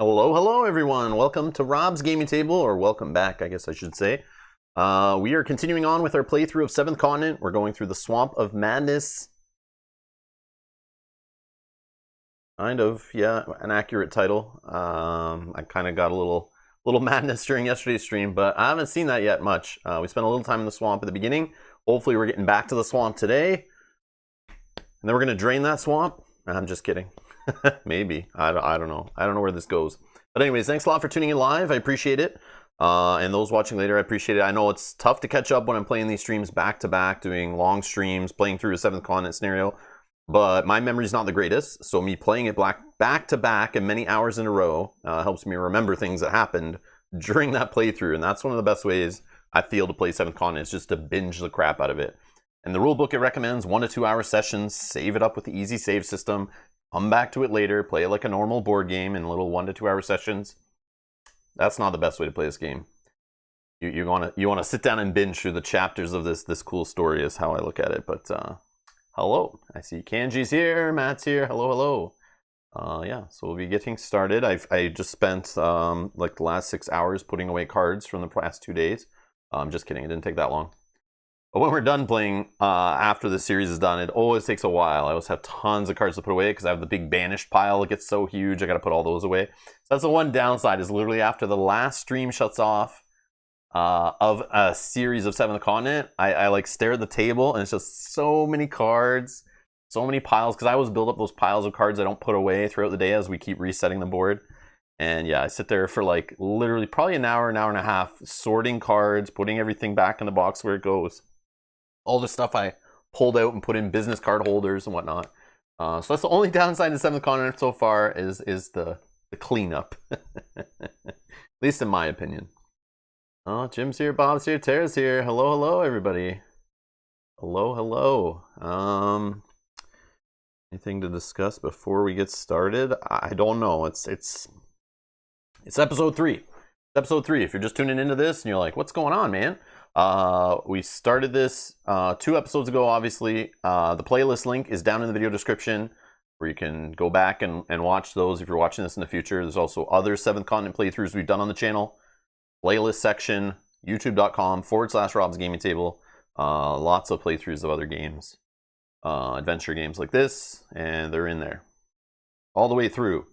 Hello, hello everyone. Welcome to Rob's Gaming Table, or welcome back, I guess I should say. We are continuing on with our playthrough of 7th Continent. We're going through the Swamp of Madness. Kind of, yeah, an accurate title. I kind of got a little madness during yesterday's stream, but I haven't seen that yet much. We spent a little time in the swamp at the beginning. Hopefully we're getting back to the swamp today. And then we're going to drain that swamp. I'm just kidding. Maybe. I don't know. I don't know where this goes. But anyways, thanks a lot for tuning in live. I appreciate it. And those watching later, I appreciate it. I know it's tough to catch up when I'm playing these streams back to back, doing long streams, playing through a 7th Continent scenario. But my memory's not the greatest, so me playing it back to back and many hours in a row helps me remember things that happened during that playthrough. And that's one of the best ways I feel to play 7th Continent, is just to binge the crap out of it. And the rulebook, it recommends 1 to 2 hour sessions, save it up with the easy save system, come back to it later, play it like a normal board game in little 1 to 2 hour sessions. That's not the best way to play this game. You want to sit down and binge through the chapters of this cool story, is how I look at it. But hello, I see Kanji's here, Matt's here. Hello, hello. Yeah, so we'll be getting started. I just spent like the last 6 hours putting away cards from the past 2 days. I'm just kidding, it didn't take that long. But when we're done playing, after the series is done, it always takes a while. I always have tons of cards to put away because I have the big banished pile. It gets so huge, I got to put all those away. So that's the one downside, is literally after the last stream shuts off of a series of 7th Continent, I like stare at the table and it's just so many cards, so many piles, because I always build up those piles of cards I don't put away throughout the day as we keep resetting the board. And yeah, I sit there for like literally probably an hour and a half, sorting cards, putting everything back in the box where it goes. All the stuff I pulled out and put in business card holders and whatnot. So that's the only downside to 7th Continent so far, is the cleanup. At least in my opinion. Oh, Jim's here, Bob's here, Tara's here. Hello, hello, everybody. Hello, hello. Anything to discuss before we get started? I don't know. It's episode 3. It's episode 3. If you're just tuning into this and you're like, what's going on, man? We started this 2 episodes ago, obviously. The playlist link is down in the video description, where you can go back and watch those if you're watching this in the future. There's also other 7th Continent playthroughs we've done on the channel. Playlist section, youtube.com/Rob's Gaming Table. Lots of playthroughs of other games, adventure games like this, and they're in there all the way through.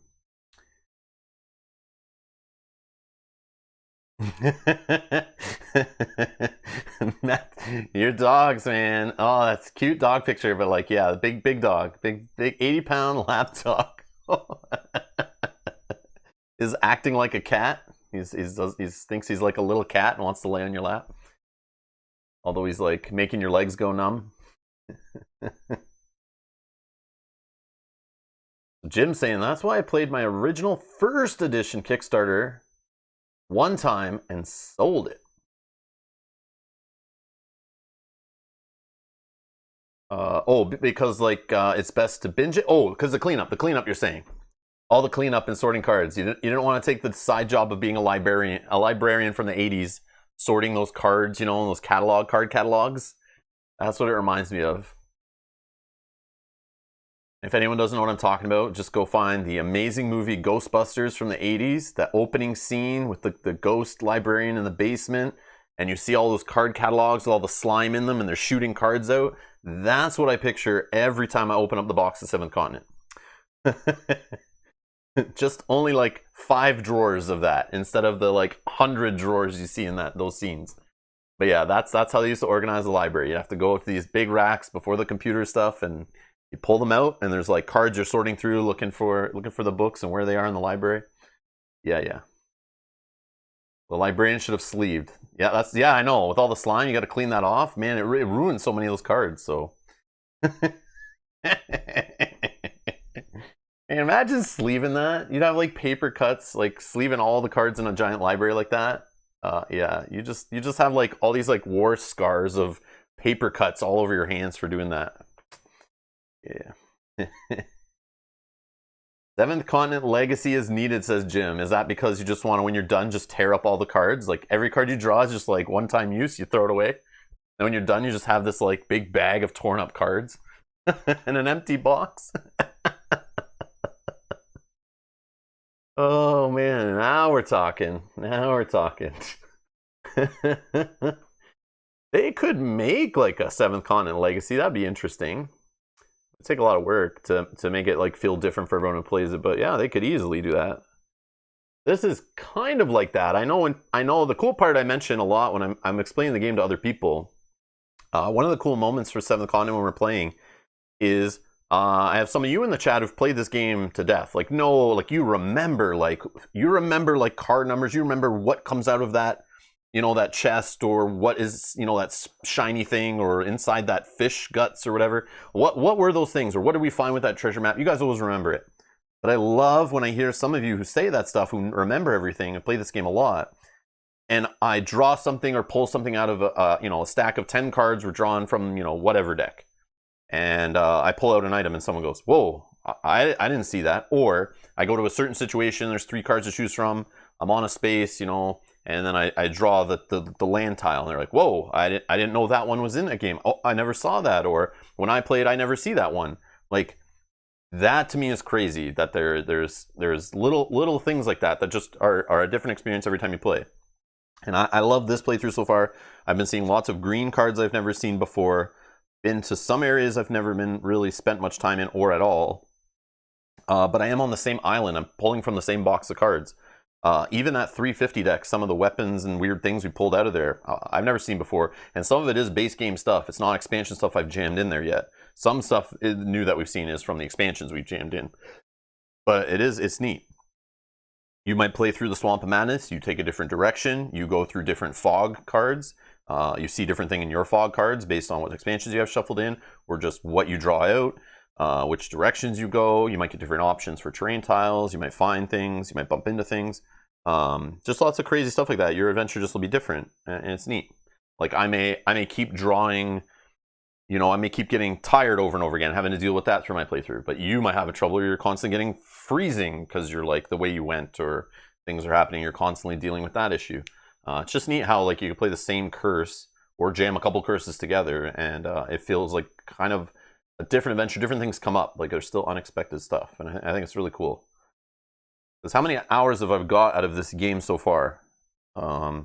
Matt, your dogs, man. Oh, that's a cute dog picture, but like, yeah, big dog, big 80-pound lap dog. Is acting like a cat. He thinks he's like a little cat and wants to lay on your lap. Although he's like making your legs go numb. Jim's saying that's why I played my original 1st edition Kickstarter one time and sold it. Oh, because like it's best to binge it. Oh, because the cleanup you're saying. All the cleanup and sorting cards. You didn't want to take the side job of being a librarian from the 80s, sorting those cards, you know, those card catalogs. That's what it reminds me of. If anyone doesn't know what I'm talking about, just go find the amazing movie Ghostbusters from the 80s, that opening scene with the ghost librarian in the basement, and you see all those card catalogs with all the slime in them and they're shooting cards out. That's what I picture every time I open up the box of 7th Continent. Just only like 5 drawers of that instead of the like 100 drawers you see in those scenes. But yeah, that's how they used to organize the library. You have to go to these big racks before the computer stuff, and you pull them out, and there's like cards you're sorting through, looking for the books and where they are in the library. Yeah. The librarian should have sleeved. Yeah, I know. With all the slime, you got to clean that off. Man, it ruins so many of those cards. So. And imagine sleeving that. You'd have like paper cuts, like sleeving all the cards in a giant library like that. Yeah, you just have like all these like war scars of paper cuts all over your hands for doing that. Yeah. 7th Continent Legacy is needed, says Jim. Is that because you just want to, when you're done, just tear up all the cards? Like every card you draw is just like one-time use, you throw it away. And when you're done, you just have this like big bag of torn up cards and an empty box. Oh man, now we're talking. Now we're talking. They could make like a Seventh Continent Legacy. That'd be interesting. It'd take a lot of work to make it like feel different for everyone who plays it, but yeah, they could easily do that. This is kind of like that. I know the cool part I mention a lot when I'm explaining the game to other people. One of the cool moments for Seventh Continent when we're playing is I have some of you in the chat who've played this game to death. Like, no, like you remember like card numbers. You remember what comes out of that, that chest, or what is, that shiny thing, or inside that fish guts or whatever. What were those things, or what did we find with that treasure map? You guys always remember it. But I love when I hear some of you who say that stuff, who remember everything and play this game a lot, and I draw something or pull something out of a stack of 10 cards were drawn from, whatever deck. And I pull out an item and someone goes, whoa, I didn't see that. Or I go to a certain situation, there's 3 cards to choose from, I'm on a space, and then I draw the land tile, and they're like, whoa, I didn't know that one was in that game. Oh, I never saw that. Or when I played, I never see that one. Like, that to me is crazy, that there's little things like that just are a different experience every time you play. And I love this playthrough so far. I've been seeing lots of green cards I've never seen before. Been to some areas I've never been really spent much time in or at all. But I am on the same island. I'm pulling from the same box of cards. Even that 350 deck, some of the weapons and weird things we pulled out of there, I've never seen before. And some of it is base game stuff. It's not expansion stuff I've jammed in there yet. Some stuff new that we've seen is from the expansions we've jammed in. But it's neat. You might play through the Swamp of Madness, you take a different direction, you go through different fog cards, you see different thing in your fog cards based on what expansions you have shuffled in, or just what you draw out, which directions you go. You might get different options for terrain tiles, you might find things, you might bump into things. Just lots of crazy stuff like that. Your adventure just will be different, and it's neat. Like I may keep drawing, I may keep getting tired over and over again, having to deal with that through my playthrough. But you might have a trouble where you're constantly getting freezing because you're like the way you went, or things are happening. You're constantly dealing with that issue. It's just neat how like you can play the same curse or jam a couple curses together, and it feels like kind of a different adventure. Different things come up. Like there's still unexpected stuff, and I think it's really cool. Because how many hours have I got out of this game so far? I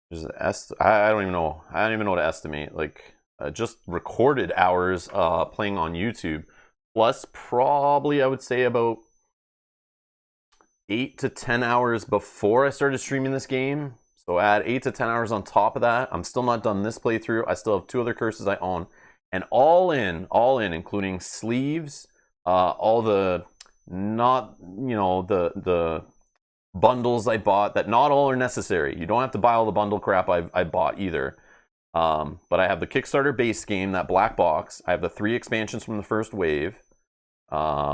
don't even know. I don't even know what to estimate. Like just recorded hours playing on YouTube, plus probably I would say about 8 to 10 hours before I started streaming this game. So add 8 to 10 hours on top of that. I'm still not done this playthrough. I still have 2 other curses I own, and all in, including sleeves, all the the bundles I bought, that not all are necessary. You don't have to buy all the bundle crap I bought either. But I have the Kickstarter base game, that black box. I have the 3 expansions from the first wave,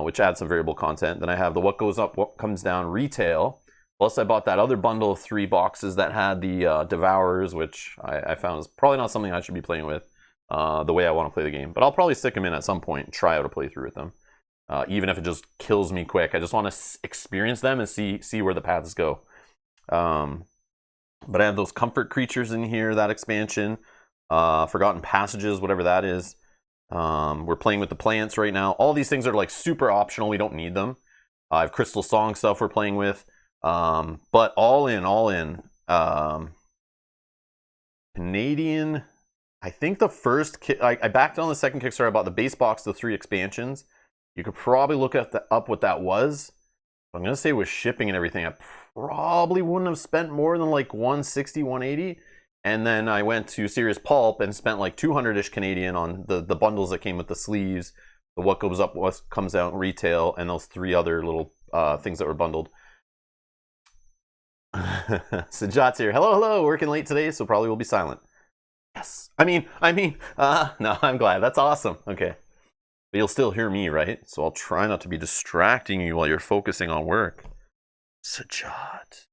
which adds some variable content. Then I have the What Goes Up, What Comes Down retail. Plus I bought that other bundle of 3 boxes that had the Devourers, which I found is probably not something I should be playing with the way I want to play the game. But I'll probably stick them in at some point and try out a playthrough with them. Even if it just kills me quick. I just want to experience them and see where the paths go. But I have those comfort creatures in here, that expansion. Forgotten Passages, whatever that is. We're playing with the plants right now. All these things are like super optional. We don't need them. I have Crystal Song stuff we're playing with. But all in. Canadian. I think the first... I backed on the second Kickstarter. I bought the base box, the 3 expansions. You could probably look up what that was. I'm going to say with shipping and everything, I probably wouldn't have spent more than like 160, 180. And then I went to Serious Pulp and spent like 200-ish Canadian on the bundles that came with the sleeves, the What Goes Up, What Comes Out retail, and those 3 other little things that were bundled. Sajat's here. Hello. Working late today, so probably will be silent. Yes. I mean, no, I'm glad. That's awesome. Okay. But you'll still hear me, right? So I'll try not to be distracting you while you're focusing on work. Sajat.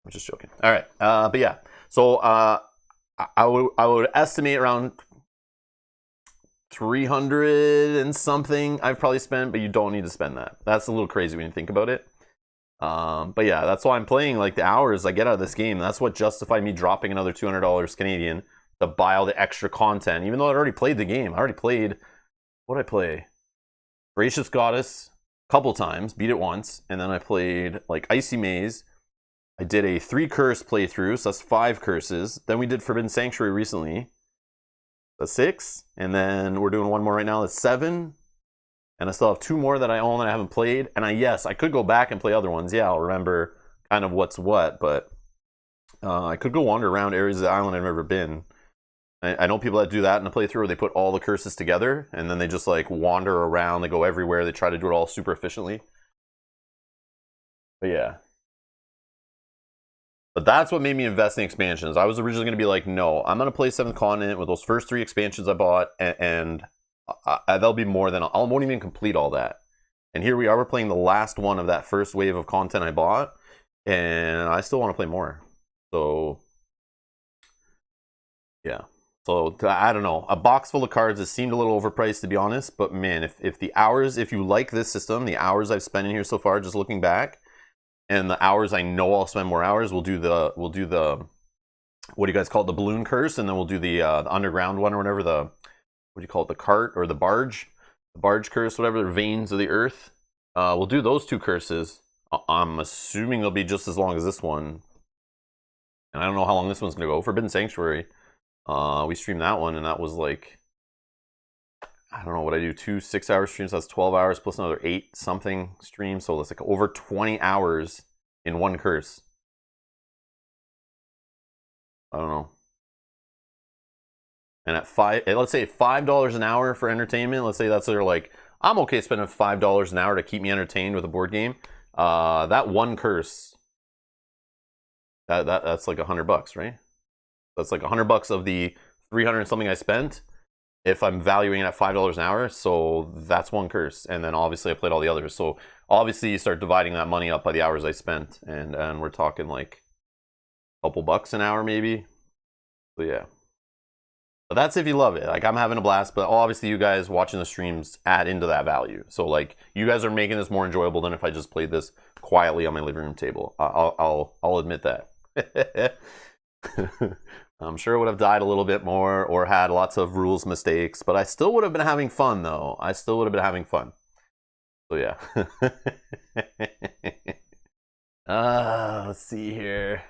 I'm just joking. All right. But yeah. So I would estimate around 300 and something I've probably spent, but you don't need to spend that. That's a little crazy when you think about it. But yeah, that's why I'm playing like the hours I get out of this game. That's what justified me dropping another $200 Canadian to buy all the extra content, even though I'd already played the game. I already played... What did I play? Gracious Goddess a couple times, beat it once, and then I played like Icy Maze. I did a 3 curse playthrough, so that's 5 curses. Then we did Forbidden Sanctuary recently. That's 6, and then we're doing one more right now. That's 7, and I still have 2 more that I own that I haven't played. And I could go back and play other ones. Yeah, I'll remember kind of what's what, but I could go wander around areas of the island I've never been. I know people that do that in a playthrough where they put all the curses together and then they just like wander around, they go everywhere, they try to do it all super efficiently. But yeah. But that's what made me invest in expansions. I was originally going to be like, no, I'm going to play 7th Continent with those first 3 expansions I bought, and that'll be more than, I won't even complete all that. And here we are, we're playing the last one of that first wave of content I bought, and I still want to play more. So, yeah. So, I don't know. A box full of cards has seemed a little overpriced, to be honest, but man, if you like this system, the hours I've spent in here so far, just looking back, and the hours I know I'll spend more hours, we'll do the what do you guys call it, the balloon curse, and then we'll do the underground one or whatever, what do you call it, the cart or the barge curse, whatever, the veins of the earth. We'll do those 2 curses. I'm assuming they'll be just as long as this one, and I don't know how long this one's gonna go. Forbidden Sanctuary, we streamed that one, and that was like, I don't know what I do, 2 6-hour streams, that's 12 hours plus another 8 something streams, so it's like over 20 hours in one curse. I don't know. And at let's say $5 an hour for entertainment, let's say that's sort of like, I'm okay spending $5 an hour to keep me entertained with a board game. That one curse, that's like $100, right? That's like $100 of the 300 something I spent, if I'm valuing it at $5 an hour. So that's one curse, and then obviously I played all the others. So obviously you start dividing that money up by the hours I spent, and we're talking like a couple bucks an hour maybe. So yeah, but that's if you love it. Like, I'm having a blast, but obviously you guys watching the streams add into that value. So like, you guys are making this more enjoyable than if I just played this quietly on my living room table. I'll admit that. I'm sure it would have died a little bit more or had lots of rules mistakes, but I still would have been having fun, though. I still would have been having fun. So yeah. Let's see here.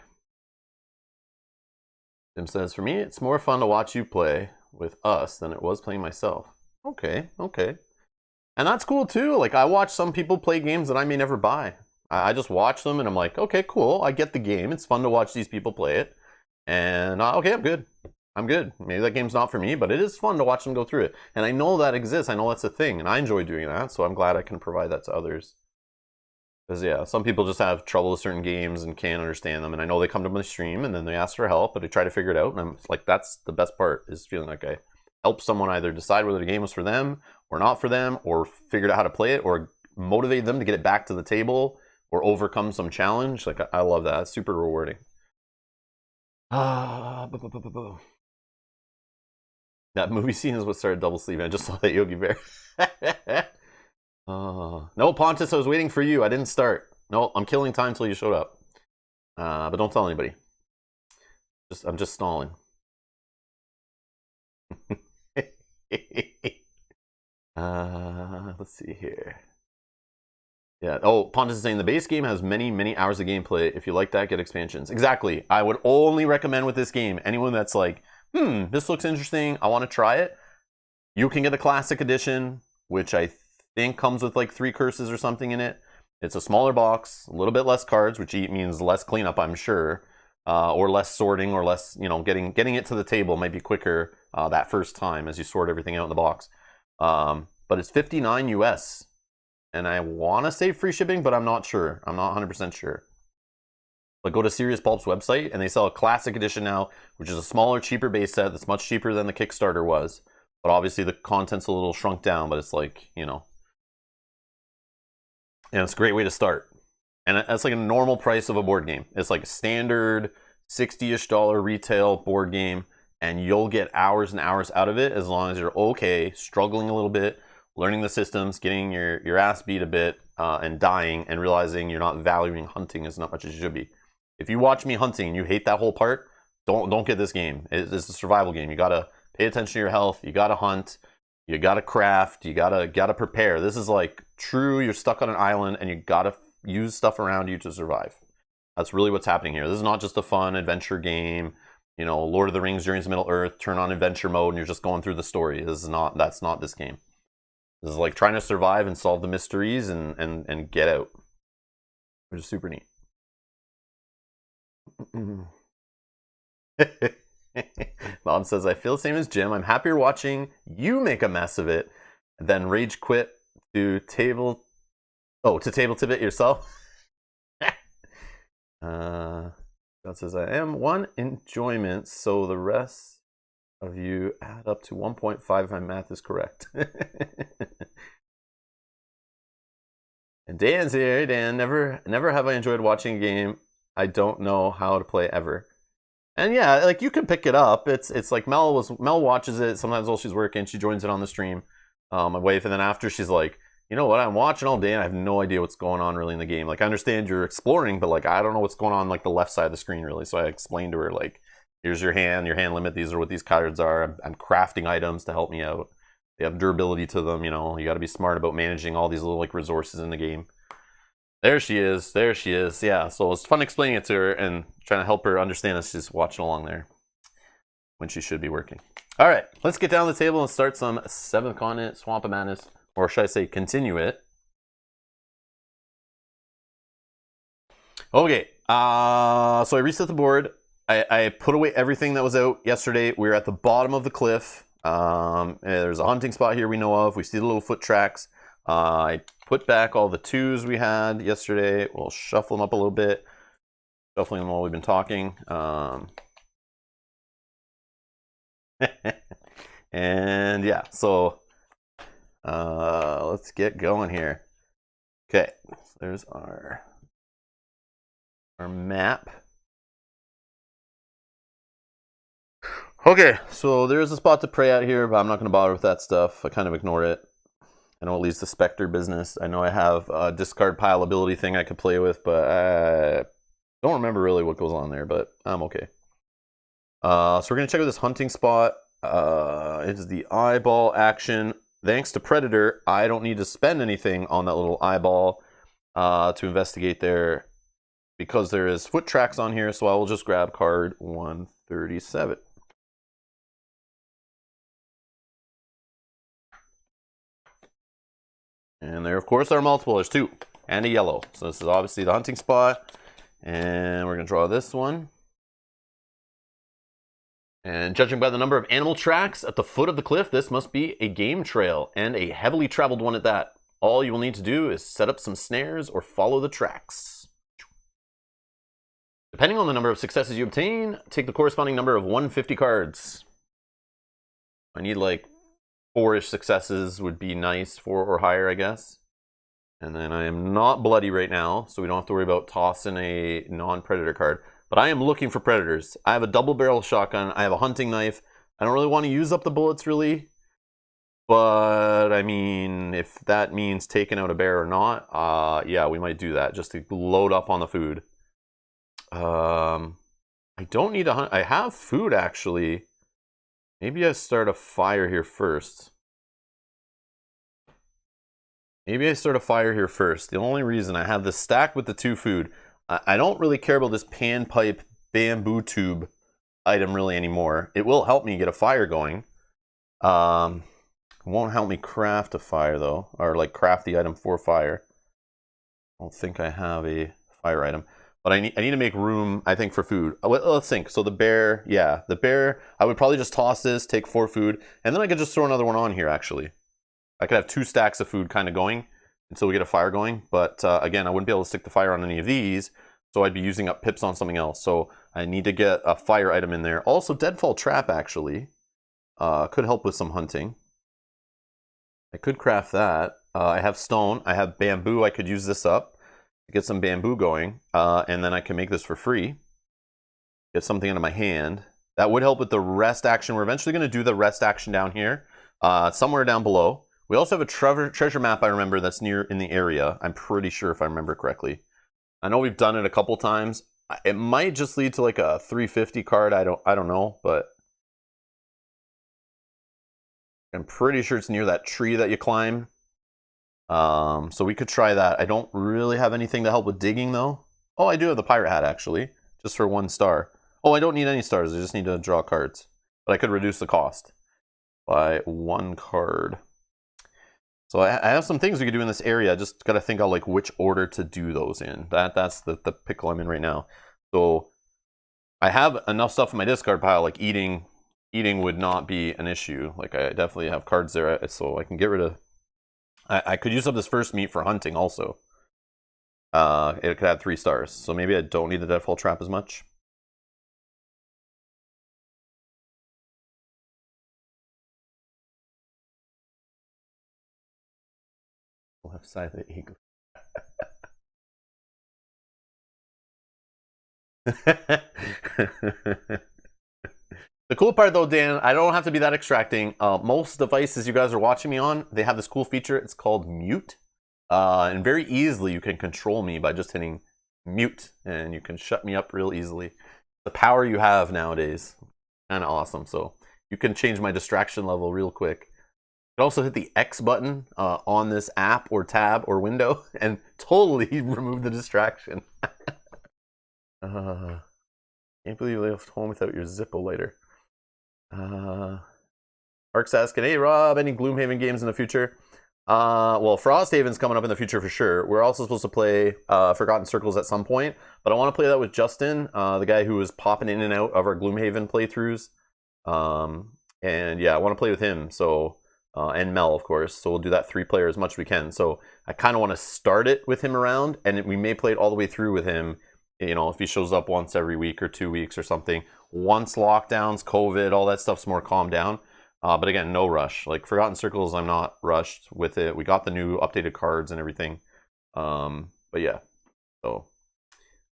Tim says, for me, it's more fun to watch you play with us than it was playing myself. Okay. And that's cool, too. Like, I watch some people play games that I may never buy. I just watch them, and I'm like, okay, cool. I get the game. It's fun to watch these people play it. And okay, I'm good. Maybe that game's not for me, but it is fun to watch them go through it. And I know that exists. I know that's a thing, and I enjoy doing that, so I'm glad I can provide that to others. Because yeah, some people just have trouble with certain games and can't understand them, and I know they come to my stream and then they ask for help, but they try to figure it out, and I'm like, that's the best part, is feeling like I help someone either decide whether the game was for them or not for them, or figured out how to play it, or motivate them to get it back to the table, or overcome some challenge. Like, I love that. It's super rewarding. That movie scene is what started Double Sleep. I just saw that, Yogi Bear. No, Pontus, I was waiting for you. I didn't start. No, I'm killing time till you showed up. But don't tell anybody. I'm just stalling. Let's see here. Yeah. Oh, Pontus is saying the base game has many hours of gameplay. If you like that, get expansions. Exactly. I would only recommend with this game, anyone that's like, this looks interesting, I want to try it. You can get the classic edition, which I think comes with like 3 curses or something in it. It's a smaller box, a little bit less cards, which means less cleanup, I'm sure, or less sorting, or less, getting it to the table might be quicker that first time as you sort everything out in the box. But it's $59 US. And I want to say free shipping, but I'm not sure. I'm not 100% sure. But go to Serious Pulp's website, and they sell a classic edition now, which is a smaller, cheaper base set that's much cheaper than the Kickstarter was. But obviously the content's a little shrunk down, but it's like, and it's a great way to start. And that's like a normal price of a board game. It's like a standard $60-ish retail board game, and you'll get hours and hours out of it as long as you're okay, struggling a little bit, learning the systems, getting your ass beat a bit, and dying, and realizing you're not valuing hunting as much as you should be. If you watch me hunting and you hate that whole part, don't get this game. It's a survival game. You gotta pay attention to your health. You gotta hunt. You gotta craft. You gotta prepare. This is like true. You're stuck on an island, and you gotta use stuff around you to survive. That's really what's happening here. This is not just a fun adventure game. You know, Lord of the Rings, Journeys to Middle Earth. Turn on adventure mode, and you're just going through the story. This is not. That's not this game. This is like trying to survive and solve the mysteries and get out, which is super neat. Mom says, I feel the same as Jim. I'm happier watching you make a mess of it than rage quit to table tip it yourself. That says, I am one enjoyment, so the rest of you add up to 1.5 if my math is correct. And Dan's here. Dan, never have I enjoyed watching a game I don't know how to play ever. And yeah, like you can pick it up. It's like Mel watches it sometimes while she's working. She joins it on the stream, my wife, and then after she's like, you know what, I'm watching all day and I have no idea what's going on really in the game. Like I understand you're exploring, but like I don't know what's going on like the left side of the screen really. So I explained to her like, here's your hand limit. These are what these cards are. I'm crafting items to help me out. They have durability to them. You know, you got to be smart about managing all these little like resources in the game. There she is. There she is. Yeah, so it's fun explaining it to her and trying to help her understand as she's watching along there when she should be working. All right, let's get down to the table and start some 7th Continent Swamp of Madness, or should I say continue it. Okay, so I reset the board. I put away everything that was out yesterday. We were at the bottom of the cliff. There's a hunting spot here we know of. We see the little foot tracks. I put back all the 2s we had yesterday. We'll shuffle them up a little bit. Shuffling them while we've been talking. And yeah, so let's get going here. Okay, so there's our map. Okay, so there's a spot to pray at here, but I'm not going to bother with that stuff. I kind of ignore it. I know it leads to Spectre business. I know I have a discard pile ability thing I could play with, but I don't remember really what goes on there, but I'm okay. So we're going to check out this hunting spot. It is the eyeball action. Thanks to Predator, I don't need to spend anything on that little eyeball to investigate there because there is foot tracks on here, so I will just grab card 137. And there, of course, are multiple. There's 2 and a yellow. So this is obviously the hunting spot. And we're going to draw this one. And judging by the number of animal tracks at the foot of the cliff, this must be a game trail, and a heavily traveled one at that. All you will need to do is set up some snares or follow the tracks. Depending on the number of successes you obtain, take the corresponding number of 150 cards. I need like 4-ish successes would be nice, 4 or higher, I guess. And then I am not bloody right now, so we don't have to worry about tossing a non-predator card. But I am looking for predators. I have a double barrel shotgun. I have a hunting knife. I don't really want to use up the bullets, really. But, I mean, if that means taking out a bear or not, yeah, we might do that, just to load up on the food. I don't need to hunt. I have food, actually. Maybe I start a fire here first. The only reason I have this stack with the 2 food, I don't really care about this panpipe bamboo tube item really anymore. It will help me get a fire going. It won't help me craft a fire though, or like craft the item for fire. I don't think I have a fire item. But I need to make room, I think, for food. Let's think. So the bear, yeah. The bear, I would probably just toss this, take 4 food, and then I could just throw another one on here, actually. I could have 2 stacks of food kind of going until we get a fire going. But again, I wouldn't be able to stick the fire on any of these, so I'd be using up pips on something else. So I need to get a fire item in there. Also, Deadfall Trap, actually, could help with some hunting. I could craft that. I have stone. I have bamboo. I could use this up. Get some bamboo going, and then I can make this for free. Get something into my hand. That would help with the rest action. We're eventually going to do the rest action down here, somewhere down below. We also have a treasure map, I remember, that's near in the area. I'm pretty sure if I remember correctly. I know we've done it a couple times. It might just lead to like a 350 card. I don't know, but I'm pretty sure it's near that tree that you climb. So we could try that. I don't really have anything to help with digging though. Oh, I do have the pirate hat actually, just for 1 star. Oh, I don't need any stars. I just need to draw cards. But I could reduce the cost by 1 card. So I have some things we could do in this area. I just got to think out like which order to do those in. That's the pickle I'm in right now. So I have enough stuff in my discard pile, like eating would not be an issue. Like I definitely have cards there, so I can get rid of. I could use up this first meat for hunting also. It could add 3 stars, so maybe I don't need the Deadfall Trap as much. Left side of the eagle. The cool part though, Dan, I don't have to be that extracting. Most devices you guys are watching me on, they have this cool feature. It's called mute. And very easily you can control me by just hitting mute, and you can shut me up real easily. The power you have nowadays, kind of awesome. So you can change my distraction level real quick. You can also hit the X button on this app or tab or window and totally remove the distraction. Can't believe you left home without your Zippo lighter. Mark's asking, hey Rob, any Gloomhaven games in the future? Well, Frosthaven's coming up in the future for sure. We're also supposed to play Forgotten Circles at some point, but I want to play that with Justin, the guy who was popping in and out of our Gloomhaven playthroughs. And yeah, I want to play with him. So and Mel, of course. So we'll do that 3-player as much as we can. So I kind of want to start it with him around, and we may play it all the way through with him. You know, if he shows up once every week or 2 weeks or something. Once lockdowns, COVID, all that stuff's more calmed down. But again, no rush. Like Forgotten Circles, I'm not rushed with it. We got the new updated cards and everything. But yeah, so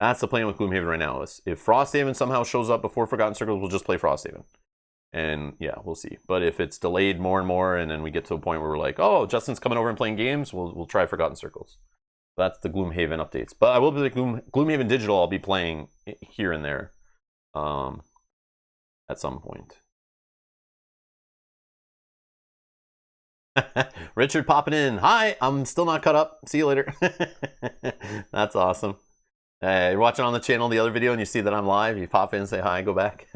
that's the plan with Gloomhaven right now. Is if Frosthaven somehow shows up before Forgotten Circles, we'll just play Frosthaven. And yeah, we'll see. But if it's delayed more and more, and then we get to a point where we're like, oh, Justin's coming over and playing games, we'll try Forgotten Circles. That's the Gloomhaven updates. But I will be like Gloomhaven Digital. I'll be playing here and there, at some point. Richard popping in. Hi, I'm still not caught up. See you later. That's awesome. You're watching on the channel the other video and you see that I'm live. You pop in and say hi, go back.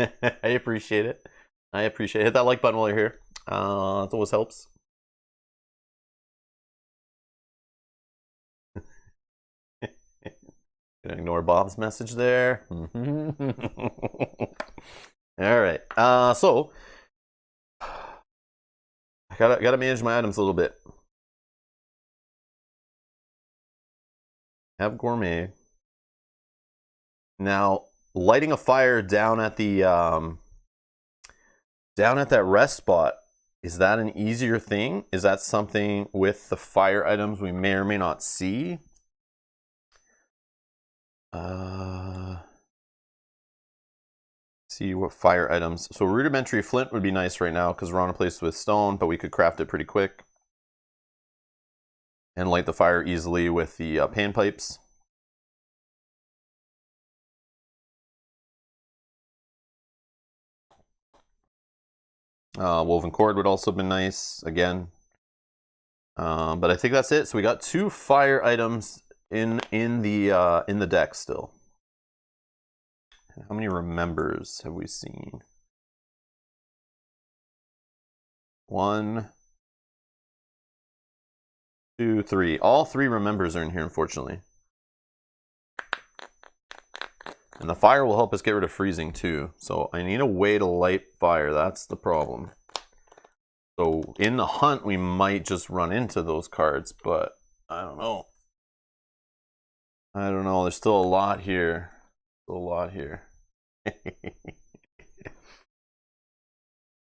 I appreciate it. I appreciate it. Hit that like button while you're here. It always helps. Gonna ignore Bob's message there. All right. So I gotta manage my items a little bit. Have gourmet. Now, lighting a fire down at the down at that rest spot, is that an easier thing? Is that something with the fire items we may or may not see? See what fire items. So rudimentary flint would be nice right now because we're on a place with stone, but we could craft it pretty quick and light the fire easily with the panpipes. Woven cord would also be nice again. But I think that's it. So we got 2 fire items in the deck still. How many remembers have we seen? 1, 2, 3. All 3 remembers are in here, unfortunately. And the fire will help us get rid of freezing too. So I need a way to light fire. That's the problem. So in the hunt, we might just run into those cards, but I don't know. I don't know. There's still a lot here. Still a lot here.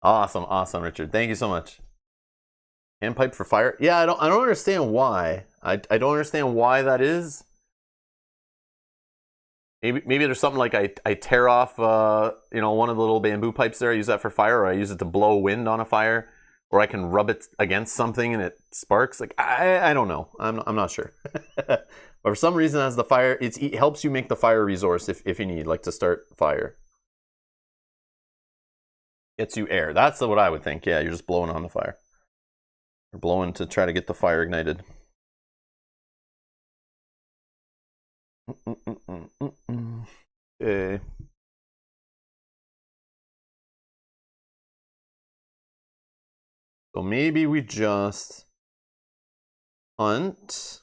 Awesome, Richard. Thank you so much. Handpipe for fire? Yeah, I don't understand why. I don't understand why that is. Maybe there's something like I tear off you know, one of the little bamboo pipes there. I use that for fire, or I use it to blow wind on a fire, or I can rub it against something and it sparks. Like I don't know. I'm not sure. But for some reason, as the fire, it helps you make the fire resource if you need, like, to start fire. Gets you air. That's what I would think. Yeah, you're just blowing on the fire. We're blowing to try to get the fire ignited. Okay. So maybe we just hunt.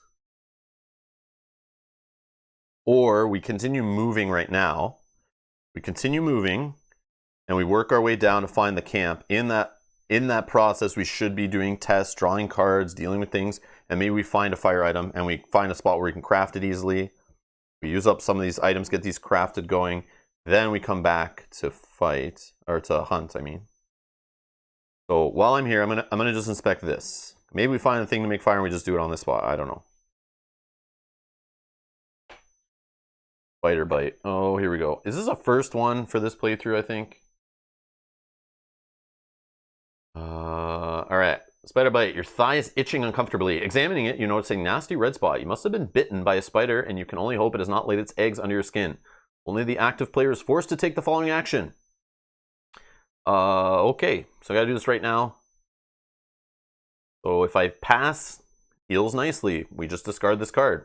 Or we continue moving right now. We continue moving and we work our way down to find the camp. In that process, we should be doing tests, drawing cards, dealing with things, and maybe we find a fire item and we find a spot where we can craft it easily. We use up some of these items, get these crafted going. Then we come back to fight, or to hunt, I mean. So while I'm here, I'm gonna just inspect this. Maybe we find a thing to make fire and we just do it on this spot. I don't know. Spider bite. Oh, here we go. Is this a first one for this playthrough, I think? All right. Spider bite. Your thigh is itching uncomfortably. Examining it, you notice a nasty red spot. You must have been bitten by a spider, and you can only hope it has not laid its eggs under your skin. Only the active player is forced to take the following action. Okay. So I gotta do this right now. So if I pass, heals nicely. We just discard this card.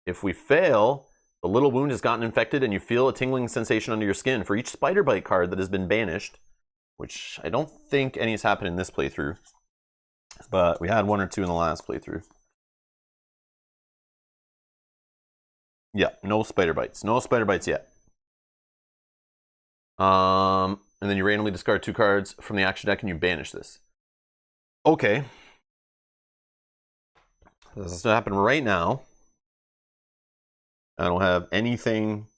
If we fail, the little wound has gotten infected and you feel a tingling sensation under your skin. For each spider bite card that has been banished, which I don't think any has happened in this playthrough, but we had one or two in the last playthrough. Yeah, no spider bites. No spider bites yet. And then you randomly discard 2 cards from the action deck and you banish this. Okay. This is gonna happen right now. I don't have anything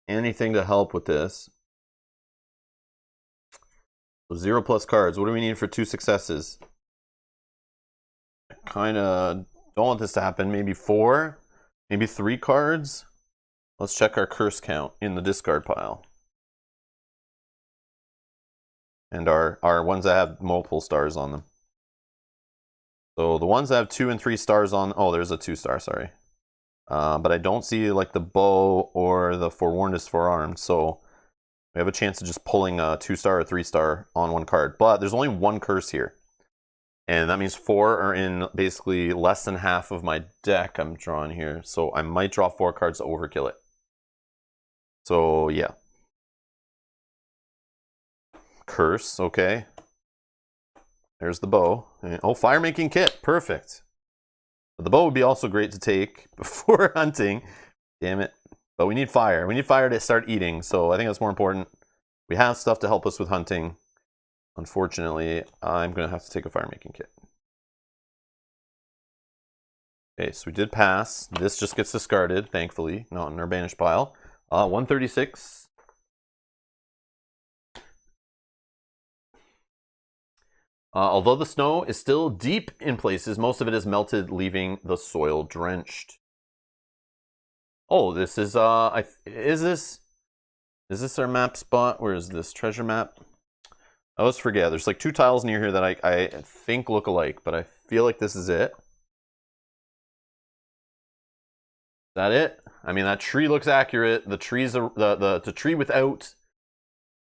to help with this. So 0+ cards. What do we need for 2 successes? I kind of don't want this to happen. Maybe 4, maybe 3 cards. Let's check our curse count in the discard pile. And our ones that have multiple stars on them. So the ones that have 2 and 3 stars on, oh, there's a 2-star, sorry. But I don't see like the bow or the forewarned is forearmed, so we have a chance of just pulling a 2-star or 3-star on one card. But there's only 1 curse here, and that means 4 are in basically less than half of my deck I'm drawing here. So I might draw 4 cards to overkill it. So yeah, curse. Okay, there's the bow. Oh, fire making kit, perfect. The bow would be also great to take before hunting. Damn it. But we need fire. We need fire to start eating, so I think that's more important. We have stuff to help us with hunting. Unfortunately, I'm going to have to take a fire making kit. Okay, so we did pass. This just gets discarded, thankfully, not in our banished pile. 136. Although the snow is still deep in places, most of it is melted, leaving the soil drenched. Oh, this is is this our map spot? Where is this treasure map? I always forget. There's like 2 tiles near here that I think look alike, but I feel like this is it. Is that it? I mean, that tree looks accurate. The trees are the tree without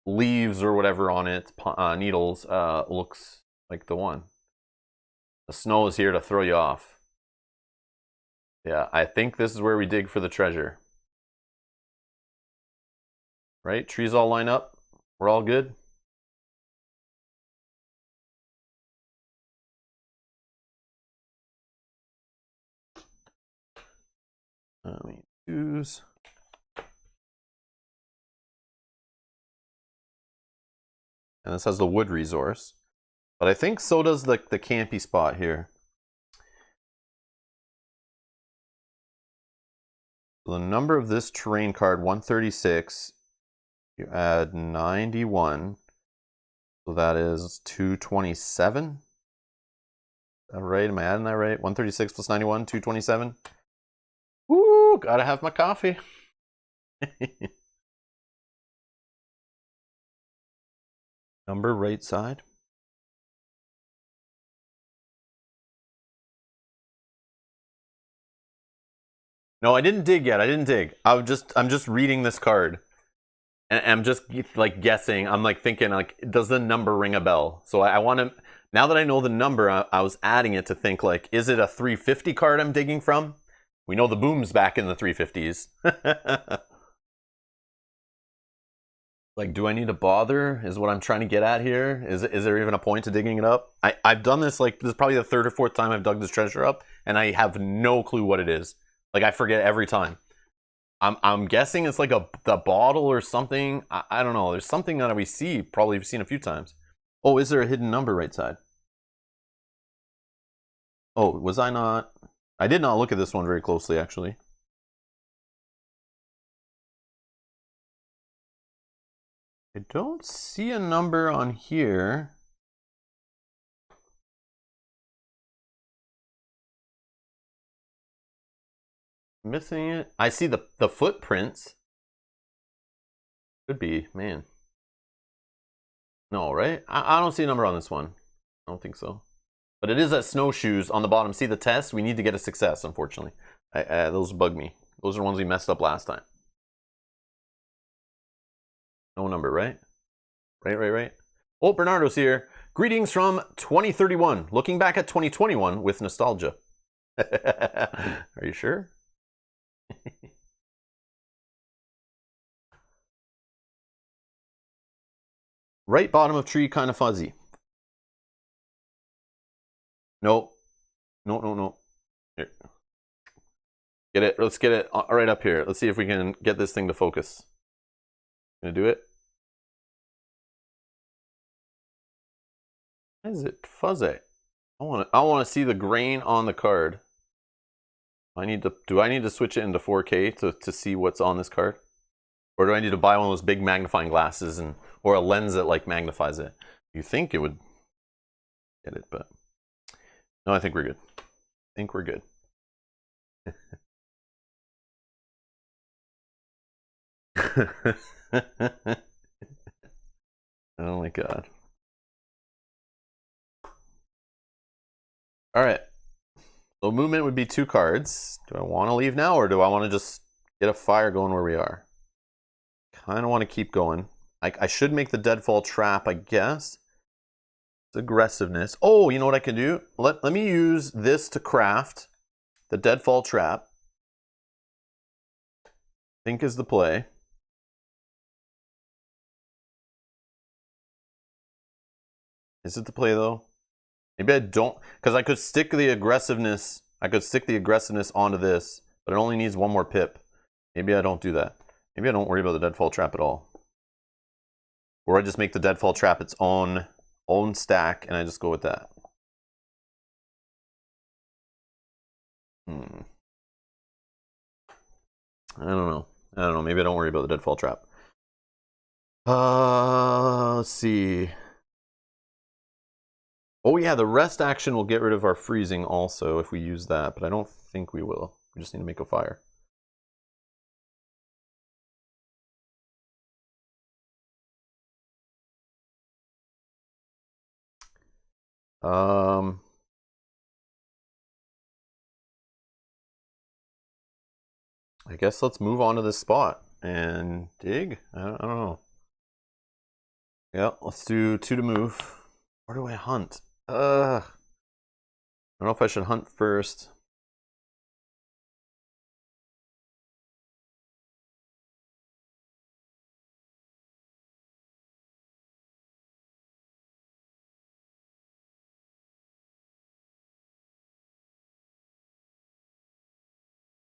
leaves or whatever on it, needles, looks like the one. The snow is here to throw you off. Yeah, I think this is where we dig for the treasure. Right? Trees all line up. We're all good. Let me choose. And this has the wood resource. But I think so does the campy spot here. So the number of this terrain card, 136. You add 91. So that is 227. Is that right? Am I adding that right? 136 plus 91, 227. Woo! Gotta have my coffee. Number right side. No, I didn't dig yet. I didn't dig. I'm just reading this card. And I'm just like guessing. I'm like thinking like, does the number ring a bell? So I want to Now that I know the number, I was adding it to think like, is it a 350 card I'm digging from? We know the boom's back in the 350s. Like, do I need to bother? Is what I'm trying to get at here. Is there even a point to digging it up? I've done this, like, this is probably the third or fourth time I've dug this treasure up, and I have no clue what it is. Like, I forget every time. I'm guessing it's like the bottle or something. I don't know. There's something that we see, probably we've seen a few times. Oh, is there a hidden number right side? Oh, was I not? I did not look at this one very closely, actually. I don't see a number on here. Missing it. I see the footprints. Could be, man. No, right? I don't see a number on this one. I don't think so. But it is at snowshoes on the bottom. See the test? We need to get a success, unfortunately. Those bug me. Those are the ones we messed up last time. No number, right? Right. Oh, Bernardo's here. Greetings from 2031. Looking back at 2021 with nostalgia. Are you sure? Right bottom of tree, kind of fuzzy. Nope. No. Here. Get it. Let's get it right up here. Let's see if we can get this thing to focus. Gonna do it. Why is it fuzzy? I want to see the grain on the card. Do I need to switch it into 4K to see what's on this card? Or do I need to buy one of those big magnifying glasses or a lens that like magnifies it? You think it would get it, but no, I think we're good. I think we're good. Oh my god. All right. So movement would be 2 cards. Do I want to leave now or do I want to just get a fire going where we are? Kind of want to keep going. I should make the deadfall trap, I guess. It's aggressiveness. Oh, you know what I can do? Let me use this to craft the deadfall trap. I think is the play. Is it the play though? Maybe I don't, because I could stick the aggressiveness. I could stick the aggressiveness onto this, but it only needs 1 more pip. Maybe I don't do that. Maybe I don't worry about the deadfall trap at all. Or I just make the deadfall trap its own stack, and I just go with that. I don't know. Maybe I don't worry about the deadfall trap. Let's see. Oh yeah, the rest action will get rid of our freezing also if we use that, but I don't think we will. We just need to make a fire. I guess let's move on to this spot and dig. I don't know. Yeah, let's do 2 to move. Where do I hunt? I don't know if I should hunt first.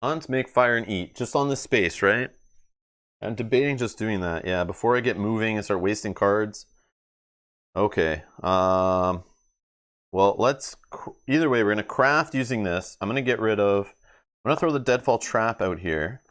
Hunt, make fire, and eat. Just on this space, right? I'm debating just doing that. Yeah, before I get moving and start wasting cards. Okay. Well, either way, we're gonna craft using this. I'm gonna get rid of. I'm gonna throw the deadfall trap out here.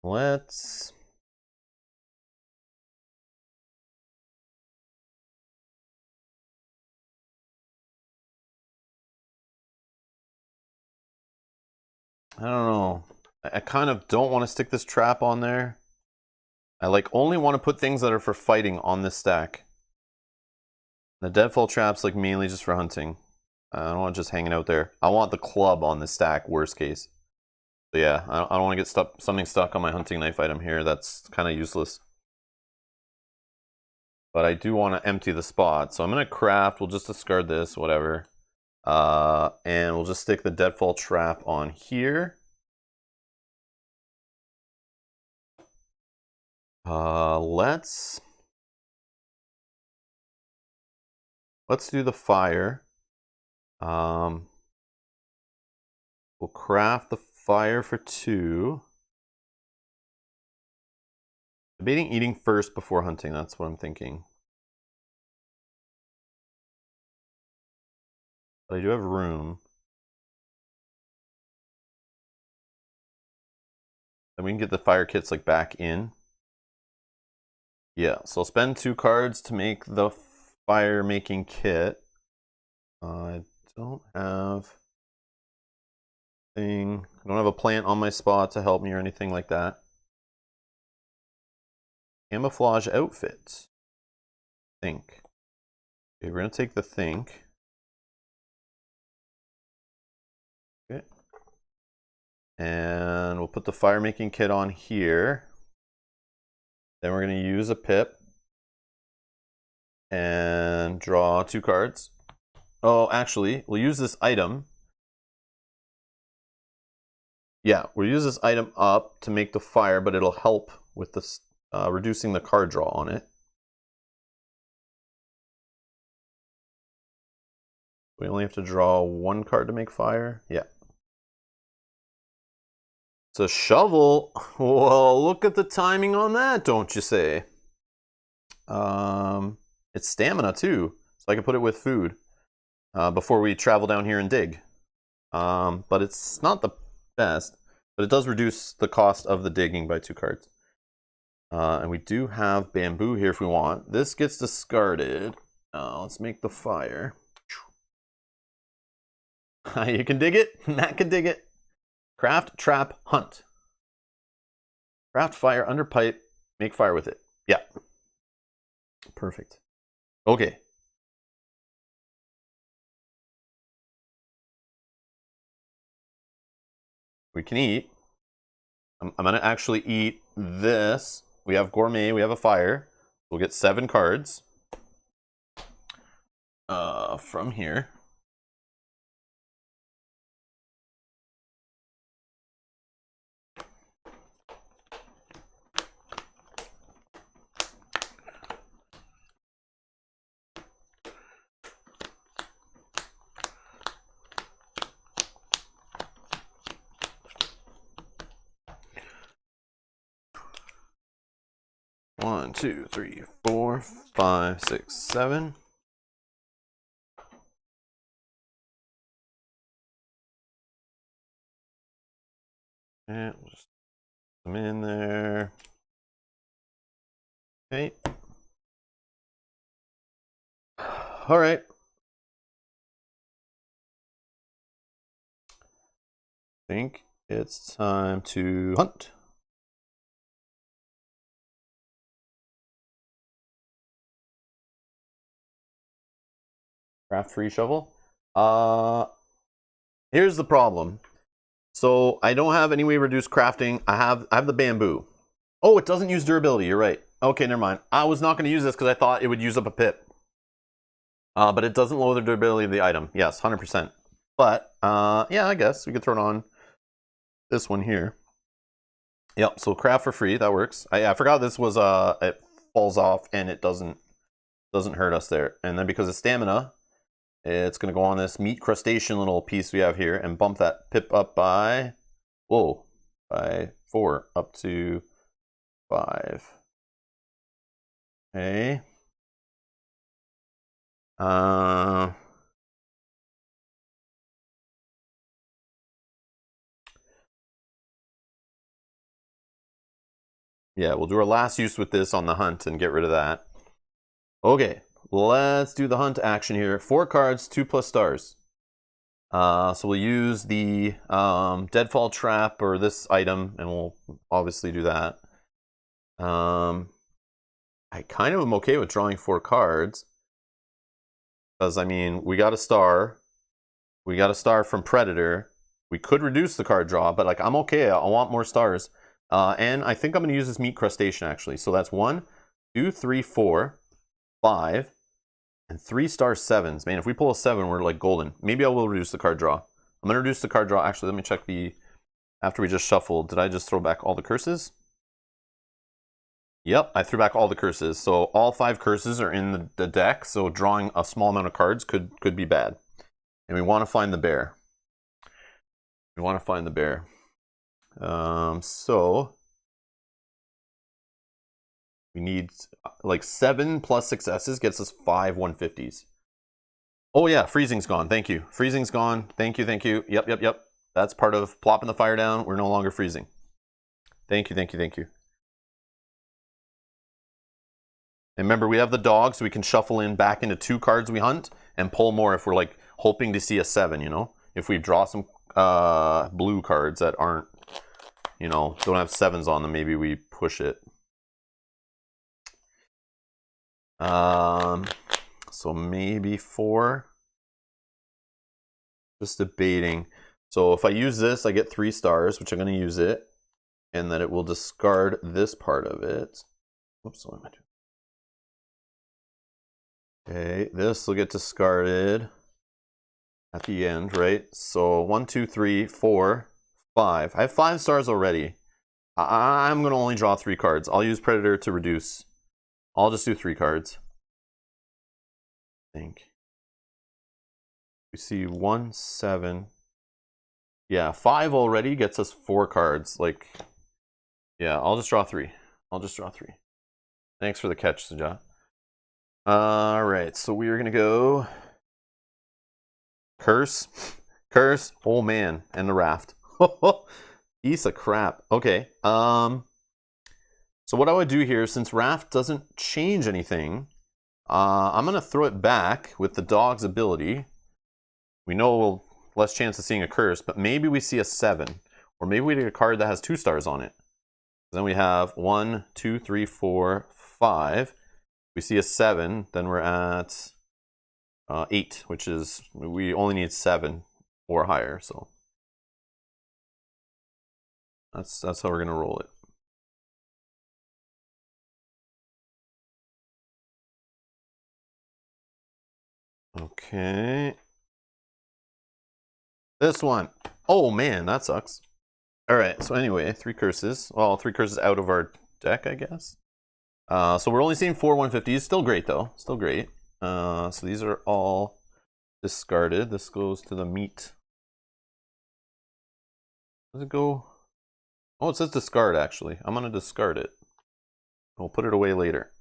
Let's. I don't know. I kind of don't want to stick this trap on there. I like only want to put things that are for fighting on this stack. The deadfall trap's like mainly just for hunting. I don't want just hanging out there. I want the club on the stack, worst case. So yeah, I don't want to get something stuck on my hunting knife item here. That's kind of useless. But I do want to empty the spot. So I'm going to craft. We'll just discard this, whatever. And we'll just stick the deadfall trap on here. Let's do the fire. We'll craft the fire for 2. Debating eating first before hunting. That's what I'm thinking. But I do have room. Then we can get the fire kits like back in. Yeah, so I'll spend 2 cards to make the fire making kit. I don't have I don't have a plant on my spot to help me or anything like that. Camouflage outfit. Think. Okay, we're gonna take the think. Okay. And we'll put the fire making kit on here. Then we're gonna use a pip and draw 2 cards. Oh, actually, we'll use this item. Yeah, we'll use this item up to make the fire, but it'll help with this reducing the card draw on it. We only have to draw 1 card to make fire. Yeah. It's a shovel. Well, look at the timing on that, don't you say? It's stamina too, so I can put it with food before we travel down here and dig. But it's not the best, but it does reduce the cost of the digging by 2 cards. And we do have bamboo here if we want. This gets discarded. Let's make the fire. You can dig it. Matt can dig it. Craft, trap, hunt. Craft fire under pipe. Make fire with it. Yeah. Perfect. Okay. We can eat. I'm going to actually eat this. We have gourmet. We have a fire. We'll get 7 cards from here. One, 2, 3, 4, 5, 6, 7. And we'll just put them in there. Okay. All right. I think it's time to hunt. Craft free shovel. Here's the problem. So I don't have any way to reduce crafting. I have the bamboo. Oh, it doesn't use durability. You're right. Okay, never mind. I was not going to use this because I thought it would use up a pip. But it doesn't lower the durability of the item. Yes, 100%. But yeah, I guess we could throw it on this one here. Yep. So craft for free. That works. I forgot this was it falls off and it doesn't hurt us there. And then because of stamina, it's going to go on this meat crustacean little piece we have here and bump that pip up by, whoa, by 4 up to 5. Okay. Yeah, we'll do our last use with this on the hunt and get rid of that. Okay, let's do the hunt action here. 4 cards, 2 plus stars. So we'll use the deadfall trap or this item, and we'll obviously do that. I kind of am okay with drawing 4 cards. Because, I mean, we got a star. We got a star from Predator. We could reduce the card draw, but, like, I'm okay. I want more stars. And I think I'm going to use this Meat Crustacean, actually. So that's 1, 2, 3, 4, 5, and 3 star 7s. Man, if we pull a 7, we're, like, golden. Maybe I will reduce the card draw. I'm going to reduce the card draw. Actually, let me check the... After we just shuffled, did I just throw back all the curses? Yep, I threw back all the curses. So all 5 curses are in the deck, so drawing a small amount of cards could be bad. And we want to find the bear. We want to find the bear. So we need like 7 plus successes gets us 5 150s. Oh yeah, freezing's gone. Thank you. Freezing's gone. Thank you, thank you. Yep. That's part of plopping the fire down. We're no longer freezing. Thank you. And remember, we have the dog, so we can shuffle in back into 2 cards we hunt and pull more if we're like hoping to see a 7, you know? If we draw some blue cards that aren't, you know, don't have 7s on them, maybe we push it. So maybe 4. Just debating. So if I use this, I get 3 stars, which I'm going to use it. And then it will discard this part of it. Whoops, what am I doing? Okay, this will get discarded at the end, right? So 1, 2, 3, 4, 5. I have 5 stars already. I'm going to only draw 3 cards. I'll use Predator to reduce. I'll just do 3 cards. I think. We see 1, 7. Yeah, 5 already gets us 4 cards. Like, yeah, I'll just draw 3. Thanks for the catch, Suja. Alright, so we are going to go Curse. Oh man, and the Raft. Piece of crap. Okay, so what I would do here, since Raft doesn't change anything, I'm going to throw it back with the dog's ability. We know we'll less chance of seeing a curse, but maybe we see a 7. Or maybe we get a card that has 2 stars on it. Then we have 1, 2, 3, 4, 5. We see a 7, then we're at 8, which is, we only need 7 or higher, so. That's how we're going to roll it. Okay. This one. Oh man, that sucks. Alright, so anyway, 3 curses. Well, 3 curses out of our deck, I guess. So we're only seeing 4 150s. Still great, though. Still great. So these are all discarded. This goes to the meat. Does it go? Oh, it says discard, actually. I'm going to discard it. We'll put it away later.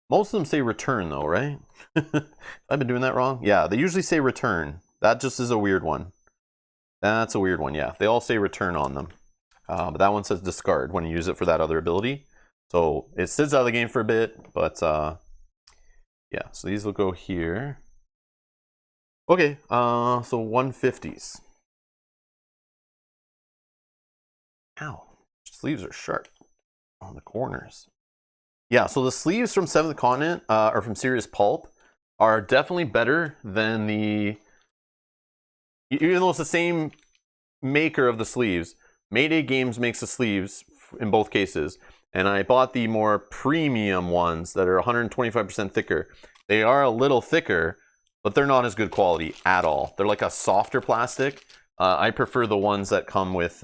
Most of them say return, though, right? I've been doing that wrong? Yeah, they usually say return. That just is a weird one. That's a weird one, yeah. They all say return on them. But that one says discard when you use it for that other ability. So it sits out of the game for a bit, but yeah, so these will go here. Okay, so 150s. Ow, sleeves are sharp on the corners. Yeah, so the sleeves from 7th Continent, or from Serious Pulp, are definitely better than the... Even though it's the same maker of the sleeves, Mayday Games makes the sleeves in both cases. And I bought the more premium ones that are 125% thicker. They are a little thicker, but they're not as good quality at all. They're like a softer plastic. I prefer the ones that come with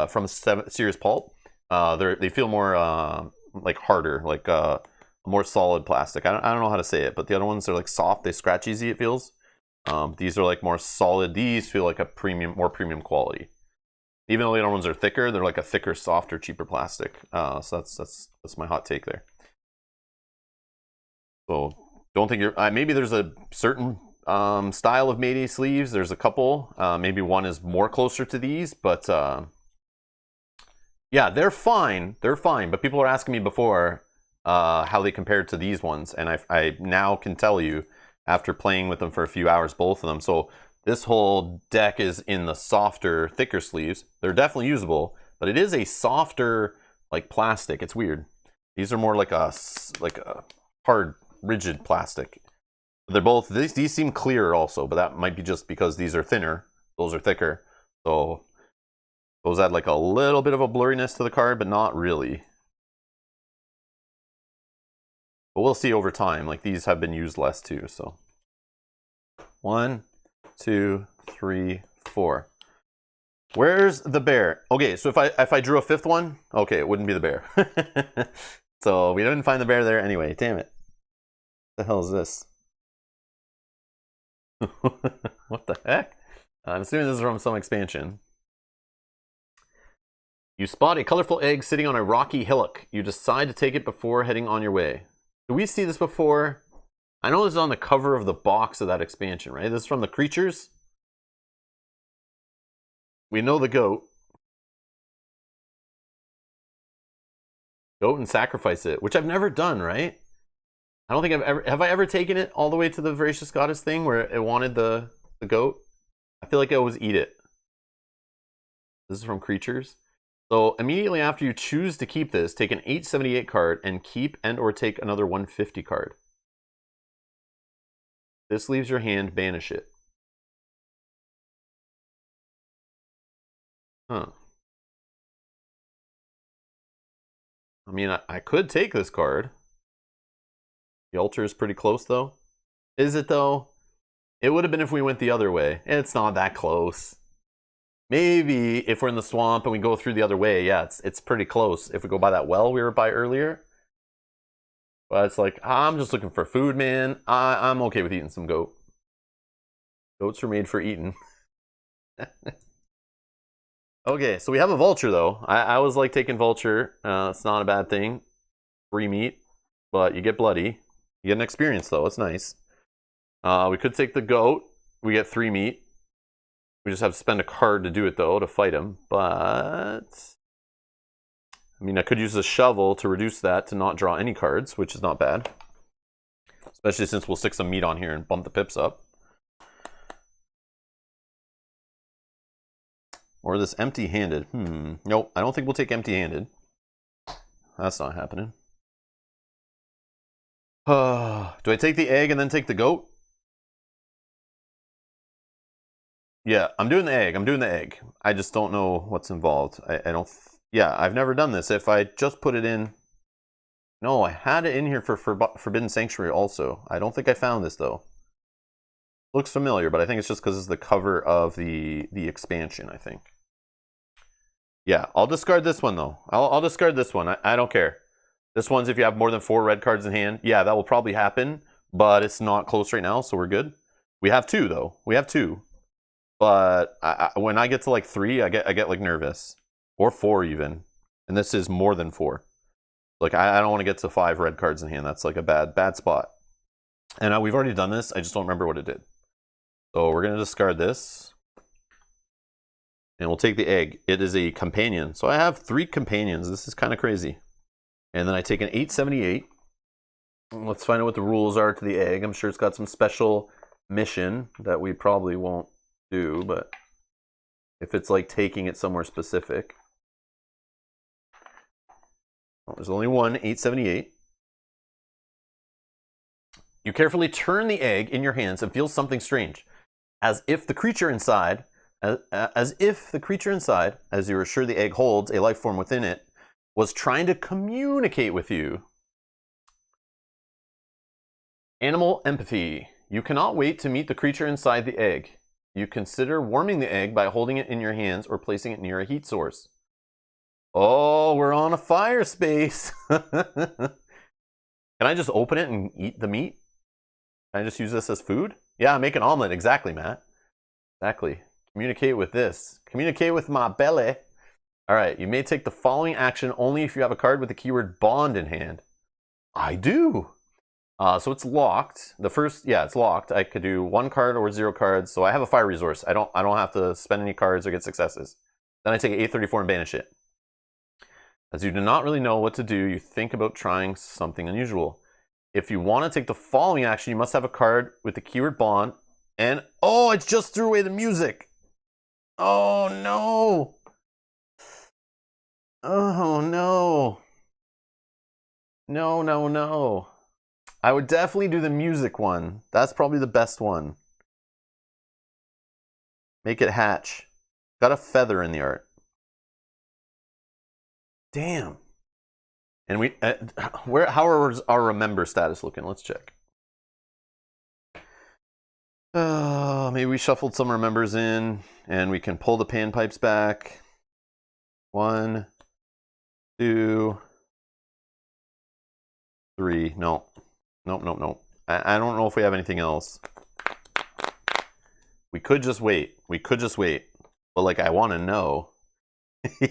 from Serious Pulp. They feel more like harder, like a more solid plastic. I don't know how to say it, but the other ones are like soft. They scratch easy, it feels. These are like more solid. These feel like a more premium quality. Even though the other ones are thicker, they're like a thicker, softer, cheaper plastic. So that's my hot take there. So don't think you're. Maybe there's a certain style of Mayday sleeves. There's a couple. Maybe one is more closer to these, but yeah, they're fine. They're fine. But people are asking me before how they compared to these ones, and I now can tell you after playing with them for a few hours, both of them. So this whole deck is in the softer, thicker sleeves. They're definitely usable, but it is a softer, like plastic. It's weird. These are more like a hard rigid plastic. They're both, these seem clearer also, but that might be just because these are thinner, those are thicker. So those add like a little bit of a blurriness to the card, but not really. But we'll see over time. Like these have been used less too, so. 1, 2, 3, 4. Where's the bear? Okay, so if I drew a fifth one, okay, it wouldn't be the bear. So we didn't find the bear there anyway. Damn it. What the hell is this? What the heck? I'm assuming this is from some expansion. You spot a colorful egg sitting on a rocky hillock. You decide to take it before heading on your way. Did we see this before? I know this is on the cover of the box of that expansion, right? This is from the creatures. We know the goat. Goat and sacrifice it, which I've never done, right? I don't think have I ever taken it all the way to the Voracious Goddess thing where it wanted the goat? I feel like I always eat it. This is from creatures. So immediately after you choose to keep this, take an 878 card and keep and or take another 150 card. This leaves your hand, banish it. Huh. I mean, I could take this card. The altar is pretty close though. Is it though? It would have been if we went the other way. It's not that close. Maybe if we're in the swamp and we go through the other way, yeah, it's pretty close. If we go by that well we were by earlier. But it's like, I'm just looking for food, man. I'm okay with eating some goat. Goats are made for eating. Okay, so we have a vulture though. I always like taking vulture. It's not a bad thing. Free meat, but you get bloody. You get an experience though, it's nice. We could take the goat. We get 3 meat. We just have to spend a card to do it though, to fight him. But I mean, I could use a shovel to reduce that to not draw any cards, which is not bad. Especially since we'll stick some meat on here and bump the pips up. Or this empty-handed. Nope, I don't think we'll take empty-handed. That's not happening. Do I take the egg and then take the goat? Yeah, I'm doing the egg. I'm doing the egg. I just don't know what's involved. I don't... Yeah, I've never done this. If I just put it in... No, I had it in here for Forbidden Sanctuary also. I don't think I found this, though. Looks familiar, but I think it's just because it's the cover of the expansion, I think. Yeah, I'll discard this one, though. I'll discard this one. I don't care. This one's if you have more than 4 red cards in hand. Yeah, that will probably happen, but it's not close right now, so we're good. We have 2, though. We have 2. But when I get to like 3, I get like nervous. Or 4 even. And this is more than 4. Like I don't want to get to 5 red cards in hand. That's like a bad spot. And we've already done this. I just don't remember what it did. So we're going to discard this. And we'll take the egg. It is a companion. So I have 3 companions. This is kind of crazy. And then I take an 878. Let's find out what the rules are to the egg. I'm sure it's got some special mission that we probably won't do, but if it's like taking it somewhere specific. Well, there's only one 878. You carefully turn the egg in your hands and feel something strange, as if the creature inside, as you are sure the egg holds a life form within it, was trying to communicate with you. Animal empathy. You cannot wait to meet the creature inside the egg. You consider warming the egg by holding it in your hands or placing it near a heat source. Oh, we're on a fire space. Can I just open it and eat the meat? Can I just use this as food? Yeah, make an omelet. Exactly, Matt. Exactly. Communicate with this. Communicate with my belly. All right, you may take the following action only if you have a card with the keyword bond in hand. I do. So it's locked. It's locked. I could do 1 card or 0 cards. So I have a fire resource. I don't have to spend any cards or get successes. Then I take an 834 and banish it. As you do not really know what to do, you think about trying something unusual. If you want to take the following action, you must have a card with the keyword bond. And oh, it just threw away the music. Oh no. Oh no. No. I would definitely do the music one. That's probably the best one. Make it hatch. Got a feather in the art. Damn. And we, how are our remember status looking? Let's check. Maybe we shuffled some remembers in, and we can pull the panpipes back. 1, 2, 3. No. Nope. I don't know if we have anything else. We could just wait. But like, I want to know. I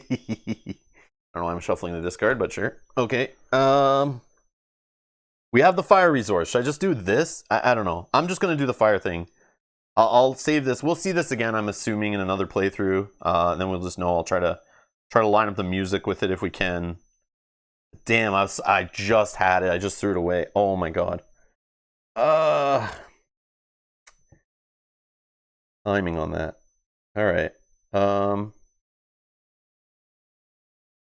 don't know why I'm shuffling the discard, but sure. Okay. We have the fire resource. Should I just do this? I don't know. I'm just going to do the fire thing. I'll save this. We'll see this again, I'm assuming, in another playthrough. And then we'll just know. I'll try to line up the music with it if we can. Damn, I just had it. I just threw it away. Oh my god. Timing on that. All right.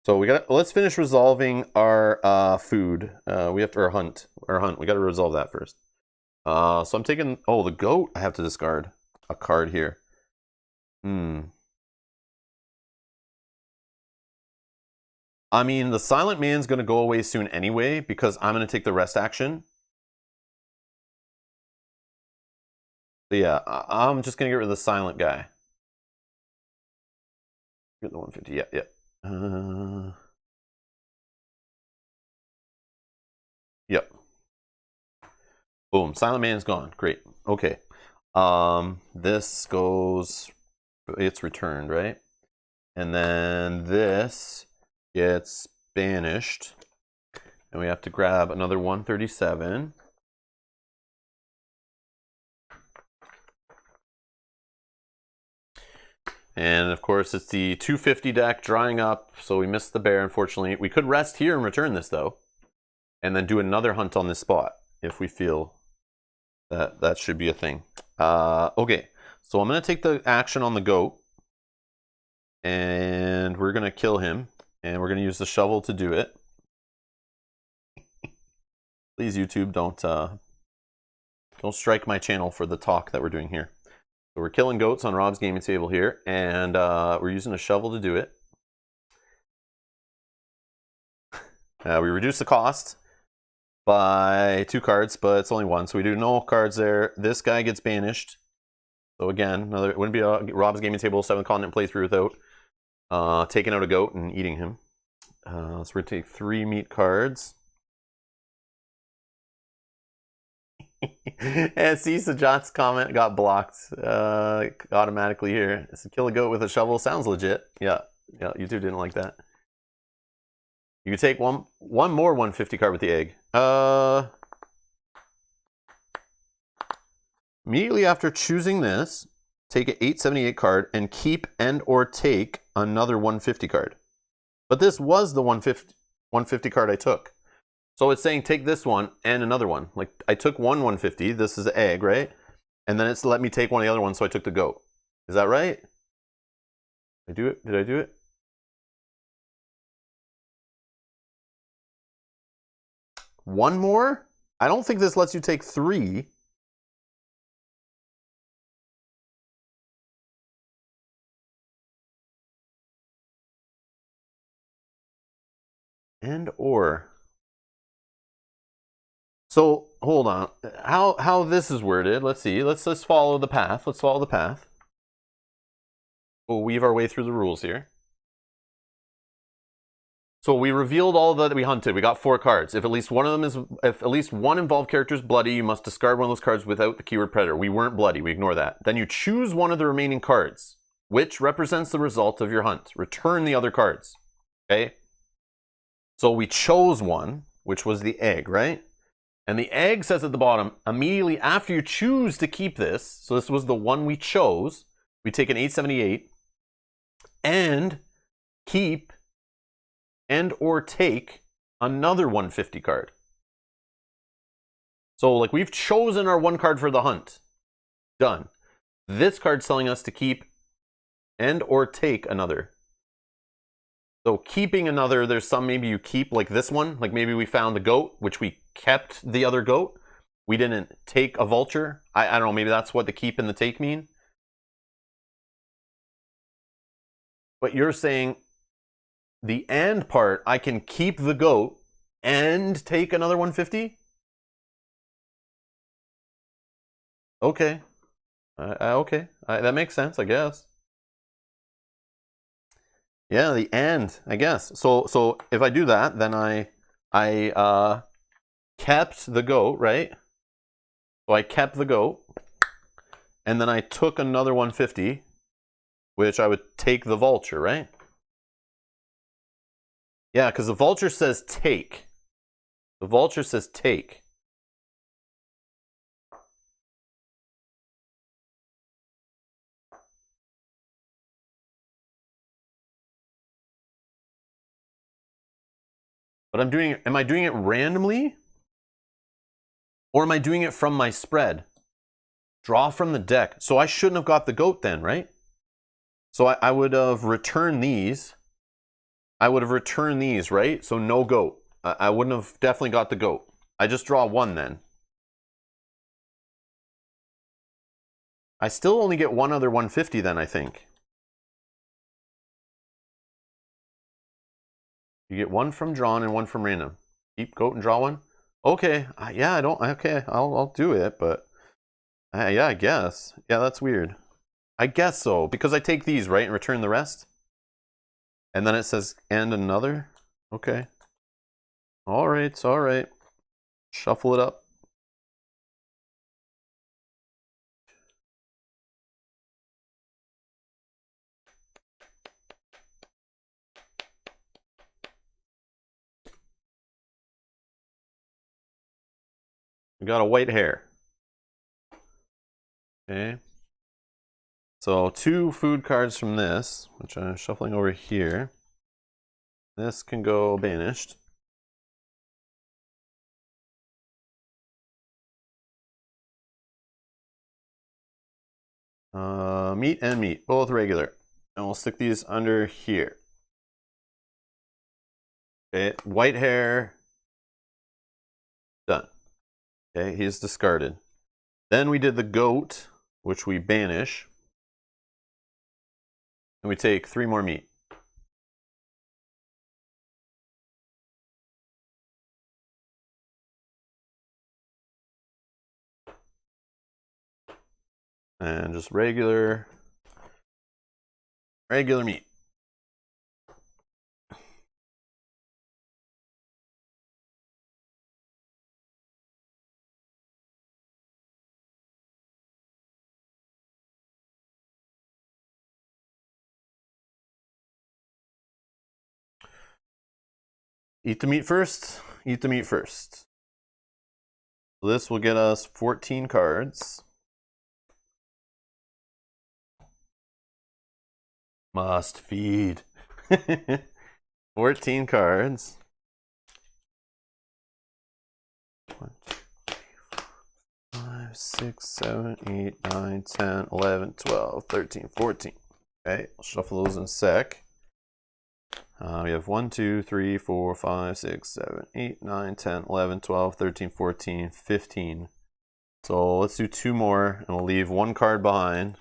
So let's finish resolving our food. We have to our hunt. We got to resolve that first. So I'm taking the goat. I have to discard a card here. I mean, the Silent Man's going to go away soon anyway because I'm going to take the rest action. So yeah, I'm just going to get rid of the silent guy. Get the 150. Yeah. Yep. Boom. Silent Man's gone. Great. Okay. This goes. It's returned, right? And then this gets banished. And we have to grab another 137. And of course, it's the 250 deck drying up, so we missed the bear, unfortunately. We could rest here and return this, though, and then do another hunt on this spot if we feel that should be a thing. Okay, so I'm going to take the action on the goat, and we're going to kill him, and we're going to use the shovel to do it. Please, YouTube, don't strike my channel for the talk that we're doing here. So we're killing goats on Rob's gaming table here, and we're using a shovel to do it. We reduce the cost by 2 cards, but it's only 1, so we do no cards there. This guy gets banished. So again, it wouldn't be a Rob's gaming table 7th continent playthrough without taking out a goat and eating him. So we're going to take 3 meat cards. And see, Sajat's comment got blocked automatically here. So kill a goat with a shovel sounds legit. Yeah, YouTube didn't like that. You can take one more 150 card with the egg. Immediately after choosing this, take an 878 card and keep and or take another 150 card. But this was the 150 card I took. So it's saying take this one and another one. Like I took 150, this is the egg, right? And then it's let me take one of the other ones, so I took the goat. Is that right? Did I do it? Did I do it? One more? I don't think this lets you take 3. And or. So hold on. How this is worded? Let's see. Let's follow the path. Let's follow the path. We'll weave our way through the rules here. So we revealed all that we hunted. We got 4 cards. If at least one involved character is bloody, you must discard one of those cards without the keyword predator. We weren't bloody. We ignore that. Then you choose one of the remaining cards, which represents the result of your hunt. Return the other cards. Okay. So we chose one, which was the egg, right? And the egg says at the bottom, immediately after you choose to keep this, so this was the one we chose, we take an 878 and keep and or take another 150 card. So like we've chosen our 1 card for the hunt. Done. This card's telling us to keep and or take another. So keeping another, there's some maybe you keep, like this one. Like maybe we found the goat, which we kept the other goat. We didn't take a vulture. I don't know, maybe that's what the keep and the take mean. But you're saying the and part, I can keep the goat and take another 150? Okay. Okay. That makes sense, I guess. Yeah, the and, I guess. So if I do that, then I kept the goat, right? So I kept the goat, and then I took another 150, which I would take the vulture, right? Yeah, because the vulture says take. The vulture says take. But I'm doing it, am I doing it randomly? Or am I doing it from my spread? Draw from the deck. So I shouldn't have got the goat then, right? So I would have returned these. I would have returned these, right? So no goat. I wouldn't have definitely got the goat. I just draw one then. I still only get one other 150 then, I think. You get one from drawn and one from random. Keep goat and draw one. Okay, yeah, I don't. Okay, I'll do it, but yeah, I guess. Yeah, that's weird. I guess so because I take these right and return the rest, and then it says and another. Okay. All right, all right. Shuffle it up. We got a white hare. Okay. So 2 food cards from this, which I'm shuffling over here. This can go banished. Meat and meat, both regular. And we'll stick these under here. Okay, white hare. Done. Okay, he's discarded. Then we did the goat, which we banish. And we take 3 more meat. And just regular meat. Eat the meat first. Eat the meat first. So this will get us 14 cards. Must feed. 14 cards. 1, 2, 3, 4, 5, 6, 7, 8, 9, 10, 11, 12, 13, 14. Okay, I'll shuffle those in a sec. We have 1, 2, 3, 4, 5, 6, 7, 8, 9, 10, 11, 12, 13, 14, 15. So let's do 2 more and we'll leave 1 card behind.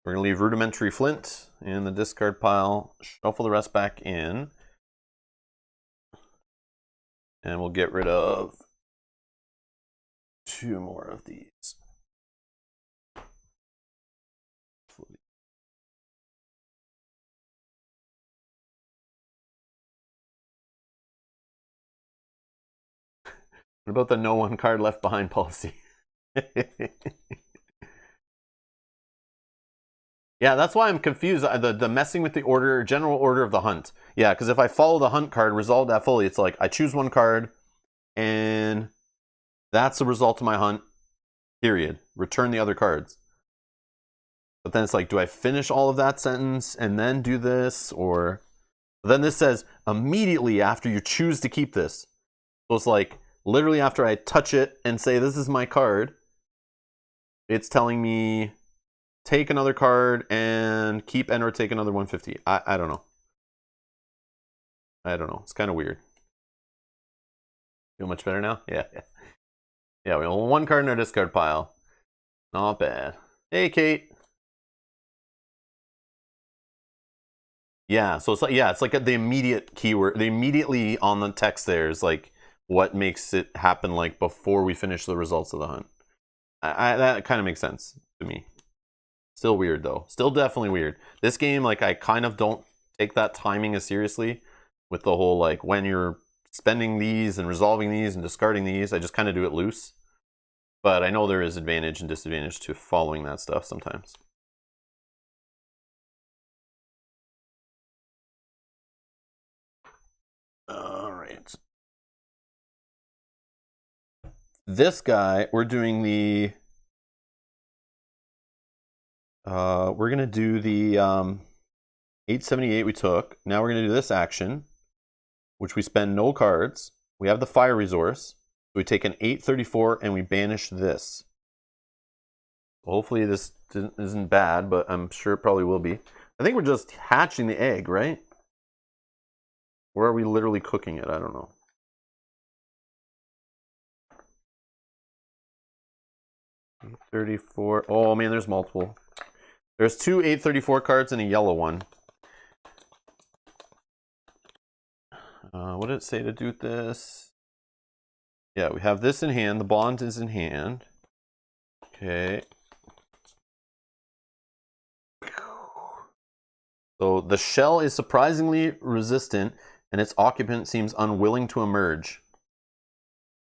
We're going to leave Rudimentary Flint in the discard pile, shuffle the rest back in, and we'll get rid of 2 more of these. What about the no 1 card left behind policy? Yeah, that's why I'm confused. The messing with the order, general order of the hunt. Yeah, because if I follow the hunt card, resolve that fully, it's like I choose 1 card, and that's the result of my hunt, period. Return the other cards. But then it's like, do I finish all of that sentence and then do this? Or then this says, immediately after you choose to keep this. So it's like, literally after I touch it and say, this is my card, it's telling me take another card and keep and or take another 150. I don't know. I don't know. It's kind of weird. Feel much better now? Yeah. Yeah, we have one card in our discard pile. Not bad. Hey, Kate. Yeah, so it's like the immediate keyword. The immediately on the text there is like what makes it happen like before we finish the results of the hunt. That kind of makes sense to me. Still weird though. Still definitely weird. This game, like, I kind of don't take that timing as seriously with the whole like when you're spending these and resolving these and discarding these. I just kind of do it loose. But I know there is advantage and disadvantage to following that stuff sometimes. All right. This guy, we're doing the... we're going to do the 878 we took. Now we're going to do this action, which we spend no cards. We have the fire resource. So we take an 834 and we banish this. Hopefully this isn't bad, but I'm sure it probably will be. I think we're just hatching the egg, right? Or are we literally cooking it? I don't know. $834. Oh man, there's multiple. There's two 834 cards and a yellow one. What did it say to do this? Yeah, we have this in hand. The bond is in hand. Okay. So the shell is surprisingly resistant, and its occupant seems unwilling to emerge.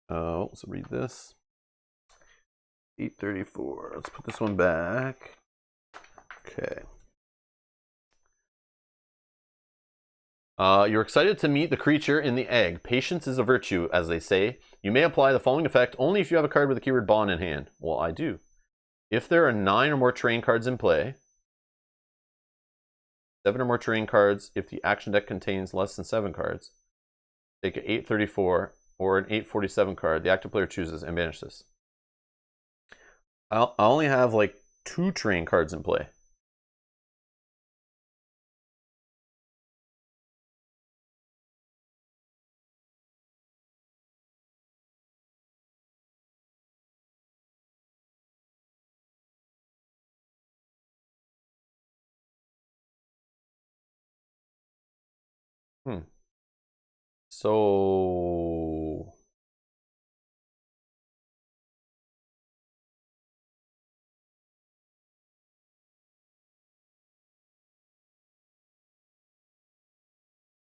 Oh, so read this. 834. Let's put this one back. Okay. You're excited to meet the creature in the egg. Patience is a virtue, as they say. You may apply the following effect only if you have a card with the keyword bond in hand. Well, I do. If there are 9 or more terrain cards in play, 7 or more terrain cards if the action deck contains less than 7 cards, take an 834 or an 847 card the active player chooses and banish this. I only have like 2 terrain cards in play. So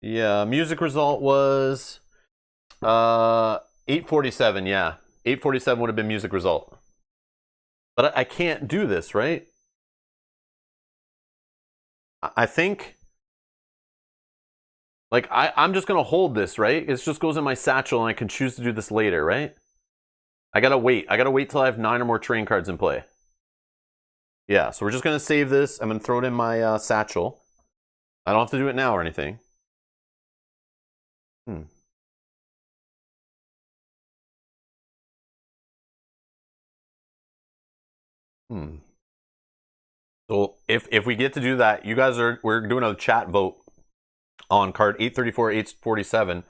yeah, music result was 847. Yeah, 847 would have been music result. But I can't do this, right? I think, like, I'm just gonna hold this, right? It just goes in my satchel, and I can choose to do this later, right? I gotta wait. I gotta wait till I have 9 or more terrain cards in play. Yeah, so we're just gonna save this. I'm gonna throw it in my satchel. I don't have to do it now or anything. So if we get to do that, you guys we're doing a chat vote on card 834, 847,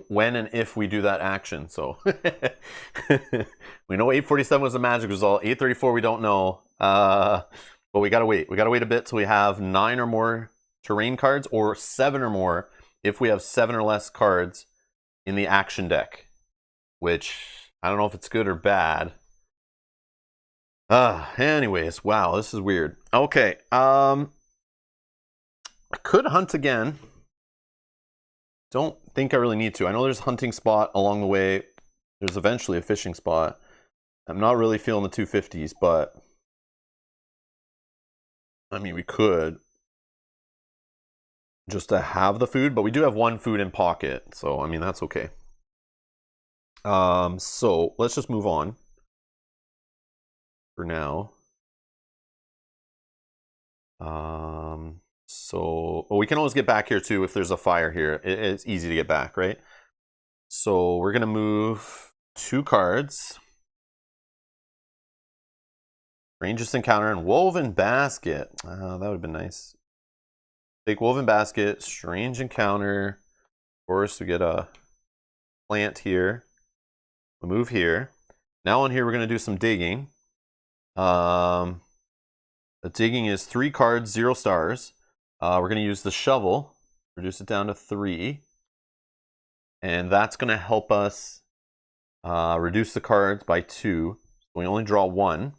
when and if we do that action. So we know 847 was a magic result. 834 we don't know. But we gotta wait. We gotta wait a bit till we have 9 or more terrain cards, or 7 or more if we have 7 or less cards in the action deck. Which I don't know if it's good or bad. Anyways, wow, this is weird. Okay, I could hunt again. Don't think I really need to. I know there's a hunting spot along the way. There's eventually a fishing spot. I'm not really feeling the 250s, but I mean, we could just to have the food, but we do have 1 food in pocket, so I mean, that's okay. So let's just move on for now. So we can always get back here too if there's a fire here. It's easy to get back, right? So we're gonna move 2 cards. Strangest Encounter and Woven Basket. That would have been nice. Take Woven Basket, Strange Encounter. Of course, we get a plant here. We move here. Now on here, we're going to do some digging. The digging is 3 cards, 0 stars. We're going to use the shovel. Reduce it down to 3. And that's going to help us reduce the cards by 2. We only draw 1.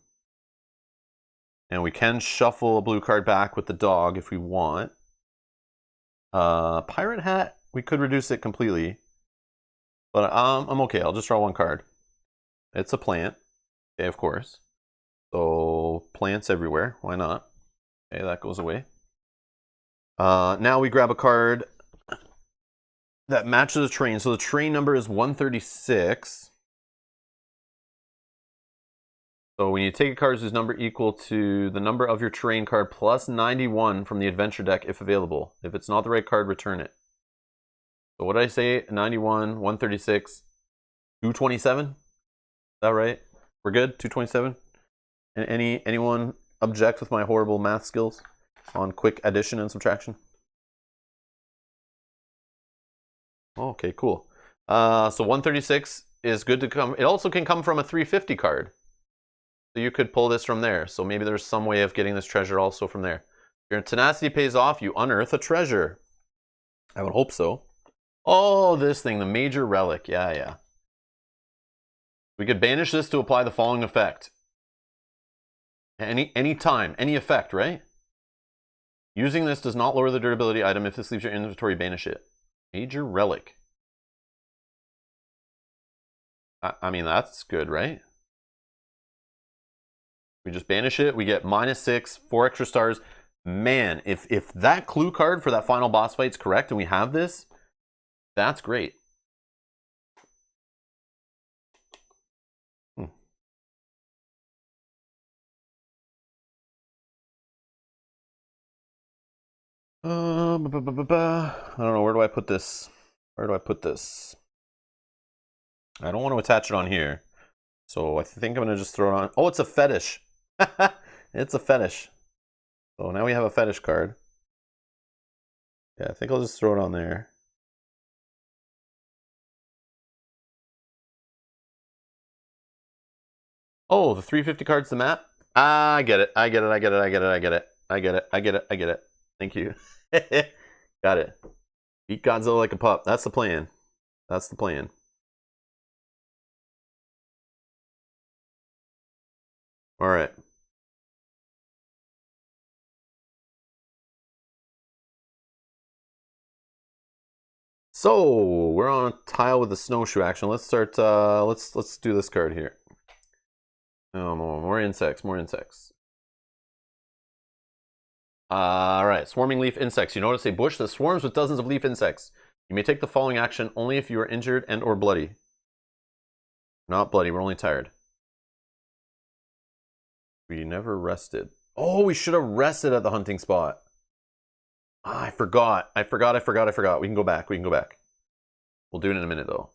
And we can shuffle a blue card back with the dog if we want. Pirate Hat, we could reduce it completely. But I'm okay. I'll just draw 1 card. It's a plant. Okay, of course. So plants everywhere. Why not? Okay, that goes away. Now we grab a card that matches the train. So the train number is 136. So when you take a card whose number equal to the number of your terrain card plus 91 from the adventure deck if available. If it's not the right card, return it. So what did I say? 91, 136, 227? Is that right? We're good? 227? And anyone object with my horrible math skills on quick addition and subtraction? Okay, cool. So 136 is good to come. It also can come from a 350 card. So you could pull this from there. So maybe there's some way of getting this treasure also from there. If your tenacity pays off, you unearth a treasure. I would hope so. Oh, this thing, the major relic. Yeah. We could banish this to apply the following effect. Any time, any effect, right? Using this does not lower the durability item. If this leaves your inventory, banish it. Major relic. I mean, that's good, right? We just banish it. We get -6, 4 extra stars. Man, if that clue card for that final boss fight is correct and we have this, that's great. I don't know. Where do I put this? Where do I put this? I don't want to attach it on here. So I think I'm going to just throw it on. Oh, it's a fetish. It's a fetish. So now we have a fetish card. Yeah, I think I'll just throw it on there. Oh, the 350 card's the map? Ah, I get it. I get it. Thank you. Got it. Beat Godzilla like a pup. That's the plan. That's the plan. All right. So we're on a tile with the snowshoe action. Let's start. Let's do this card here. Oh, more insects. More insects. All right. Swarming leaf insects. You notice a bush that swarms with dozens of leaf insects. You may take the following action only if you are injured and or bloody. Not bloody. We're only tired. We never rested. Oh, we should have rested at the hunting spot. Ah, I forgot. I forgot. We can go back. We'll do it in a minute though.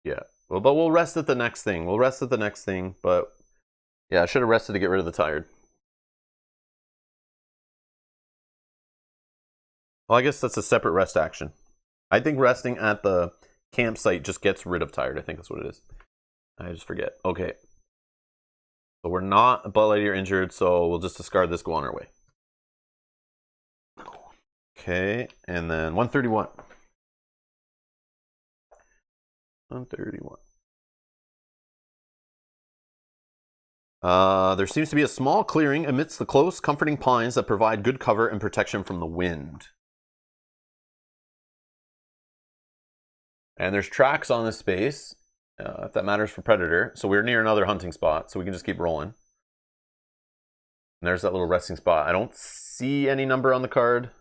Yeah. Well, but we'll rest at the next thing. But yeah, I should have rested to get rid of the tired. Well, I guess that's a separate rest action. I think resting at the campsite just gets rid of tired. I think that's what it is. I just forget. Okay. So we're not bloody or injured, so we'll just discard this, go on our way. Okay, and then 131. 131. There seems to be a small clearing amidst the close, comforting pines that provide good cover and protection from the wind. And there's tracks on this space, if that matters for Predator. So we're near another hunting spot, so we can just keep rolling. And there's that little resting spot. I don't see any number on the card.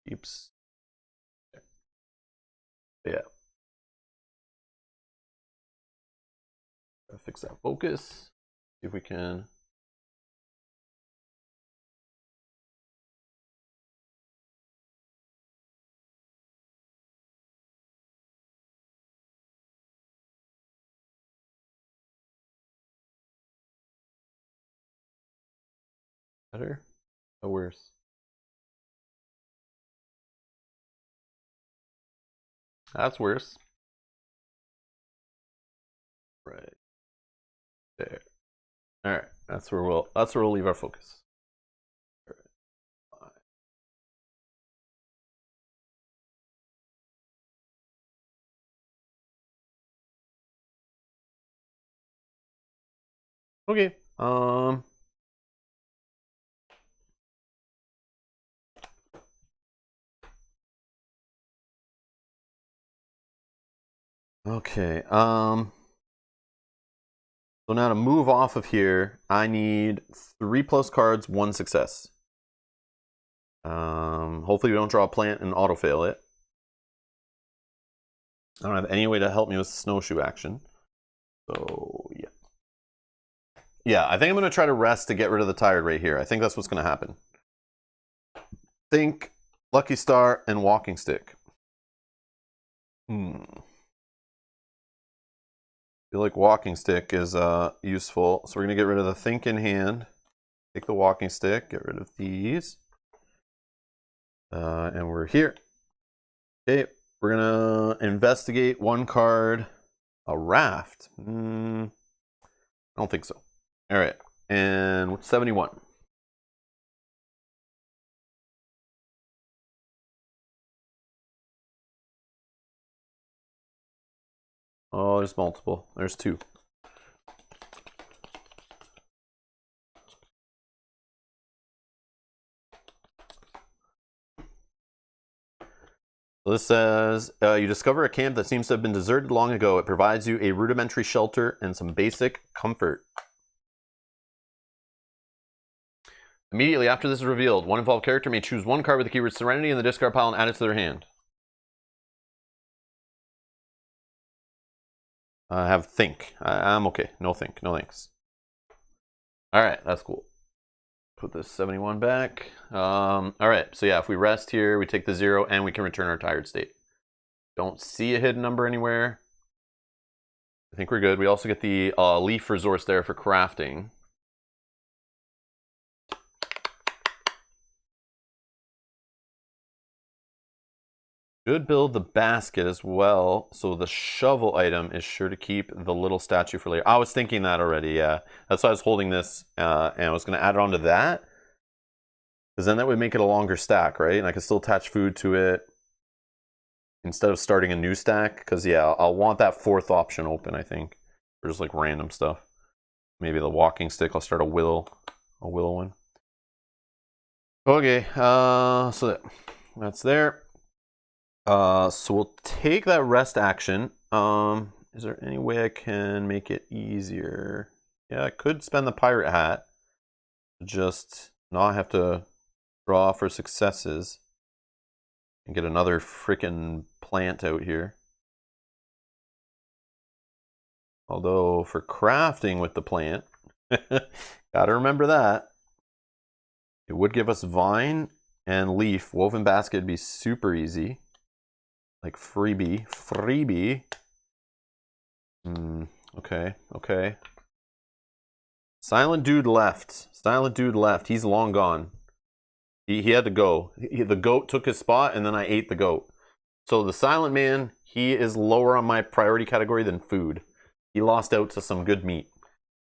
Keeps. Yeah. Fix that focus. See if we can. Better or worse? That's worse. Right there. All right, that's where we'll leave our focus. Okay. Okay. So now to move off of here, I need 3+ cards, 1 success. Hopefully we don't draw a plant and auto-fail it. I don't have any way to help me with snowshoe action. So, yeah. Yeah, I think I'm going to try to rest to get rid of the tired right here. I think that's what's going to happen. Think Lucky Star and Walking Stick. I feel like Walking Stick is useful. So we're going to get rid of the Think in hand. Take the Walking Stick, get rid of these. And we're here. Okay, we're going to investigate 1 card. A Raft. I don't think so. All right, and 71. Oh, there's multiple. There's 2. So this says, you discover a camp that seems to have been deserted long ago. It provides you a rudimentary shelter and some basic comfort. Immediately after this is revealed, one involved character may choose 1 card with the keyword Serenity in the discard pile and add it to their hand. I have Think. I'm okay. No Think. No thanks. All right, that's cool. Put this 71 back. All right, so yeah, if we rest here, we take the 0 and we can return our tired state. Don't see a hidden number anywhere. I think we're good. We also get the leaf resource there for crafting. Should build the basket as well, so the shovel item is sure to keep the little statue for later. I was thinking that already, yeah. That's why I was holding this, and I was going to add it onto that. Because then that would make it a longer stack, right? And I can still attach food to it instead of starting a new stack. Because, yeah, I'll want that 4th option open, I think. For just, like, random stuff. Maybe the walking stick, I'll start a willow one. Okay, so that's there. So we'll take that rest action. Is there any way I can make it easier? Yeah, I could spend the pirate hat. Just not have to draw for successes. And get another freaking plant out here. Although for crafting with the plant, gotta remember that. It would give us vine and leaf. Woven basket would be super easy. Like freebie. Okay. Silent dude left. He's long gone. He had to go. The goat took his spot, and then I ate the goat. So the silent man, he is lower on my priority category than food. He lost out to some good meat.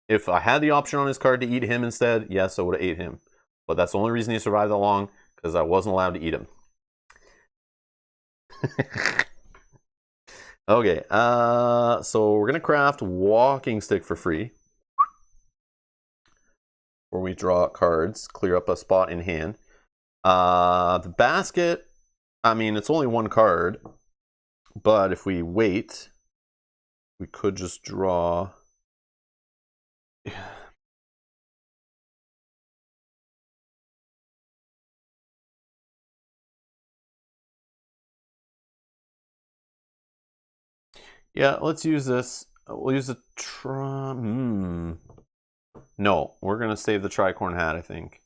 If I had the option on his card to eat him instead, yes, I would have ate him. But that's the only reason he survived that long, because I wasn't allowed to eat him. Okay, so we're gonna craft walking stick for free. Where we draw cards, clear up a spot in hand. The basket, I mean, it's only 1 card, but if we wait, we could just draw. Yeah, let's use this. We'll use the No, we're gonna save the tricorn hat, I think.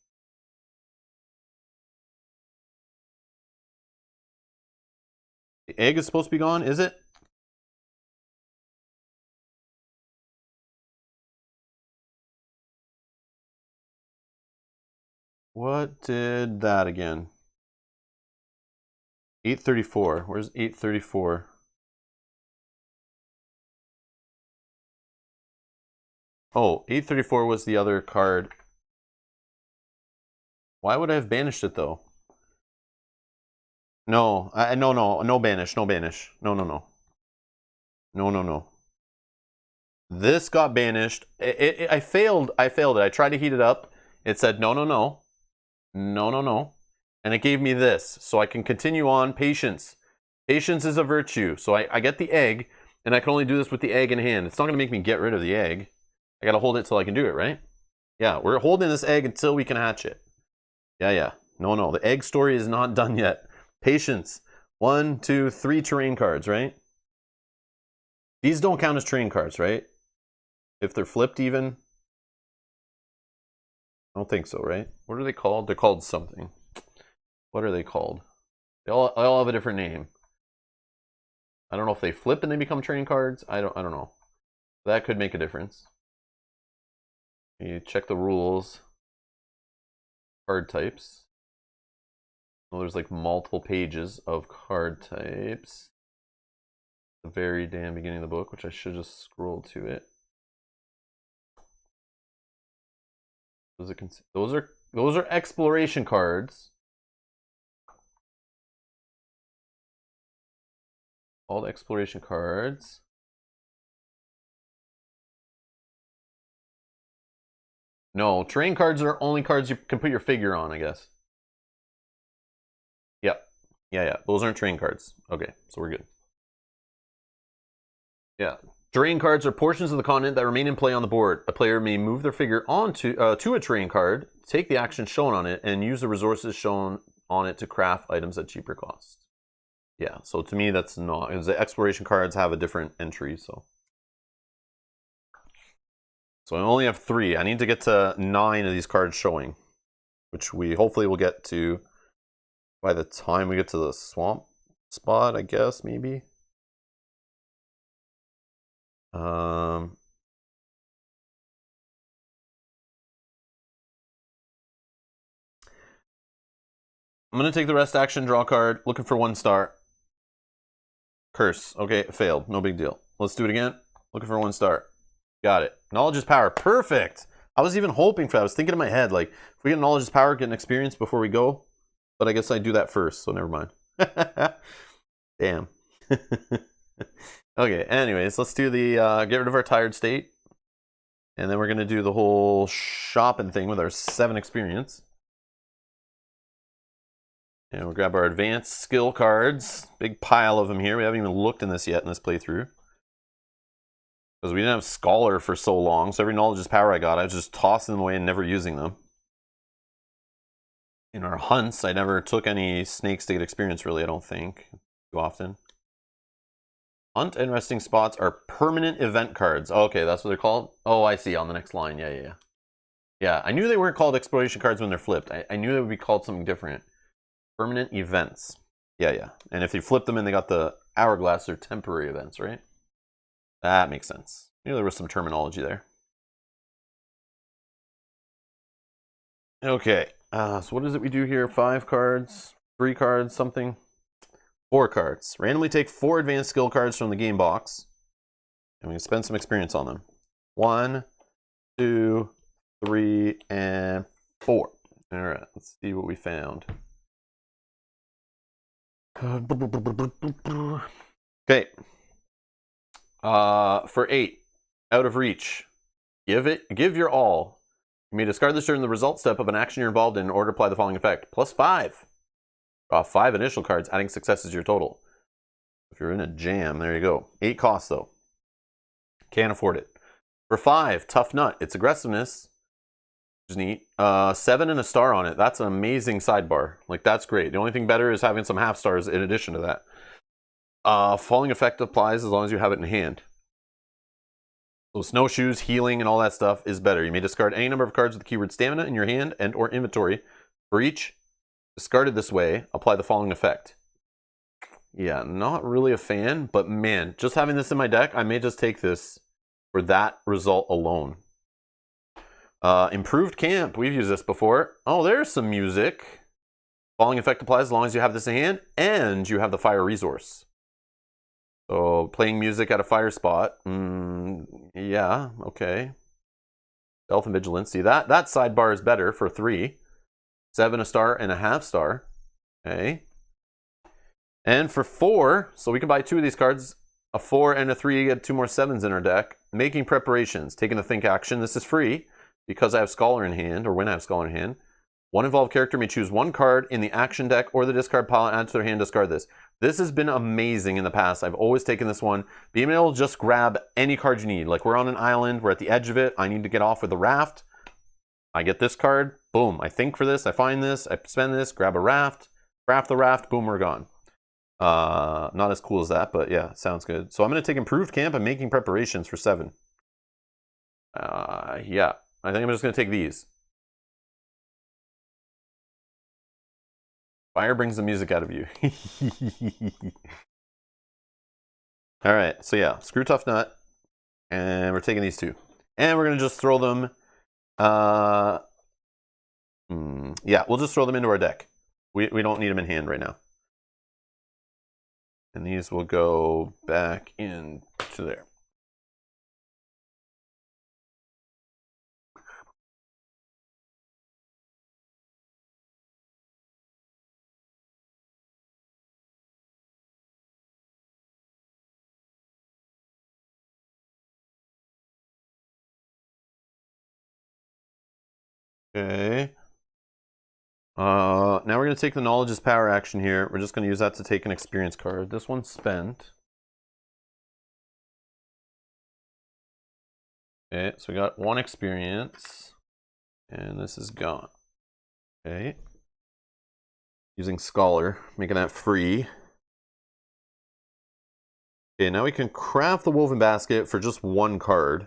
The egg is supposed to be gone, is it? What did that again? 834. Where's 834? Oh, 834 was the other card. Why would I have banished it though? No, no banish, no banish. No. No. This got banished. I failed it. I tried to heat it up. It said no. And it gave me this. So I can continue on. Patience. Patience is a virtue. So I get the egg, and I can only do this with the egg in hand. It's not going to make me get rid of the egg. I got to hold it till I can do it, right? Yeah, we're holding this egg until we can hatch it. Yeah. No. The egg story is not done yet. Patience. 1, 2, 3 terrain cards, right? These don't count as terrain cards, right? If they're flipped even? I don't think so, right? What are they called? They're called something. What are they called? They all have a different name. I don't know if they flip and they become terrain cards. I don't know. That could make a difference. You check the rules. Card types. Well, there's like multiple pages of card types. The very damn beginning of the book, which I should just scroll to it. Those are exploration cards. All the exploration cards. No, terrain cards are only cards you can put your figure on, I guess. Yep. Yeah. Those aren't terrain cards. Okay, so we're good. Yeah. Terrain cards are portions of the continent that remain in play on the board. A player may move their figure onto to a terrain card, take the action shown on it, and use the resources shown on it to craft items at cheaper cost. Yeah, so to me that's not, because the exploration cards have a different entry, so. So I only have 3. I need to get to 9 of these cards showing, which we hopefully will get to by the time we get to the swamp spot, I guess, maybe. I'm going to take the rest action, draw a card, looking for 1 star. Curse. Okay, failed. No big deal. Let's do it again. Looking for 1 star. Got it. Knowledge is power. Perfect. I was even hoping for that. I was thinking in my head, like, if we get knowledge is power, get an experience before we go. But I guess I do that first, so never mind. Damn. Okay, anyways, let's do the get rid of our tired state. And then we're going to do the whole shopping thing with our 7 experience. And we'll grab our advanced skill cards. Big pile of them here. We haven't even looked in this yet in this playthrough. Because we didn't have Scholar for so long, so every knowledge is power I got, I was just tossing them away and never using them. In our hunts, I never took any snake state experience, really, I don't think, too often. Hunt and resting spots are permanent event cards. Oh, okay, that's what they're called? Oh, I see, on the next line. Yeah. Yeah, I knew they weren't called exploration cards when they're flipped. I knew they would be called something different. Permanent events. Yeah. And if you flip them and they got the hourglass, they're temporary events, right? That makes sense. Knew there was some terminology there. Okay, so what is it we do here? 5 cards, 3 cards, something? 4 cards. Randomly take 4 advanced skill cards from the game box, and we can spend some experience on them. 1, 2, 3, and 4. All right, let's see what we found. Okay. For 8, out of reach. Give your all. You may discard this during the result step of an action you're involved in order to apply the following effect. +5. Draw 5 initial cards, adding successes to your total. If you're in a jam, there you go. 8 costs, though. Can't afford it. For 5, Tough Nut. It's aggressiveness, which is neat. 7 and a star on it. That's an amazing sidebar. Like, that's great. The only thing better is having some half stars in addition to that. Falling effect applies as long as you have it in hand. So snowshoes, healing, and all that stuff is better. You may discard any number of cards with the keyword stamina in your hand and or inventory. For each discarded this way, apply the following effect. Yeah, not really a fan, but man, just having this in my deck, I may just take this for that result alone. Improved camp. We've used this before. Oh, there's some music. Falling effect applies as long as you have this in hand and you have the fire resource. So playing music at a fire spot. Yeah, okay. Stealth and vigilance. See, that sidebar is better for 3. 7 a star and a half star. Okay. And for 4, so we can buy 2 of these cards. A 4 and a 3, get 2 more 7s in our deck. Making preparations. Taking the think action. This is free because I have Scholar in hand, or when I have Scholar in hand. One involved character may choose 1 card in the action deck or the discard pile and add to their hand, discard this. This has been amazing in the past. I've always taken this one. Being able to just grab any card you need. Like we're on an island, we're at the edge of it, I need to get off with the raft. I get this card, boom, I think for this, I find this, I spend this, grab a raft, craft the raft, boom, we're gone. Not as cool as that, but yeah, sounds good. So I'm going to take Improved Camp and Making Preparations for 7. Yeah, I think I'm just going to take these. Fire brings the music out of you. Alright, so yeah, Screw Tough Nut. And we're taking these 2. And we're going to just throw them... yeah, we'll just throw them into our deck. We don't need them in hand right now. And these will go back into there. Okay. Now we're going to take the Knowledge's Power action here. We're just going to use that to take an experience card. This one's spent. Okay, so we got 1 experience. And this is gone. Okay. Using Scholar, making that free. Okay, now we can craft the Woven Basket for just 1 card.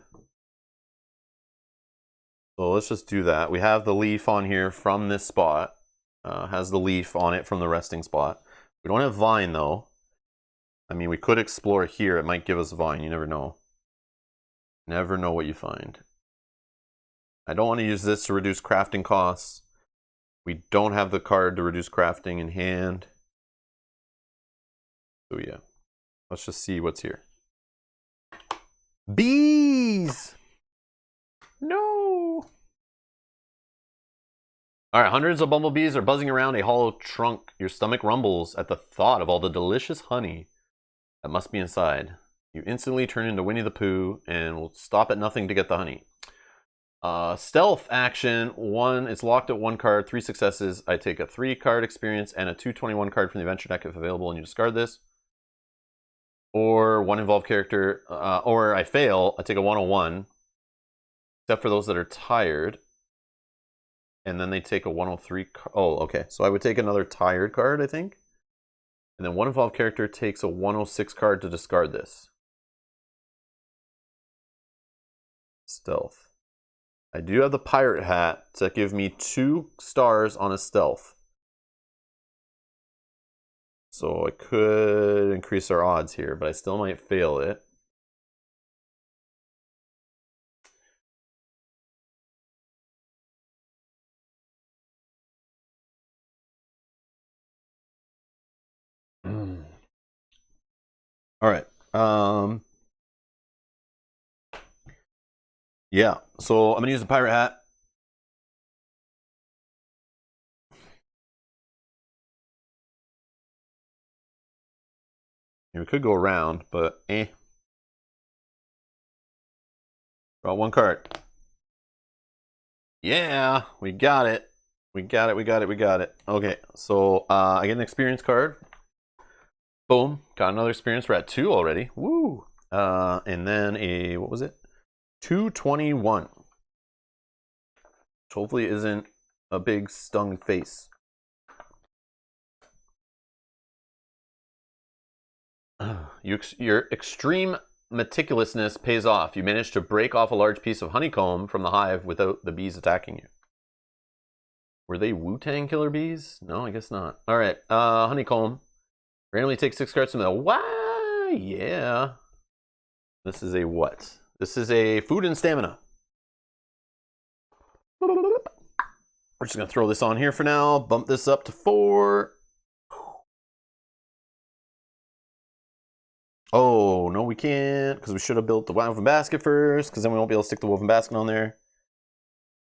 So let's just do that. We have the leaf on here from this spot. Has the leaf on it from the resting spot. We don't have Vine though. I mean, we could explore here. It might give us Vine. You never know. Never know what you find. I don't want to use this to reduce crafting costs. We don't have the card to reduce crafting in hand. So yeah. Let's just see what's here. Bees! No! Alright, hundreds of bumblebees are buzzing around a hollow trunk. Your stomach rumbles at the thought of all the delicious honey that must be inside. You instantly turn into Winnie the Pooh and will stop at nothing to get the honey. Stealth action, 1, it's locked at 1 card, 3 successes. I take a 3 card experience and a 221 card from the adventure deck if available, and you discard this. Or 1 involved character, or I fail, I take a 101, except for those that are tired. And then they take a 103, oh, okay. So I would take another tired card, I think. And then 1 involved character takes a 106 card to discard this. Stealth. I do have the pirate hat to give me 2 stars on a stealth. So I could increase our odds here, but I still might fail it. All right. Yeah, so I'm gonna use the pirate hat. We could go around, but eh. Draw 1 card. Yeah, we got it. We got it. Okay, so I get an experience card. Boom, got another experience. We're at 2 already. Woo! And then a, what was it? 221. Which hopefully isn't a big stung face. Your extreme meticulousness pays off. You managed to break off a large piece of honeycomb from the hive without the bees attacking you. Were they Wu-Tang Killer bees? No, I guess not. All right, honeycomb. Randomly take 6 cards from the, why? Yeah. This is a what? This is a food and stamina. We're just going to throw this on here for now. Bump this up to 4. Oh, no, we can't, because we should have built the woven basket first, because then we won't be able to stick the woven basket on there.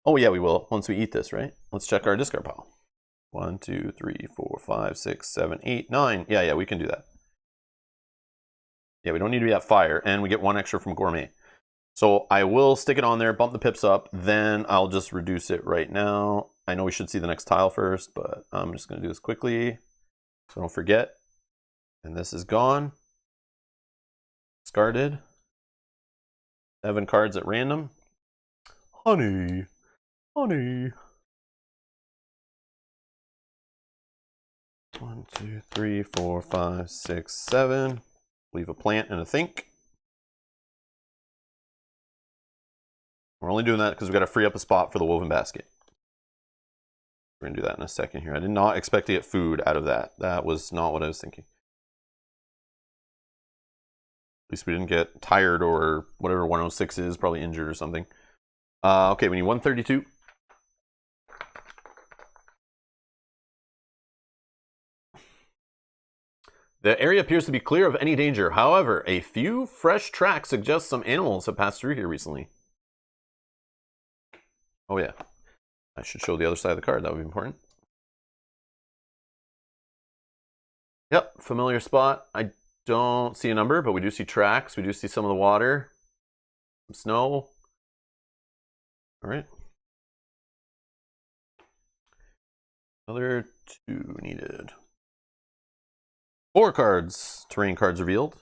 Oh, yeah, we will, once we eat this, right? Let's check our discard pile. 1, 2, 3, 4, 5, 6, 7, 8, 9. Yeah, we can do that. Yeah, we don't need to be at fire, and we get 1 extra from Gourmet. So I will stick it on there, bump the pips up, then I'll just reduce it right now. I know we should see the next tile first, but I'm just going to do this quickly so I don't forget. And this is gone. Discarded. 7 cards at random. Honey. 1, 2, 3, 4, 5, 6, 7. Leave a plant and a think. We're only doing that because we've got to free up a spot for the woven basket. We're going to do that in a second here. I did not expect to get food out of that. That was not what I was thinking. At least we didn't get tired or whatever 106 is, probably injured or something. Okay, we need 132. The area appears to be clear of any danger. However, a few fresh tracks suggest some animals have passed through here recently. Oh yeah, I should show the other side of the card. That would be important. Yep, familiar spot. I don't see a number, but we do see tracks. We do see some of the water, some snow. All right. Another 2 needed. 4 cards. Terrain cards revealed.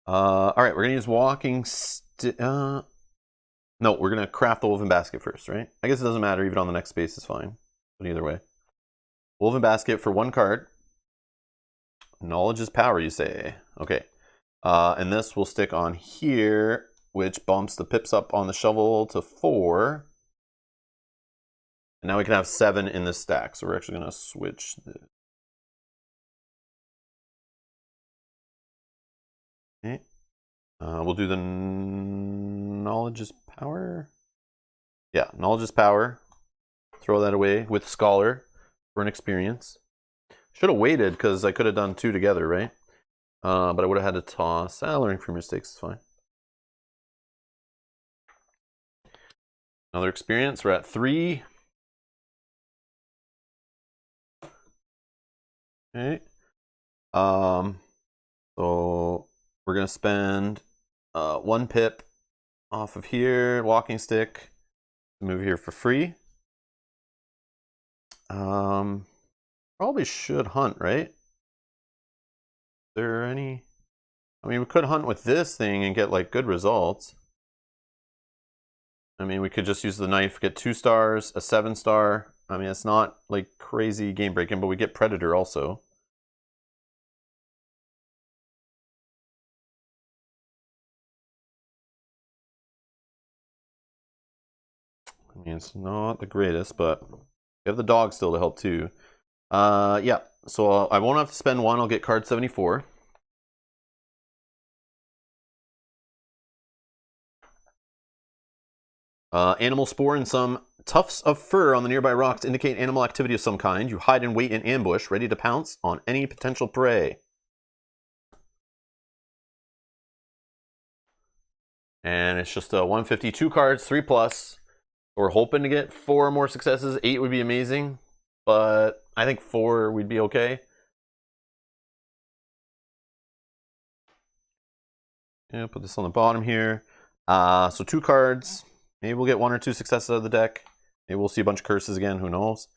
All right, we're gonna use walking. No, we're gonna craft the woven basket first, right? I guess it doesn't matter. Even on the next space is fine. But either way, woven basket for 1 card. Knowledge is power, you say. Okay. And this will stick on here, which bumps the pips up on the shovel to 4. And now we can have 7 in this stack. So we're actually going to switch this. Okay. We'll do the knowledge is power. Yeah, knowledge is power. Throw that away with scholar for an experience. Should have waited because I could have done 2 together, right? But I would have had to toss. Learning from mistakes is fine. Another experience. We're at 3. Okay. So we're gonna spend 1 pip off of here, walking stick, to move here for free. Probably should hunt, right? Is there any? I mean, we could hunt with this thing and get like good results. I mean, we could just use the knife, get 2 stars, a 7-star. I mean, it's not like crazy game breaking, but we get Predator also. I mean, it's not the greatest, but we have the dog still to help too. Yeah, so I won't have to spend 1. I'll get card 74. Animal spore and some tufts of fur on the nearby rocks indicate animal activity of some kind. You hide and wait in ambush, ready to pounce on any potential prey. And it's just 152 cards, 3+. We're hoping to get 4 more successes. 8 would be amazing, but I think 4 we'd be okay. Yeah, put this on the bottom here. So 2 cards. Maybe we'll get 1 or 2 successes out of the deck. Maybe we'll see a bunch of curses again. Who knows?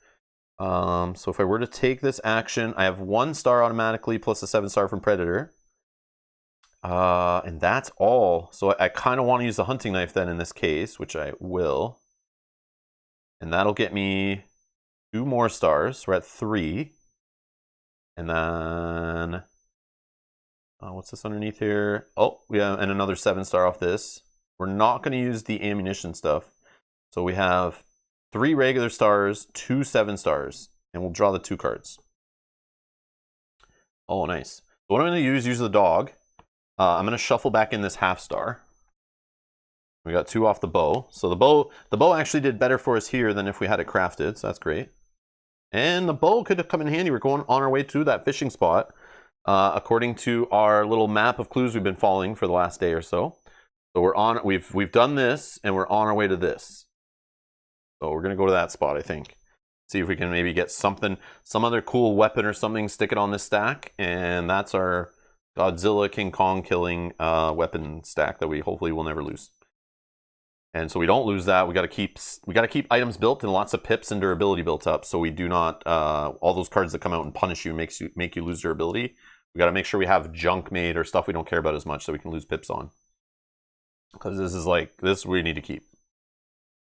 So if I were to take this action, I have 1 star automatically plus a 7-star from Predator. And that's all. So I kind of want to use the hunting knife then in this case, which I will. And that'll get me 2 more stars. We're at 3. And then what's this underneath here? Oh, yeah, and another 7-star off this. We're not going to use the ammunition stuff. So we have 3 regular stars, 2 7-stars, and we'll draw the 2 cards. Oh, nice. So what I'm going to use the dog. I'm going to shuffle back in this 1/2 star. We got 2 off the bow. So the bow actually did better for us here than if we had it crafted, so that's great. And the bow could have come in handy. We're going on our way to that fishing spot, according to our little map of clues we've been following for the last day or so. So we're on. We've done this, and we're on our way to this. So we're gonna go to that spot, I think. See if we can maybe get something, some other cool weapon or something, stick it on this stack, and that's our Godzilla King Kong killing weapon stack that we hopefully will never lose. And so we don't lose that. We got to keep items built and lots of pips and durability built up, so we do not all those cards that come out and punish you make you lose durability. We got to make sure we have junk made or stuff we don't care about as much so we can lose pips on. Because this we need to keep.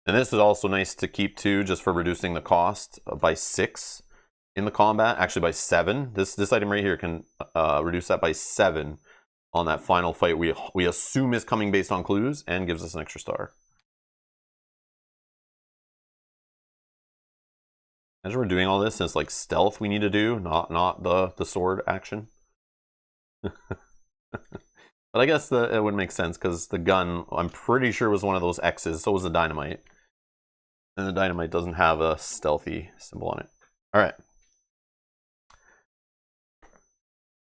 And this is also nice to keep too, just for reducing the cost by 6 in the combat. Actually by 7. This item right here can reduce that by 7 on that final fight we assume is coming based on clues and gives us an extra star. Imagine we're doing all this and it's like stealth we need to do, not the sword action. But I guess it would make sense because the gun, I'm pretty sure, was one of those X's. So was the dynamite. And the dynamite doesn't have a stealthy symbol on it. All right.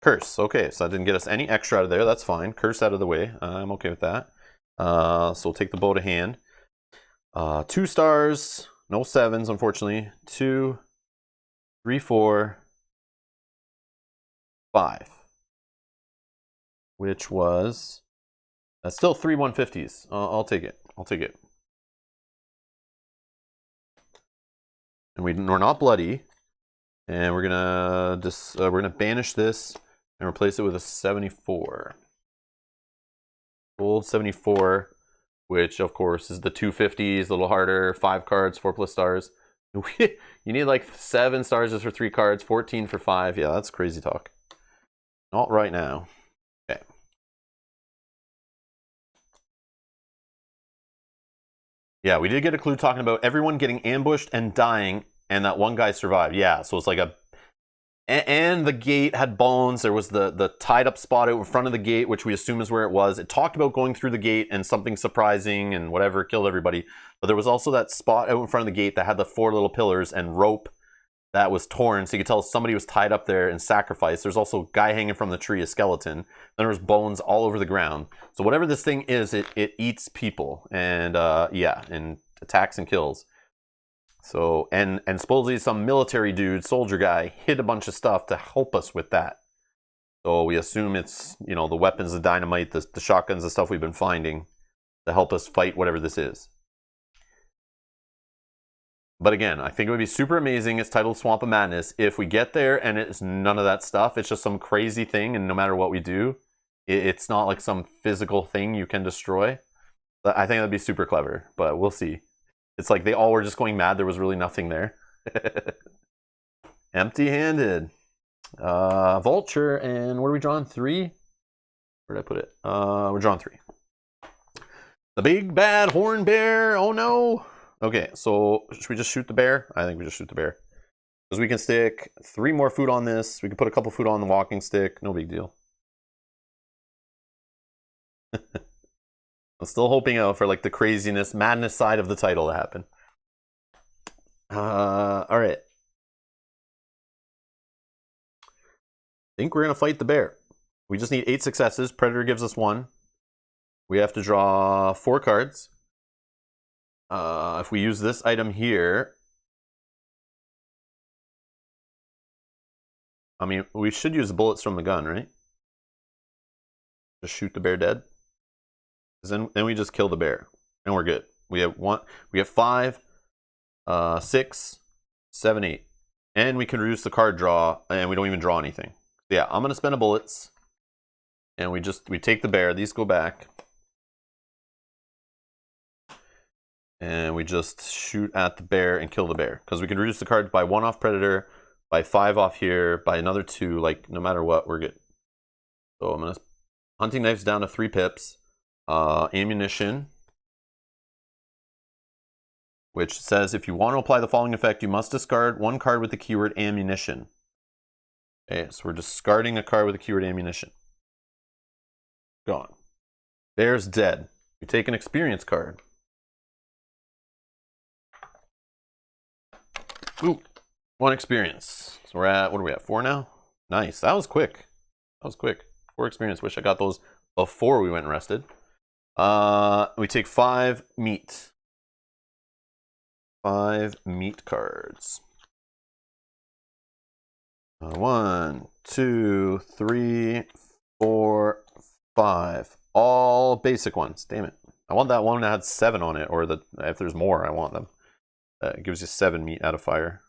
Curse. Okay, so that didn't get us any extra out of there. That's fine. Curse out of the way. I'm okay with that. So we'll take the bow to hand. 2 stars. No 7s, unfortunately. 2, 3, 4, 5. Which was... That's still 3 150s. I'll take it. I'll take it. And we're not bloody. And we're gonna banish this and replace it with a 74. Gold 74, which of course is the 250s, a little harder, 5 cards, 4+ stars. You need like 7 stars just for 3 cards, 14 for 5. Yeah, that's crazy talk. Not right now. Okay. Yeah, we did get a clue talking about everyone getting ambushed and dying, and that one guy survived. Yeah, so it's like a... And the gate had bones. There was the tied up spot out in front of the gate, which we assume is where it was. It talked about going through the gate and something surprising and whatever killed everybody. But there was also that spot out in front of the gate that had the 4 little pillars and rope that was torn. So you could tell somebody was tied up there and sacrificed. There's also a guy hanging from the tree, a skeleton. Then there was bones all over the ground. So whatever this thing is, it eats people. And yeah, and attacks and kills. So, and supposedly some military dude, soldier guy, hid a bunch of stuff to help us with that. So we assume it's, you know, the weapons, the dynamite, the shotguns, the stuff we've been finding to help us fight whatever this is. But again, I think it would be super amazing. It's titled Swamp of Madness. If we get there and it's none of that stuff, it's just some crazy thing, and no matter what we do, it's not like some physical thing you can destroy. I think that'd be super clever, but we'll see. It's like they all were just going mad. There was really nothing there. Empty-handed. Vulture, and what are we drawing? 3? Where did I put it? We're drawing 3. The big bad horn bear. Oh no. Okay, so should we just shoot the bear? I think we just shoot the bear. Because we can stick 3 more food on this. We can put a couple food on the walking stick. No big deal. I'm still hoping out for like the craziness, madness side of the title to happen. All right. I think we're gonna fight the bear. We just need 8 successes. Predator gives us 1. We have to draw 4 cards. If we use this item here, I mean, we should use the bullets from the gun, right? Just shoot the bear dead. Then we just kill the bear, and we're good. We have 5, 6, 7, 8, and we can reduce the card draw, and we don't even draw anything. So yeah, I'm gonna spend a bullets, and we take the bear. These go back, and we just shoot at the bear and kill the bear because we can reduce the card by 1 off Predator, by 5 off here, by another 2. Like no matter what, we're good. So I'm gonna hunting knives down to 3 pips. Ammunition, which says if you want to apply the following effect, you must discard 1 card with the keyword ammunition. Okay, so we're discarding a card with the keyword ammunition. Gone. Bear's dead. We take an experience card. Ooh, 1 experience. So we're at, what are we at, 4 now? Nice, that was quick. That was quick. 4 experience, wish I got those before we went and rested. We take 5 meat. 5 meat cards. 1, 2, 3, 4, 5. All basic ones. Damn it. I want that one that had 7 on it, or if there's more, I want them. It gives you 7 meat out of fire.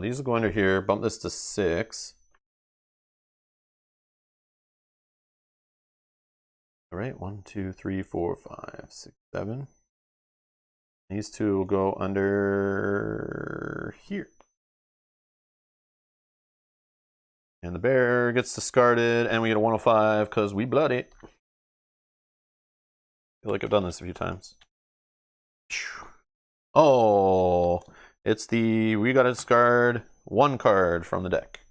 These will go under here. Bump this to 6. All right, 1, 2, 3, 4, 5, 6, 7. These 2 will go under here. And the bear gets discarded, and we get a 105 because we bloody. I feel like I've done this a few times. Oh, we gotta discard 1 card from the deck.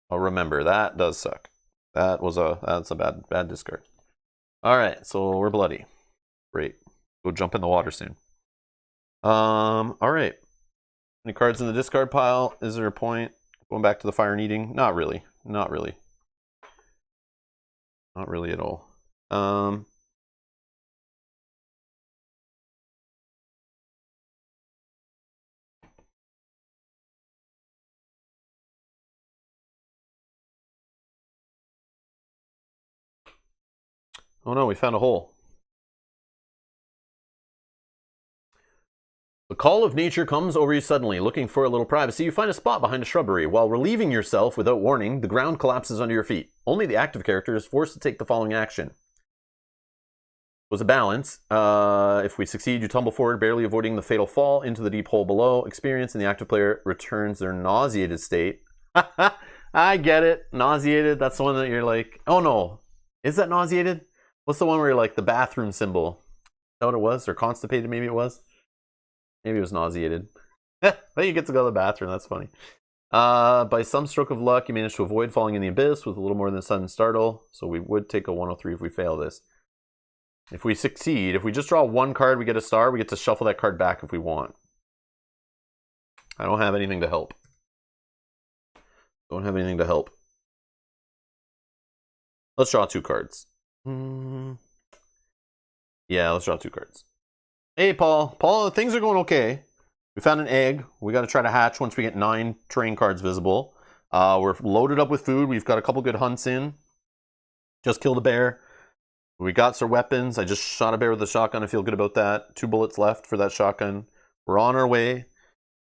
Oh, remember, that does suck. That's a bad discard. All right, so we're bloody. Great. Go jump in the water soon. All right. Any cards in the discard pile? Is there a point going back to the fire and eating? Not really. Not really. Not really at all. Oh no, we found a hole. The call of nature comes over you suddenly. Looking for a little privacy, you find a spot behind a shrubbery. While relieving yourself without warning, the ground collapses under your feet. Only the active character is forced to take the following action. It was a balance. If we succeed, you tumble forward, barely avoiding the fatal fall into the deep hole below. Experience, and the active player returns their nauseated state. I get it. Nauseated. That's the one that you're like, oh no. Is that nauseated? What's the one where you're like the bathroom symbol? Is that what it was? Or constipated, maybe it was? Maybe it was nauseated. Then you get to go to the bathroom. That's funny. By some stroke of luck, you manage to avoid falling in the abyss with a little more than a sudden startle. So we would take a 103 if we fail this. If we succeed, if we just draw 1 card, we get a star. We get to shuffle that card back if we want. I don't have anything to help. Don't have anything to help. Let's draw 2 cards. Yeah, let's draw 2 cards. Hey, Paul. Paul, things are going okay. We found an egg. We got to try to hatch once we get 9 terrain cards visible. We're loaded up with food. We've got a couple good hunts in. Just killed a bear. We got some weapons. I just shot a bear with a shotgun. I feel good about that. 2 bullets left for that shotgun. We're on our way.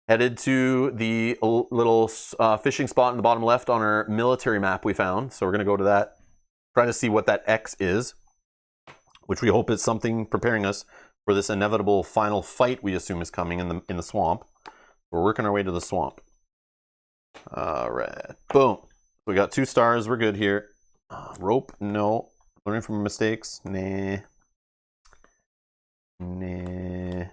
Headed to the little fishing spot in the bottom left on our military map we found. So we're going to go to that. Try to see what that X is, which we hope is something preparing us for this inevitable final fight we assume is coming in the swamp. We're working our way to the swamp. All right, boom. We got 2 stars. We're good here. Rope, no. Learning from mistakes, nah. Nah.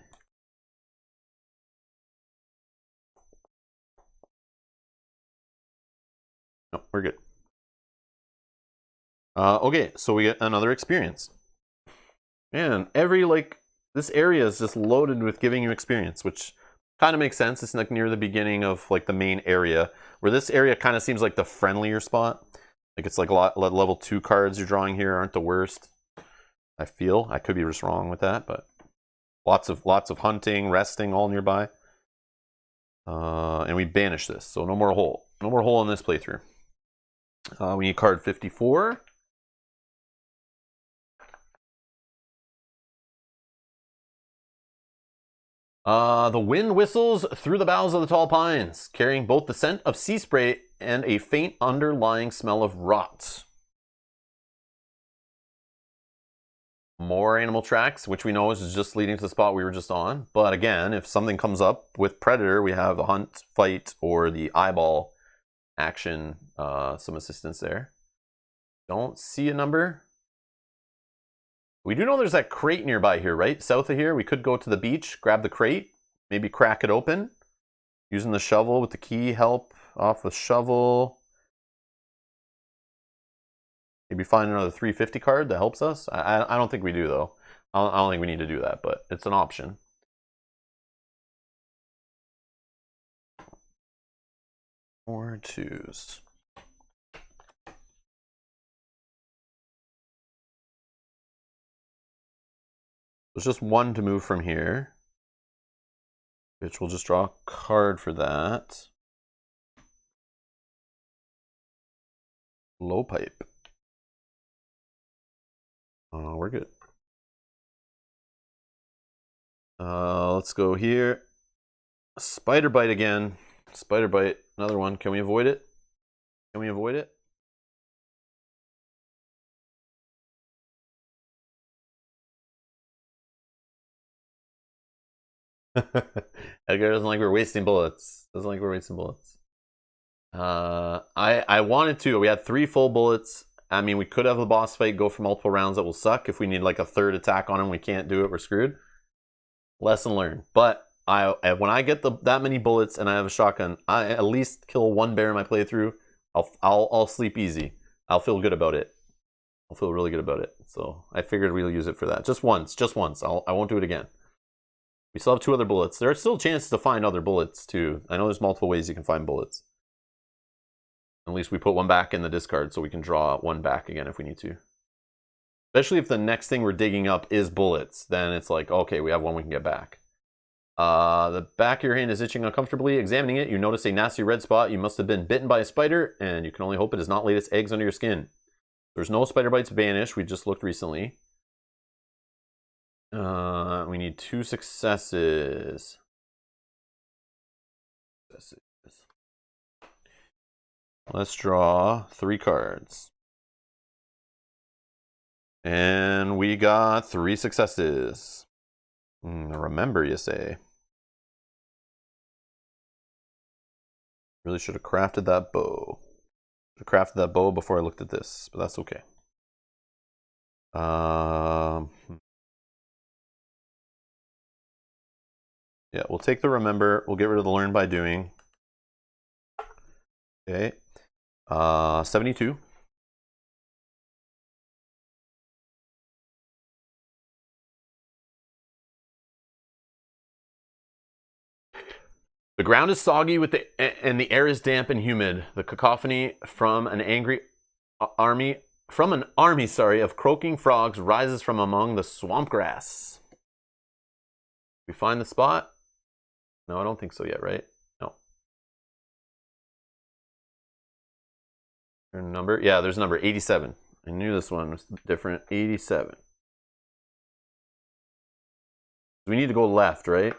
No, we're good. Okay, so we get another experience. Man, this area is just loaded with giving you experience, which kind of makes sense. It's like near the beginning of like the main area, where this area kind of seems like the friendlier spot. Like it's like a lot, level 2 cards you're drawing here aren't the worst. I feel I could be just wrong with that, but lots of hunting, resting, all nearby. And we banish this, so no more hole. No more hole in this playthrough. We need card 54. The wind whistles through the boughs of the tall pines, carrying both the scent of sea spray and a faint underlying smell of rot. More animal tracks, which we know is just leading to the spot we were just on. But again, if something comes up with predator, we have a hunt, fight, or the eyeball action, some assistance there. Don't see a number. We do know there's that crate nearby here, right? South of here, we could go to the beach, grab the crate, maybe crack it open. Using the shovel with the key, help off the shovel. Maybe find another 350 card that helps us. I don't think we do, though. I don't think we need to do that, but it's an option. More twos. There's just one to move from here, which we'll just draw a card for that. Low pipe. We're good. Let's go here. Spider bite again. Spider bite. Another one. Can we avoid it? Can we avoid it? Edgar doesn't like we're wasting bullets. Doesn't like we're wasting bullets. I wanted to. We had 3 full bullets. I mean, we could have the boss fight go for multiple rounds. That will suck. If we need like a 3rd attack on him, we can't do it. We're screwed. Lesson learned. But when I get that many bullets and I have a shotgun, I at least kill 1 bear in my playthrough. I'll sleep easy. I'll feel good about it. I'll feel really good about it. So I figured we'll use it for that. Just once. Just once. I won't do it again. We still have 2 other bullets. There are still chances to find other bullets too. I know there's multiple ways you can find bullets. At least we put 1 back in the discard so we can draw 1 back again if we need to. Especially if the next thing we're digging up is bullets, then it's like, okay, we have 1 we can get back. The back of your hand is itching uncomfortably. Examining it, you notice a nasty red spot. You must have been bitten by a spider, and you can only hope it has not laid its eggs under your skin. There's no spider bites vanished. We just looked recently. We need 2 successes. Let's draw 3 cards. And we got 3 successes. Remember, you say. Really should have crafted that bow. Should have crafted that bow before I looked at this, but that's okay. Yeah, we'll take the remember. We'll get rid of the learn by doing. Okay. 72. The ground is soggy and the air is damp and humid. The cacophony from an army of croaking frogs rises from among the swamp grass. We find the spot? No, I don't think so yet, right? No. Number? Yeah, there's a number 87. I knew this one was different. 87. We need to go left, right?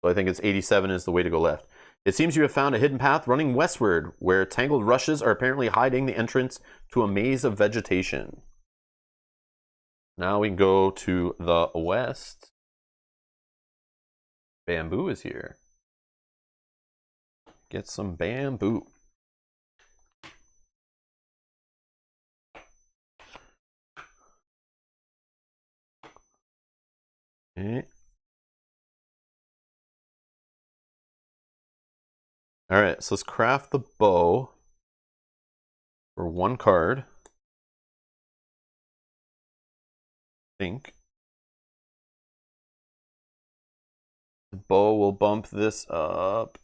So I think it's 87 is the way to go left. It seems you have found a hidden path running westward, where tangled rushes are apparently hiding the entrance to a maze of vegetation. Now we can go to the west. Bamboo is here. Get some bamboo. Okay. All right, so let's craft the bow for 1 card. I think. The bow will bump this up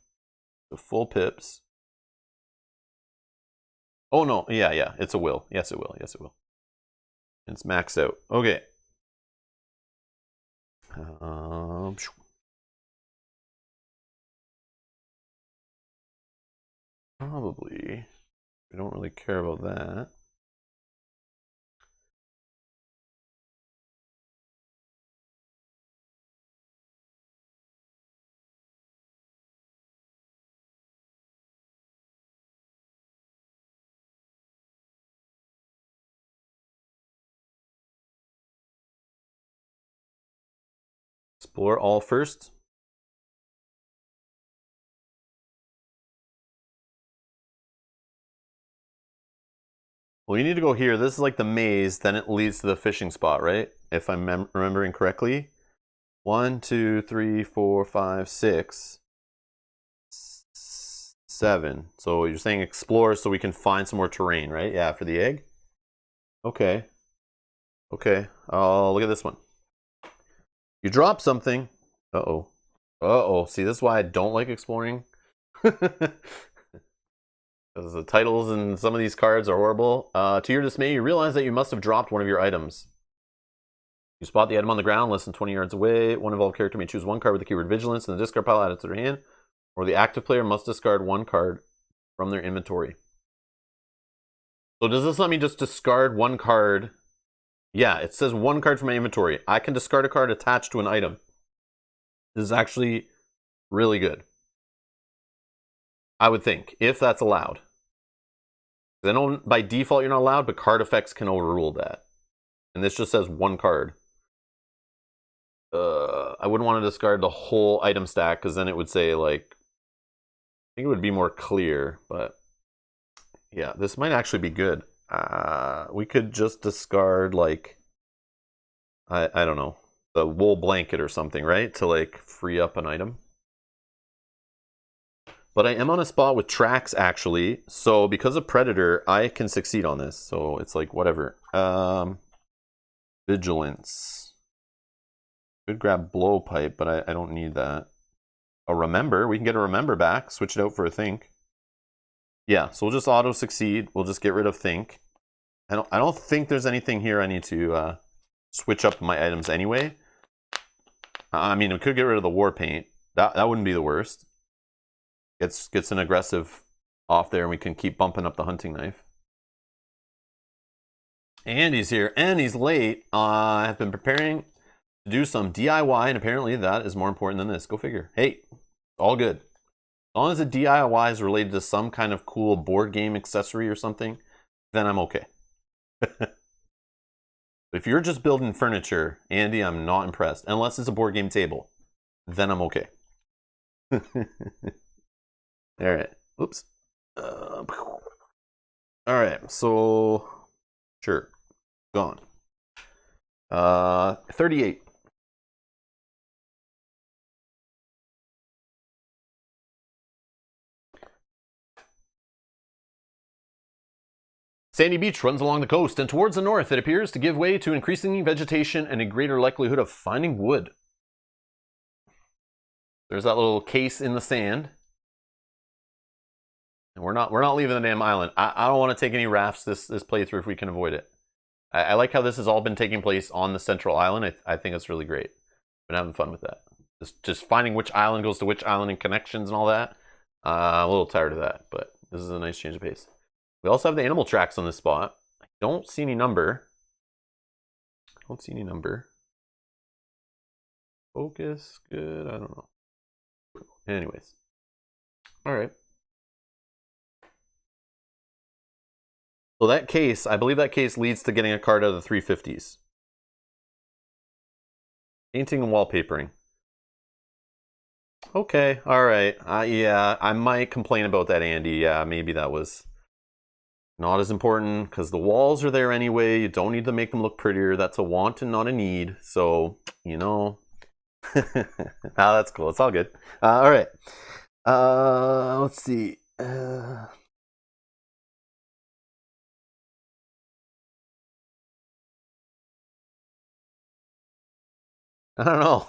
to full pips. Oh no, yeah, it's a will. Yes, it will. Yes, it will. It's maxed out. Okay. Probably. We don't really care about that. Explore all first. Well, you need to go here. This is like the maze, then it leads to the fishing spot, right? If I'm remembering correctly. 1, 2, 3, 4, 5, 6, 7. So you're saying explore so we can find some more terrain, right? Yeah, for the egg. Okay. Okay. Oh, look at this one. You drop something. Uh-oh. Uh-oh. See, this is why I don't like exploring. Because the titles and some of these cards are horrible. To your dismay, you realize that you must have dropped one of your items. You spot the item on the ground, less than 20 yards away. One involved character may choose one card with the keyword Vigilance in the discard pile added to their hand, or the active player must discard one card from their inventory. So does this let me just discard one card? Yeah, it says one card from my inventory. I can discard a card attached to an item. This is actually really good. I would think, if that's allowed. I know by default you're not allowed, but card effects can overrule that. And this just says one card. I wouldn't want to discard the whole item stack, because then it would say, like, I think it would be more clear, but yeah, this might actually be good. We could just discard, like, I don't know, the wool blanket or something, right? To, like, free up an item. But I am on a spot with tracks, actually. So because of Predator, I can succeed on this. So it's like, whatever. Vigilance. Could grab Blowpipe, but I don't need that. A Remember. We can get a Remember back. Switch it out for a Think. Yeah, so we'll just auto-succeed. We'll just get rid of Think. I don't think there's anything here I need to switch up my items anyway. I mean, we could get rid of the War Paint. That wouldn't be the worst. Gets an aggressive off there, and we can keep bumping up the hunting knife. Andy's here, and he's late. I have been preparing to do some DIY, and apparently that is more important than this. Go figure. Hey, all good. As long as the DIY is related to some kind of cool board game accessory or something, then I'm okay. If you're just building furniture, Andy, I'm not impressed. Unless it's a board game table, then I'm okay. All right. Oops. All right. So, sure. Gone. 38. Sandy Beach runs along the coast, and towards the north it appears to give way to increasing vegetation and a greater likelihood of finding wood. There's that little case in the sand. And we're not leaving the damn island. I don't want to take any rafts this playthrough if we can avoid it. I like how this has all been taking place on the central island. I think it's really great. Been having fun with that. Just finding which island goes to which island and connections and all that. I'm a little tired of that, but this is a nice change of pace. We also have the animal tracks on this spot. I don't see any number. Focus, good, I don't know. Anyways. Alright. So that case, I believe that case leads to getting a card out of the 350s. Painting and wallpapering. Okay, alright. Yeah, I might complain about that, Andy. Yeah, maybe that was not as important, because the walls are there anyway. You don't need to make them look prettier. That's a want and not a need. So, you know. That's cool. It's all good. Alright. Let's see. I don't know.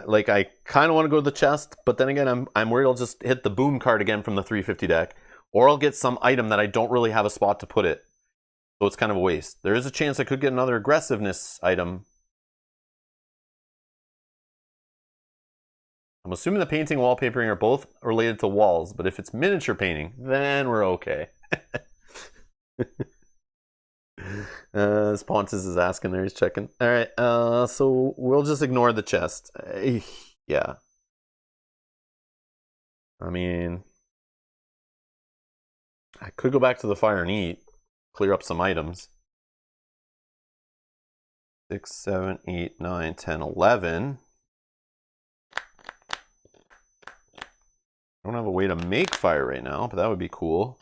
Like, I kind of want to go to the chest, but then again, I'm worried I'll just hit the boom card again from the 350 deck, or I'll get some item that I don't really have a spot to put it. So it's kind of a waste. There is a chance I could get another aggressiveness item. I'm assuming the painting and wallpapering are both related to walls, but if it's miniature painting, then we're okay. Pontus is asking there, he's checking. Alright, so we'll just ignore the chest. Yeah. I mean, I could go back to the fire and eat, clear up some items. 6, 7, 8, 9, 10, 11. I don't have a way to make fire right now, but that would be cool.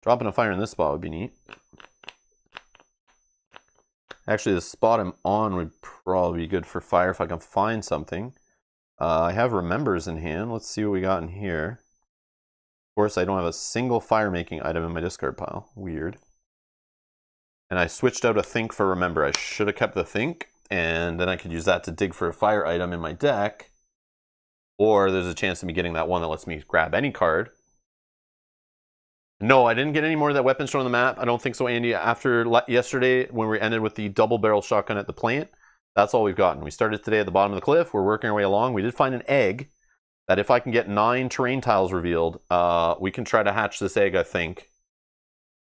Dropping a fire in this spot would be neat. Actually, the spot I'm on would probably be good for fire if I can find something. I have Remembers in hand. Let's see what we got in here. course, I don't have a single fire-making item in my discard pile. Weird. And I switched out a think for remember. I should have kept the think, and then I could use that to dig for a fire item in my deck. Or there's a chance of me getting that one that lets me grab any card. No, I didn't get any more of that weapon shown on the map. I don't think so, Andy. After yesterday, when we ended with the double barrel shotgun at the plant, that's all we've gotten. We started today at the bottom of the cliff. We're working our way along. We did find an egg that if I can get 9 terrain tiles revealed, we can try to hatch this egg, I think.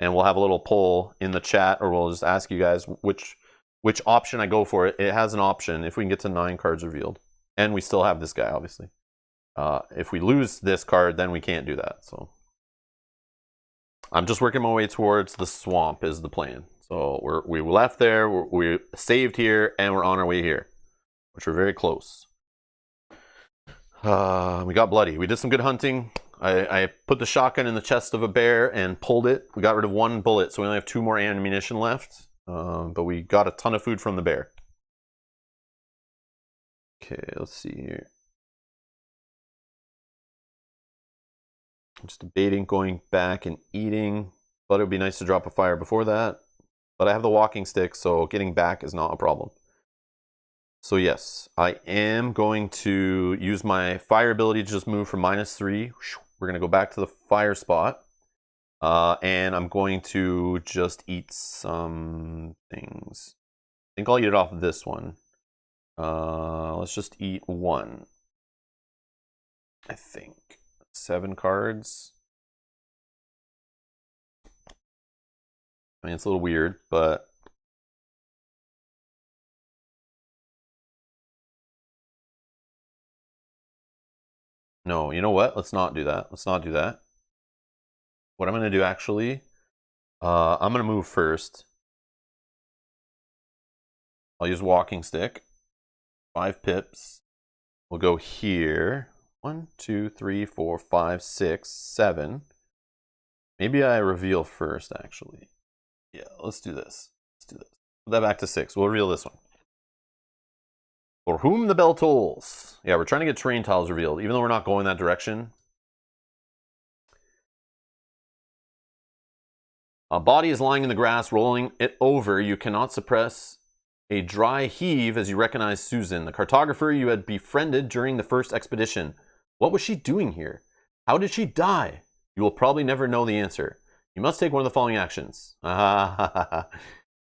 And we'll have a little poll in the chat, or we'll just ask you guys which option I go for. It has an option if we can get to 9 cards revealed. And we still have this guy, obviously. If we lose this card, then we can't do that. So I'm just working my way towards the swamp is the plan. So we left there, we saved here, and we're on our way here, which we're very close. We got bloody. We did some good hunting. I put the shotgun in the chest of a bear and pulled it. We got rid of 1 bullet, so we only have 2 more ammunition left. But we got a ton of food from the bear. Okay, let's see here. I'm just debating going back and eating, but it would be nice to drop a fire before that. But I have the walking stick, so getting back is not a problem. So yes, I am going to use my fire ability to just move from -3. We're going to go back to the fire spot. And I'm going to just eat some things. I think I'll eat it off of this one. Let's just eat 1. I think. 7 cards. I mean, it's a little weird, but no, you know what? Let's not do that. Let's not do that. What I'm going to do actually, I'm going to move first. I'll use walking stick. 5 pips. We'll go here. 1, 2, 3, 4, 5, 6, 7. Maybe I reveal first, actually. Yeah, let's do this. Let's do this. Put that back to 6. We'll reveal this one. For whom the bell tolls. Yeah, we're trying to get terrain tiles revealed, even though we're not going that direction. A body is lying in the grass, rolling it over. You cannot suppress a dry heave as you recognize Susan, the cartographer you had befriended during the first expedition. What was she doing here? How did she die? You will probably never know the answer. You must take one of the following actions.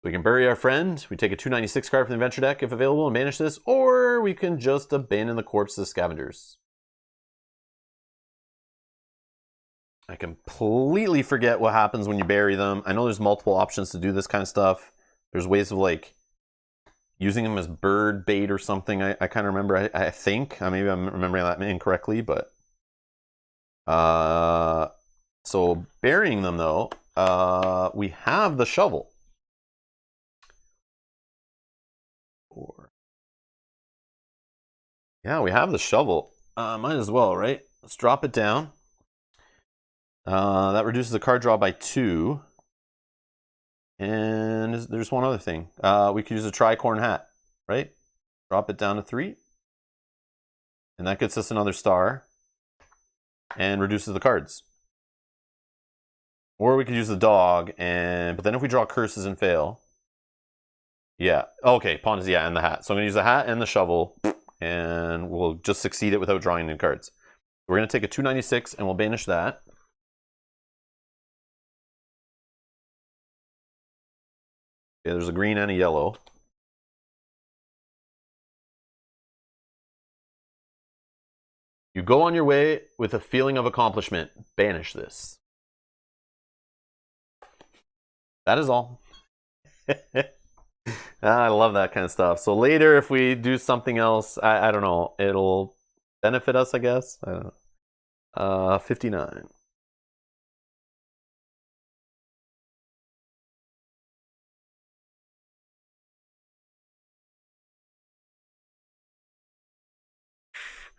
We can bury our friend. We take a 296 card from the adventure deck if available and banish this, or we can just abandon the corpse to the scavengers. I completely forget what happens when you bury them. I know there's multiple options to do this kind of stuff. There's ways of like using them as bird bait or something. I kind of remember, I think. Maybe I'm remembering that incorrectly, but... so burying them though, we have the shovel. Yeah, we have the shovel. Might as well, right? Let's drop it down. That reduces the card draw by 2. And there's one other thing. We could use a tricorn hat, right? Drop it down to 3. And that gets us another star. And reduces the cards. Or we could use the dog, but then if we draw curses and fail. Yeah, okay, pawn is, yeah, and the hat. So I'm going to use the hat and the shovel, and we'll just succeed it without drawing new cards. We're going to take a 296, and we'll banish that. Okay, there's a green and a yellow. You go on your way with a feeling of accomplishment. Banish this. That is all. I love that kind of stuff. So later, if we do something else, I don't know, it'll benefit us, I guess. I don't know. 59.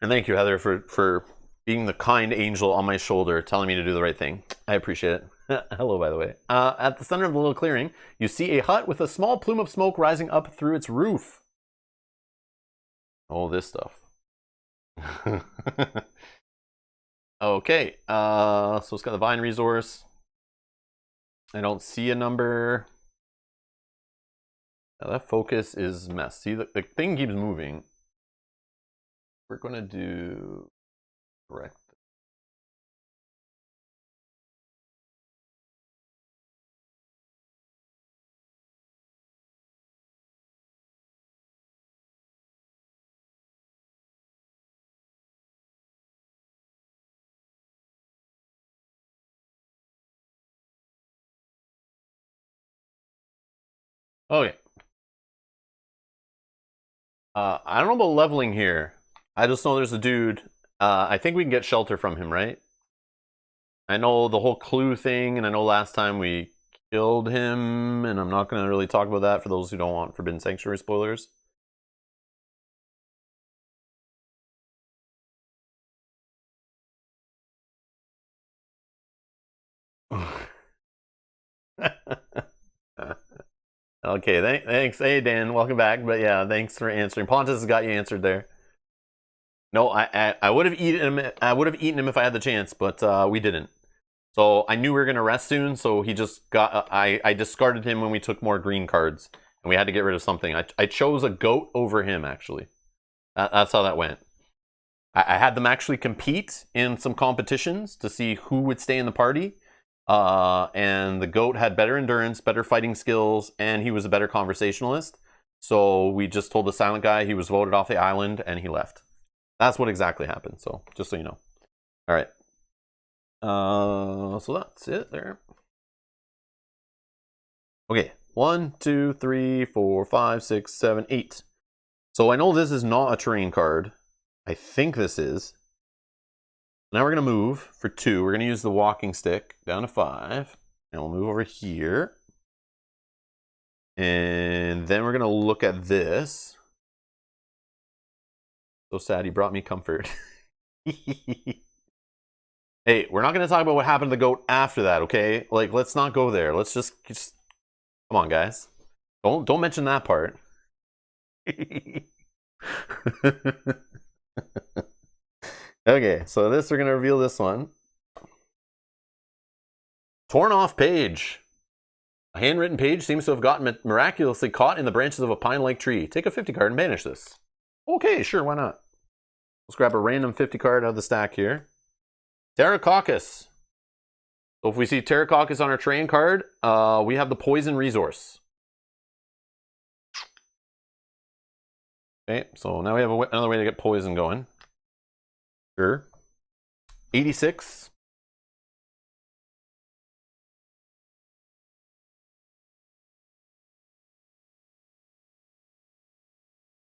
And thank you, Heather, for being the kind angel on my shoulder, telling me to do the right thing. I appreciate it. Hello, by the way. At the center of the little clearing, you see a hut with a small plume of smoke rising up through its roof. Oh, this stuff. Okay, so it's got the Vine resource. I don't see a number. Now that focus is mess. See, the thing keeps moving. We're gonna do correct. Okay. I don't know about leveling here. I just know there's a dude. I think we can get shelter from him, right? I know the whole clue thing, and I know last time we killed him, and I'm not going to really talk about that for those who don't want Forbidden Sanctuary spoilers. Okay, thanks. Hey, Dan, welcome back. But yeah, thanks for answering. Pontus has got you answered there. No, I would have eaten him. I would have eaten him if I had the chance, but we didn't. So I knew we were gonna rest soon. So he just got. I discarded him when we took more green cards, and we had to get rid of something. I chose a goat over him actually. That's how that went. I had them actually compete in some competitions to see who would stay in the party. And the goat had better endurance, better fighting skills, and he was a better conversationalist. So we just told the silent guy he was voted off the island and he left. That's what exactly happened. So just so you know. All right. So that's it there. Okay. 1, 2, 3, 4, 5, 6, 7, 8. So I know this is not a terrain card. I think this is. Now we're going to move for 2. We're going to use the walking stick down to 5. And we'll move over here. And then we're going to look at this. So sad he brought me comfort. Hey, we're not going to talk about what happened to the goat after that, okay? Like, let's not go there. Let's just come on, guys. Don't mention that part. Okay, so this we're going to reveal this one. Torn off page. A handwritten page seems to have gotten miraculously caught in the branches of a pine-like tree. Take a 50 card and banish this. Okay, sure, why not? Let's grab a random 50 card out of the stack here. Pterococcus. So if we see Pterococcus on our terrain card, we have the poison resource. Okay, so now we have another way to get poison going. Sure. 86.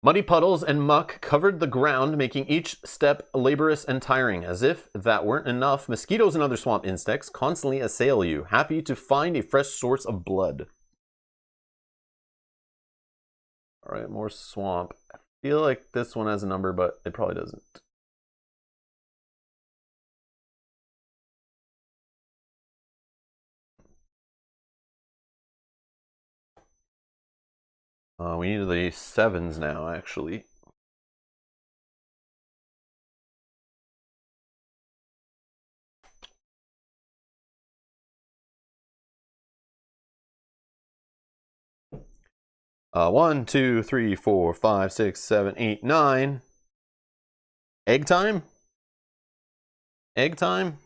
Muddy puddles and muck covered the ground, making each step laborious and tiring. As if that weren't enough, mosquitoes and other swamp insects constantly assail you, happy to find a fresh source of blood. All right, more swamp. I feel like this one has a number, but it probably doesn't. We need the 7s now, actually. One, 2, 3, 4, 5, 6, 7, 8, 9. Egg time? Egg time?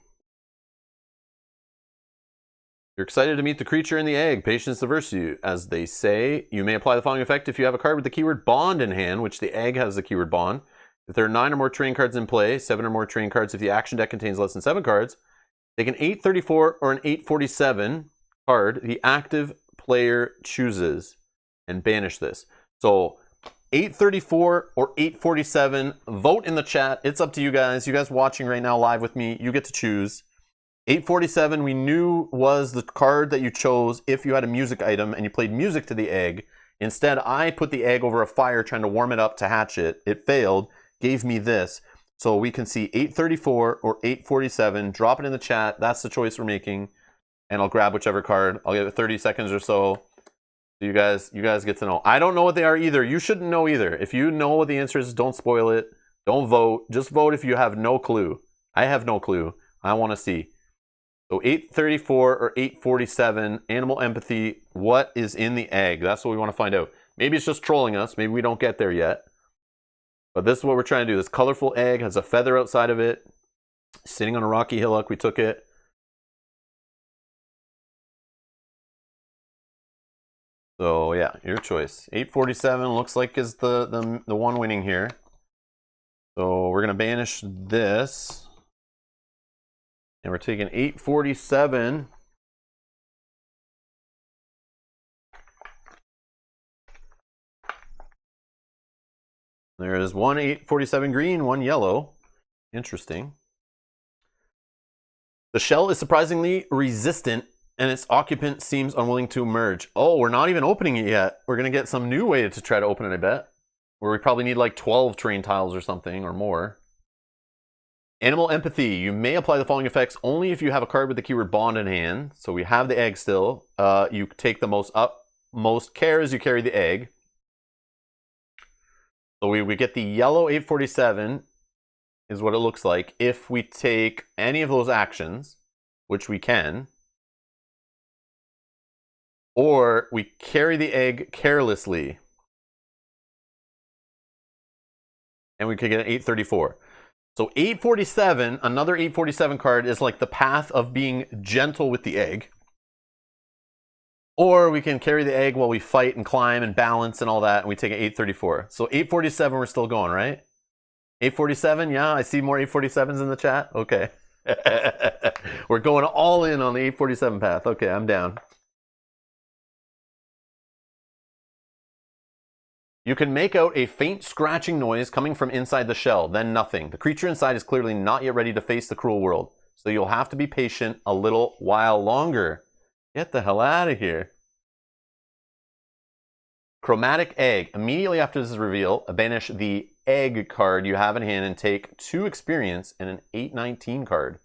You're excited to meet the creature in the egg. Patience averse you. As they say, you may apply the following effect if you have a card with the keyword bond in hand, which the egg has the keyword bond. If there are 9 or more terrain cards in play, 7 or more terrain cards if the action deck contains less than 7 cards, take an 834 or an 847 card the active player chooses and banish this. So 834 or 847, vote in the chat. It's up to you guys. You guys watching right now live with me, you get to choose. 847 we knew was the card that you chose if you had a music item and you played music to the egg. Instead, I put the egg over a fire trying to warm it up to hatch it. It failed, gave me this. So we can see 834 or 847. Drop it in the chat. That's the choice we're making. And I'll grab whichever card. I'll give it 30 seconds or so. You guys get to know. I don't know what they are either. You shouldn't know either. If you know what the answer is, don't spoil it. Don't vote. Just vote if you have no clue. I have no clue. I want to see. So 834 or 847, animal empathy, what is in the egg? That's what we want to find out. Maybe it's just trolling us. Maybe we don't get there yet. But this is what we're trying to do. This colorful egg has a feather outside of it. Sitting on a rocky hillock, we took it. So yeah, your choice. 847 looks like is the one winning here. So we're gonna banish this. And we're taking 847. There is one 847 green, one yellow. Interesting. The shell is surprisingly resistant, and its occupant seems unwilling to emerge. Oh, we're not even opening it yet. We're going to get some new way to try to open it, I bet. Where we probably need like 12 terrain tiles or something, or more. Animal empathy. You may apply the following effects only if you have a card with the keyword bond in hand. So we have the egg still. You take the most care as you carry the egg. So we get the yellow 847 is what it looks like if we take any of those actions, which we can, or we carry the egg carelessly, and we could get an 834. So 847, another 847 card is like the path of being gentle with the egg. Or we can carry the egg while we fight and climb and balance and all that, and we take an 834. So 847, we're still going, right? 847, yeah, I see more 847s in the chat. Okay. We're going all in on the 847 path. Okay, I'm down. You can make out a faint scratching noise coming from inside the shell, then nothing. The creature inside is clearly not yet ready to face the cruel world, so you'll have to be patient a little while longer. Get the hell out of here. Chromatic egg. Immediately after this is revealed, banish the egg card you have in hand and take 2 experience and an 819 card.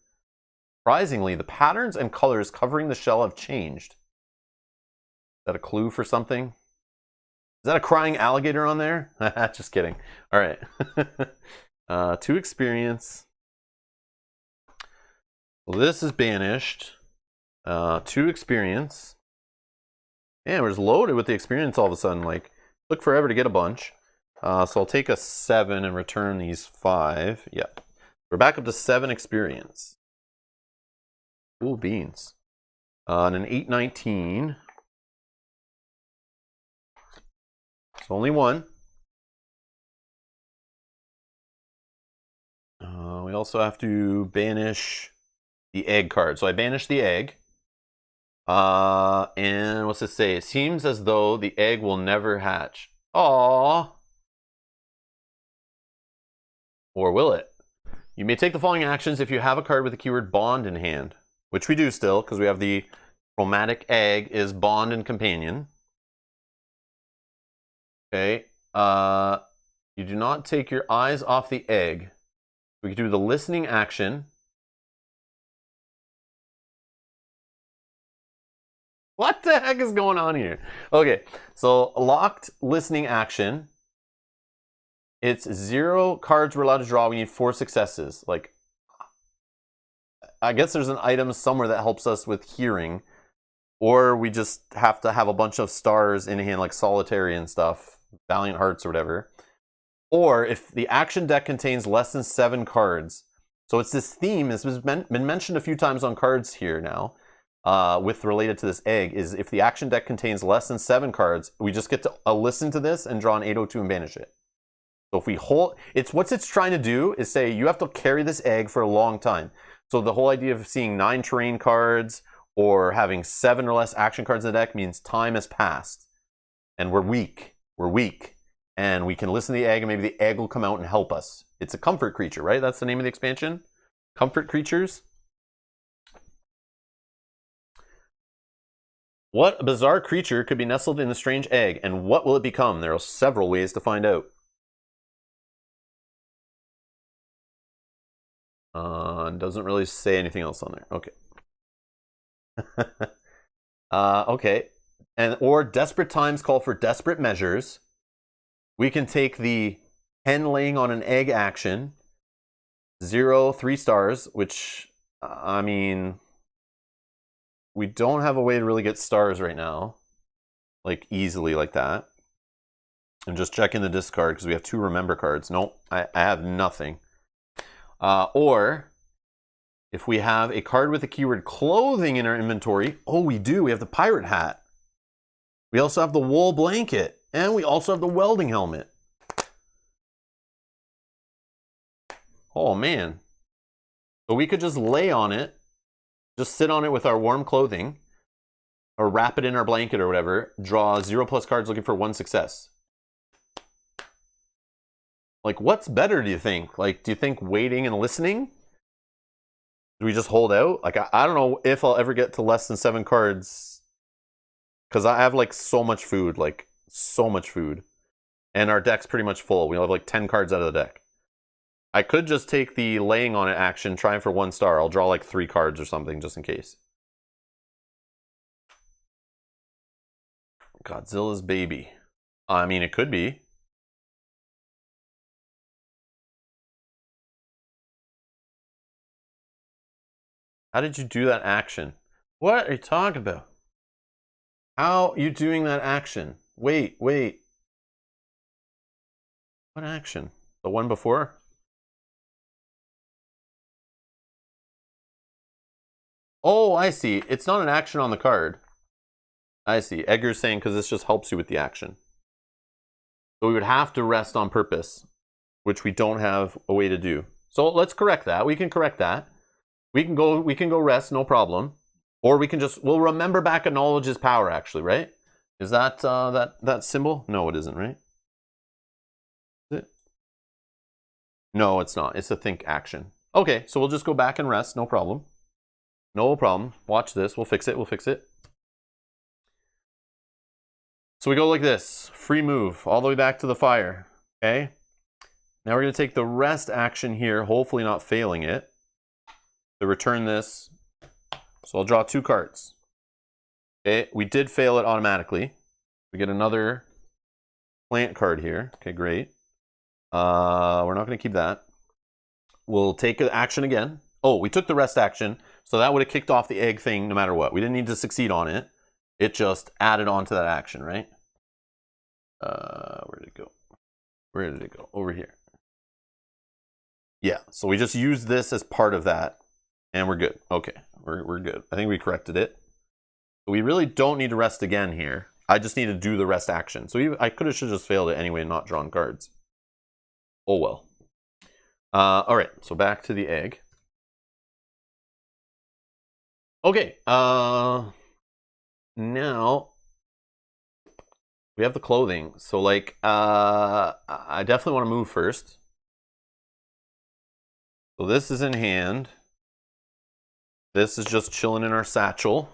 Surprisingly, the patterns and colors covering the shell have changed. Is that a clue for something? Is that a crying alligator on there? Just kidding. All right. 2 experience. Well, this is banished. 2 experience. Yeah, we're just loaded with the experience all of a sudden. Like, took forever to get a bunch. So I'll take a 7 and return these 5. Yep. We're back up to 7 experience. Cool beans. And an 819. So only 1. We also have to banish the egg card. So I banished the egg. And what's it say? It seems as though the egg will never hatch. Aww. Or will it? You may take the following actions if you have a card with the keyword bond in hand, which we do still, because we have the chromatic egg is bond and companion. Okay. You do not take your eyes off the egg. We can do the listening action. What the heck is going on here? Okay, so locked listening action. It's 0 cards we're allowed to draw. We need 4 successes. Like, I guess there's an item somewhere that helps us with hearing, or we just have to have a bunch of stars in hand, like solitary and stuff, Valiant Hearts or whatever. Or if the action deck contains less than 7 cards. So it's this theme. This has been mentioned a few times on cards here now. With related to this egg is if the action deck contains less than 7 cards, we just get to listen to this and draw an 802 and banish it. So if we hold, what it's trying to do is say you have to carry this egg for a long time. So the whole idea of seeing 9 terrain cards or having 7 or less action cards in the deck means time has passed and we're weak. We're weak. And we can listen to the egg and maybe the egg will come out and help us. It's a comfort creature, right? That's the name of the expansion. Comfort creatures. What bizarre creature could be nestled in the strange egg, and what will it become? There are several ways to find out. Doesn't really say anything else on there. Okay. Okay. Or desperate times call for desperate measures. We can take the hen laying on an egg action 0, 3 stars, which, I mean, we don't have a way to really get stars right now, like easily like that. I'm just checking the discard because we have 2 remember cards. Nope, I have nothing. Or if we have a card with the keyword clothing in our inventory, oh, we do. We have the pirate hat. We also have the wool blanket, and we also have the welding helmet. Oh man. So we could just lay on it, just sit on it with our warm clothing, or wrap it in our blanket or whatever, draw 0+ cards looking for 1 success. Like, what's better, do you think? Like, do you think waiting and listening? Do we just hold out? Like, I don't know if I'll ever get to less than 7 cards. Because I have, like, so much food. Like, so much food. And our deck's pretty much full. We have, like, 10 cards out of the deck. I could just take the laying on it action, trying for 1 star. I'll draw, like, 3 cards or something, just in case. Godzilla's baby. I mean, it could be. How did you do that action? What are you talking about? How are you doing that action? Wait. What action? The one before? Oh, I see. It's not an action on the card. I see. Edgar's saying because this just helps you with the action. So we would have to rest on purpose, which we don't have a way to do. So let's correct that. We can correct that. We can go rest, no problem. Or we can we'll remember back a knowledge is power, actually, right? Is that that symbol? No, it isn't, right? Is it? No, it's not. It's a think action. Okay, so we'll just go back and rest, no problem. No problem. Watch this. We'll fix it. So we go like this. Free move all the way back to the fire. Okay? Now we're going to take the rest action here, hopefully not failing it, to return this. So I'll draw 2 cards. Okay, we did fail it automatically. We get another plant card here. Okay, great. We're not going to keep that. We'll take an action again. Oh, we took the rest action, so that would have kicked off the egg thing no matter what. We didn't need to succeed on it. It just added on to that action, right? Where did it go? Where did it go? Over here. Yeah, so we just used this as part of that, and we're good. Okay, we're good. I think we corrected it. We really don't need to rest again here. I just need to do the rest action. So I should have just failed it anyway and not drawn cards. Oh well. All right, so back to the egg. Okay, now we have the clothing. So like, I definitely want to move first. So this is in hand. This is just chilling in our satchel.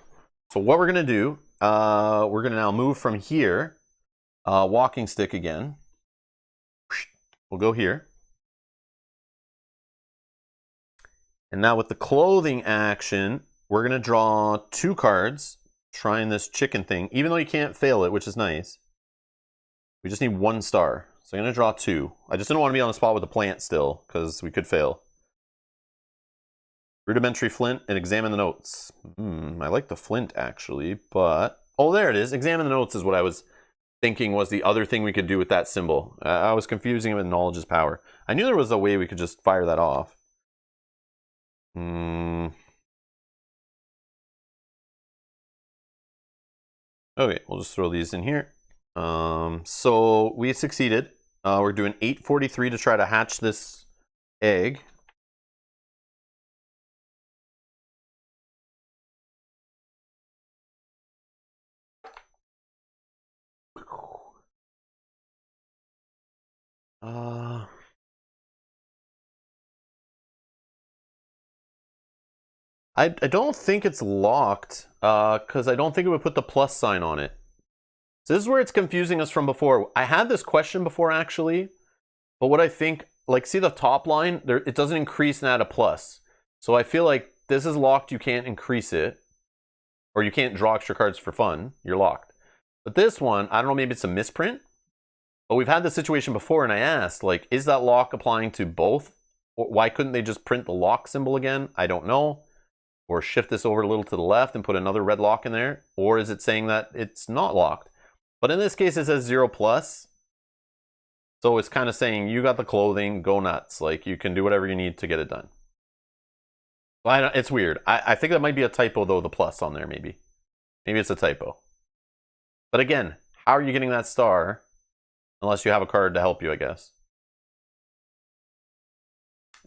So what we're gonna do, we're gonna now move from here, walking stick again. We'll go here. And now with the clothing action, we're gonna draw 2 cards, trying this chicken thing, even though you can't fail it, which is nice. We just need 1 star. So I'm gonna draw 2. I just didn't want to be on the spot with the plant still, because we could fail. Rudimentary flint and examine the notes. I like the flint actually, but... Oh, there it is. Examine the notes is what I was thinking was the other thing we could do with that symbol. I was confusing it with knowledge is power. I knew there was a way we could just fire that off. Okay, we'll just throw these in here. So we succeeded. We're doing 843 to try to hatch this egg. I don't think it's locked, because I don't think it would put the plus sign on it. So this is where it's confusing us from before. I had this question before, actually, but what I think, like, see the top line? There, it doesn't increase and add a plus. So I feel like this is locked, you can't increase it, or you can't draw extra cards for fun, you're locked. But this one, I don't know, maybe it's a misprint, but we've had this situation before, and I asked, like, is that lock applying to both Why couldn't they just print the lock symbol again? I don't know. Or shift this over a little to the left and put another red lock in there. Or is it saying that it's not locked? But in this case, it says 0 plus. So it's kind of saying, you got the clothing, go nuts. Like, you can do whatever you need to get it done. It's weird. I think that might be a typo, though, the plus on there, maybe. Maybe it's a typo. But again, how are you getting that star? Unless you have a card to help you, I guess.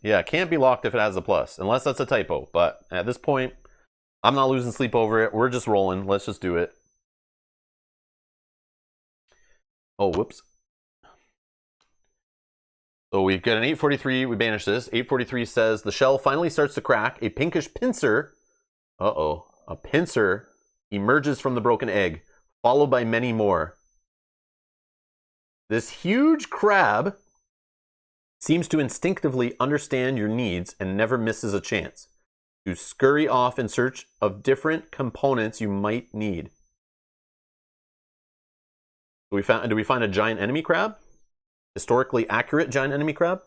Yeah, it can't be locked if it has a plus, unless that's a typo. But at this point, I'm not losing sleep over it. We're just rolling. Let's just do it. Oh, whoops. So we get an 843. We banish this. 843 says, the shell finally starts to crack. A pinkish pincer. Uh-oh. A pincer emerges from the broken egg, followed by many more. This huge crab seems to instinctively understand your needs and never misses a chance to scurry off in search of different components you might need. Do we find a giant enemy crab? Historically accurate giant enemy crab?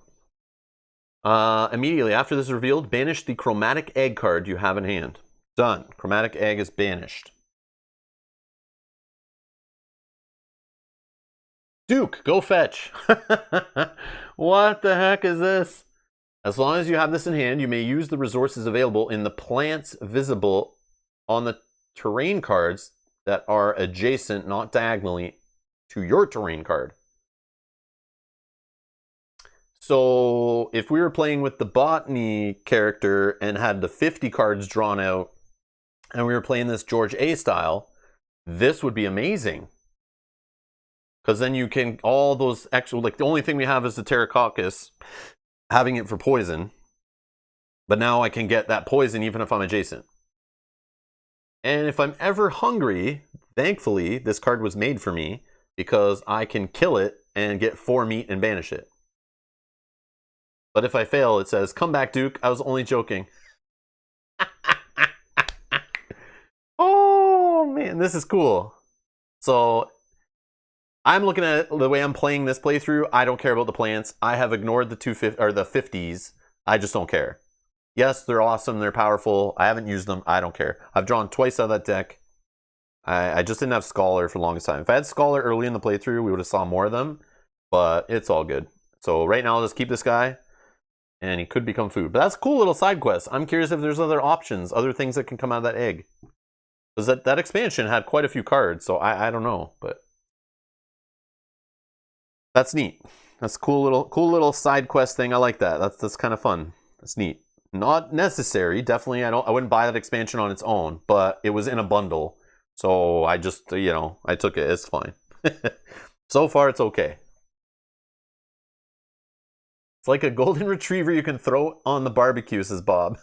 Immediately after this is revealed, banish the chromatic egg card you have in hand. Done. Chromatic egg is banished. Duke, go fetch. What the heck is this? As long as you have this in hand, you may use the resources available in the plants visible on the terrain cards that are adjacent, not diagonally, to your terrain card. So if we were playing with the botany character and had the 50 cards drawn out, and we were playing this George A style, this would be amazing. Because then you can, all those extra, like the only thing we have is the Pterococcus, having it for poison. But now I can get that poison even if I'm adjacent. And if I'm ever hungry, thankfully, this card was made for me because I can kill it and get 4 meat and banish it. But if I fail, it says, come back, Duke. I was only joking. Oh, man, this is cool. So I'm looking at the way I'm playing this playthrough. I don't care about the plants. I have ignored the 50s. I just don't care. Yes, they're awesome. They're powerful. I haven't used them. I don't care. I've drawn twice out of that deck. I just didn't have Scholar for the longest time. If I had Scholar early in the playthrough, we would have saw more of them. But it's all good. So right now, I'll just keep this guy. And he could become food. But that's a cool little side quest. I'm curious if there's other options, other things that can come out of that egg. Because that expansion had quite a few cards. So I don't know. But that's neat. That's a cool little side quest thing. I like that. That's kind of fun. That's neat. Not necessary. Definitely, I wouldn't buy that expansion on its own, but it was in a bundle. So I just, I took it. It's fine. So far, it's okay. It's like a golden retriever you can throw on the barbecue, says Bob.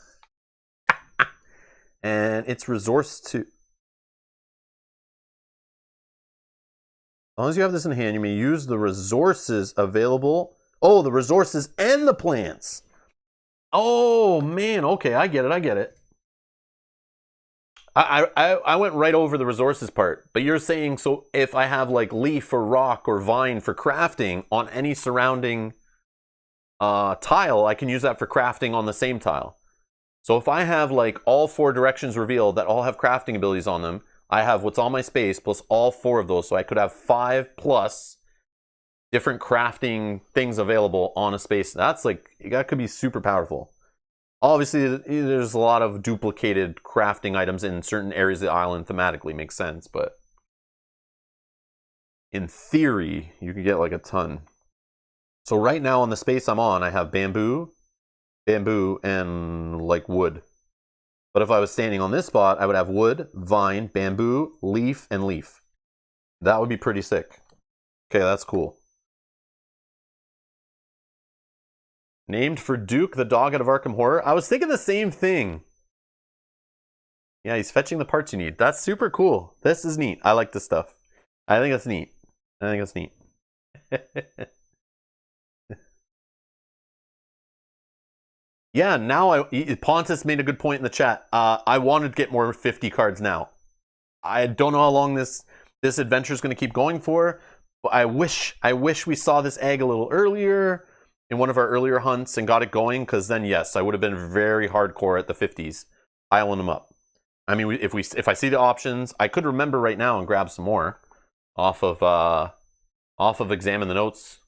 And it's resource to... As long as you have this in hand, you may use the resources available. Oh, the resources and the plants. Oh, man. Okay, I get it. I went right over the resources part. But you're saying, so if I have like leaf or rock or vine for crafting on any surrounding tile, I can use that for crafting on the same tile. So if I have like all 4 directions revealed that all have crafting abilities on them, I have what's on my space plus all 4 of those. So I could have 5 plus different crafting things available on a space. That could be super powerful. Obviously, there's a lot of duplicated crafting items in certain areas of the island thematically. Makes sense, but in theory, you could get like a ton. So right now on the space I'm on, I have bamboo, and like wood. But if I was standing on this spot, I would have wood, vine, bamboo, leaf, and leaf. That would be pretty sick. Okay, that's cool. Named for Duke, the dog out of Arkham Horror. I was thinking the same thing. Yeah, he's fetching the parts you need. That's super cool. This is neat. I like this stuff. I think that's neat. Yeah, now Pontus made a good point in the chat. I wanted to get more 50 cards now. I don't know how long this adventure is going to keep going for, but I wish we saw this egg a little earlier. in one of our earlier hunts and got it going, because then yes, I would have been very hardcore at the 50s, piling them up. I mean, if I see the options, I could remember right now and grab some more off of examine the notes.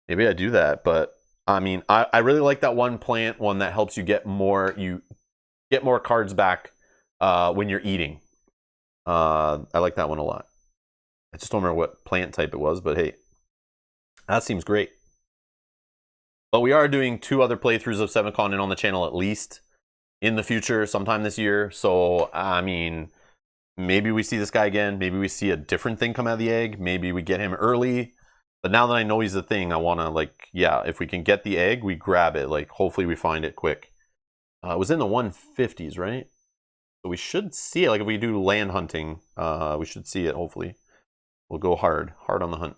Maybe I do that, but I mean, I really like that one plant one that helps you get more cards back when you're eating. I like that one a lot. I just don't remember what plant type it was, but hey, that seems great. But we are doing 2 other playthroughs of 7 Continent on the channel at least in the future, sometime this year. So, I mean, maybe we see this guy again. Maybe we see a different thing come out of the egg. Maybe we get him early. But now that I know he's a thing, I want to, like, yeah, if we can get the egg, we grab it. Like, hopefully we find it quick. It was in the 150s, right? So we should see it. Like, if we do land hunting, we should see it, hopefully. We'll go hard on the hunt.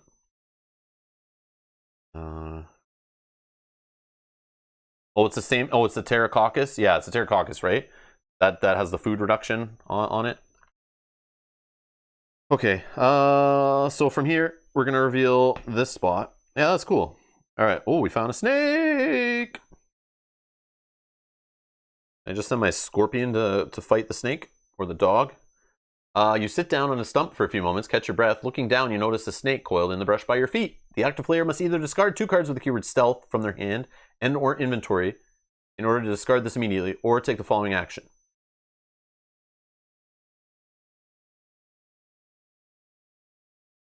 Oh, it's the same. Oh, it's the Pterococcus. Yeah, it's the Pterococcus, right? That has the food reduction on it. Okay. So from here, we're gonna reveal this spot. Yeah, that's cool. All right. Oh, we found a snake. I just sent my scorpion to fight the snake or the dog. You sit down on a stump for a few moments, catch your breath. Looking down, you notice a snake coiled in the brush by your feet. The active player must either discard 2 cards with the keyword stealth from their hand and or inventory in order to discard this immediately, or take the following action.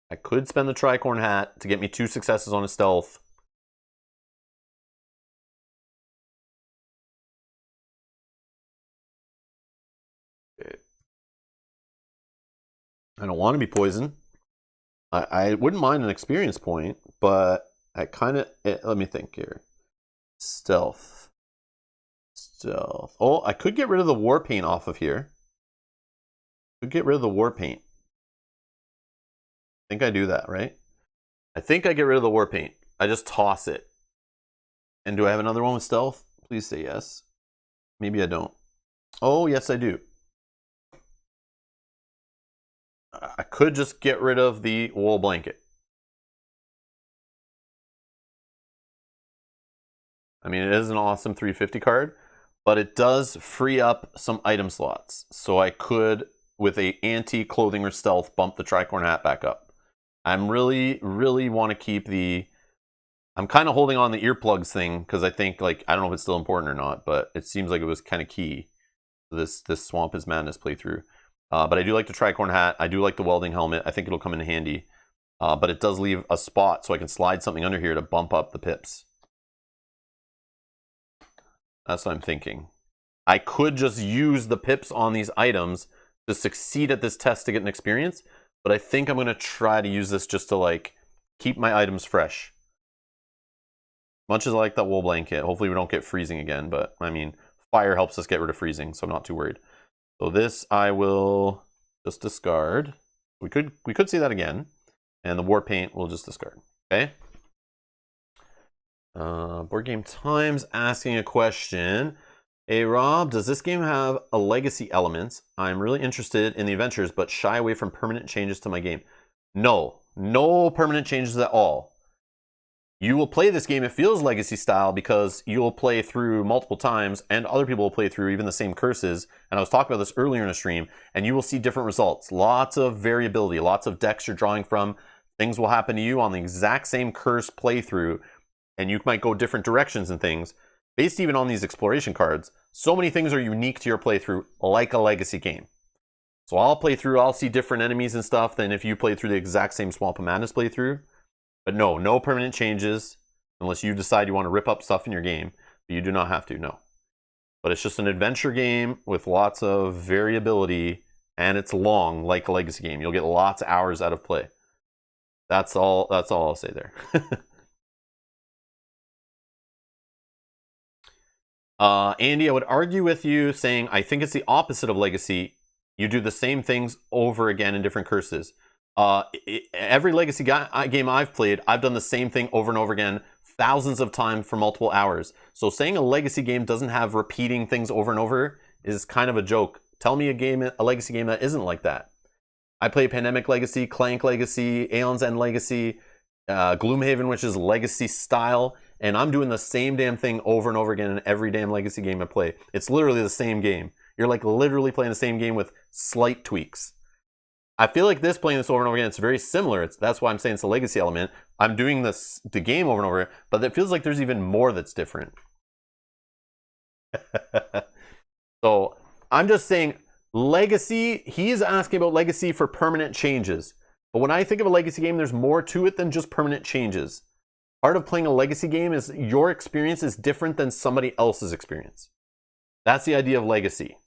I could spend the tricorn hat to get me 2 successes on a stealth. Okay. I don't want to be poisoned. I wouldn't mind an experience point, but I kind of... Let me think here. Stealth. Oh, I could get rid of the war paint off of here. Could get rid of the war paint. I think I do that, right? I think I get rid of the war paint. I just toss it. And do I have another one with stealth? Please say yes. Maybe I don't. Oh, yes, I do. I could just get rid of the wool blanket. I mean, it is an awesome 350 card, but it does free up some item slots. So I could, with a anti-clothing or stealth, bump the tricorn hat back up. I'm really want to keep the... I'm kind of holding on the earplugs thing because I think, like, I don't know if it's still important or not, but it seems like it was kind of key to this Swamp is Madness playthrough. But I do like the tricorn hat. I do like the welding helmet. I think it'll come in handy. But it does leave a spot so I can slide something under here to bump up the pips. That's what I'm thinking. I could just use the pips on these items to succeed at this test to get an experience, but I think I'm going to try to use this just to, like, keep my items fresh. Much as I like that wool blanket, hopefully we don't get freezing again, but, I mean, fire helps us get rid of freezing, so I'm not too worried. So this I will just discard. We could see that again, and the war paint we'll just discard, okay? Board Game Times asking a question. Hey Rob, does this game have a legacy element? I'm really interested in the adventures, but shy away from permanent changes to my game. No permanent changes at all. You will play this game, it feels legacy style because you'll play through multiple times and other people will play through even the same curses. And I was talking about this earlier in a stream, and you will see different results. Lots of variability, lots of decks you're drawing from. Things will happen to you on the exact same curse playthrough, and you might go different directions and things. Based even on these exploration cards, so many things are unique to your playthrough, like a legacy game. So I'll play through, I'll see different enemies and stuff than if you play through the exact same Swamp of Madness playthrough. But no permanent changes unless you decide you want to rip up stuff in your game. But you do not have to, no. But it's just an adventure game with lots of variability, and it's long like a legacy game. You'll get lots of hours out of play. That's all I'll say there. Andy, I would argue with you saying I think it's the opposite of legacy. You do the same things over again in different curses. Every legacy game I've played, I've done the same thing over and over again, thousands of times for multiple hours. So saying a legacy game doesn't have repeating things over and over is kind of a joke. Tell me a legacy game that isn't like that. I play Pandemic Legacy, Clank Legacy, Aeon's End Legacy, Gloomhaven, which is legacy style, and I'm doing the same damn thing over and over again in every damn Legacy game I play. It's literally the same game. You're like literally playing the same game with slight tweaks. I feel like playing this over and over again, it's very similar. That's why I'm saying it's a Legacy element. I'm doing the game over and over, but it feels like there's even more that's different. So I'm just saying Legacy, he's asking about Legacy for permanent changes. But when I think of a Legacy game, there's more to it than just permanent changes. Part of playing a Legacy game is your experience is different than somebody else's experience. That's the idea of Legacy.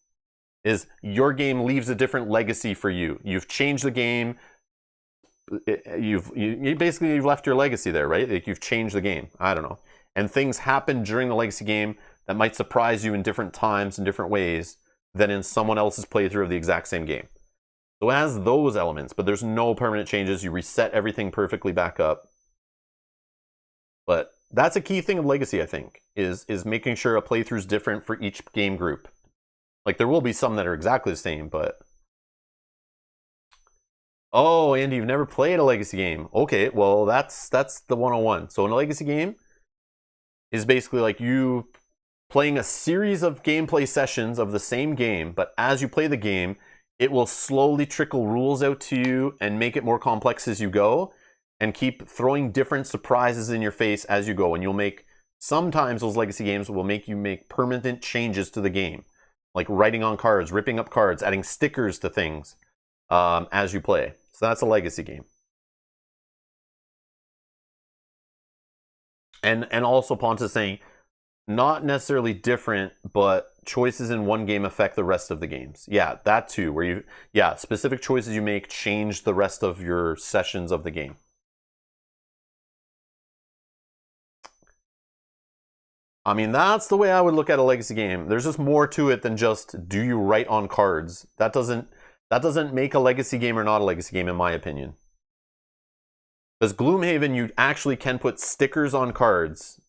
Is your game leaves a different legacy for you. You've changed the game. You've left your legacy there, right? Like you've changed the game. I don't know. And things happen during the Legacy game that might surprise you in different times and different ways than in someone else's playthrough of the exact same game. So it has those elements, but there's no permanent changes. You reset everything perfectly back up. But that's a key thing of Legacy, I think, is making sure a playthrough is different for each game group. Like, there will be some that are exactly the same, but... Oh, Andy, you've never played a Legacy game. Okay, well, that's the 101. So in a Legacy game is basically like you playing a series of gameplay sessions of the same game, but as you play the game, it will slowly trickle rules out to you and make it more complex as you go, and keep throwing different surprises in your face as you go. And you'll make... Sometimes those Legacy games will make you make permanent changes to the game. Like writing on cards, ripping up cards, adding stickers to things as you play. So that's a Legacy game. And also Ponta's saying, not necessarily different, but choices in one game affect the rest of the games. Yeah, that too, where specific choices you make change the rest of your sessions of the game. I mean, that's the way I would look at a Legacy game. There's just more to it than just, do you write on cards? That doesn't make a Legacy game or not a Legacy game, in my opinion. Because Gloomhaven, you actually can put stickers on cards.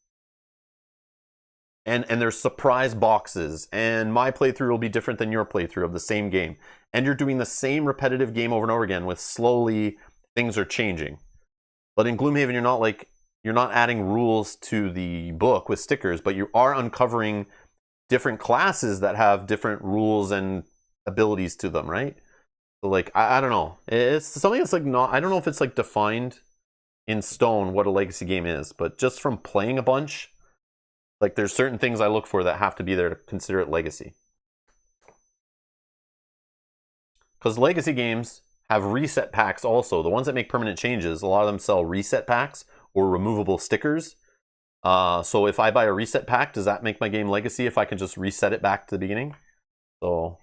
And there's surprise boxes. And my playthrough will be different than your playthrough of the same game. And you're doing the same repetitive game over and over again with slowly things are changing. But in Gloomhaven, you're not adding rules to the book with stickers, but you are uncovering different classes that have different rules and abilities to them, right? So like, I don't know. It's something that's like not, I don't know if it's like defined in stone what a Legacy game is, but just from playing a bunch, like there's certain things I look for that have to be there to consider it Legacy. Because Legacy games have reset packs also. The ones that make permanent changes, a lot of them sell reset packs or removable stickers. So if I buy a reset pack, does that make my game Legacy if I can just reset it back to the beginning? So,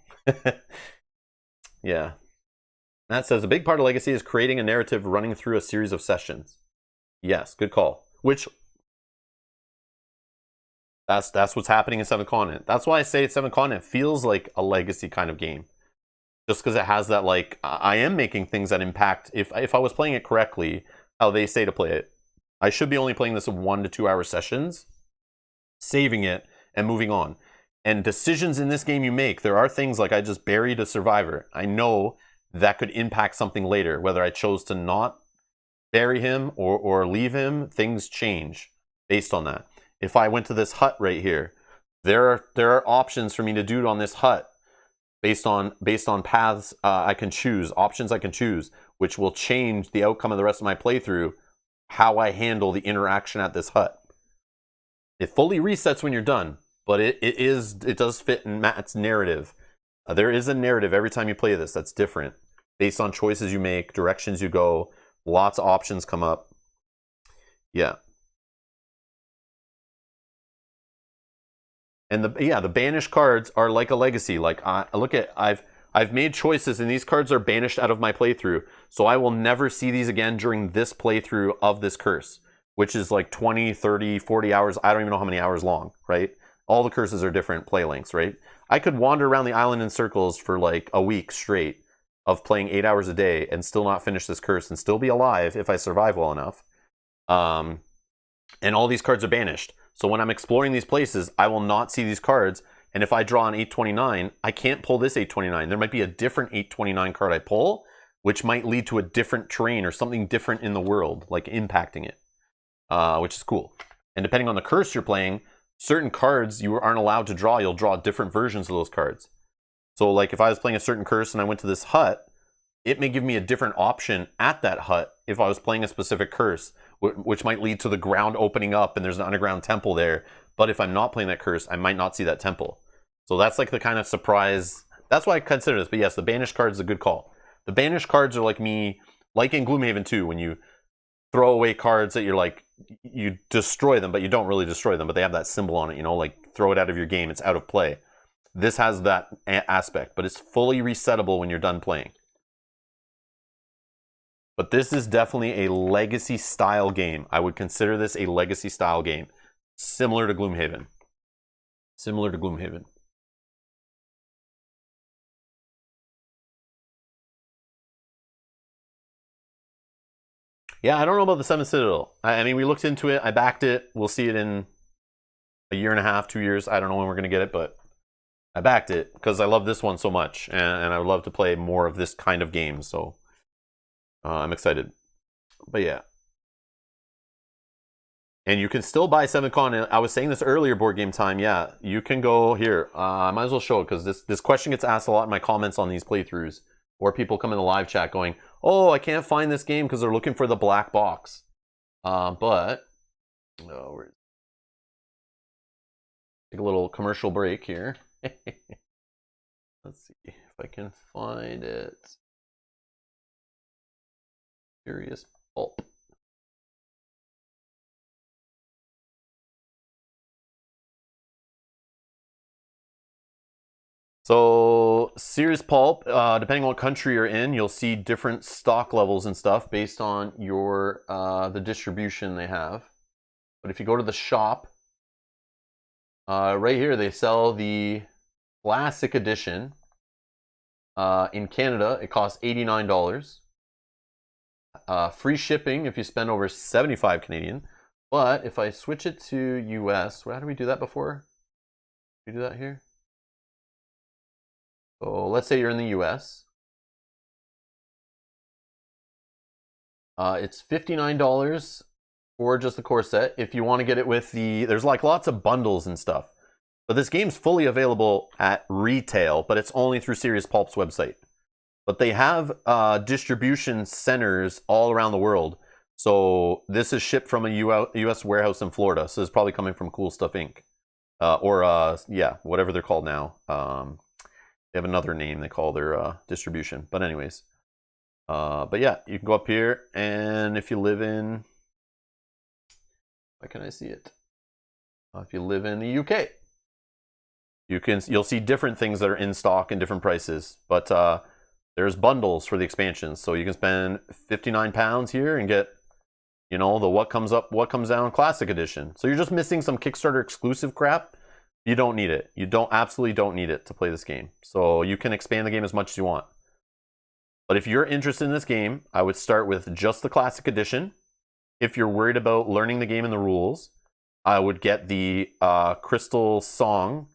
yeah. Matt says, a big part of Legacy is creating a narrative running through a series of sessions. Yes, good call. Which, that's what's happening in Seventh Continent. That's why I say Seventh Continent feels like a Legacy kind of game. Just because it has that, like, I am making things that impact, if I was playing it correctly, how they say to play it, I should be only playing this in 1 to 2 hour sessions, saving it, and moving on. And decisions in this game you make, there are things like I just buried a survivor. I know that could impact something later, whether I chose to not bury him or leave him, things change based on that. If I went to this hut right here, there are options for me to do on this hut based on paths I can choose, options I can choose, which will change the outcome of the rest of my playthrough, how I handle the interaction at this hut. It fully resets when you're done, but it does fit in Matt's narrative. There is a narrative every time you play this that's different, based on choices you make, directions you go, lots of options come up. Yeah. And the banished cards are like a Legacy. Like I've made choices and these cards are banished out of my playthrough. So I will never see these again during this playthrough of this curse, which is like 20, 30, 40 hours. I don't even know how many hours long, right? All the curses are different play lengths, right? I could wander around the island in circles for like a week straight of playing 8 hours a day and still not finish this curse and still be alive if I survive well enough. And all these cards are banished. So when I'm exploring these places, I will not see these cards. And if I draw an 829, I can't pull this 829. There might be a different 829 card I pull, which might lead to a different terrain or something different in the world, like impacting it, which is cool. And depending on the curse you're playing, certain cards you aren't allowed to draw. You'll draw different versions of those cards. So like if I was playing a certain curse and I went to this hut, it may give me a different option at that hut if I was playing a specific curse, which might lead to the ground opening up and there's an underground temple there. But if I'm not playing that curse, I might not see that temple. So that's like the kind of surprise. That's why I consider this. But yes, the banished card is a good call. The banished cards are like me, like in Gloomhaven 2, when you throw away cards that you're like, you destroy them, but you don't really destroy them, but they have that symbol on it, you know, like throw it out of your game, it's out of play. This has that aspect, but it's fully resettable when you're done playing. But this is definitely a legacy style game. I would consider this a legacy style game. Similar to Gloomhaven. Similar to Gloomhaven. Yeah, I don't know about the 7th Citadel. I mean, we looked into it. I backed it. We'll see it in a year and a half, 2 years. I don't know when we're going to get it, but I backed it because I love this one so much. And I would love to play more of this kind of game. So I'm excited. But yeah. And you can still buy 7th Continent. I was saying this earlier, Board Game Time. Yeah, you can go here. I might as well show it because this question gets asked a lot in my comments on these playthroughs. Or people come in the live chat going, oh, I can't find this game because they're looking for the black box. But, oh, take a little commercial break here. Let's see if I can find it. Serious Pulp. So Serious Pulp, depending on what country you're in, you'll see different stock levels and stuff based on your the distribution they have. But if you go to the shop, right here they sell the classic edition. In Canada, it costs $89. Free shipping if you spend over 75 Canadian. But if I switch it to US, how did we do that before? Did we do that here? So let's say you're in the US. It's $59 for just the core set. If you want to get it with there's like lots of bundles and stuff. But this game's fully available at retail, but it's only through Serious Pulp's website. But they have distribution centers all around the world. So this is shipped from a US warehouse in Florida. So it's probably coming from Cool Stuff Inc. Yeah, whatever they're called now. They have another name they call their distribution. But anyways. But yeah, you can go up here, and if you live in, why can I see it? If you live in the UK, you'll see different things that are in stock and different prices. But there's bundles for the expansions, so you can spend £59 here and get, you know, the what comes down classic edition. So you're just missing some Kickstarter exclusive crap. You don't need it. You absolutely don't need it to play this game. So you can expand the game as much as you want. But if you're interested in this game, I would start with just the Classic Edition. If you're worried about learning the game and the rules, I would get the Crystal Song.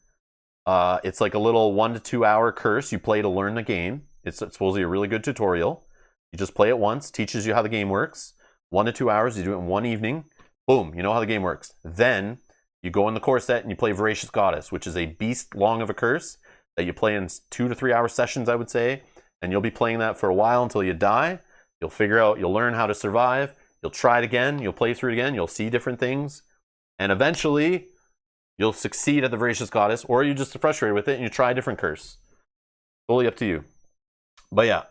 It's like a little 1 to 2 hour curse you play to learn the game. It's supposedly a really good tutorial. You just play it once, teaches you how the game works. 1 to 2 hours, you do it in one evening. Boom, you know how the game works. Then you go in the core set and you play Voracious Goddess, which is a beast long of a curse that you play in 2 to 3 hour sessions, I would say. And you'll be playing that for a while until you die. You'll learn how to survive. You'll try it again. You'll play through it again. You'll see different things. And eventually, you'll succeed at the Voracious Goddess, or you're just frustrated with it and you try a different curse. Totally up to you. But yeah,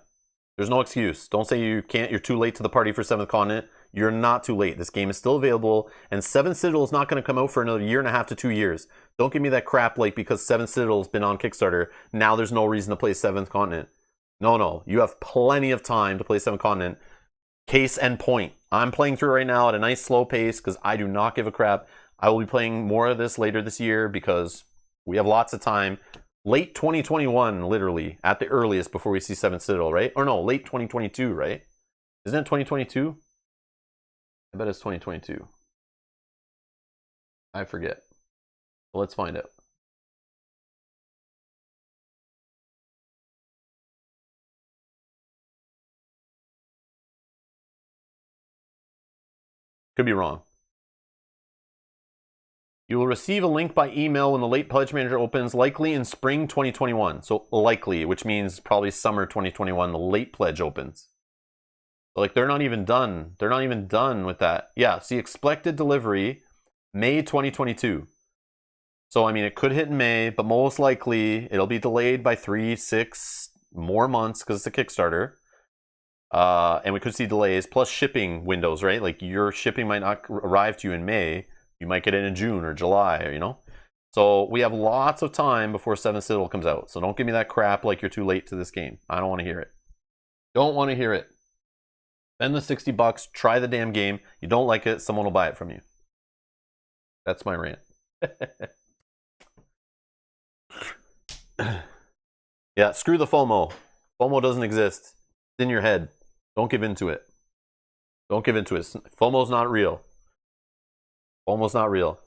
there's no excuse. Don't say you're too late to the party for 7th Continent. You're not too late. This game is still available, and 7th Citadel is not going to come out for another 1.5 to 2 years. Don't give me that crap like because 7th Citadel's been on Kickstarter, now there's no reason to play 7th Continent. No. You have plenty of time to play 7th Continent. Case and point. I'm playing through right now at a nice slow pace because I do not give a crap. I will be playing more of this later this year because we have lots of time. Late 2021, literally, at the earliest before we see 7th Citadel, right? Or no, late 2022, right? Isn't it 2022? I bet it's 2022. I forget. Well, let's find out. Could be wrong. You will receive a link by email when the late pledge manager opens, likely in spring 2021. So likely, which means probably summer 2021, the late pledge opens. Like, they're not even done. They're not even done with that. Yeah, see, expected delivery, May 2022. So, I mean, it could hit in May, but most likely it'll be delayed by 3-6 more months because it's a Kickstarter. And we could see delays, plus shipping windows, right? Like, your shipping might not arrive to you in May. You might get it in June or July, you know? So we have lots of time before 7th Citadel comes out. So don't give me that crap like you're too late to this game. I don't want to hear it. Don't want to hear it. Spend the $60, try the damn game. You don't like it, someone will buy it from you. That's my rant. Yeah, screw the FOMO. FOMO doesn't exist. It's in your head. Don't give into it. Don't give into it. FOMO's not real. FOMO's not real.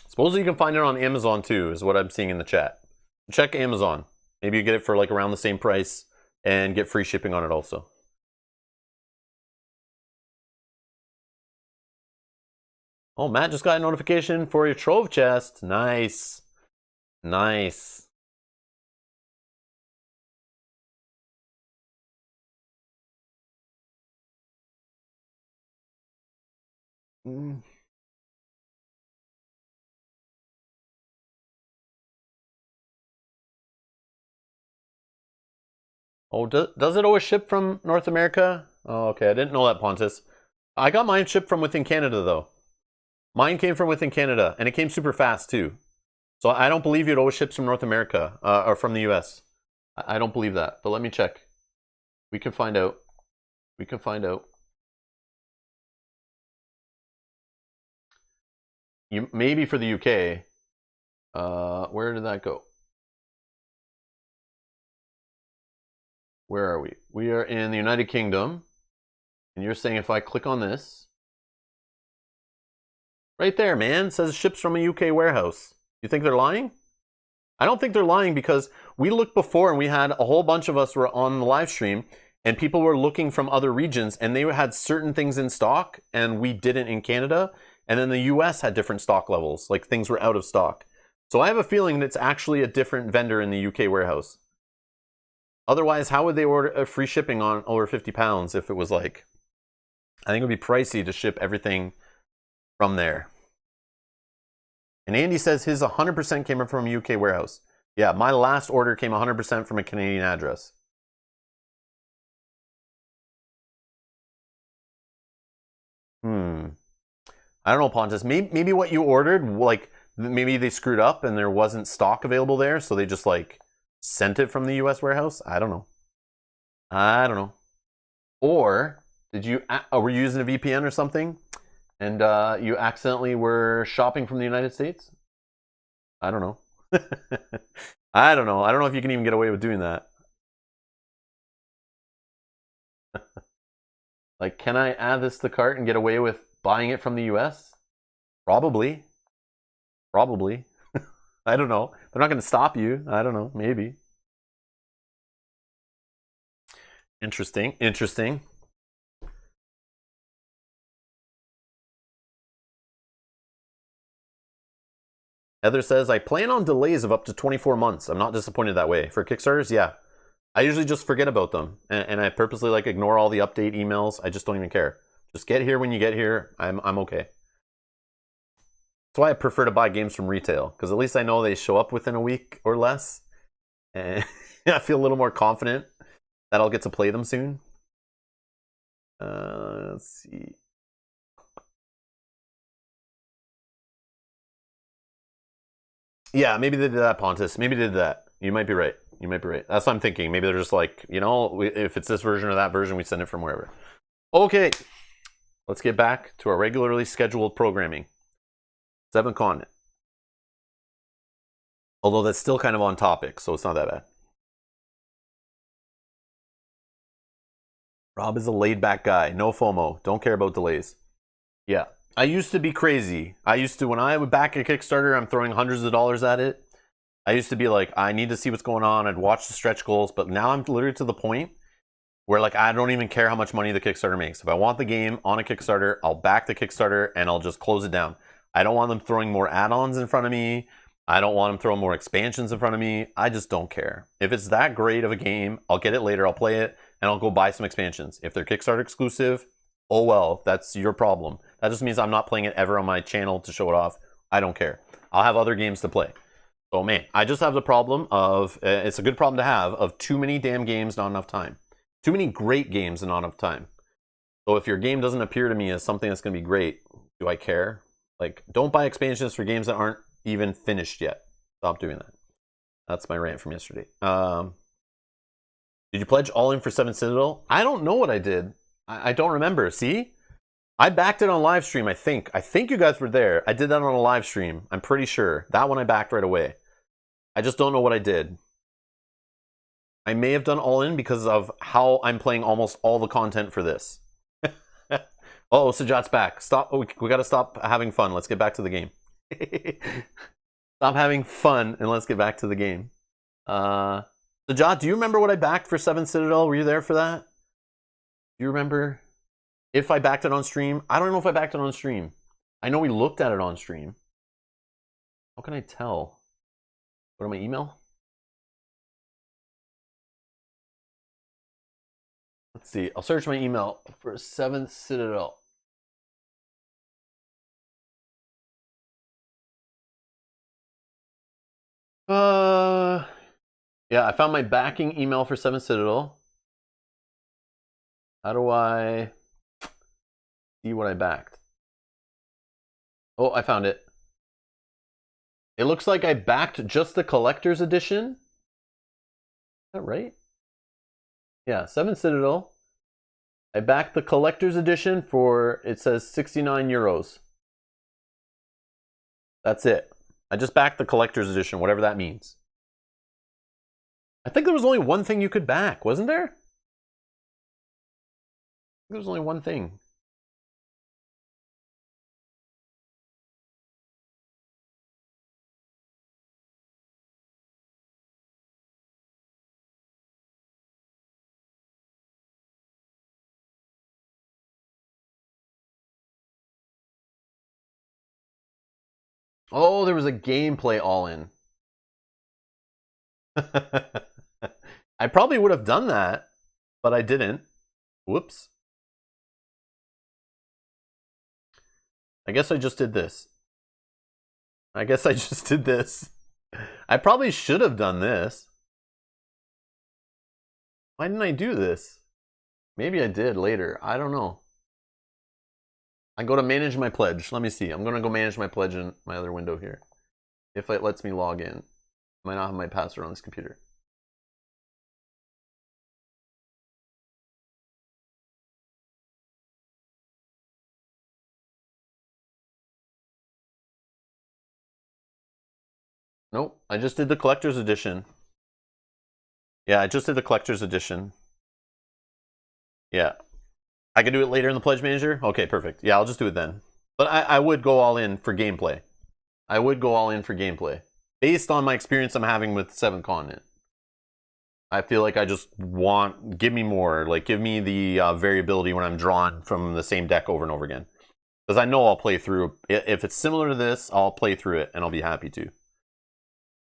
Supposedly you can find it on Amazon too, is what I'm seeing in the chat. Check Amazon. Maybe you get it for like around the same price and get free shipping on it also. Oh, Matt just got a notification for your Trove chest. Nice. Nice. Oh, does it always ship from North America? Oh, okay. I didn't know that, Pontus. I got mine shipped from within Canada, though. Mine came from within Canada, and it came super fast, too. So I don't believe it always ships from North America, or from the US. I don't believe that, but let me check. We can find out. We can find out. Maybe for the UK. Where did that go? Where are we? We are in the United Kingdom. And you're saying if I click on this, right there, man, it says ships from a UK warehouse. You think they're lying? I don't think they're lying, because we looked before and we had a whole bunch of us were on the live stream and people were looking from other regions and they had certain things in stock and we didn't in Canada. And then the US had different stock levels, like things were out of stock. So I have a feeling that it's actually a different vendor in the UK warehouse. Otherwise, how would they order a free shipping on over 50 pounds if it was like, I think it would be pricey to ship everything from there. And Andy says his 100% came from a UK warehouse. Yeah, my last order came 100% from a Canadian address. I don't know, Pontus. Maybe what you ordered, like, maybe they screwed up and there wasn't stock available there, so they just, like, sent it from the US warehouse? I don't know. I don't know. Or, were you using a VPN or something? And you accidentally were shopping from the United States? I don't know. I don't know. I don't know if you can even get away with doing that. Like, can I add this to the cart and get away with buying it from the US? Probably. Probably. I don't know. They're not going to stop you. I don't know. Maybe. Interesting. Interesting. Heather says, I plan on delays of up to 24 months. I'm not disappointed that way. For Kickstarters, yeah. I usually just forget about them. And I purposely like ignore all the update emails. I just don't even care. Just get here when you get here. I'm okay. That's why I prefer to buy games from retail, because at least I know they show up within a week or less. And I feel a little more confident that I'll get to play them soon. Let's see. Yeah, maybe they did that, Pontus. Maybe they did that. You might be right. You might be right. That's what I'm thinking. Maybe they're just like, if it's this version or that version, we send it from wherever. Okay. Let's get back to our regularly scheduled programming. 7th Continent. Although that's still kind of on topic, so it's not that bad. Rob is a laid-back guy. No FOMO. Don't care about delays. Yeah. I used to be crazy. I used to, when I would back a Kickstarter, I'm throwing hundreds of dollars at it. I used to be like, I need to see what's going on. I'd watch the stretch goals, but now I'm literally to the point where like I don't even care how much money the Kickstarter makes. If I want the game on a Kickstarter, I'll back the Kickstarter and I'll just close it down. I don't want them throwing more add-ons in front of me. I don't want them throwing more expansions in front of me. I just don't care. If it's that great of a game, I'll get it later, I'll play it, and I'll go buy some expansions. If they're Kickstarter exclusive, oh well, that's your problem. That just means I'm not playing it ever on my channel to show it off. I don't care. I'll have other games to play. So man, I just have the problem of, it's a good problem to have, of too many damn games, not enough time. Too many great games and not enough time. So if your game doesn't appear to me as something that's going to be great, do I care? Like, don't buy expansions for games that aren't even finished yet. Stop doing that. That's my rant from yesterday. Did you pledge all in for 7 Citadel? I don't know what I did. I don't remember. See? I backed it on live stream, I think. I think you guys were there. I did that on a live stream. I'm pretty sure. That one I backed right away. I just don't know what I did. I may have done all in because of how I'm playing almost all the content for this. Oh, Sajat's back. Stop. We got to stop having fun. Let's get back to the game. Stop having fun and let's get back to the game. Sajat, do you remember what I backed for 7 Citadel? Were you there for that? Do you remember if I backed it on stream? I don't know if I backed it on stream. I know we looked at it on stream. How can I tell? Go to my email. Let's see. I'll search my email for 7th Citadel. Yeah, I found my backing email for 7th Citadel. How do I see what I backed? Oh, I found it. It looks like I backed just the collector's edition. Is that right? Yeah, 7th Citadel. I backed the collector's edition for, it says 69 euros. That's it. I just backed the collector's edition, whatever that means. I think there was only one thing you could back, wasn't there? There was only one thing. Oh, there was a gameplay all-in. I probably would have done that, but I didn't. Whoops. I guess I just did this. I probably should have done this. Why didn't I do this? Maybe I did later. I don't know. I go to manage my pledge. Let me see. I'm going to go manage my pledge in my other window here. If it lets me log in. I might not have my password on this computer. Nope. I just did the collector's edition. Yeah, I just did the collector's edition. Yeah. I can do it later in the pledge manager? Okay, perfect. Yeah, I'll just do it then. But I would go all in for gameplay. I would go all in for gameplay. Based on my experience I'm having with 7th Continent. I feel like I just want, give me more. Like, give me the variability when I'm drawn from the same deck over and over again. Because I know I'll play through. If it's similar to this, I'll play through it and I'll be happy to.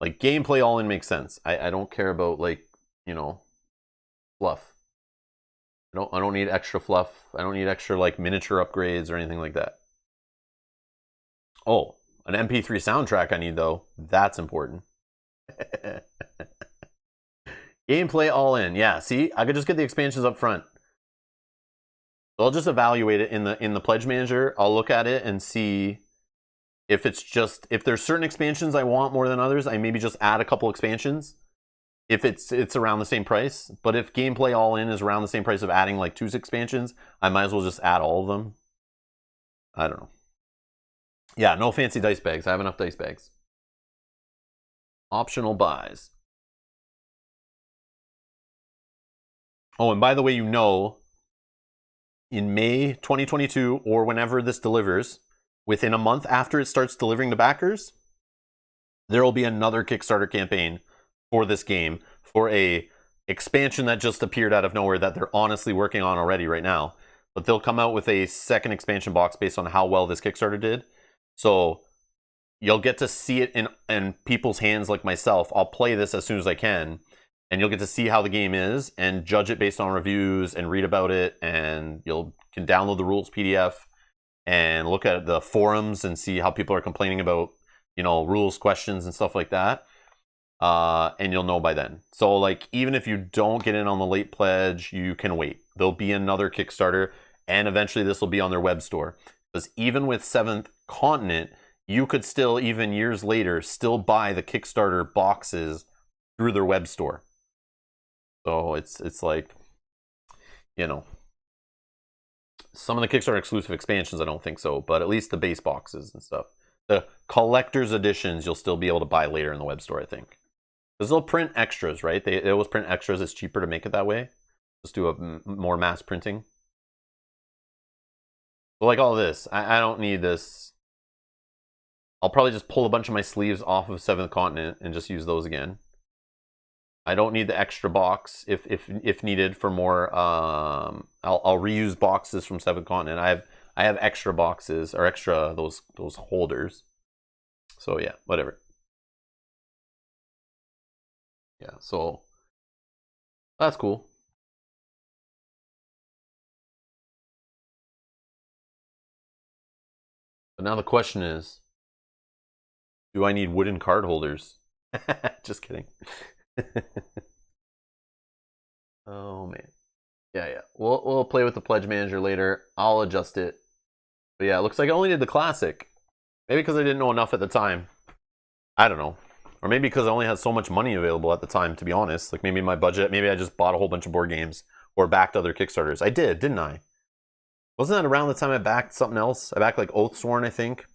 Like, gameplay all in makes sense. I don't care about, like, you know, fluff. I don't need extra fluff. I don't need extra, like, miniature upgrades or anything like that. Oh, an MP3 soundtrack I need, though. That's important. Gameplay all in. Yeah, see? I could just get the expansions up front. So I'll just evaluate it in the pledge manager. I'll look at it and see if it's just, if there's certain expansions I want more than others, I maybe just add a couple expansions. If it's around the same price. But if gameplay all in is around the same price of adding like 2 expansions, I might as well just add all of them. I don't know. Yeah, no fancy dice bags. I have enough dice bags. Optional buys. Oh, and by the way, you know, in May 2022 or whenever this delivers, within a month after it starts delivering to backers, there will be another Kickstarter campaign for this game for a expansion that just appeared out of nowhere that they're honestly working on already right now. But they'll come out with a second expansion box based on how well this Kickstarter did. So you'll get to see it in people's hands like myself. I'll play this as soon as I can, and you'll get to see how the game is and judge it based on reviews and read about it, and you can download the rules PDF and look at the forums and see how people are complaining about, you know, rules questions and stuff like that. And you'll know by then. So like, even if you don't get in on the late pledge, you can wait. There'll be another Kickstarter, and eventually this will be on their web store. Because even with Seventh Continent, you could still, even years later, still buy the Kickstarter boxes through their web store. So it's like, you know, some of the Kickstarter exclusive expansions, I don't think so, but at least the base boxes and stuff. The collector's editions, you'll still be able to buy later in the web store, I think. Because they'll print extras, right? They always print extras. It's cheaper to make it that way. Just do a more mass printing. But like all this, I don't need this. I'll probably just pull a bunch of my sleeves off of Seventh Continent and just use those again. I don't need the extra box if needed for more. I'll reuse boxes from Seventh Continent. I have extra boxes or extra those holders. So yeah, whatever. Yeah, so that's cool. But now the question is, do I need wooden card holders? Just kidding. Oh man. Yeah. We'll play with the pledge manager later. I'll adjust it. But yeah, it looks like I only did the classic. Maybe because I didn't know enough at the time. I don't know. Or maybe because I only had so much money available at the time, to be honest. Like maybe my budget, maybe I just bought a whole bunch of board games or backed other Kickstarters. I did, didn't I? Wasn't that around the time I backed something else? I backed like Oathsworn, I think.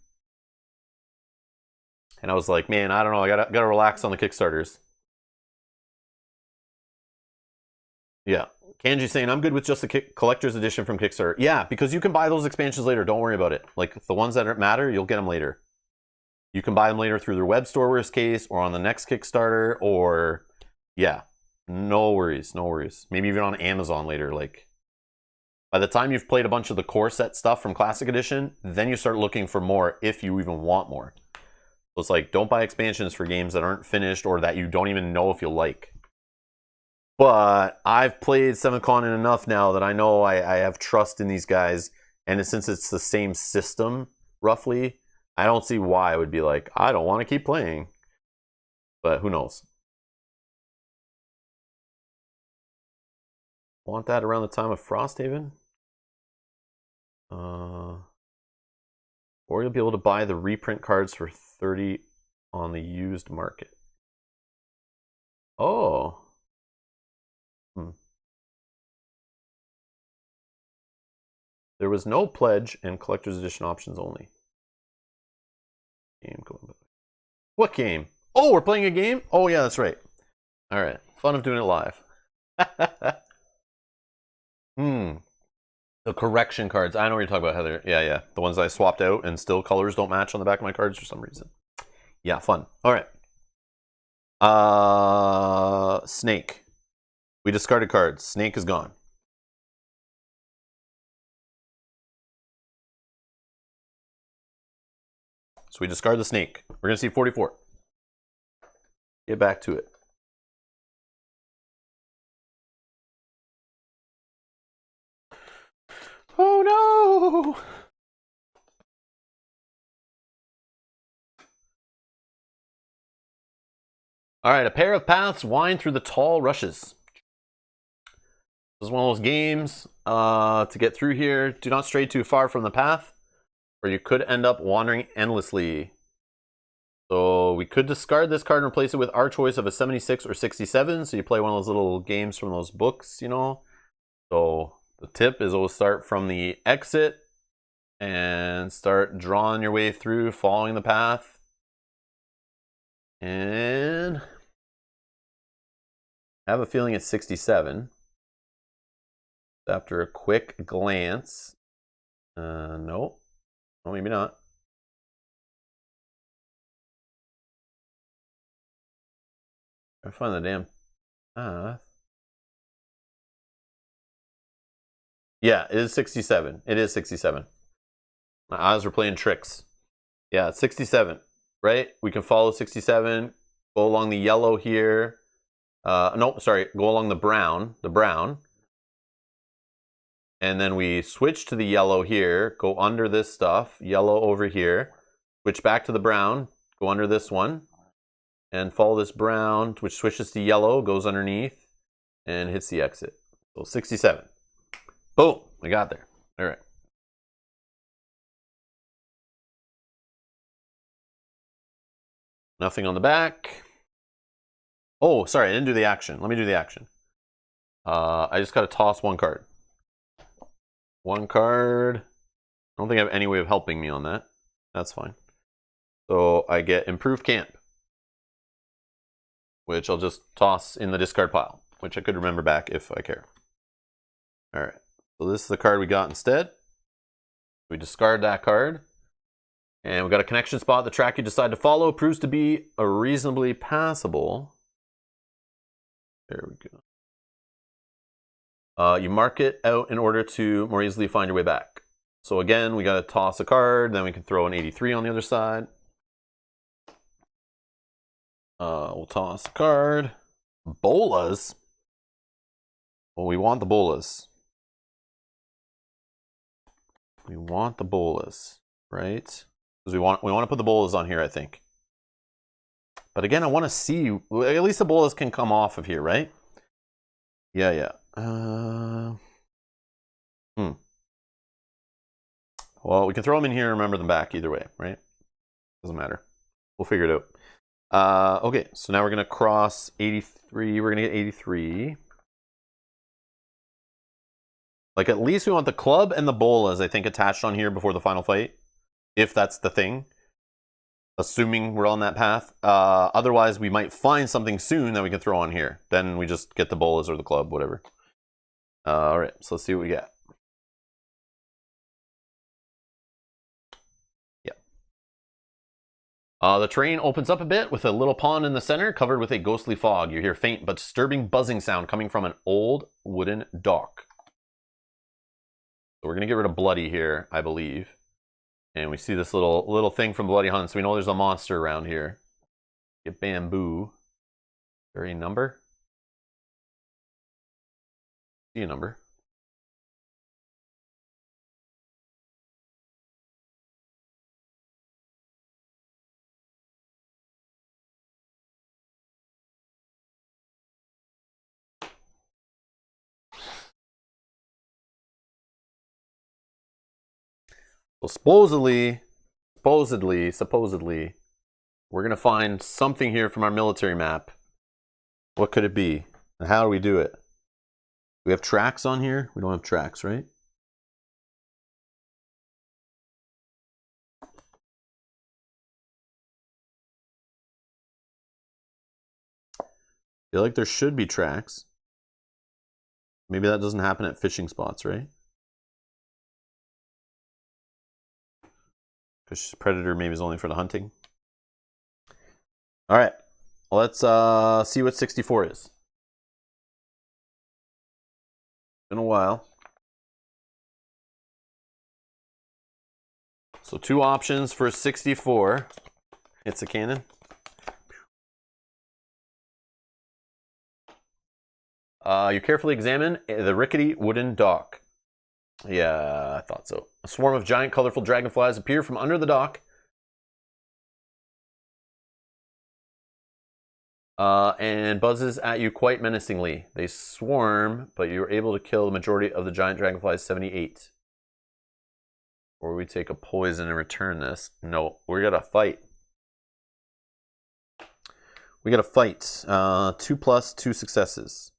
And I was like, man, I don't know. I gotta relax on the Kickstarters. Yeah. Kanji saying, I'm good with just the collector's edition from Kickstarter. Yeah, because you can buy those expansions later. Don't worry about it. Like the ones that matter, you'll get them later. You can buy them later through their web store, worst case, or on the next Kickstarter, or yeah, no worries, no worries. Maybe even on Amazon later. Like by the time you've played a bunch of the core set stuff from Classic Edition, then you start looking for more if you even want more. So it's like, don't buy expansions for games that aren't finished or that you don't even know if you'll like. But I've played Seventh Continent enough now that I know I have trust in these guys, and since it's the same system, roughly, I don't see why I would be like, I don't want to keep playing. But who knows? Want that around the time of Frosthaven? Or you'll be able to buy the reprint cards for 30 on the used market. Oh. There was no pledge and collector's edition options only. Game going. What game? Oh, we're playing a game? Oh yeah, that's right. All right. Fun of doing it live. The correction cards. I know what you're talking about, Heather. Yeah. The ones I swapped out and still colors don't match on the back of my cards for some reason. Yeah, fun. All right. Snake. We discarded cards. Snake is gone. So we discard the snake. We're going to see 44. Get back to it. Oh no! All right, a pair of paths wind through the tall rushes. This is one of those games to get through here. Do not stray too far from the path, or you could end up wandering endlessly. So we could discard this card and replace it with our choice of a 76 or 67. So you play one of those little games from those books, you know. So the tip is always start from the exit and start drawing your way through, following the path. And I have a feeling it's 67. After a quick glance, no, maybe not. I find the damn path. Yeah, it is 67. It is 67. My eyes were playing tricks. Yeah, it's 67, right? We can follow 67, go along the yellow here. No, sorry, go along the brown, and then we switch to the yellow here, go under this stuff, yellow over here, switch back to the brown, go under this one, and follow this brown, which switches to yellow, goes underneath, and hits the exit. So 67. Boom, we got there. All right. Nothing on the back. Oh, sorry, I didn't do the action. Let me do the action. I just got to toss one card. One card. I don't think I have any way of helping me on that. That's fine. So I get Improved Camp, which I'll just toss in the discard pile, which I could remember back if I care. All right. So this is the card we got instead. We discard that card. And we got a connection spot. The track you decide to follow proves to be a reasonably passable. There we go. You mark it out in order to more easily find your way back. So again, we got to toss a card. Then we can throw an 83 on the other side. We'll toss a card. Bolas. Well, we want the bolas. We want the bolas, right? Because we want to put the bolas on here, I think. But again, I want to see, at least the bolas can come off of here, right? Yeah. Well, we can throw them in here and remember them back either way, right? Doesn't matter. We'll figure it out. Okay, so now we're going to cross 83. We're going to get 83. Like, at least we want the club and the bolas, I think, attached on here before the final fight. If that's the thing. Assuming we're on that path. Otherwise, we might find something soon that we can throw on here. Then we just get the bolas or the club, whatever. Alright, so let's see what we get. The terrain opens up a bit with a little pond in the center covered with a ghostly fog. You hear faint but disturbing buzzing sound coming from an old wooden dock. So we're going to get rid of Bloody here, I believe. And we see this little thing from Bloody Hunt, so we know there's a monster around here. Get Bamboo. Very number. See a number. So supposedly, we're going to find something here from our military map. What could it be? And how do we do it? Do we have tracks on here? We don't have tracks, right? I feel like there should be tracks. Maybe that doesn't happen at fishing spots, right? Because Predator maybe is only for the hunting. All right, let's see what 64 is. Been a while. So 2 options for 64. It's a cannon. You carefully examine the rickety wooden dock. Yeah, I thought so. A swarm of giant colorful dragonflies appear from under the dock. And buzzes at you quite menacingly. They swarm, but you're able to kill the majority of the giant dragonflies, 78. Or we take a poison and return this. No, we gotta fight. We gotta fight. 2+, 2 successes.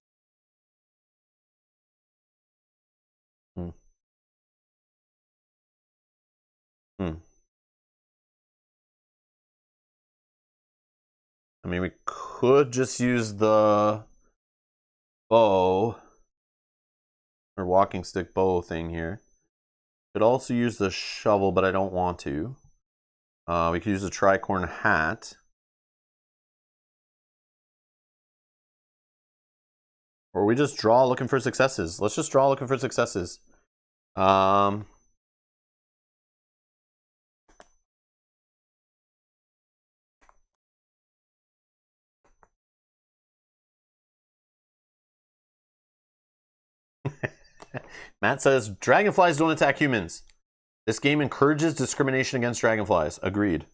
I mean, we could just use the bow or walking stick bow thing here. Could also use the shovel, but I don't want to. We could use the tricorn hat. Or we just draw looking for successes. Let's just draw looking for successes. Matt says, dragonflies don't attack humans. This game encourages discrimination against dragonflies. Agreed.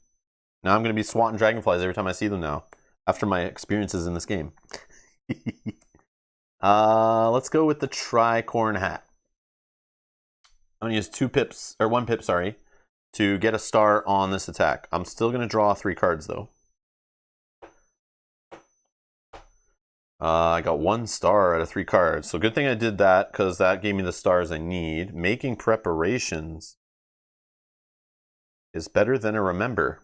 Now I'm going to be swatting dragonflies every time I see them now, after my experiences in this game. Let's go with the tricorn hat. I'm going to use 2 pips, or 1 pip, sorry, to get a star on this attack. I'm still going to draw 3 cards, though. I got 1 star out of 3 cards. So good thing I did that, because that gave me the stars I need. Making preparations is better than a remember.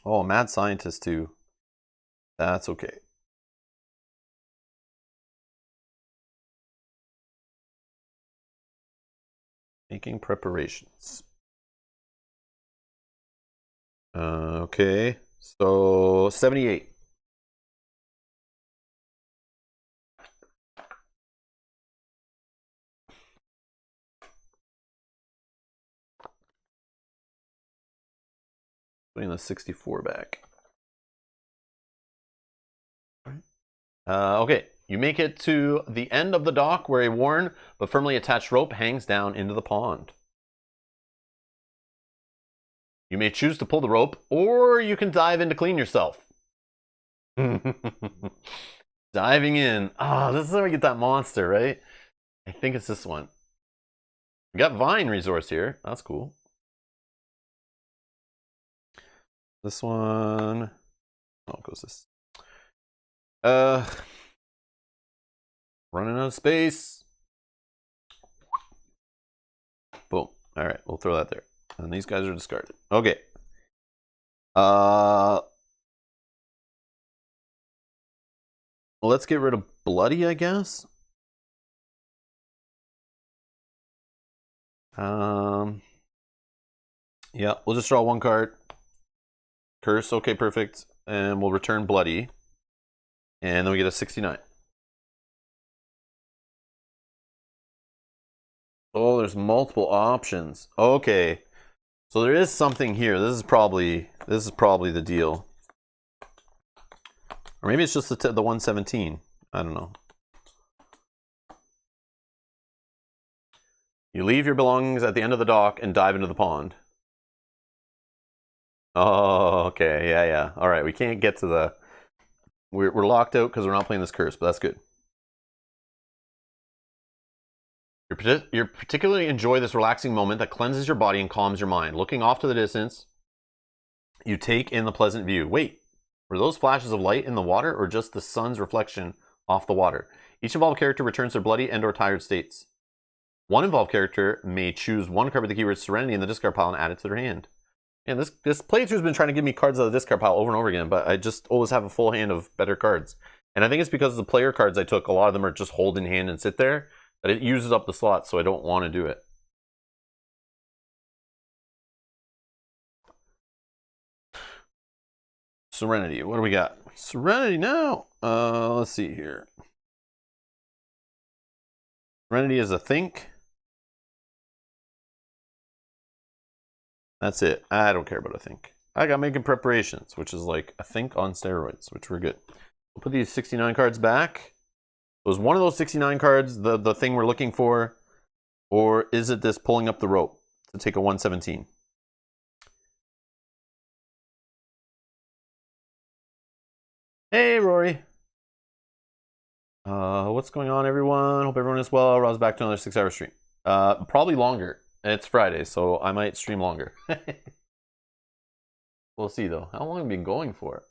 Oh, mad scientist too. That's okay. Making preparations. Okay, so 78. Putting the 64 back. Okay, you make it to the end of the dock where a worn but firmly attached rope hangs down into the pond. You may choose to pull the rope, or you can dive in to clean yourself. Diving in. Ah, this is where we get that monster, right? I think it's this one. We got Vine resource here. That's cool. This one. Oh, it goes this. Running out of space. Boom. All right, we'll throw that there. And these guys are discarded. Okay. Let's get rid of Bloody, I guess. Yeah, we'll just draw 1 card. Curse, okay, perfect. And we'll return Bloody. And then we get a 69. Oh, there's multiple options. Okay. So there is something here. This is probably the deal. Or maybe it's just the 117. I don't know. You leave your belongings at the end of the dock and dive into the pond. Oh, okay. Yeah. All right, we can't get to the... We're locked out because we're not playing this curse, but that's good. You particularly enjoy this relaxing moment that cleanses your body and calms your mind. Looking off to the distance, you take in the pleasant view. Wait, were those flashes of light in the water or just the sun's reflection off the water? Each involved character returns their bloody and or tired states. One involved character may choose 1 card with the keyword Serenity in the discard pile and add it to their hand. And this playthrough's been trying to give me cards out of the discard pile over and over again, but I just always have a full hand of better cards. And I think it's because the player cards I took, a lot of them are just hold in hand and sit there, that it uses up the slots, so I don't want to do it. Serenity, what do we got? Serenity now! Let's see here. Serenity is a think. That's it. I don't care about a think. I got making preparations, which is like a think on steroids, which we're good. We'll put these 69 cards back. Was one of those 69 cards the thing we're looking for? Or is it this pulling up the rope to take a 117? Hey, Rory. What's going on, everyone? Hope everyone is well. Rob's back to another 6-hour stream. Probably longer. It's Friday, so I might stream longer. We'll see, though. How long have we been going for?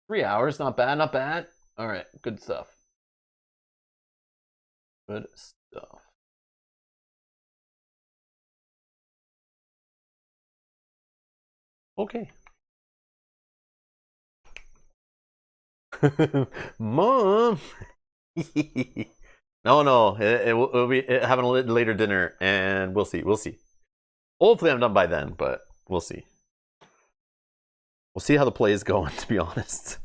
3 hours. Not bad, not bad. All right, good stuff. Good stuff. Okay. Mom! No. It'll be having a later dinner, and we'll see. Hopefully I'm done by then, but we'll see. We'll see how the play is going, to be honest.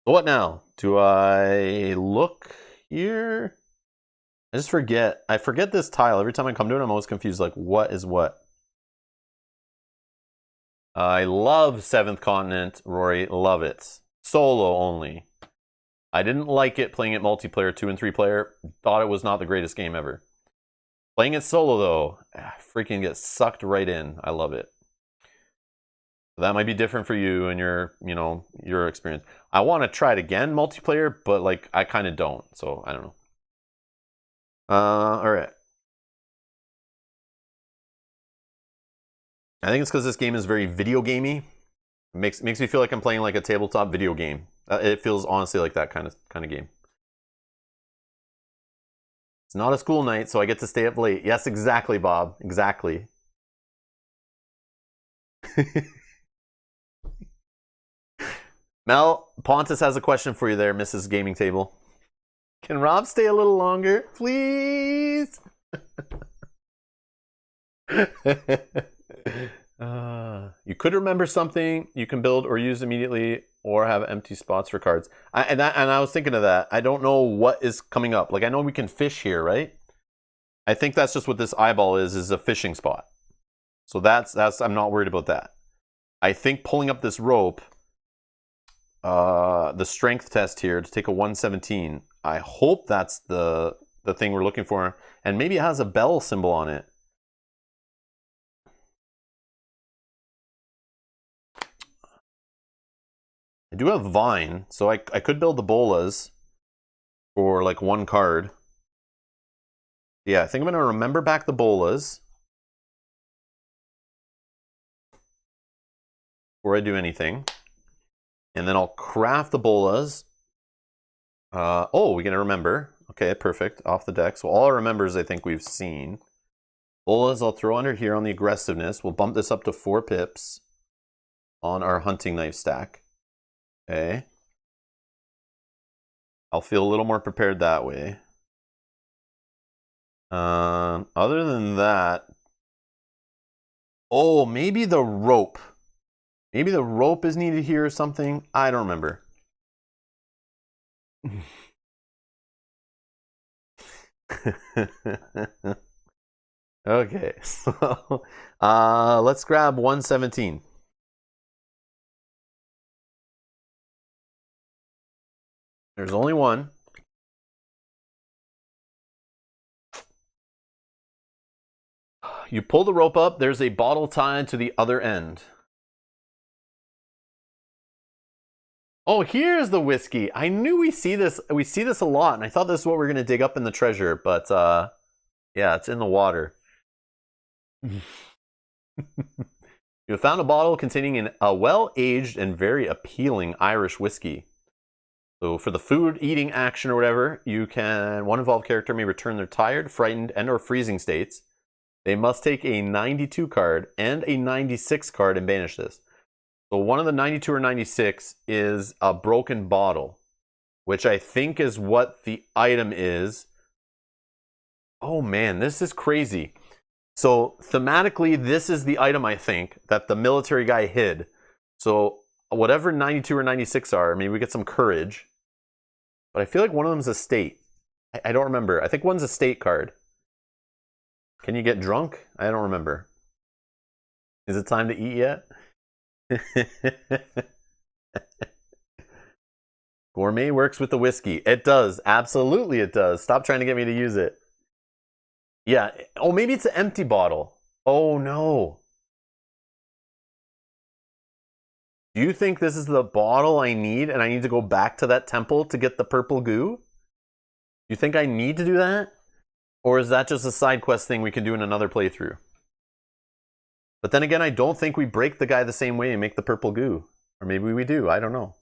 What now? Do I look here? I just forget. I forget this tile. Every time I come to it, I'm always confused, like, what is what? I love Seventh Continent, Rory. Love it. Solo only. I didn't like it playing it multiplayer, 2 and 3 player. Thought it was not the greatest game ever. Playing it solo, though, freaking get sucked right in. I love it. That might be different for you and your experience. I want to try it again, multiplayer, but like I kind of don't. So I don't know. All right. I think it's because this game is very video gamey. It makes me feel like I'm playing like a tabletop video game. It feels honestly like that kind of game. It's not a school night, so I get to stay up late. Yes, exactly, Bob. Exactly. Mel, Pontus has a question for you there, Mrs. Gaming Table. Can Rob stay a little longer, please? You could remember something you can build or use immediately, or have empty spots for cards. And I was thinking of that. I don't know what is coming up. Like I know we can fish here, right? I think that's just what this eyeball is a fishing spot. So that's I'm not worried about that. I think pulling up this rope, the strength test here to take a 117. I hope that's the thing we're looking for, and maybe it has a bell symbol on it. I do have Vine, so I could build the bolas for like 1 card. Yeah, I think I'm going to remember back the bolas before I do anything. And then I'll craft the bolas. Oh, we're going to remember. Okay, perfect. Off the deck. So all our remembers I think we've seen. Bolas I'll throw under here on the aggressiveness. We'll bump this up to 4 pips on our hunting knife stack. Okay. I'll feel a little more prepared that way. Other than that, oh, maybe the rope. Maybe the rope is needed here or something. I don't remember. Okay, so let's grab 117. There's only one. You pull the rope up, there's a bottle tied to the other end. Oh, here's the whiskey. I knew we see this a lot, and I thought this is what we're gonna dig up in the treasure, but yeah, it's in the water. You have found a bottle containing a well-aged and very appealing Irish whiskey. So for the food eating action or whatever, you can one involved character may return their tired, frightened, and or freezing states. They must take a 92 card and a 96 card and banish this. So one of the 92 or 96 is a broken bottle, which I think is what the item is. Oh man, this is crazy. So thematically, this is the item I think that the military guy hid. So whatever 92 or 96 are, maybe we get some courage. But I feel like one of them's a state. I don't remember. I think one's a state card. Can you get drunk? I don't remember. Is it time to eat yet? Gourmet works with the whiskey. It does. Absolutely it does. Stop trying to get me to use it. Yeah. Oh, maybe it's an empty bottle. Oh, no. Do you think this is the bottle I need and I need to go back to that temple to get the purple goo? You think I need to do that? Or is that just a side quest thing we can do in another playthrough? But then again, I don't think we break the guy the same way and make the purple goo. Or maybe we do. I don't know.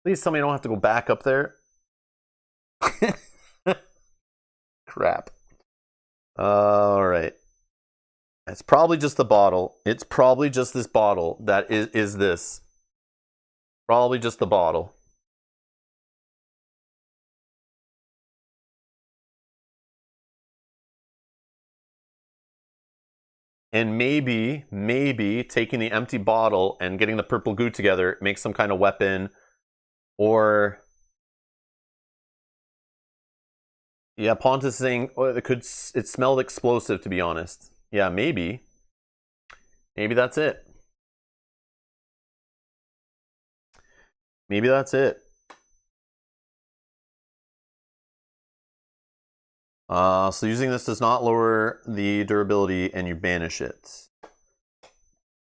Please tell me I don't have to go back up there. Crap. All right. It's probably just the bottle. It's probably just this bottle that is this. Probably just the bottle. And maybe taking the empty bottle and getting the purple goo together makes some kind of weapon. Or yeah, Pontus is saying it smelled explosive, to be honest. Yeah, maybe that's it. Maybe that's it. So using this does not lower the durability, and you banish it.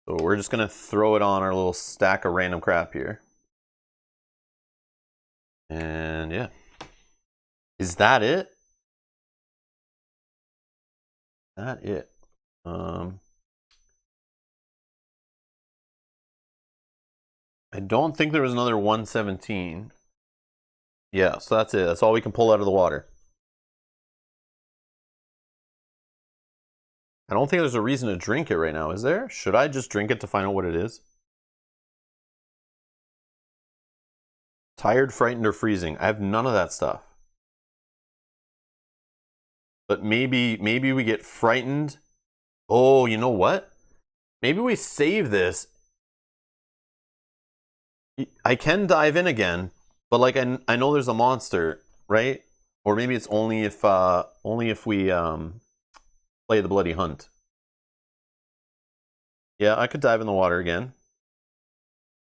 So we're just gonna throw it on our little stack of random crap here. And yeah. Is that it? That it. I don't think there was another 117. Yeah, so that's it. That's all we can pull out of the water. I don't think there's a reason to drink it right now, is there? Should I just drink it to find out what it is? Tired, frightened, or freezing. I have none of that stuff. But maybe we get frightened. Oh, you know what? Maybe we save this. I can dive in again, but like I know there's a monster, right? Or maybe it's only if we play the bloody hunt. Yeah, I could dive in the water again.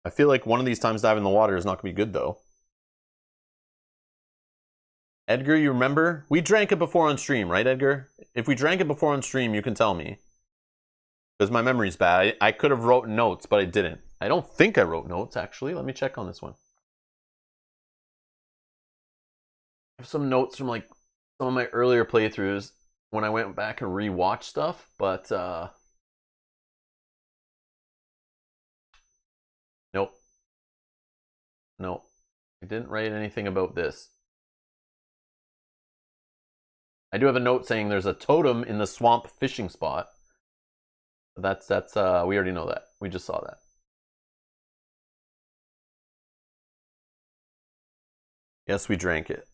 I feel like one of these times diving in the water is not going to be good, though. Edgar, you remember? We drank it before on stream, right, Edgar? If we drank it before on stream, you can tell me. Because my memory's bad. I could have wrote notes, but I didn't. I don't think I wrote notes, actually. Let me check on this one. I have some notes from like some of my earlier playthroughs when I went back and rewatched stuff, but nope. No. I didn't write anything about this. I do have a note saying there's a totem in the swamp fishing spot. That's we already know that. We just saw that. Yes, we drank it.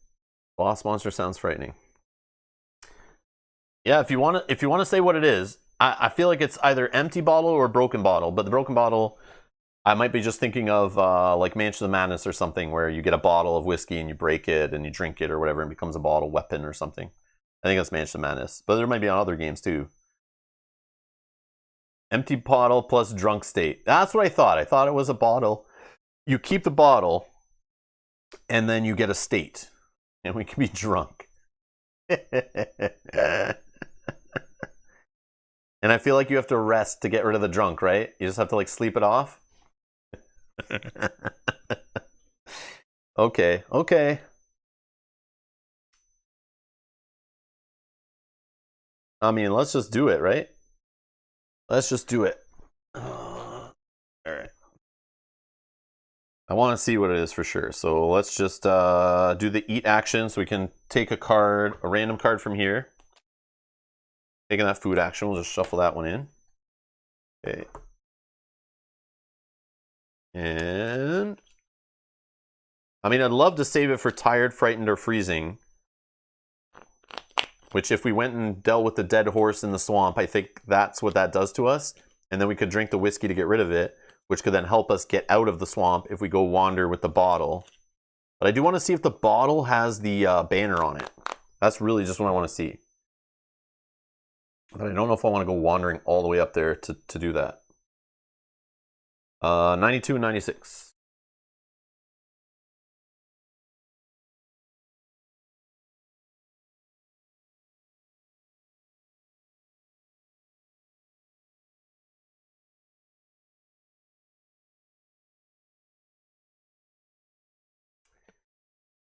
Boss monster sounds frightening. Yeah, if you want to say what it is, I feel like it's either empty bottle or broken bottle. But the broken bottle, I might be just thinking of like Mansion of Madness or something, where you get a bottle of whiskey and you break it and you drink it or whatever, and it becomes a bottle weapon or something. I think that's Mansion of Madness, but there might be on other games too. Empty bottle plus drunk state. That's what I thought. I thought it was a bottle. You keep the bottle, and then you get a state, and we can be drunk. And I feel like you have to rest to get rid of the drunk, right? You just have to like sleep it off. Okay. I mean, let's just do it, right? Let's just do it. All right. I want to see what it is for sure. So let's just do the eat action so we can take a random card from here. Taking that food action, we'll just shuffle that one in. Okay. And I mean, I'd love to save it for tired, frightened, or freezing. Which, if we went and dealt with the dead horse in the swamp, I think that's what that does to us. And then we could drink the whiskey to get rid of it, which could then help us get out of the swamp if we go wander with the bottle. But I do want to see if the bottle has the banner on it. That's really just what I want to see. But I don't know if I want to go wandering all the way up there to do that. 92 and 96.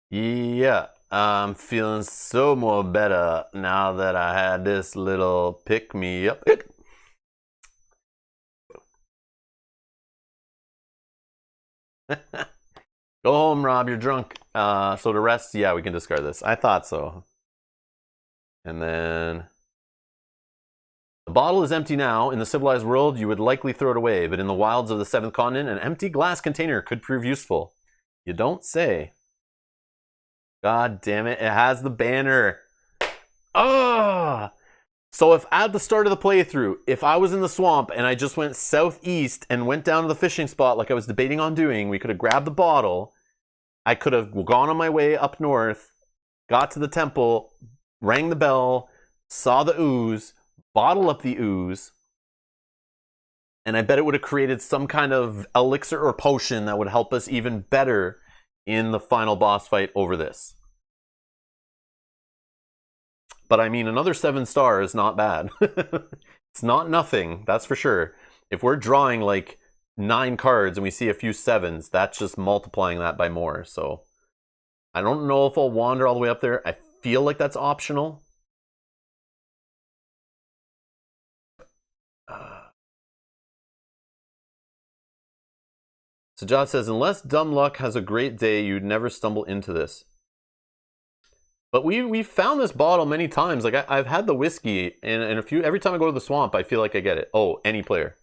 Yeah, I'm feeling so more better now that I had this little pick-me-up. Go home, Rob, you're drunk. So the rest, yeah, we can discard this. I thought so. And then the bottle is empty now. In the civilized world, you would likely throw it away, but in the wilds of the 7th continent, an empty glass container could prove useful. You don't say. God damn it, it has the banner. Oh! So if at the start of the playthrough, if I was in the swamp and I just went southeast and went down to the fishing spot like I was debating on doing, we could have grabbed the bottle. I could have gone on my way up north, got to the temple, rang the bell, saw the ooze, bottle up the ooze, and I bet it would have created some kind of elixir or potion that would help us even better in the final boss fight over this. But I mean, another 7 star is not bad. It's not nothing, that's for sure. If we're drawing like 9 cards and we see a few 7s, that's just multiplying that by more. So I don't know if I'll wander all the way up there. I feel like that's optional. Sajad says, unless dumb luck has a great day, you'd never stumble into this. But we've found this bottle many times. Like I've had the whiskey, and every time I go to the swamp, I feel like I get it. Oh, any player.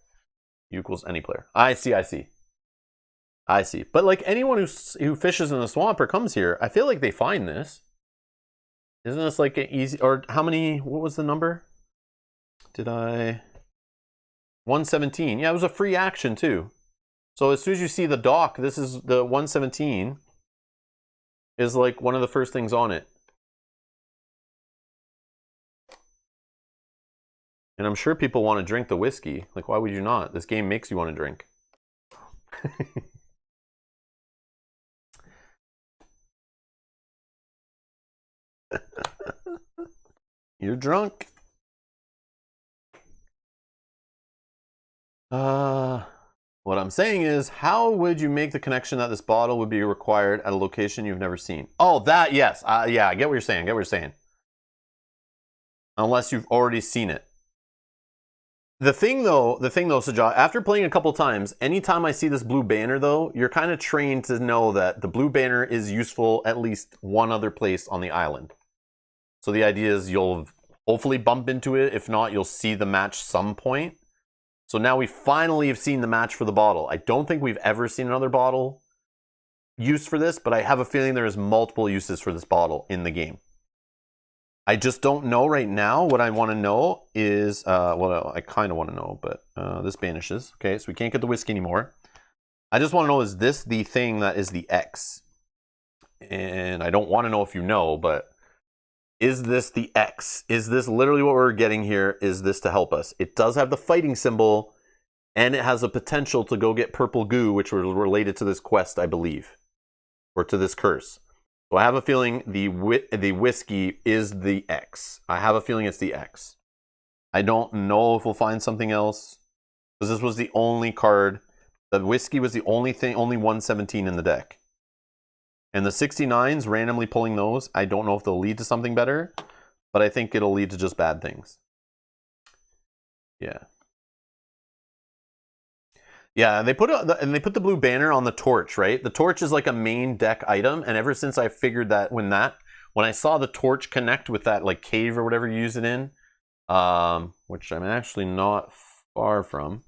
U equals any player. I see. But like anyone who fishes in the swamp or comes here, I feel like they find this. Isn't this like an easy, or how many, what was the number? 117. Yeah, it was a free action too. So as soon as you see the dock, this is the 117 is like one of the first things on it. And I'm sure people want to drink the whiskey. Like, why would you not? This game makes you want to drink. You're drunk. What I'm saying is, how would you make the connection that this bottle would be required at a location you've never seen? Oh, that, yes. Yeah, I get what you're saying. Unless you've already seen it. The thing though, Sajah, after playing a couple times, anytime I see this blue banner though, you're kind of trained to know that the blue banner is useful at least one other place on the island. So the idea is you'll hopefully bump into it. If not, you'll see the match some point. So now we finally have seen the match for the bottle. I don't think we've ever seen another bottle used for this, but I have a feeling there is multiple uses for this bottle in the game. I just don't know right now. What I want to know is, well, I kind of want to know, but this banishes. Okay, so we can't get the whiskey anymore. I just want to know, is this the thing that is the X? And I don't want to know if you know, but is this the X? Is this literally what we're getting here? Is this to help us? It does have the fighting symbol, and it has a potential to go get purple goo, which was related to this quest, I believe, or to this curse. So I have a feeling the whiskey is the X. I have a feeling it's the X. I don't know if we'll find something else, because this was the only card. The whiskey was the only thing, only 117 in the deck. And the 69s, randomly pulling those, I don't know if they'll lead to something better, but I think it'll lead to just bad things. Yeah. Yeah, they put the blue banner on the torch, right? The torch is like a main deck item, and ever since I figured that when I saw the torch connect with that like cave or whatever you use it in, which I'm actually not far from,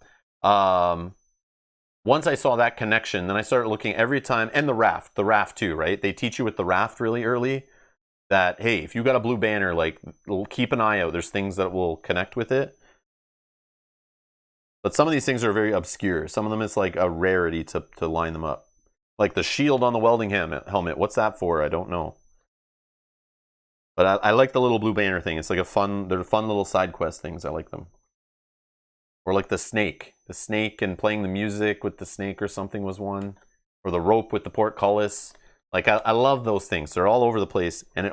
once I saw that connection, then I started looking every time, and the raft too, right? They teach you with the raft really early that, hey, if you got a blue banner, like, keep an eye out. There's things that will connect with it. But some of these things are very obscure. Some of them it's like a rarity to line them up. Like the shield on the welding helmet. What's that for? I don't know. But I like the little blue banner thing. It's like they're fun little side quest things. I like them. Or like the snake. The snake and playing the music with the snake or something was one. Or the rope with the portcullis. Like, I love those things. They're all over the place. And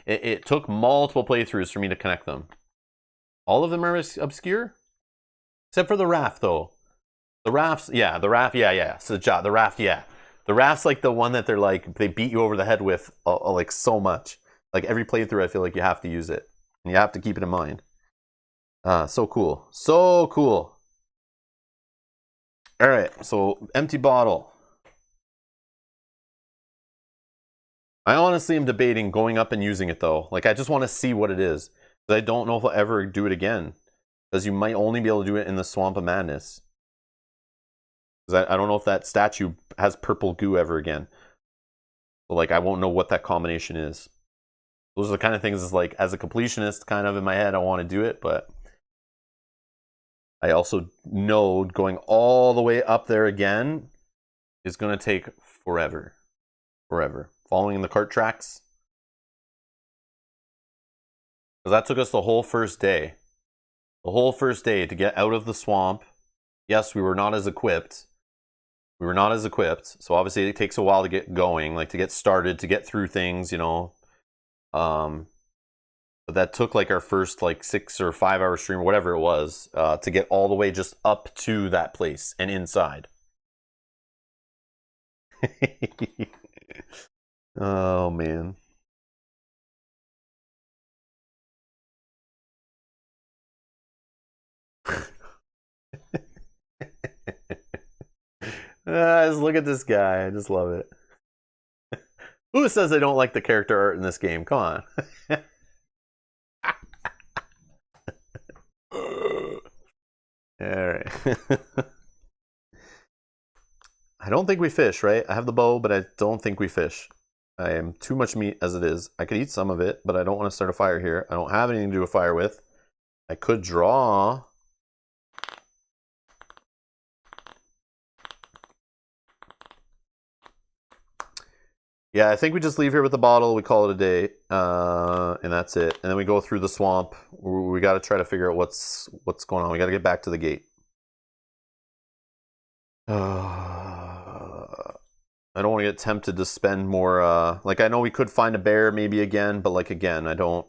it took multiple playthroughs for me to connect them. All of them are obscure? Except for the raft, though. The raft, yeah. So the raft, yeah. The raft's like the one that they beat you over the head with like so much. Like every playthrough, I feel like you have to use it. And you have to keep it in mind. So cool. So cool. All right, so empty bottle. I honestly am debating going up and using it, though. Like, I just want to see what it is. But I don't know if I'll ever do it again. Because you might only be able to do it in the Swamp of Madness. Because I don't know if that statue has purple goo ever again. So, like, I won't know what that combination is. Those are the kind of things, like, as a completionist, kind of in my head, I want to do it, but I also know going all the way up there again is going to take forever. Forever. Following the cart tracks. Because that took us the whole first day. The whole first day to get out of the swamp. Yes, we were not as equipped. So obviously it takes a while to get going, like to get started, to get through things, you know. But that took like our first like 6 or 5 hour stream or whatever it was to get all the way just up to that place and inside. Oh man. Just look at this guy. I just love it. Who says they don't like the character art in this game? Come on. Alright. I don't think we fish, right? I have the bow, but I don't think we fish. I am too much meat as it is. I could eat some of it, but I don't want to start a fire here. I don't have anything to do a fire with. I could draw. Yeah, I think we just leave here with the bottle. We call it a day, and that's it. And then we go through the swamp. We got to try to figure out what's going on. We got to get back to the gate. I don't want to get tempted to spend more. Like, I know we could find a bear maybe again, but like again, I don't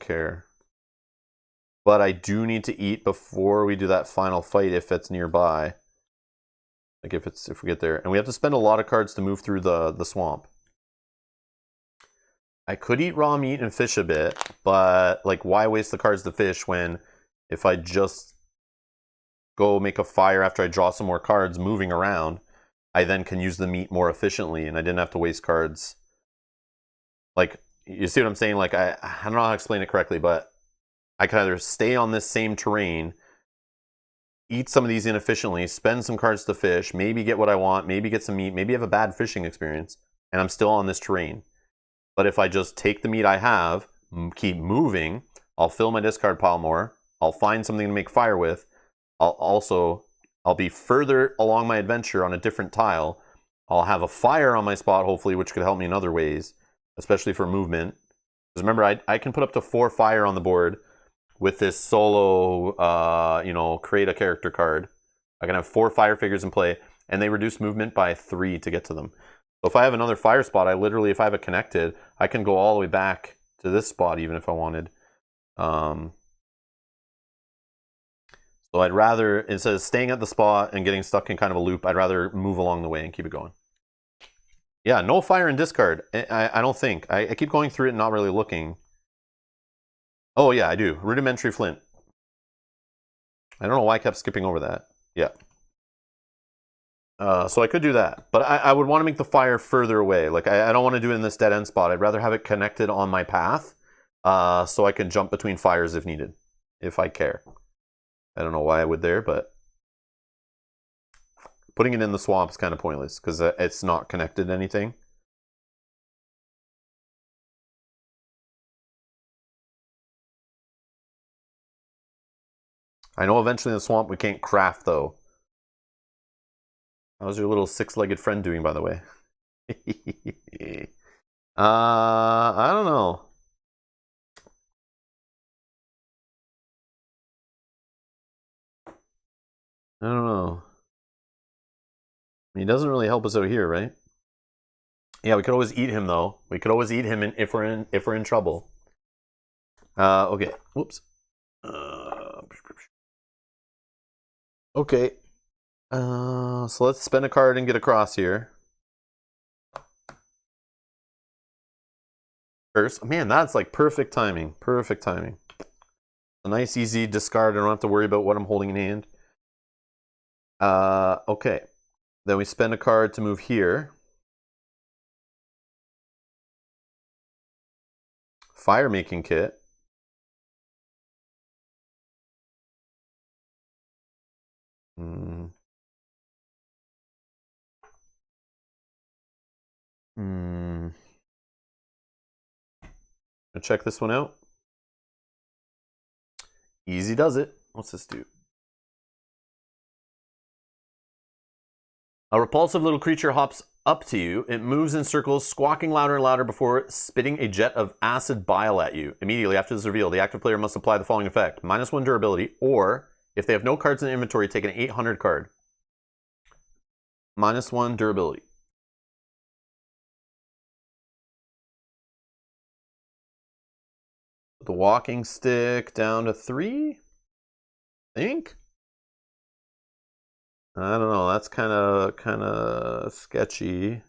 care. But I do need to eat before we do that final fight if it's nearby. Like if we get there, and we have to spend a lot of cards to move through the swamp. I could eat raw meat and fish a bit, but like why waste the cards to fish when if I just go make a fire after I draw some more cards moving around, I then can use the meat more efficiently and I didn't have to waste cards. Like, you see what I'm saying? Like, I don't know how to explain it correctly, but I can either stay on this same terrain, eat some of these inefficiently, spend some cards to fish, maybe get what I want, maybe get some meat, maybe have a bad fishing experience, and I'm still on this terrain. But if I just take the meat I have, keep moving, I'll fill my discard pile more, I'll find something to make fire with, I'll be further along my adventure on a different tile, I'll have a fire on my spot hopefully, which could help me in other ways, especially for movement. Because remember, I can put up to 4 fire on the board with this solo, create a character card. I can have 4 fire figures in play, and they reduce movement by 3 to get to them. So if I have another fire spot, I literally, if I have it connected, I can go all the way back to this spot even if I wanted. So I'd rather, instead of staying at the spot and getting stuck in kind of a loop, I'd rather move along the way and keep it going. Yeah, no fire and discard. I don't think. I keep going through it and not really looking. Oh yeah, I do. Rudimentary flint. I don't know why I kept skipping over that. Yeah. So I could do that. But I would want to make the fire further away. Like, I don't want to do it in this dead end spot. I'd rather have it connected on my path so I can jump between fires if needed, if I care. I don't know why I would there, but putting it in the swamp is kind of pointless because it's not connected to anything. I know eventually in the swamp we can't craft, though. How's your little 6-legged friend doing, by the way? I don't know. I don't know. He doesn't really help us out here, right? Yeah, we could always eat him though. We could always eat him if we're in trouble. Okay. Whoops. Okay. So let's spend a card and get across here. First, man, that's like perfect timing. Perfect timing. A nice, easy discard. I don't have to worry about what I'm holding in hand. Okay. Then we spend a card to move here. Fire making kit. Gonna check this one out. Easy does it. What's this do? A repulsive little creature hops up to you. It moves in circles, squawking louder and louder before spitting a jet of acid bile at you. Immediately after this reveal, the active player must apply the following effect. -1 durability, or if they have no cards in the inventory, take an 800 card. -1 durability. The walking stick down to 3, I think. I don't know. That's kind of sketchy.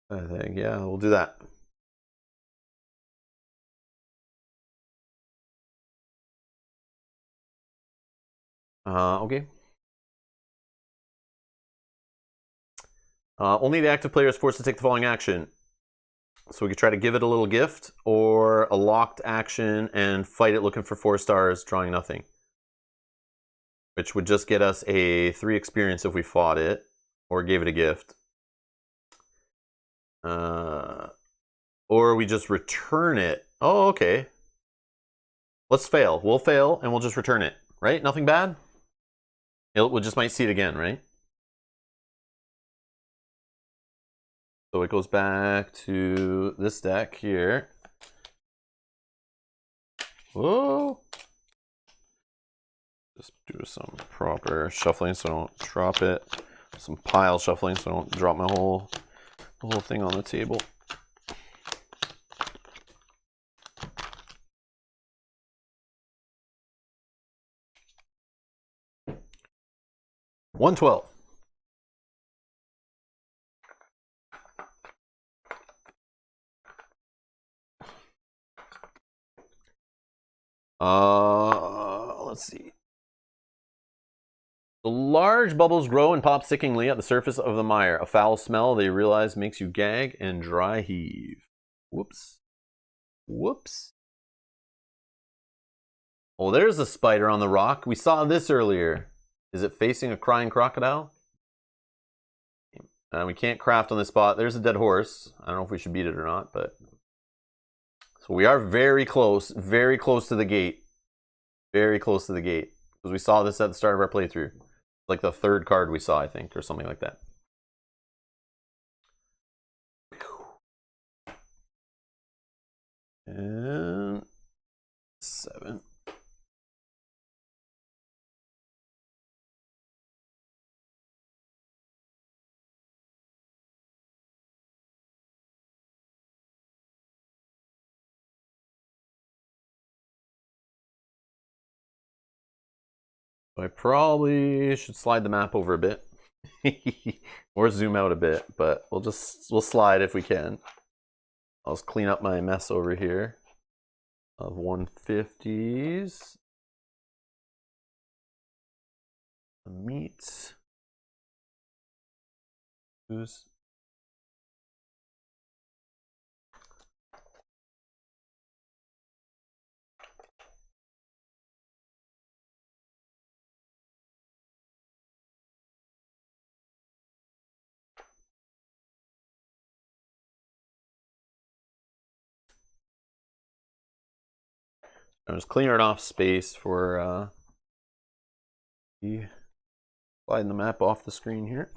I think, yeah, we'll do that. Okay. Only the active player is forced to take the following action. So we could try to give it a little gift, or a locked action and fight it looking for 4 stars, drawing nothing. Which would just get us a 3 experience if we fought it, or gave it a gift. Or we just return it. Oh, okay. Let's fail. We'll fail, and we'll just return it. Right? Nothing bad? We just might see it again, right? So it goes back to this deck here. Whoa! Just do some proper shuffling so I don't drop it. Some pile shuffling so I don't drop the whole thing on the table. $112. Let's see. The large bubbles grow and pop stickingly at the surface of the mire. A foul smell they realize makes you gag and dry heave. Whoops. Whoops. Oh, there's a spider on the rock. We saw this earlier. Is it facing a crying crocodile? We can't craft on this spot. There's a dead horse. I don't know if we should beat it or not, but... So we are very close to the gate. Very close to the gate. Because we saw this at the start of our playthrough. Like the 3rd card we saw, I think, or something like that. And 7. I probably should slide the map over a bit. Or zoom out a bit, but we'll slide if we can. I'll just clean up my mess over here of 150s. The meat. Who's I'm just clearing off space for sliding the map off the screen here.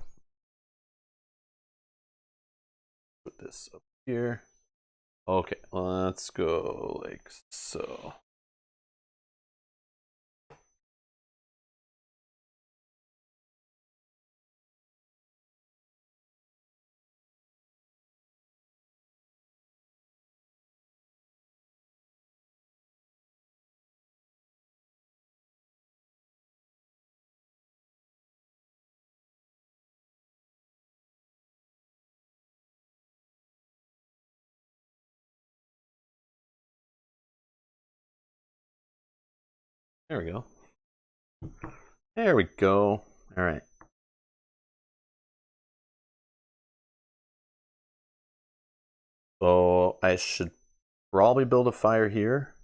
Put this up here. Okay, let's go like so. There we go. There we go. All right. So I should probably build a fire here,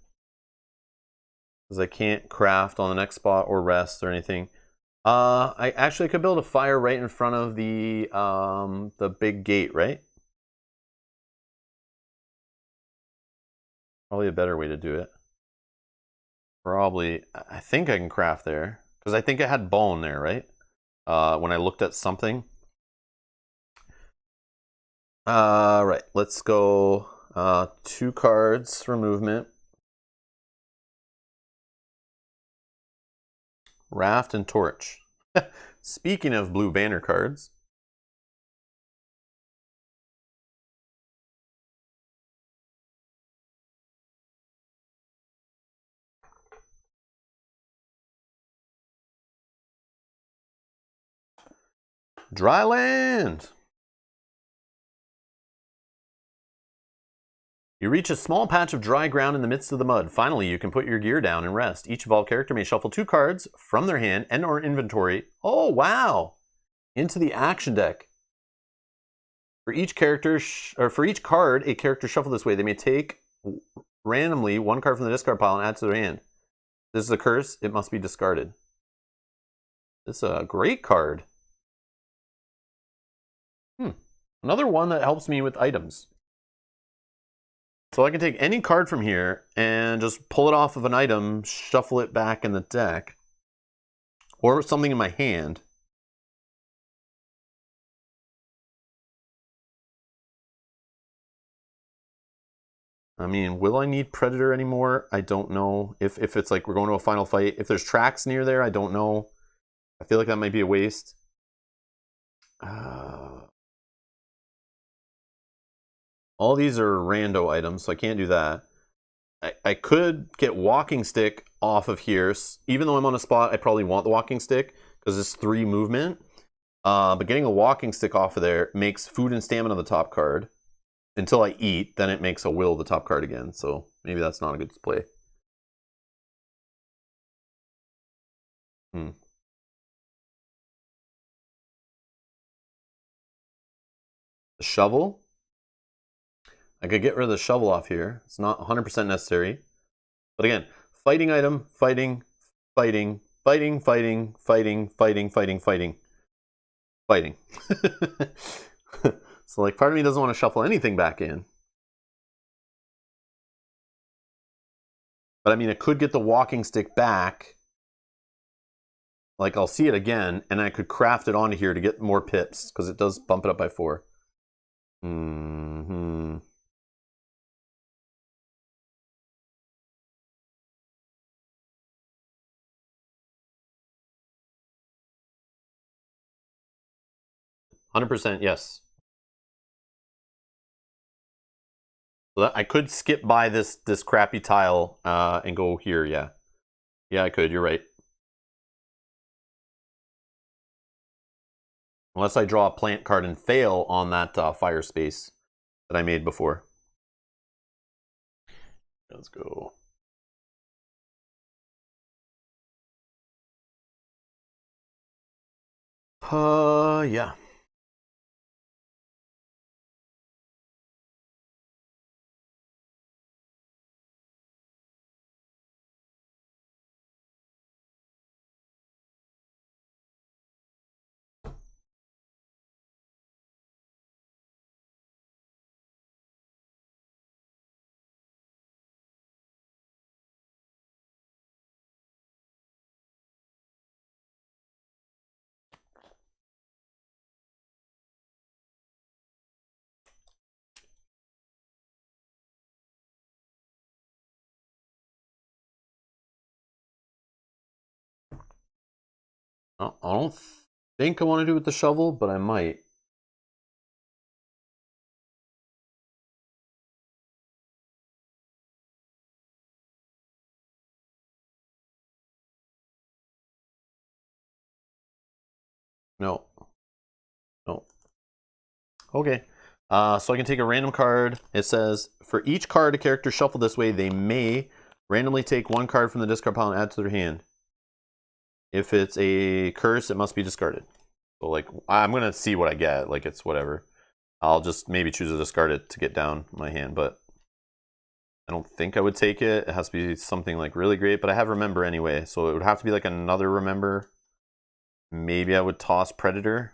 because I can't craft on the next spot or rest or anything. I actually could build a fire right in front of the big gate, right? Probably a better way to do it. Probably, I think I can craft there because I think it had bone there, right? When I looked at something. Right, let's go 2 cards for movement. Raft and Torch. Speaking of blue banner cards. Dry land! You reach a small patch of dry ground in the midst of the mud. Finally, you can put your gear down and rest. Each evolved character may shuffle 2 cards from their hand and or inventory. Oh, wow! Into the action deck. For each character, or for each card a character shuffled this way, they may take randomly 1 card from the discard pile and add to their hand. This is a curse. It must be discarded. This is a great card. Another one that helps me with items. So I can take any card from here and just pull it off of an item, shuffle it back in the deck, or something in my hand. I mean, will I need Predator anymore? I don't know. If it's like we're going to a final fight. If there's tracks near there, I don't know. I feel like that might be a waste. All these are rando items, so I can't do that. I could get Walking Stick off of here. Even though I'm on a spot, I probably want the Walking Stick because it's 3 movement. But getting a Walking Stick off of there makes Food and Stamina the top card. Until I eat, then it makes a Will the top card again. So maybe that's not a good display. The shovel. I could get rid of the shovel off here. It's not 100% necessary. But again, fighting item, fighting, fighting, fighting, fighting, fighting, fighting, fighting, fighting, fighting. So like part of me doesn't want to shuffle anything back in. But I mean, I could get the Walking Stick back. Like I'll see it again, and I could craft it onto here to get more pips, because it does bump it up by 4. Mm-hmm. 100% yes. So that, I could skip by this crappy tile and go here, yeah. Yeah, I could, you're right. Unless I draw a plant card and fail on that fire space that I made before. Let's go. Yeah. I don't think I want to do it with the shovel, but I might. No. No. Okay. So I can take a random card. It says, for each card a character shuffled this way, they may randomly take 1 card from the discard pile and add to their hand. If it's a curse, it must be discarded. So like, I'm going to see what I get. Like, it's whatever. I'll just maybe choose to discard it to get down my hand, but I don't think I would take it. It has to be something like really great, but I have Remember anyway, so it would have to be like another Remember. Maybe I would toss Predator.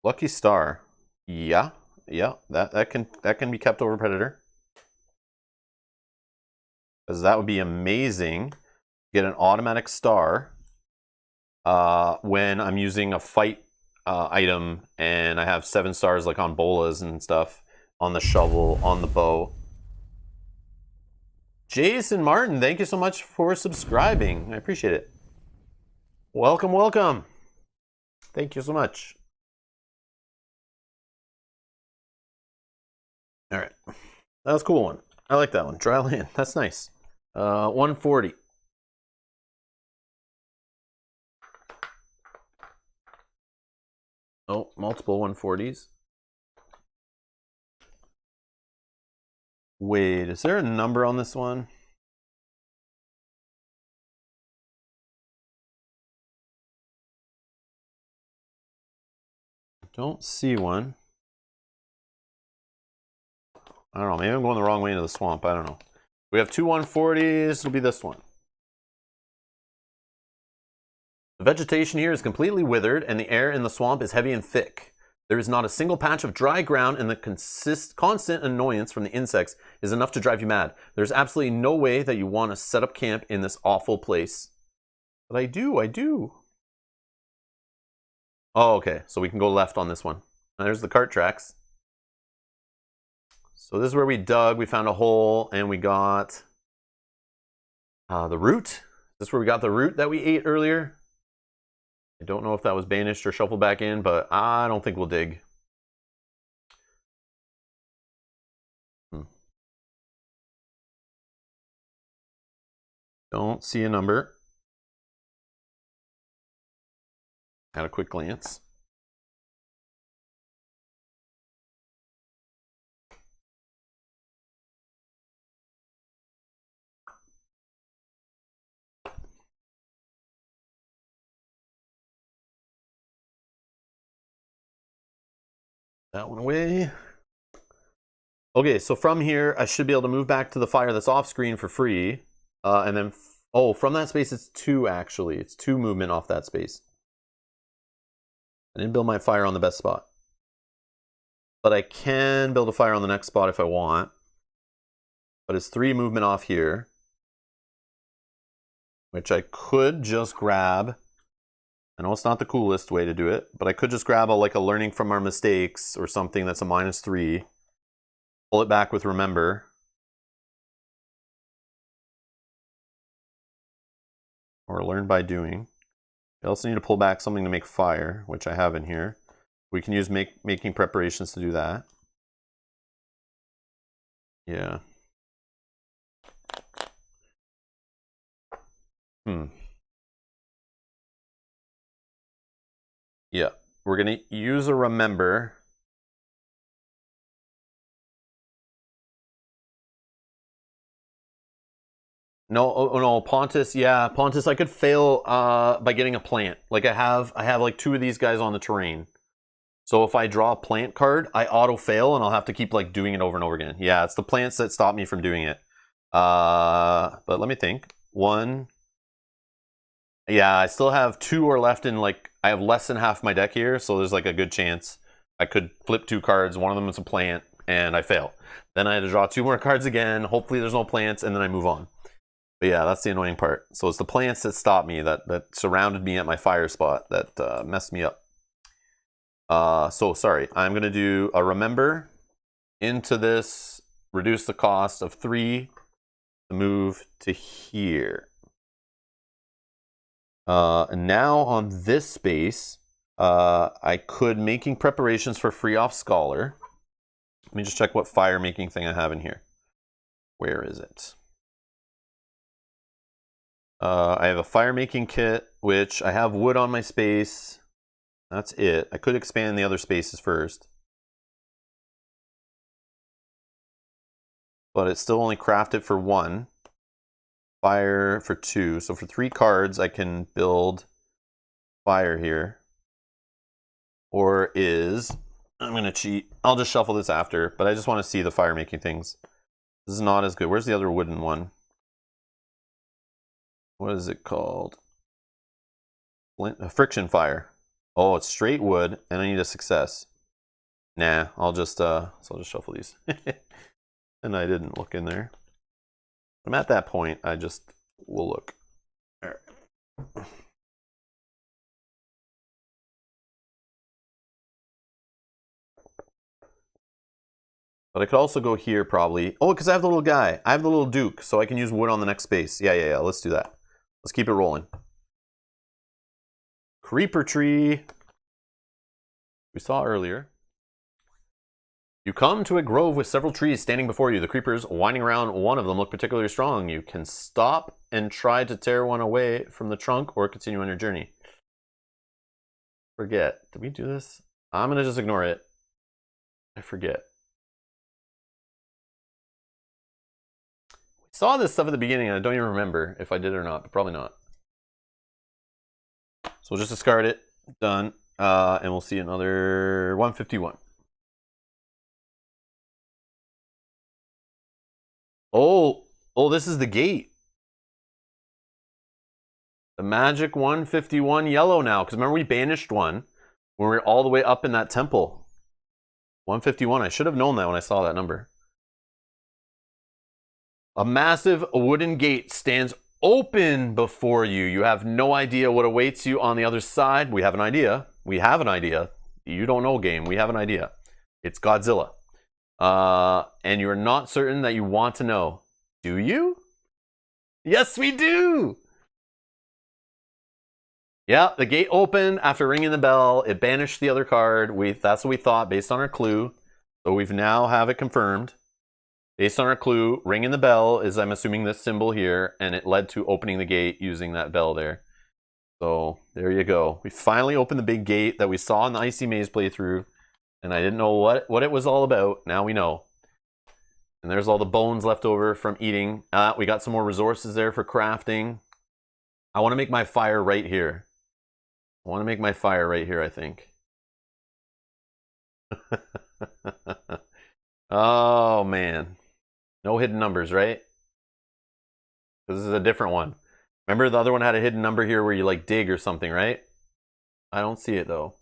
Lucky Star. Yeah, that can be kept over Predator. Because that would be amazing. Get an automatic star when I'm using a fight item and I have 7 stars like on bolas and stuff, on the shovel, on the bow. Jason Martin, thank you so much for subscribing. I appreciate it. Welcome, welcome. Thank you so much. All right, that was a cool one. I like that one. Dry land, that's nice. 140. Oh, multiple 140s. Wait, is there a number on this one? Don't see one. I don't know, maybe I'm going the wrong way into the swamp. I don't know. We have two 140s, it'll be this one. The vegetation here is completely withered and the air in the swamp is heavy and thick. There is not a single patch of dry ground and the constant annoyance from the insects is enough to drive you mad. There's absolutely no way that you want to set up camp in this awful place. But I do. Oh, okay, so we can go left on this one. And there's the cart tracks. So this is where we dug, we found a hole, and we got the root. This is where we got the root that we ate earlier. I don't know if that was banished or shuffled back in, but I don't think we'll dig. Don't see a number. At a quick glance. That one away. Okay, so from here, I should be able to move back to the fire that's off screen for free. And then, oh, from that space, it's 2 actually. It's 2 movement off that space. I didn't build my fire on the best spot. But I can build a fire on the next spot if I want. But it's 3 movement off here. Which I could just grab. I know it's not the coolest way to do it, but I could just grab like a learning from our mistakes or something that's a -3. Pull it back with remember. Or learn by doing. I also need to pull back something to make fire, which I have in here. We can use making preparations to do that. Yeah. Yeah, we're gonna use a remember. No, oh no, Pontus. Yeah, Pontus. I could fail by getting a plant. Like I have like 2 of these guys on the terrain. So if I draw a plant card, I auto fail and I'll have to keep like doing it over and over again. Yeah, it's the plants that stop me from doing it. But let me think. 1. Yeah, I still have 2 or left in like I have less than half my deck here, so there's like a good chance I could flip 2 cards. One of them is a plant, and I fail. Then I had to draw 2 more cards again. Hopefully there's no plants, and then I move on. But yeah, that's the annoying part. So it's the plants that stopped me, that surrounded me at my fire spot, that messed me up. So sorry, I'm gonna do a remember into this, reduce the cost of 3 to move to here. And now on this space, I could making preparations for free off Scholar. Let me just check what fire making thing I have in here. Where is it? I have a fire making kit, which I have wood on my space. That's it. I could expand the other spaces first. But it's still only crafted for 1. Fire for 2. So for 3 cards, I can build fire here. Or is... I'm going to cheat. I'll just shuffle this after, but I just want to see the fire making things. This is not as good. Where's the other wooden one? What is it called? Friction fire. Oh, it's straight wood, and I need a success. Nah, I'll just shuffle these. And I didn't look in there. I'm at that point. I just will look. All right. But I could also go here probably. Oh, because I have the little guy. I have the little Duke, so I can use wood on the next space. Yeah. Let's do that. Let's keep it rolling. Creeper tree. We saw earlier. You come to a grove with several trees standing before you. The creepers winding around one of them look particularly strong. You can stop and try to tear one away from the trunk or continue on your journey. Forget. Did we do this? I'm going to just ignore it. I forget. We saw this stuff at the beginning and I don't even remember if I did it or not, but probably not. So we'll just discard it. Done. And we'll see another 151. Oh, this is the gate. The magic 151 yellow now. Because remember we banished one when we were all the way up in that temple. 151. I should have known that when I saw that number. A massive wooden gate stands open before you. You have no idea what awaits you on the other side. We have an idea. We have an idea. You don't know, game. We have an idea. It's Godzilla. And you're not certain that you want to know. Do you? Yes, we do! Yeah, the gate opened after ringing the bell. It banished the other card. That's what we thought based on our clue. So we've now have it confirmed. Based on our clue, ringing the bell is, I'm assuming, this symbol here, and it led to opening the gate using that bell there. So there you go. We finally opened the big gate that we saw in the Icy Maze playthrough, and I didn't know what it was all about. Now we know. And there's all the bones left over from eating. We got some more resources there for crafting. I want to make my fire right here. I think. Oh, man. No hidden numbers, right? Because this is a different one. Remember the other one had a hidden number here where you like dig or something, right? I don't see it though.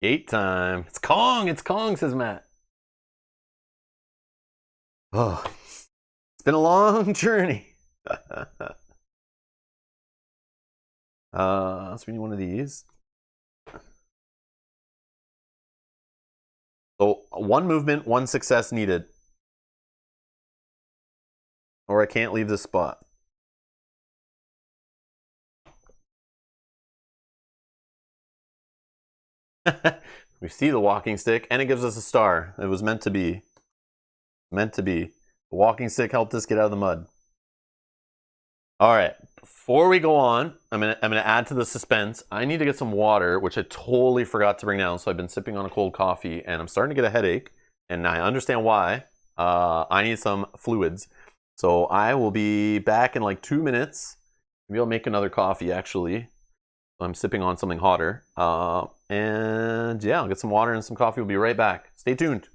Gate time. It's Kong, says Matt. Oh, it's been a long journey. So we need one of these. So one movement, one success needed. Or I can't leave this spot. We see the walking stick, and it gives us a star. It was meant to be. Meant to be. The walking stick helped us get out of the mud. All right. Before we go on, I'm gonna add to the suspense. I need to get some water, which I totally forgot to bring down. So I've been sipping on a cold coffee, and I'm starting to get a headache. And I understand why. I need some fluids. So I will be back in like 2 minutes. Maybe I'll make another coffee, actually. I'm sipping on something hotter. And yeah, I'll get some water and some coffee. We'll be right back. Stay tuned.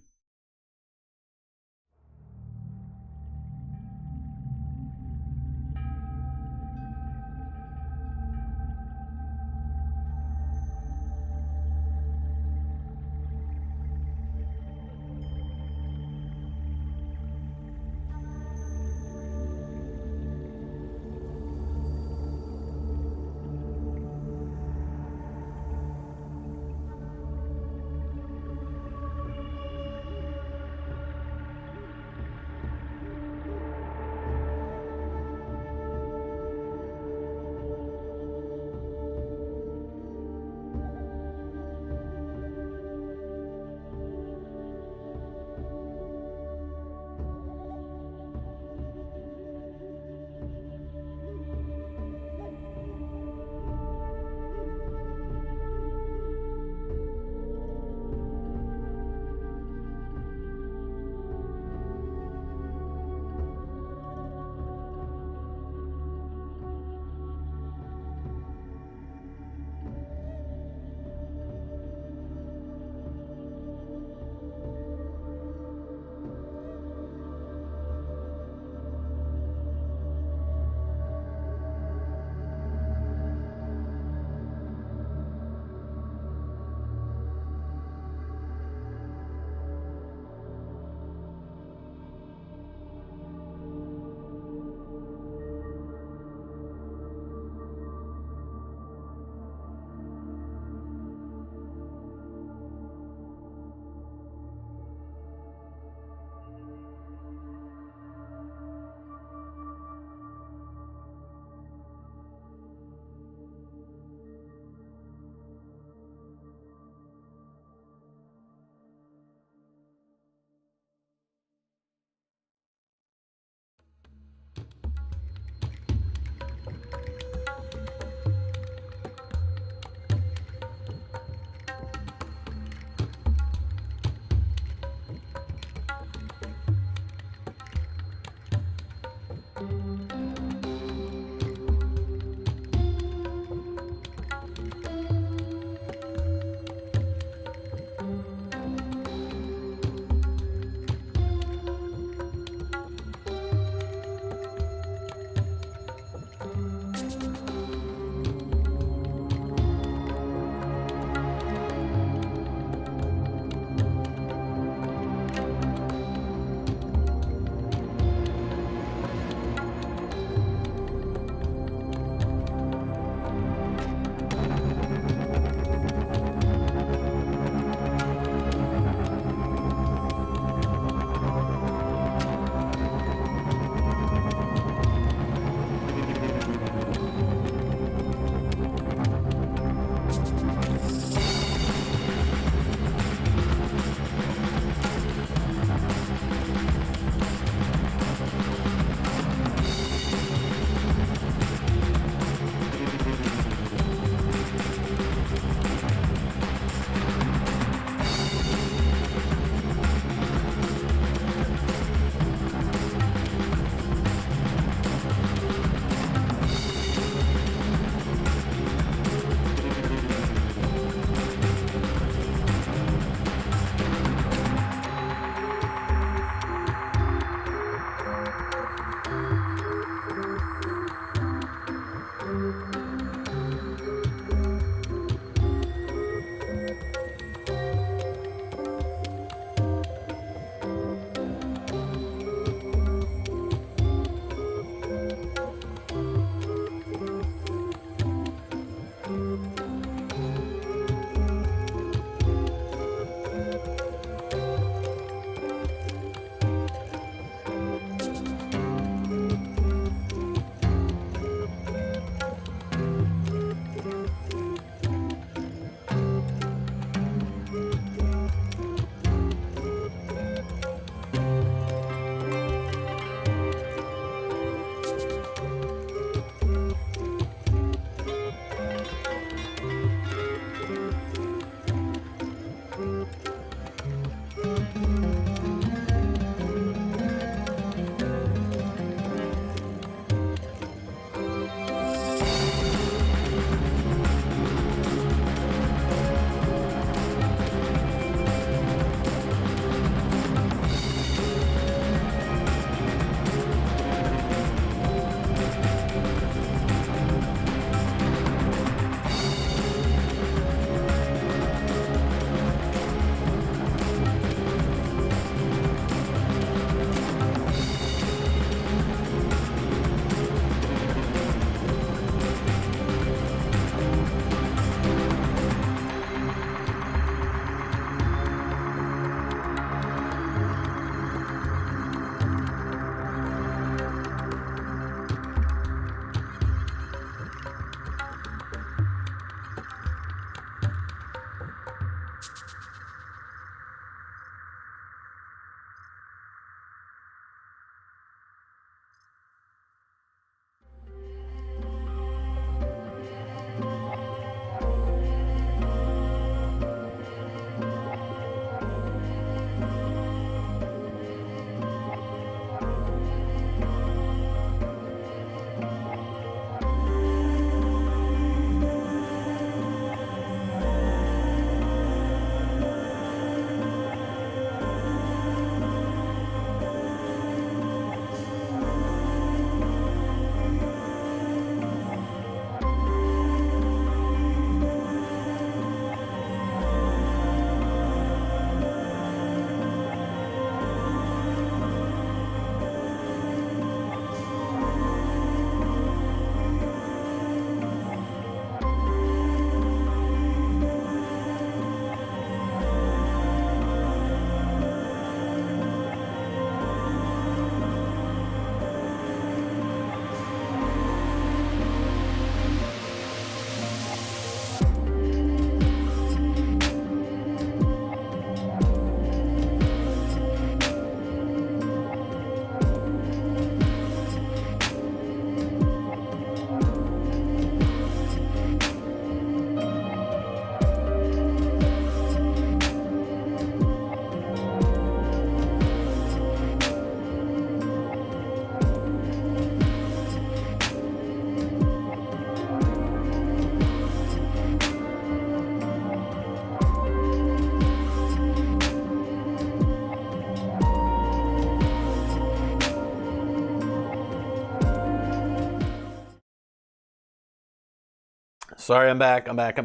Sorry, I'm back. I'm back.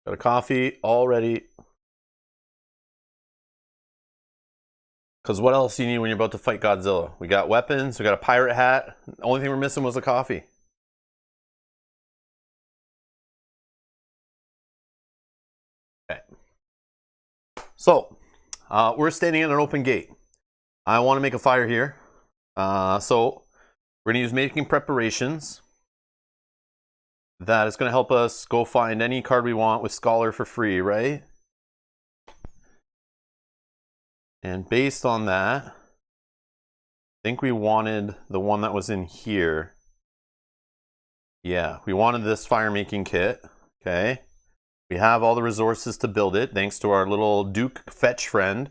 Got a coffee all ready. Because what else do you need when you're about to fight Godzilla? We got weapons, we got a pirate hat. The only thing we're missing was the coffee. Okay. So, we're standing at an open gate. I want to make a fire here. So, we're going to use making preparations. That is going to help us go find any card we want with Scholar for free, right? And based on that, I think we wanted the one that was in here. Yeah, we wanted this fire making kit. Okay. We have all the resources to build it, thanks to our little Duke fetch friend.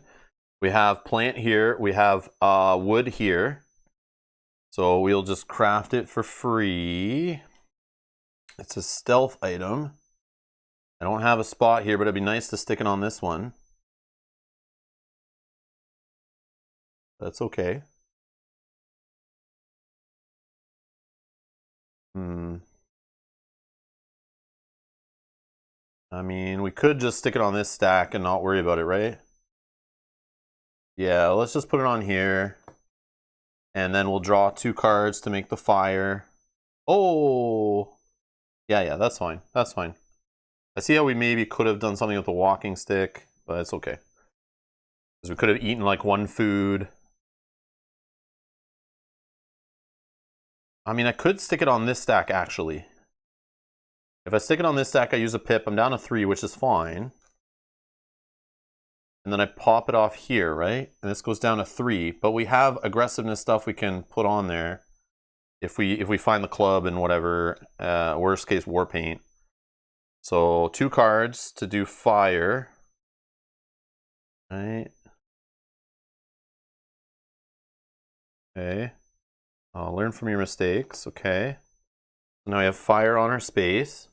We have plant here. We have wood here. So we'll just craft it for free. It's a stealth item. I don't have a spot here, but it'd be nice to stick it on this one. That's okay. I mean, we could just stick it on this stack and not worry about it, right? Yeah, let's just put it on here. And then we'll draw 2 cards to make the fire. Oh! Yeah, that's fine. That's fine. I see how we maybe could have done something with the walking stick, but it's okay. Because we could have eaten like 1 food. I mean, I could stick it on this stack, actually. If I stick it on this stack, I use a pip. I'm down to 3, which is fine. And then I pop it off here, right? And this goes down to 3. But we have aggressiveness stuff we can put on there if we find the club and whatever. Worst case, war paint. So 2 cards to do fire. Right. Okay. Learn from your mistakes. Okay. Now we have fire on our space.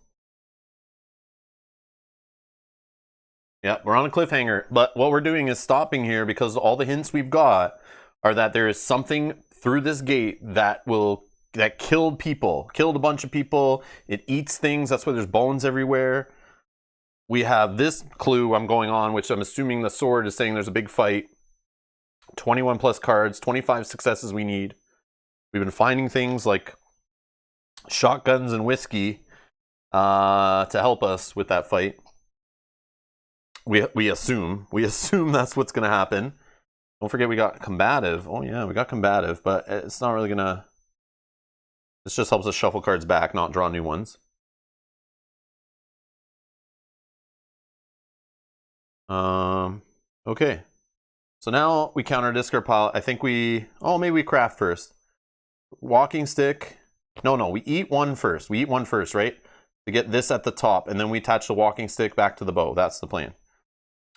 Yeah, we're on a cliffhanger. But what we're doing is stopping here because all the hints we've got are that there is something through this gate that killed people, killed a bunch of people. It eats things. That's why there's bones everywhere. We have this clue I'm going on, which I'm assuming the sword is saying there's a big fight. 21 plus cards, 25 successes we need. We've been finding things like shotguns and whiskey to help us with that fight. We assume that's what's going to happen. Don't forget we got combative. Oh yeah, we got combative, but it's not really going to... This just helps us shuffle cards back, not draw new ones. Okay. So now we counter discard pile. I think we... Oh, maybe we craft first. Walking stick. No, we eat 1 first. We eat 1 first, right? To get this at the top, and then we attach the walking stick back to the bow. That's the plan.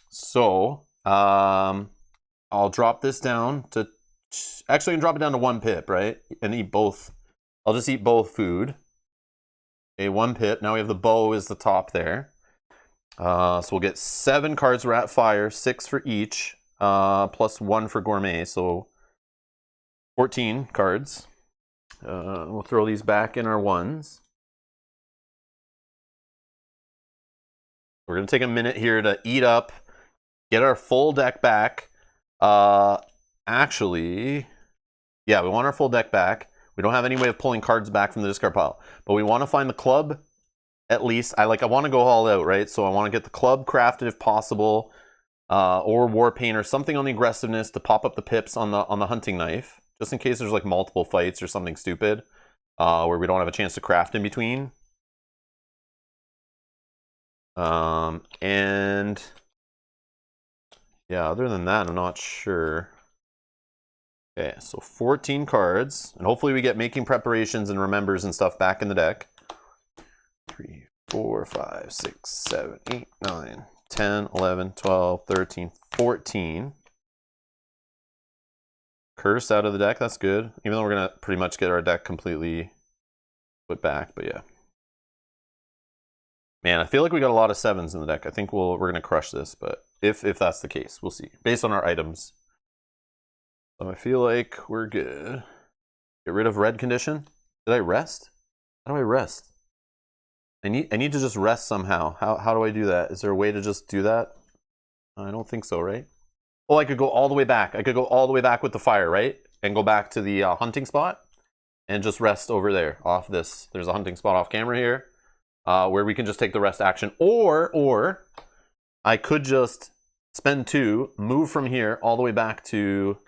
So, I'll drop this down to... Actually, I can drop it down to 1 pip, right? And eat both. I'll just eat both food. Okay, 1 pip. Now we have the bow is the top there. So we'll get 7 cards for at fire, 6 for each, plus 1 for gourmet. So 14 cards. We'll throw these back in our ones. We're going to take a minute here to eat up, get our full deck back. Actually, yeah, we want our full deck back. We don't have any way of pulling cards back from the discard pile, but we want to find the club at least. I want to go all out, right? So I want to get the club crafted if possible, or war paint or something on the aggressiveness to pop up the pips on the hunting knife, just in case there's like multiple fights or something stupid where we don't have a chance to craft in between. And yeah, other than that, I'm not sure. Okay, so 14 cards, and hopefully we get making preparations and remembers and stuff back in the deck. 3, 4, 5, 6, 7, 8, 9, 10, 11, 12, 13, 14. Curse out of the deck, that's good. Even though we're going to pretty much get our deck completely put back, but yeah. Man, I feel like we got a lot of 7s in the deck. I think we're going to crush this, but if that's the case. We'll see. Based on our items. So I feel like we're good. Get rid of red condition. Did I rest? How do I rest? I need to just rest somehow. How do I do that? Is there a way to just do that? I don't think so, right? Oh, I could go all the way back. I could go all the way back with the fire, right? And go back to the hunting spot and just rest over there off this. There's a hunting spot off camera here where we can just take the rest action. Or I could just spend 2, move from here all the way back to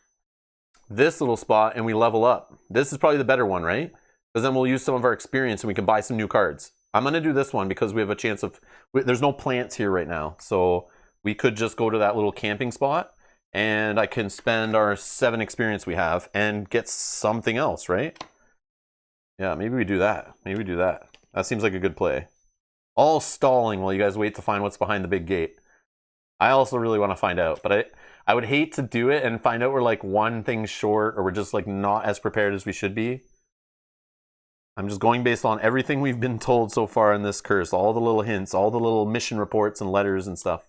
this little spot, and we level up. This is probably the better one, right? Because then we'll use some of our experience and we can buy some new cards. I'm going to do this one because we have a chance of... There's no plants here right now, so we could just go to that little camping spot and I can spend our 7 experience we have and get something else, right? Yeah, maybe we do that. Maybe we do that. That seems like a good play. All stalling while you guys wait to find what's behind the big gate. I also really want to find out, but I would hate to do it and find out we're like one thing short or we're just like not as prepared as we should be. I'm just going based on everything we've been told so far in this curse. All the little hints, all the little mission reports and letters and stuff.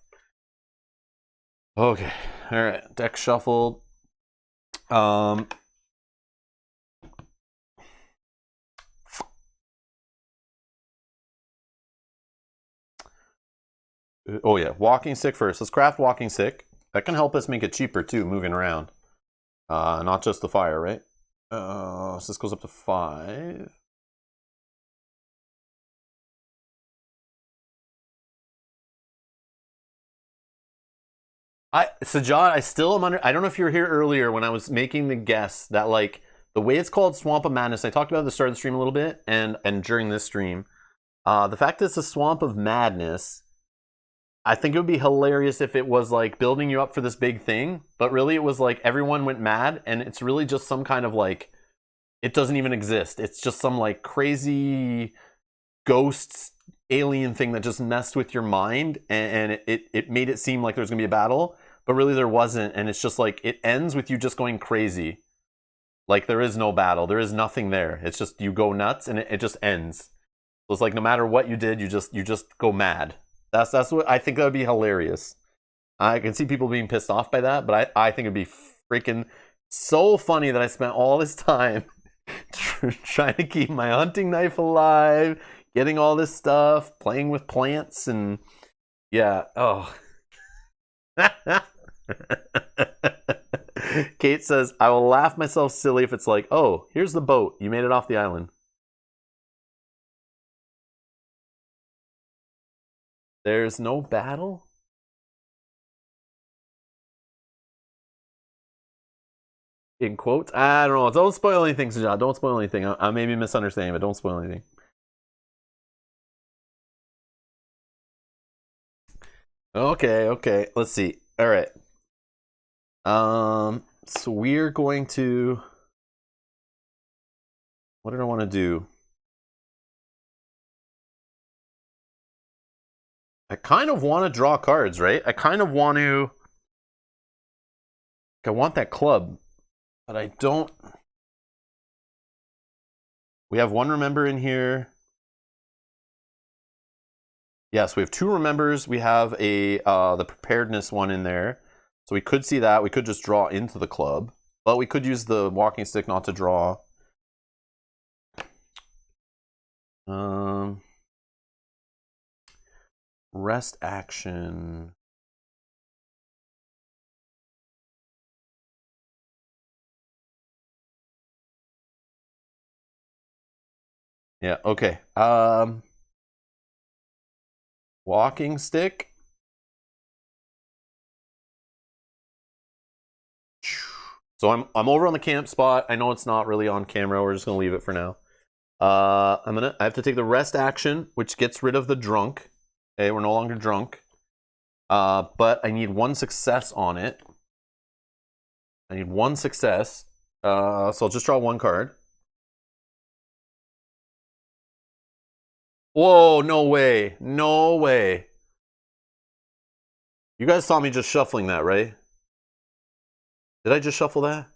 Okay, all right, deck shuffled. Oh yeah, walking stick first. Let's craft walking stick. That can help us make it cheaper too, moving around. Not just the fire, right? So this goes up to 5. Sajad, I still am under... I don't know if you were here earlier when I was making the guess that, like, the way it's called Swamp of Madness, I talked about at the start of the stream a little bit, and during this stream. The fact that it's a Swamp of Madness, I think it would be hilarious if it was, like, building you up for this big thing, but really it was, like, everyone went mad, and it's really just some kind of, like... It doesn't even exist. It's just some, like, crazy ghosts alien thing that just messed with your mind, and it made it seem like there was gonna be a battle, but really there wasn't, and it's just like it ends with you just going crazy. Like there is no battle, there is nothing there. It's just you go nuts and it just ends. So it's like no matter what you did, you just go mad. That's what I think. That would be hilarious. I can see people being pissed off by that, but I think it'd be freaking so funny that I spent all this time trying to keep my hunting knife alive, getting all this stuff, playing with plants, and yeah, oh. Kate says, I will laugh myself silly if it's like, oh, here's the boat. You made it off the island. There's no battle? In quotes? I don't know. Don't spoil anything, Sajad. Don't spoil anything. I may be misunderstanding, but don't spoil anything. Okay. Let's see. All right. So we're going to... What did I want to do? I kind of want to draw cards, right? I kind of want to... I want that club, but I don't... We have 1 remember in here. Yes, we have 2 remembers. We have a the preparedness one in there. So we could see that. We could just draw into the club. But we could use the walking stick not to draw. Rest action. Yeah, okay. Walking stick. So I'm over on the camp spot. I know it's not really on camera. We're just gonna leave it for now. I have to take the rest action, which gets rid of the drunk. Okay, we're no longer drunk. But I need 1 success on it. I need 1 success. So I'll just draw 1 card. Whoa, no way. No way. You guys saw me just shuffling that, right? Did I just shuffle that?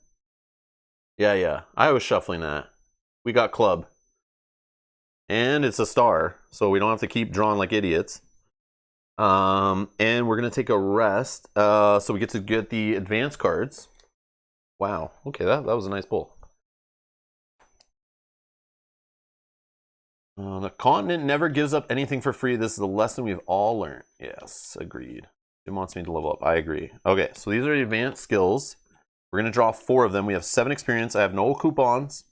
Yeah. I was shuffling that. We got club. And it's a star, so we don't have to keep drawing like idiots. And we're going to take a rest. So we get to get the advanced cards. Wow. Okay, that was a nice pull. The continent never gives up anything for free. This is a lesson we've all learned. Yes, agreed. It wants me to level up. I agree. Okay, so these are the advanced skills. We're going to draw 4 of them. We have 7 experience. I have no coupons.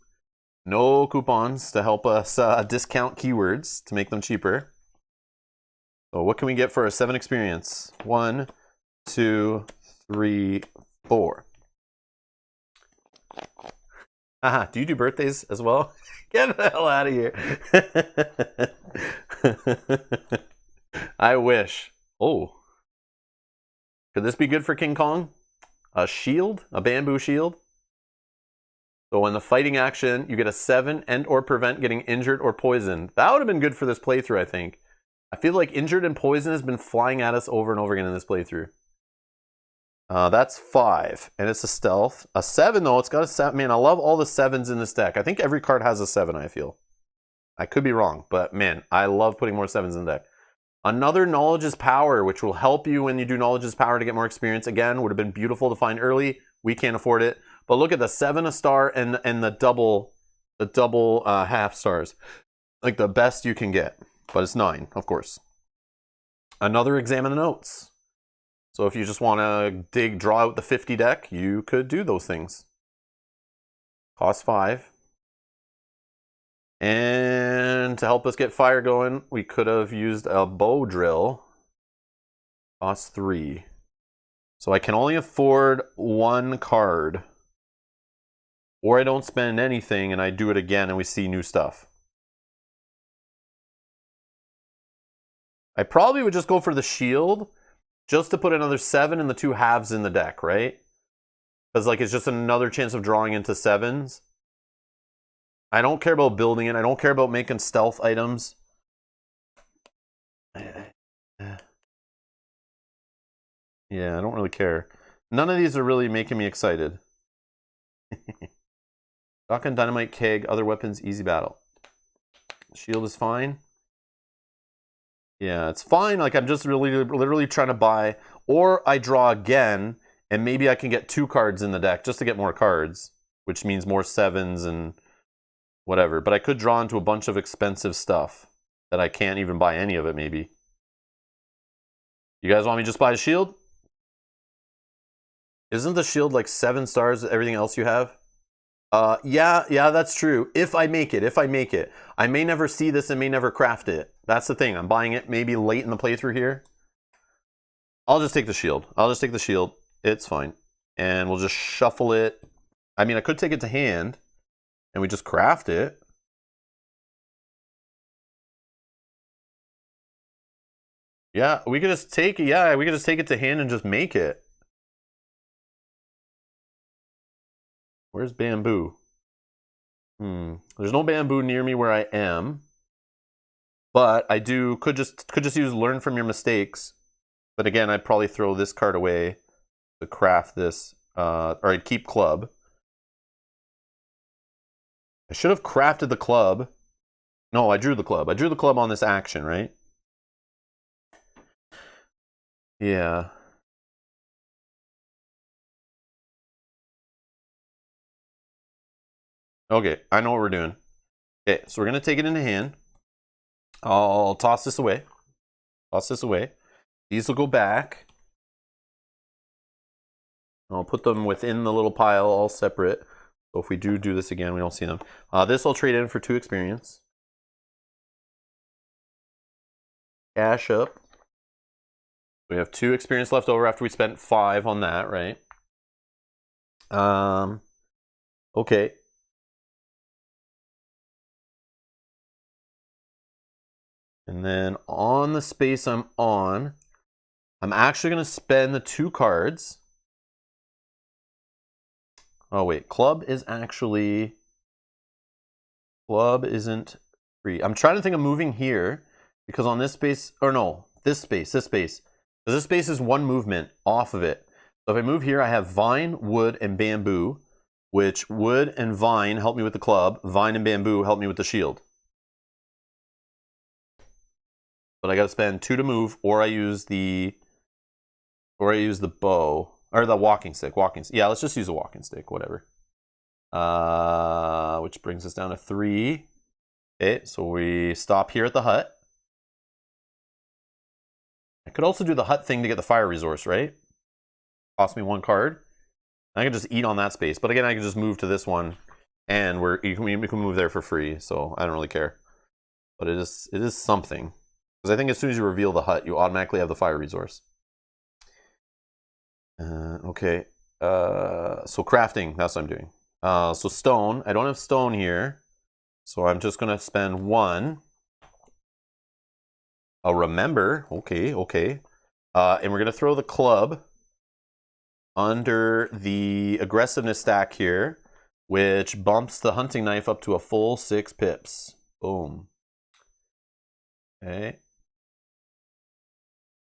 No coupons to help us discount keywords to make them cheaper. So what can we get for a 7 experience? 1, 2, 3, 4. Haha, do you do birthdays as well? Get the hell out of here. I wish. Oh. Could this be good for King Kong? A shield? A bamboo shield? So in the fighting action, you get a 7 and or prevent getting injured or poisoned. That would have been good for this playthrough, I think. I feel like injured and poison has been flying at us over and over again in this playthrough. That's 5, and it's a stealth. A 7, though, it's got a 7. Man, I love all the 7s in this deck. I think every card has a 7, I feel. I could be wrong, but man, I love putting more 7s in the deck. Another Knowledge is Power, which will help you when you do Knowledge is Power to get more experience. Again, would have been beautiful to find early. We can't afford it. But look at the 7 a star and the double half stars. Like the best you can get. But it's 9, of course. Another Examine the Notes. So if you just want to draw out the 50 deck, you could do those things. Cost 5. And to help us get fire going, we could have used a bow drill. Cost 3. So I can only afford 1 card. Or I don't spend anything and I do it again and we see new stuff. I probably would just go for the shield just to put another 7 and the 2 halves in the deck, right? Because like it's just another chance of drawing into 7s. I don't care about building it. I don't care about making stealth items. Yeah, I don't really care. None of these are really making me excited. Shotgun, dynamite, keg, other weapons, easy battle. Shield is fine. Yeah, it's fine. Like I'm just literally trying to buy, or I draw again, and maybe I can get 2 cards in the deck just to get more cards, which means more 7s and whatever. But I could draw into a bunch of expensive stuff that I can't even buy any of it, maybe. You guys want me to just buy a shield? Isn't the shield like 7 stars with everything else you have? Yeah, that's true. If I make it. I may never see this and may never craft it. That's the thing. I'm buying it maybe late in the playthrough here. I'll just take the shield. It's fine. And we'll just shuffle it. I mean, I could take it to hand and we just craft it. Yeah, we could just take it. Yeah, we could just take it to hand and just make it. Where's bamboo? There's no bamboo near me where I am. But I could just use learn from your mistakes. But again, I'd probably throw this card away to craft this. Or I'd keep club. I should have crafted the club. No, I drew the club. I drew the club on this action, right? Yeah. Okay, I know what we're doing. Okay, so we're going to take it into hand. I'll toss this away. These will go back. I'll put them within the little pile, all separate. So if we do this again, we don't see them. This I'll trade in for 2 experience. Cash up. We have 2 experience left over after we spent 5 on that, right? Okay. And then on the space I'm on, I'm actually going to spend the 2 cards. Oh wait, club isn't free. I'm trying to think of moving here because on this space, or no, this space. So this space is 1 movement off of it. So if I move here, I have vine, wood, and bamboo, which wood and vine help me with the club. Vine and bamboo help me with the shield. but I gotta spend 2 to move, or I use the bow or the walking stick. Yeah, let's just use a walking stick, whatever. Which brings us down to 3. Okay, so we stop here at the hut. I could also do the hut thing to get the fire resource, right? Cost me 1 card. I can just eat on that space, but again, I can just move to this one, and you can move there for free. So I don't really care, but it is something, because I think as soon as you reveal the hut, you automatically have the fire resource. Okay, so crafting, that's what I'm doing. So stone, I don't have stone here, so I'm just gonna spend 1. I'll remember. Okay. And we're gonna throw the club under the aggressiveness stack here, which bumps the hunting knife up to a full 6 pips. Boom. Okay.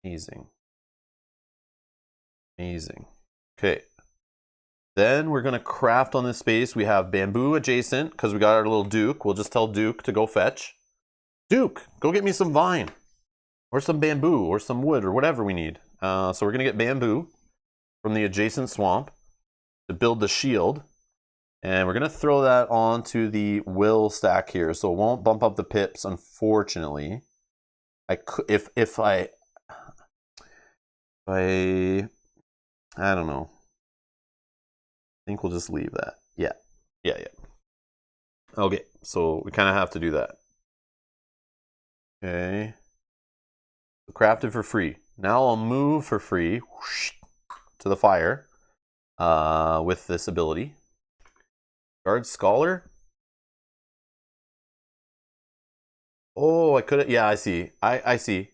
Amazing. Okay. Then we're gonna craft on this space. We have bamboo adjacent because we got our little Duke. We'll just tell Duke to go fetch. Duke, go get me some vine, or some bamboo, or some wood, or whatever we need. So we're gonna get bamboo from the adjacent swamp to build the shield, and we're gonna throw that onto the will stack here, so it won't bump up the pips, unfortunately. I could, if I don't know. I think we'll just leave that. Yeah. Okay, so we kind of have to do that. Okay. Crafted for free. Now I'll move for free to the fire with this ability. Guard Scholar. Oh, I could have. Yeah, I see. I see.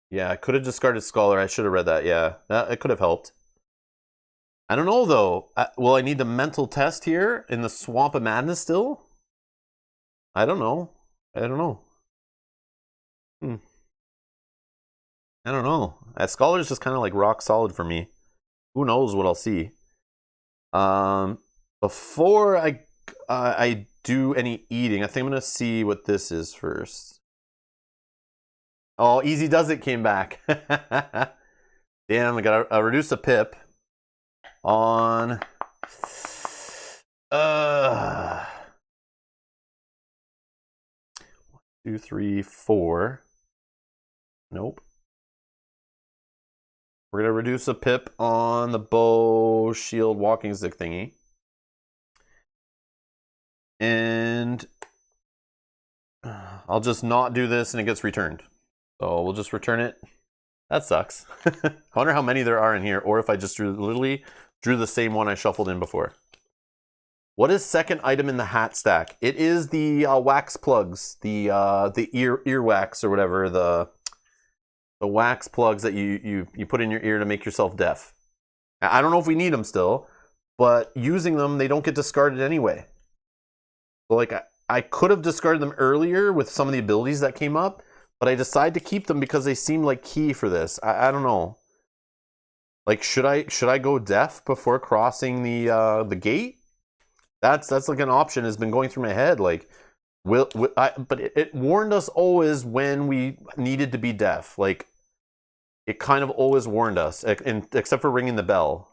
Yeah, I could have discarded Scholar. I should have read that. Yeah, it could have helped. I don't know, though. Will I need the mental test here in the Swamp of Madness still? I don't know. I don't know. I don't know. Scholar is just kind of like rock solid for me. Who knows what I'll see. Before I do any eating, I think I'm gonna see what this is first. Oh, Easy Does It came back. Damn, I gotta reduce a pip on 1, 2, 3, 4. Nope. We're gonna reduce a pip on the bow shield walking stick thingy. And I'll just not do this and it gets returned. So we'll just return it. That sucks. I wonder how many there are in here, or if I just literally drew the same one I shuffled in before. What is second item in the hat stack? It is the wax plugs, the ear wax or whatever, the wax plugs that you put in your ear to make yourself deaf. I don't know if we need them still, but using them, they don't get discarded anyway. So like I could have discarded them earlier with some of the abilities that came up, but I decided to keep them because they seem like key for this. I don't know. Like, should I go deaf before crossing the gate? That's like an option has been going through my head. Like, but it warned us always when we needed to be deaf. Like, it kind of always warned us, except for ringing the bell.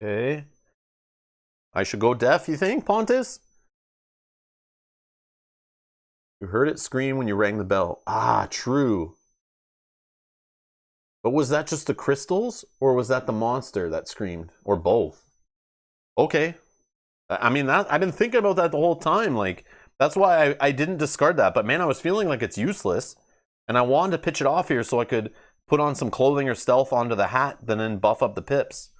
Okay. I should go deaf, you think, Pontus? You heard it scream when you rang the bell. Ah, true. But was that just the crystals, or was that the monster that screamed, or both? Okay. I mean, I've been thinking about that the whole time. Like, that's why I didn't discard that. But man, I was feeling like it's useless, and I wanted to pitch it off here so I could put on some clothing or stealth onto the hat, then buff up the pips.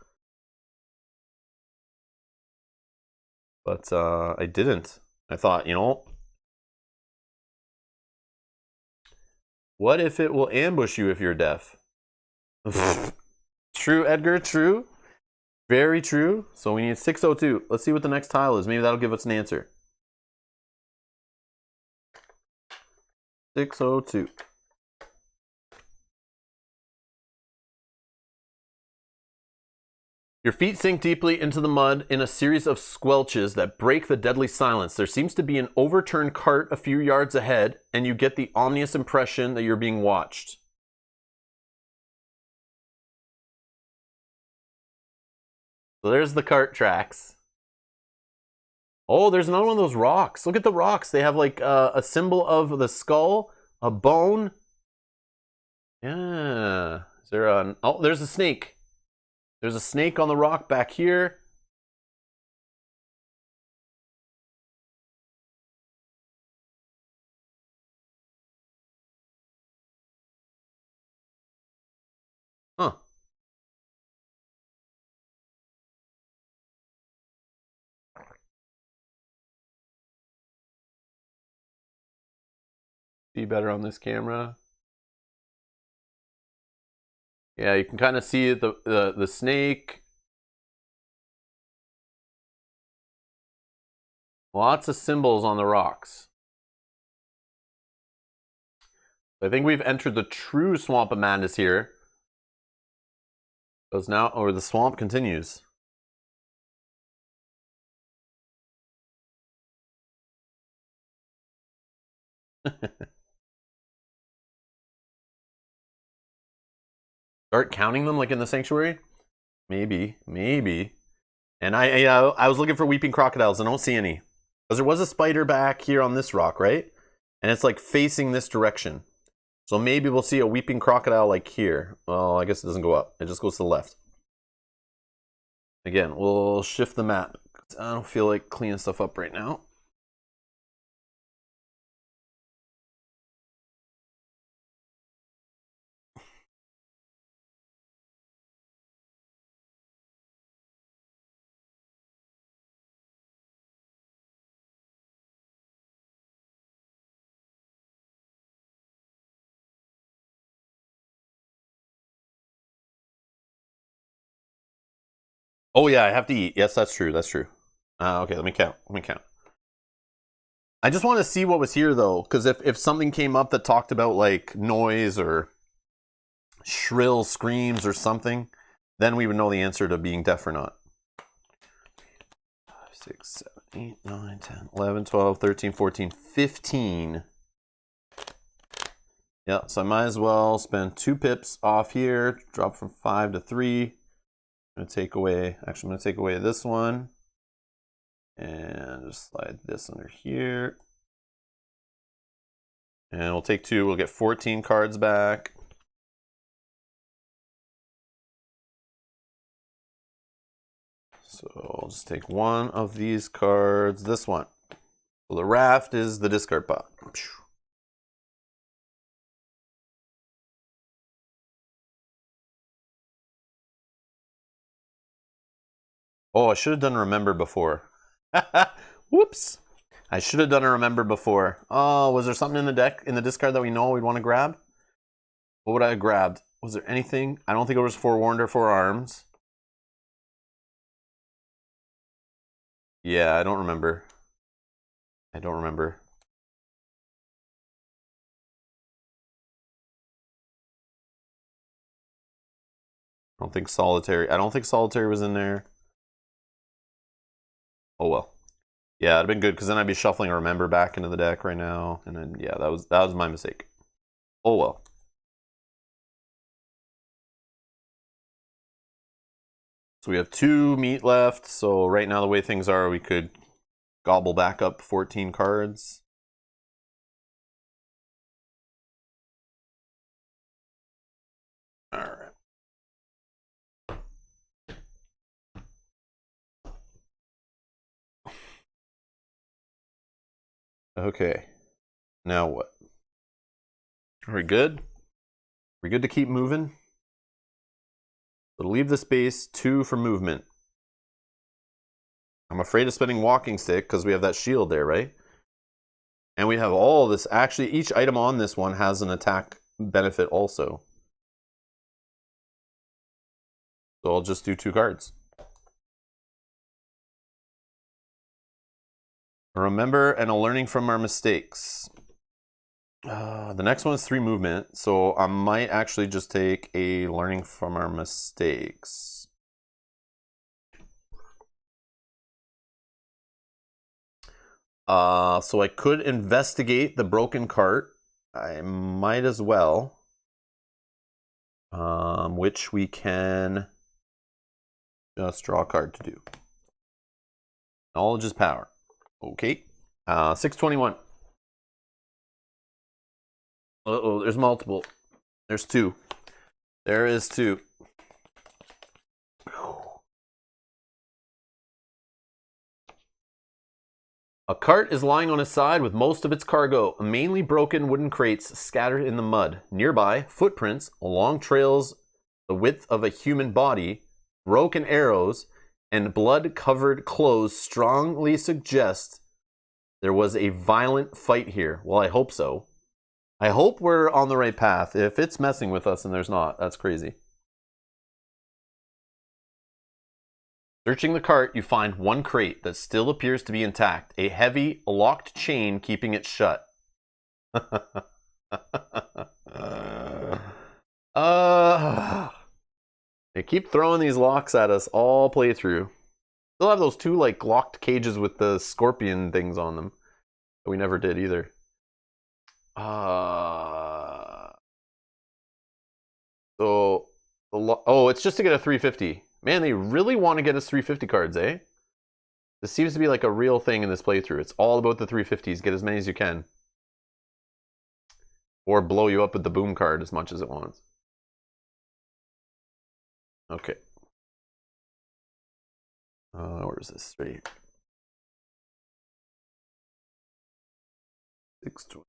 But I didn't. I thought, what if it will ambush you if you're deaf? True, Edgar, true. Very true. So we need 602. Let's see what the next tile is. Maybe that'll give us an answer. 602. Your feet sink deeply into the mud in a series of squelches that break the deadly silence. There seems to be an overturned cart a few yards ahead, and you get the ominous impression that you're being watched. So there's the cart tracks. Oh, there's another one of those rocks. Look at the rocks. They have like a symbol of the skull, a bone. Yeah. Is there a... Oh, there's a snake. There's a snake on the rock back here. Huh. See better on this camera. Yeah, you can kind of see the snake. Lots of symbols on the rocks. I think we've entered the true Swamp of Madness here. Because now, or the swamp continues. Start counting them like in the sanctuary? Maybe. And I was looking for weeping crocodiles. I don't see any. Because there was a spider back here on this rock, right? And it's like facing this direction. So maybe we'll see a weeping crocodile like here. Well, I guess it doesn't go up. It just goes to the left. Again, we'll shift the map. I don't feel like cleaning stuff up right now. Oh yeah, I have to eat. Yes, that's true. That's true. Okay, let me count. I just want to see what was here though, because if something came up that talked about like noise or shrill screams or something, then we would know the answer to being deaf or not. 5, 6, 7, 8, 9, 10, 11, 12, 13, 14, 15. Yeah, so I might as well spend 2 pips off here, drop from 5 to 3. I'm going to take away, actually I'm going to take away this one. And just slide this under here. And we'll take 2, we'll get 14 cards back. So I'll just take one of these cards, this one. So the raft is the discard pot. Oh, I should have done remember before. Whoops. I should have done a remember before. Oh, was there something in the deck, in the discard that we know we'd want to grab? What would I have grabbed? Was there anything? I don't think it was Forewarned or Forearms. Yeah, I don't remember. I don't think Solitary. I don't think Solitary was in there. Oh well. Yeah, it'd been good because then I'd be shuffling a remember back into the deck right now, and then yeah, that was my mistake. Oh well. So we have 2 meat left. So right now the way things are, we could gobble back up 14 cards. All right. Okay. Now what? Are we good? Are we good to keep moving? So to leave the space, 2 for movement. I'm afraid of spending walking stick because we have that shield there, right? And we have all this. Actually, each item on this one has an attack benefit also. So I'll just do 2 cards. Remember and a learning from our mistakes. The next one is 3 movement, so I might actually just take a learning from our mistakes. So I could investigate the broken cart. I might as well. Which we can just draw a card to do. Knowledge is power. Okay. 621. Uh-oh, there's multiple. There's 2. There is 2. A cart is lying on its side with most of its cargo, mainly broken wooden crates scattered in the mud. Nearby, footprints along trails the width of a human body, broken arrows, and blood-covered clothes strongly suggest there was a violent fight here. Well, I hope so. I hope we're on the right path. If it's messing with us and there's not, that's crazy. Searching the cart, you find one crate that still appears to be intact. A heavy, locked chain keeping it shut. They keep throwing these locks at us all playthrough. Still have those 2 like locked cages with the scorpion things on them. That we never did either. So it's just to get a 350. Man, they really want to get us 350 cards, eh? This seems to be like a real thing in this playthrough. It's all about the 350s. Get as many as you can. Or blow you up with the boom card as much as it wants. Okay. Where is this? Right here. 620.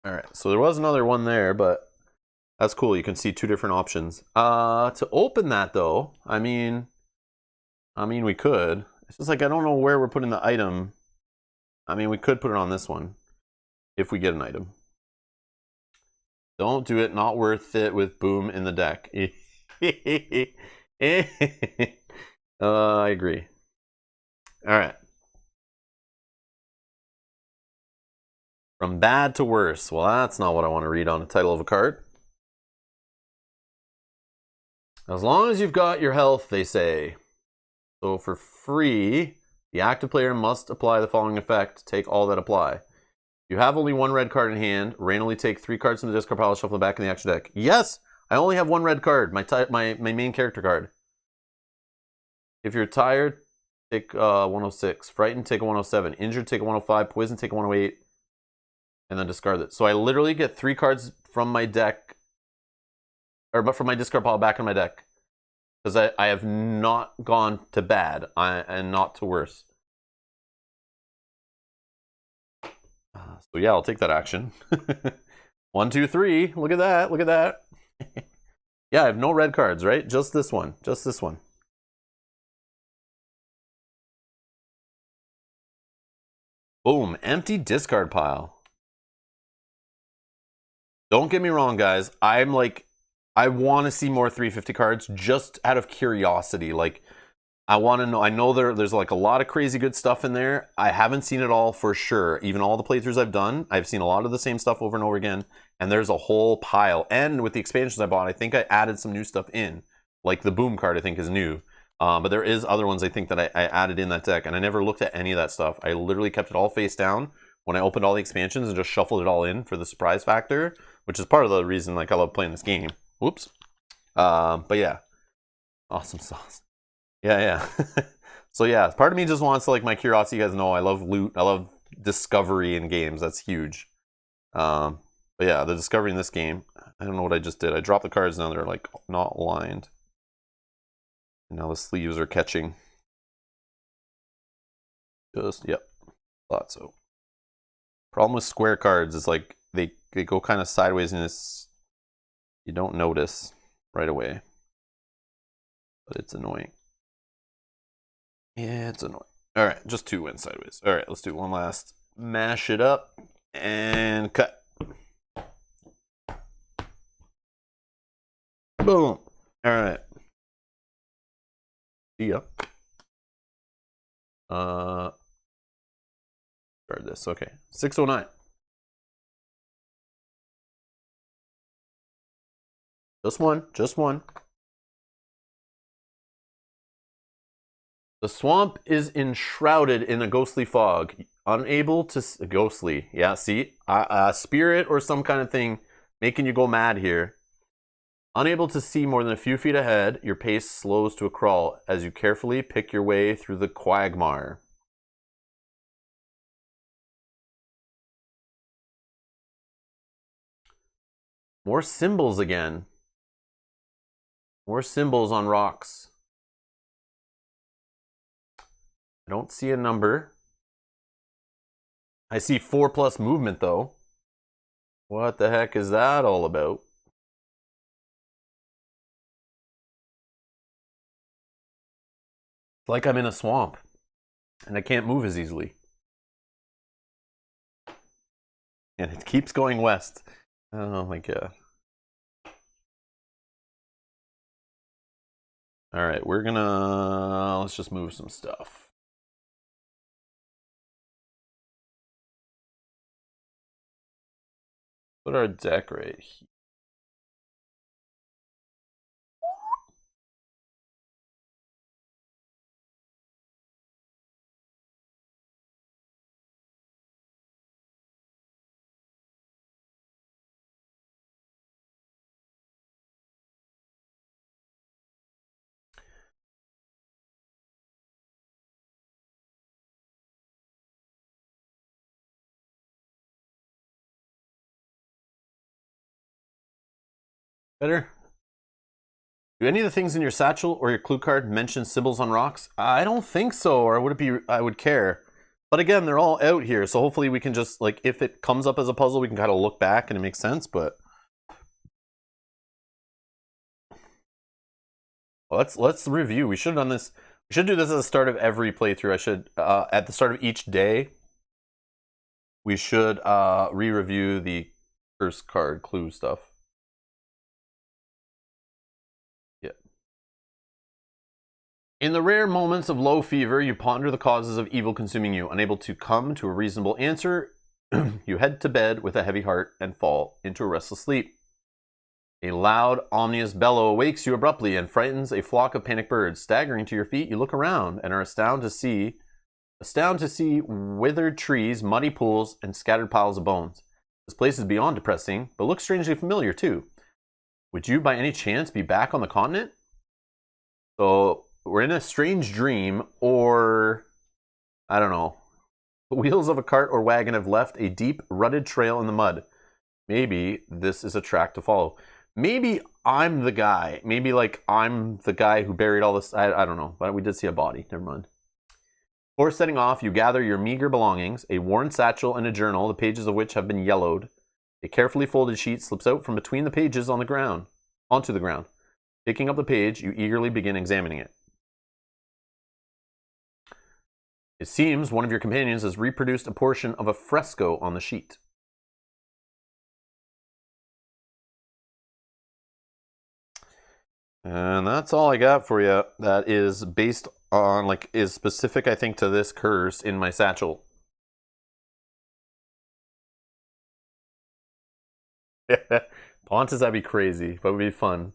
Alright, so there was another one there, but that's cool. You can see 2 different options. To open that though, I mean we could. It's just like I don't know where we're putting the item. I mean, we could put it on this one if we get an item. Don't do it. Not worth it with boom in the deck. I agree. All right. From bad to worse. Well, that's not what I want to read on the title of a card. As long as you've got your health, they say. So for free, the active player must apply the following effect. Take all that apply. You have only 1 red card in hand. Randomly take 3 cards from the discard pile, shuffle them back in the action deck. Yes! I only have 1 red card, my main character card. If you're tired, take 106. Frightened, take a 107. Injured, take a 105. Poison, take a 108. And then discard it. So I literally get 3 cards from my deck, but from my discard pile back in my deck. Because I have not gone to bad and not to worse. So yeah, I'll take that action. 1, 2, 3. Look at that. Look at that. Yeah, I have no red cards, right? Just this one. Just this one. Boom. Empty discard pile. Don't get me wrong, guys. I want to see more 350 cards just out of curiosity. Like, I want to know. I know there's like a lot of crazy good stuff in there. I haven't seen it all for sure. Even all the playthroughs I've done, I've seen a lot of the same stuff over and over again. And there's a whole pile. And with the expansions I bought, I think I added some new stuff in. Like the boom card, I think, is new. But there is other ones I think that I added in that deck. And I never looked at any of that stuff. I literally kept it all face down when I opened all the expansions and just shuffled it all in for the surprise factor. Which is part of the reason like I love playing this game. Whoops. But yeah. Awesome sauce. Yeah. So yeah, part of me just wants to, like, my curiosity. You guys know I love loot. I love discovery in games. That's huge. But yeah, the discovery in this game. I don't know what I just did. I dropped the cards, now they're like not lined. And now the sleeves are catching. Yep. Thought so. Problem with square cards is like they go kind of sideways in this. You don't notice right away. But it's annoying. Yeah, it's annoying. All right, just 2 went sideways. All right, let's do one last. Mash it up and cut. Boom. All right. See ya. Start this. Okay. 609. Just one. Just one. The swamp is enshrouded in a ghostly fog. Unable to ghostly. Yeah, see, spirit or some kind of thing making you go mad here. Unable to see more than a few feet ahead, your pace slows to a crawl as you carefully pick your way through the quagmire. More symbols again. More symbols on rocks. I don't see a number. I see 4+ movement though. What the heck is that all about? It's like I'm in a swamp and I can't move as easily. And it keeps going west. Oh my god. All right, let's just move some stuff. Put our deck right here. Better? Do any of the things in your satchel or your clue card mention symbols on rocks? I don't think so, or I would care. But again, they're all out here, so hopefully we can just, like, if it comes up as a puzzle, we can kind of look back and it makes sense, but... Well, let's review. We should have done this. We should do this at the start of every playthrough. I should, at the start of each day, we should re-review the curse card clue stuff. In the rare moments of low fever, you ponder the causes of evil consuming you. Unable to come to a reasonable answer, you head to bed with a heavy heart and fall into a restless sleep. A loud, ominous bellow awakes you abruptly and frightens a flock of panicked birds. Staggering to your feet, you look around and are astounded to see withered trees, muddy pools, and scattered piles of bones. This place is beyond depressing, but looks strangely familiar too. Would you by any chance be back on the continent? So... we're in a strange dream, or I don't know. The wheels of a cart or wagon have left a deep, rutted trail in the mud. Maybe this is a track to follow. Maybe I'm the guy. Maybe, like, I'm the guy who buried all this. I don't know, but we did see a body. Never mind. Before setting off, you gather your meager belongings, a worn satchel and a journal, the pages of which have been yellowed. A carefully folded sheet slips out from between the pages onto the ground. Picking up the page, you eagerly begin examining it. It seems one of your companions has reproduced a portion of a fresco on the sheet. And that's all I got for you. That is based on, like, is specific, I think, to this curse in my satchel. Pontus, that'd be crazy, but it would be fun.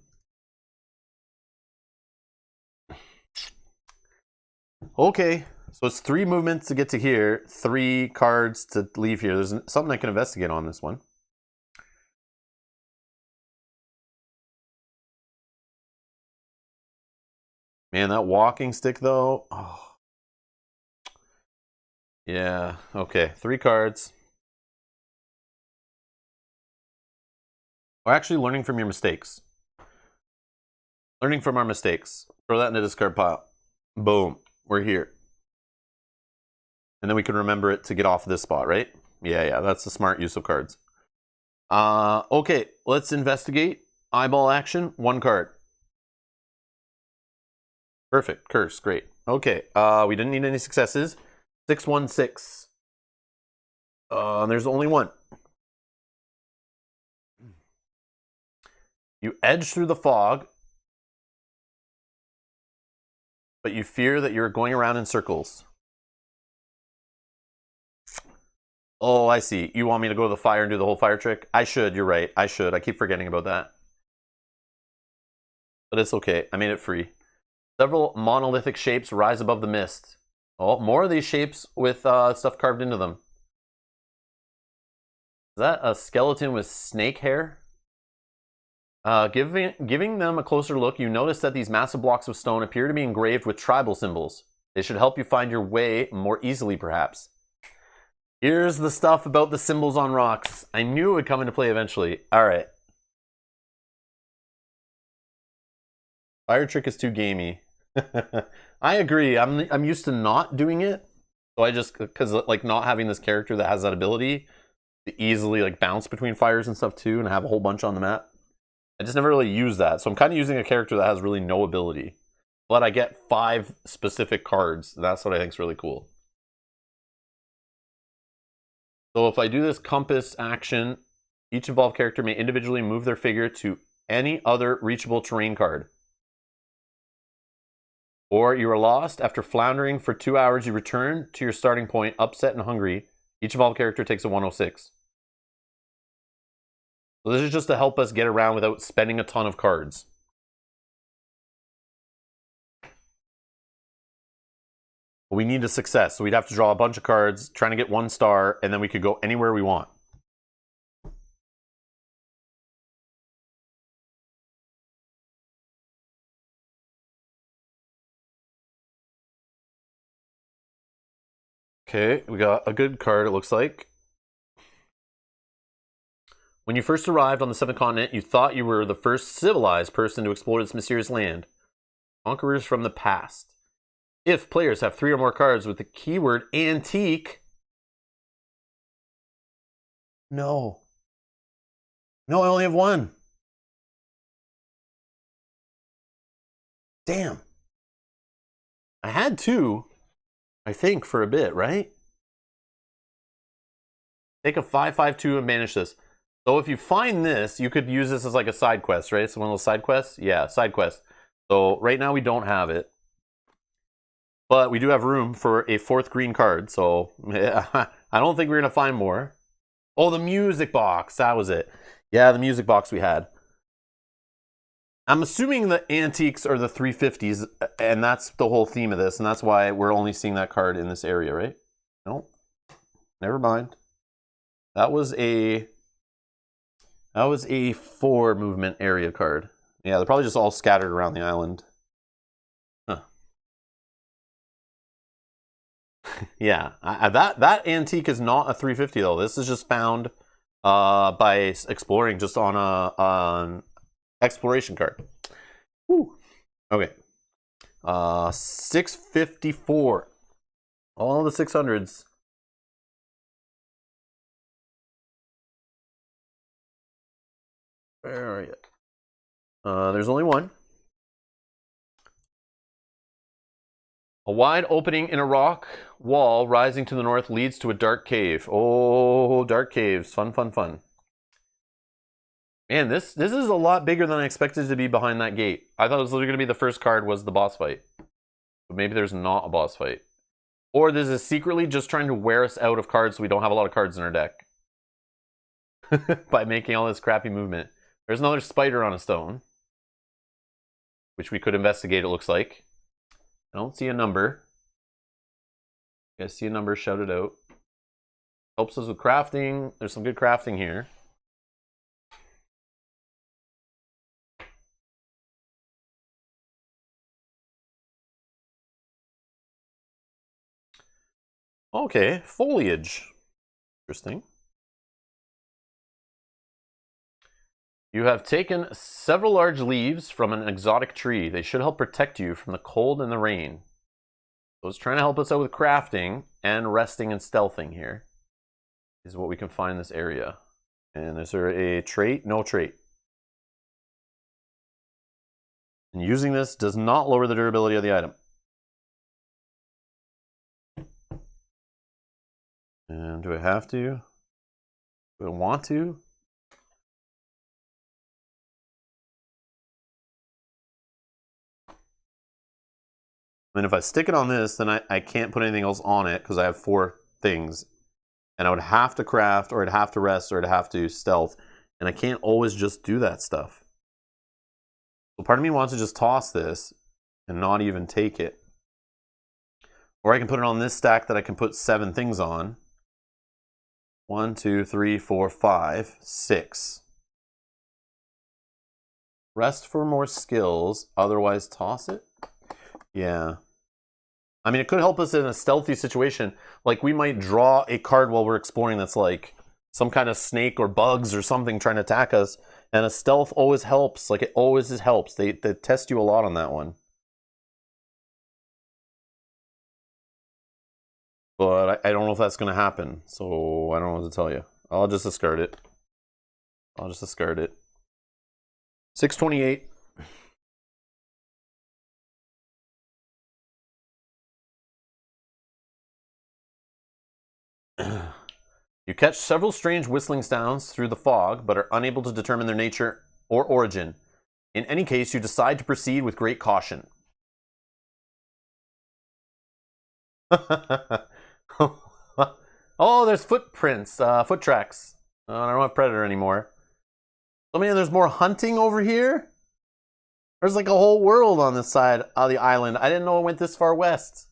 Okay. So it's 3 movements to get to here, 3 cards to leave here. There's something I can investigate on this one. Man, that walking stick though. Oh. Yeah, okay. 3 cards. We're actually learning from your mistakes. Learning from our mistakes. Throw that in the discard pile. Boom. We're here. And then we can remember it to get off this spot, right? Yeah, that's a smart use of cards. Okay, let's investigate. Eyeball action, 1 card. Perfect, curse, great. Okay, we didn't need any successes. 616. There's only 1. You edge through the fog, but you fear that you're going around in circles. Oh, I see. You want me to go to the fire and do the whole fire trick? I should, you're right. I should. I keep forgetting about that. But it's okay. I made it free. Several monolithic shapes rise above the mist. Oh, more of these shapes with stuff carved into them. Is that a skeleton with snake hair? Giving them a closer look, you notice that these massive blocks of stone appear to be engraved with tribal symbols. They should help you find your way more easily, perhaps. Here's the stuff about the symbols on rocks. I knew it would come into play eventually. All right. Fire trick is too gamey. I agree. I'm used to not doing it, so I just because like not having this character that has that ability to easily like bounce between fires and stuff too, and have a whole bunch on the map. I just never really use that, so I'm kind of using a character that has really no ability, but I get 5 specific cards. That's what I think is really cool. So if I do this compass action, each involved character may individually move their figure to any other reachable terrain card. Or you are lost. After floundering for 2 hours, you return to your starting point, upset and hungry. Each evolved character takes a 106. So this is just to help us get around without spending a ton of cards. We need a success, so we'd have to draw a bunch of cards, trying to get 1 star, and then we could go anywhere we want. Okay, we got a good card, it looks like. When you first arrived on the 7th continent, you thought you were the first civilized person to explore this mysterious land. Conquerors from the past. If players have 3 or more cards with the keyword antique... No. No, I only have 1. Damn. I had 2, I think, for a bit, right? Take a 5/5/2 and banish this. So if you find this, you could use this as like a side quest, right? So one of those side quests? Yeah, side quest. So right now we don't have it. But we do have room for a 4th green card, so yeah, I don't think we're going to find more. Oh, the music box, that was it. Yeah, the music box we had. I'm assuming the antiques are the 350s, and that's the whole theme of this, and that's why we're only seeing that card in this area, right? No, never mind. That was a 4 movement area card. Yeah, they're probably just all scattered around the island. Huh. Yeah, that antique is not a 350 though. This is just found by exploring just on an exploration card. Woo. Okay. 654. All the 600s. Where are you? There's only 1. A wide opening in a rock wall rising to the north leads to a dark cave. Oh, dark caves. Fun, fun, fun. Man, this is a lot bigger than I expected it to be behind that gate. I thought it was literally going to be the first card was the boss fight. But maybe there's not a boss fight. Or this is secretly just trying to wear us out of cards so we don't have a lot of cards in our deck. By making all this crappy movement. There's another spider on a stone. Which we could investigate, it looks like. I don't see a number. You guys see a number, shout it out. Helps us with crafting. There's some good crafting here. Okay, foliage. Interesting. You have taken several large leaves from an exotic tree. They should help protect you from the cold and the rain. So it's trying to help us out with crafting and resting and stealthing here. Is what we can find in this area. And is there a trait? No trait. And using this does not lower the durability of the item. And do I have to? Do I want to? I mean, if I stick it on this, then I can't put anything else on it because I have 4 things. And I would have to craft, or I'd have to rest, or I'd have to stealth. And I can't always just do that stuff. So part of me wants to just toss this and not even take it. Or I can put it on this stack that I can put 7 things on. 1, 2, 3, 4, 5, 6. Rest for more skills, otherwise toss it? Yeah. I mean, it could help us in a stealthy situation. Like, we might draw a card while we're exploring that's like some kind of snake or bugs or something trying to attack us. And a stealth always helps. Like, it always helps. They test you a lot on that one. But I don't know if that's going to happen. So I don't know what to tell you. I'll just discard it. 628. You catch several strange whistling sounds through the fog, but are unable to determine their nature or origin. In any case, you decide to proceed with great caution. Oh, there's footprints, foot tracks. I don't have Predator anymore. Oh man, there's more hunting over here? There's like a whole world on this side of the island. I didn't know it went this far west.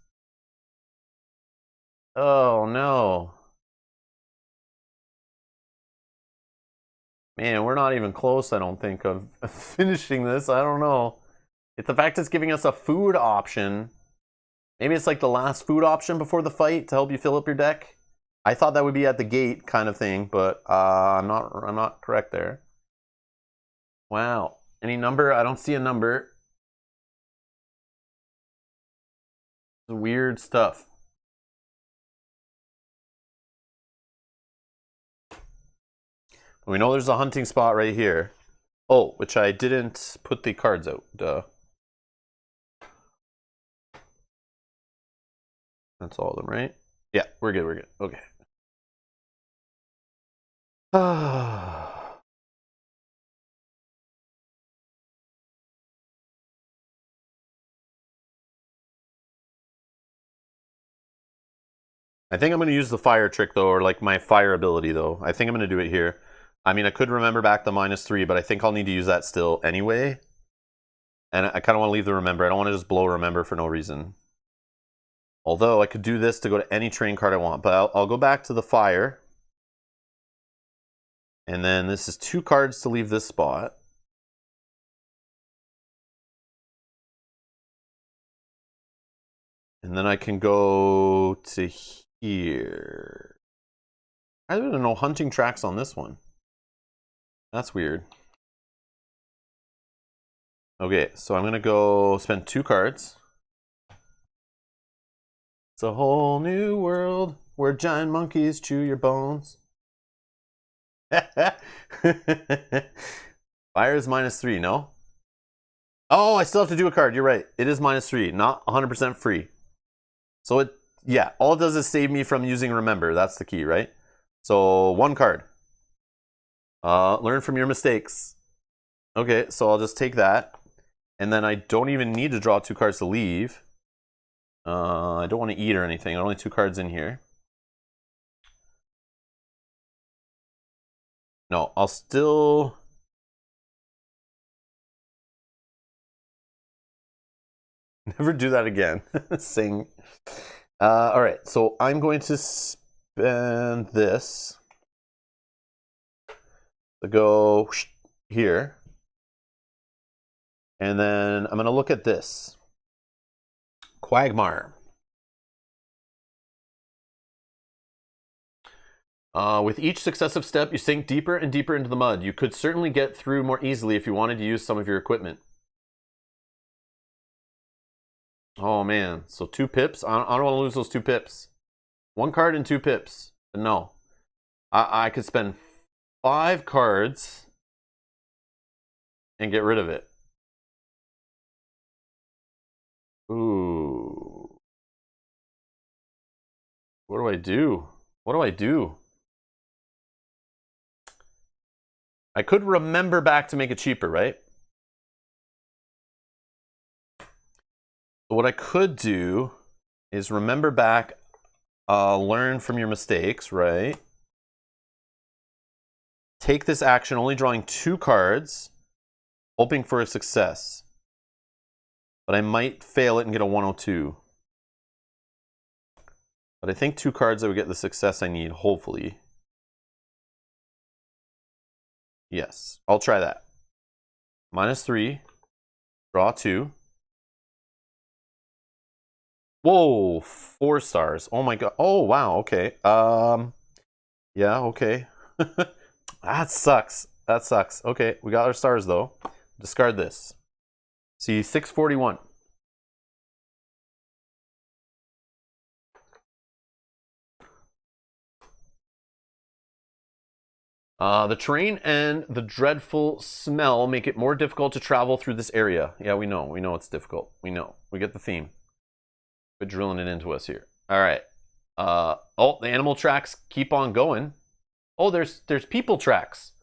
Oh no. Man, we're not even close, I don't think, of finishing this. I don't know. If the fact it's giving us a food option, maybe it's like the last food option before the fight to help you fill up your deck. I thought that would be at the gate kind of thing, but I'm not correct there. Wow. Any number? I don't see a number. Weird stuff. We know there's a hunting spot right here. Oh, which I didn't put the cards out. Duh. That's all of them, right? Yeah, we're good. Okay. I think I'm going to use the fire trick, though, or like my fire ability, though. I think I'm going to do it here. I mean, I could remember back the -3, but I think I'll need to use that still anyway. And I kind of want to leave the remember. I don't want to just blow remember for no reason. Although, I could do this to go to any train card I want. But I'll go back to the fire. And then this is 2 cards to leave this spot. And then I can go to here. I don't know hunting tracks on this one. That's weird. Okay, so I'm gonna go spend 2 cards. It's a whole new world where giant monkeys chew your bones. Fire is -3, no? Oh, I still have to do a card. You're right. It is -3, not 100% free. So it, yeah, all it does is save me from using remember. That's the key, right? So 1 card. Learn from your mistakes. Okay, so I'll just take that. And then I don't even need to draw 2 cards to leave. I don't want to eat or anything. Only 2 cards in here. No, I'll still... Never do that again. Sing. Alright, so I'm going to spend this to go here. And then I'm going to look at this. Quagmire. With each successive step, you sink deeper and deeper into the mud. You could certainly get through more easily if you wanted to use some of your equipment. Oh man, so 2 pips? I don't want to lose those 2 pips. 1 card and 2 pips. No. I could spend 5 cards and get rid of it. Ooh. What do I do? What do I do? I could remember back to make it cheaper, right? What I could do is remember back, learn from your mistakes, right? Take this action, only drawing 2 cards, hoping for a success. But I might fail it and get a 102. But I think 2 cards I would get the success I need, hopefully. Yes, I'll try that. -3, draw 2. Whoa, 4 stars. Oh my god. Oh wow, okay. Yeah, okay. That sucks. That sucks. Okay, we got our stars though. Discard this. See, 641. The terrain and the dreadful smell make it more difficult to travel through this area. Yeah, we know. We know it's difficult. We know. We get the theme. Quit drilling it into us here. All right. Oh, the animal tracks keep on going. Oh, there's people tracks.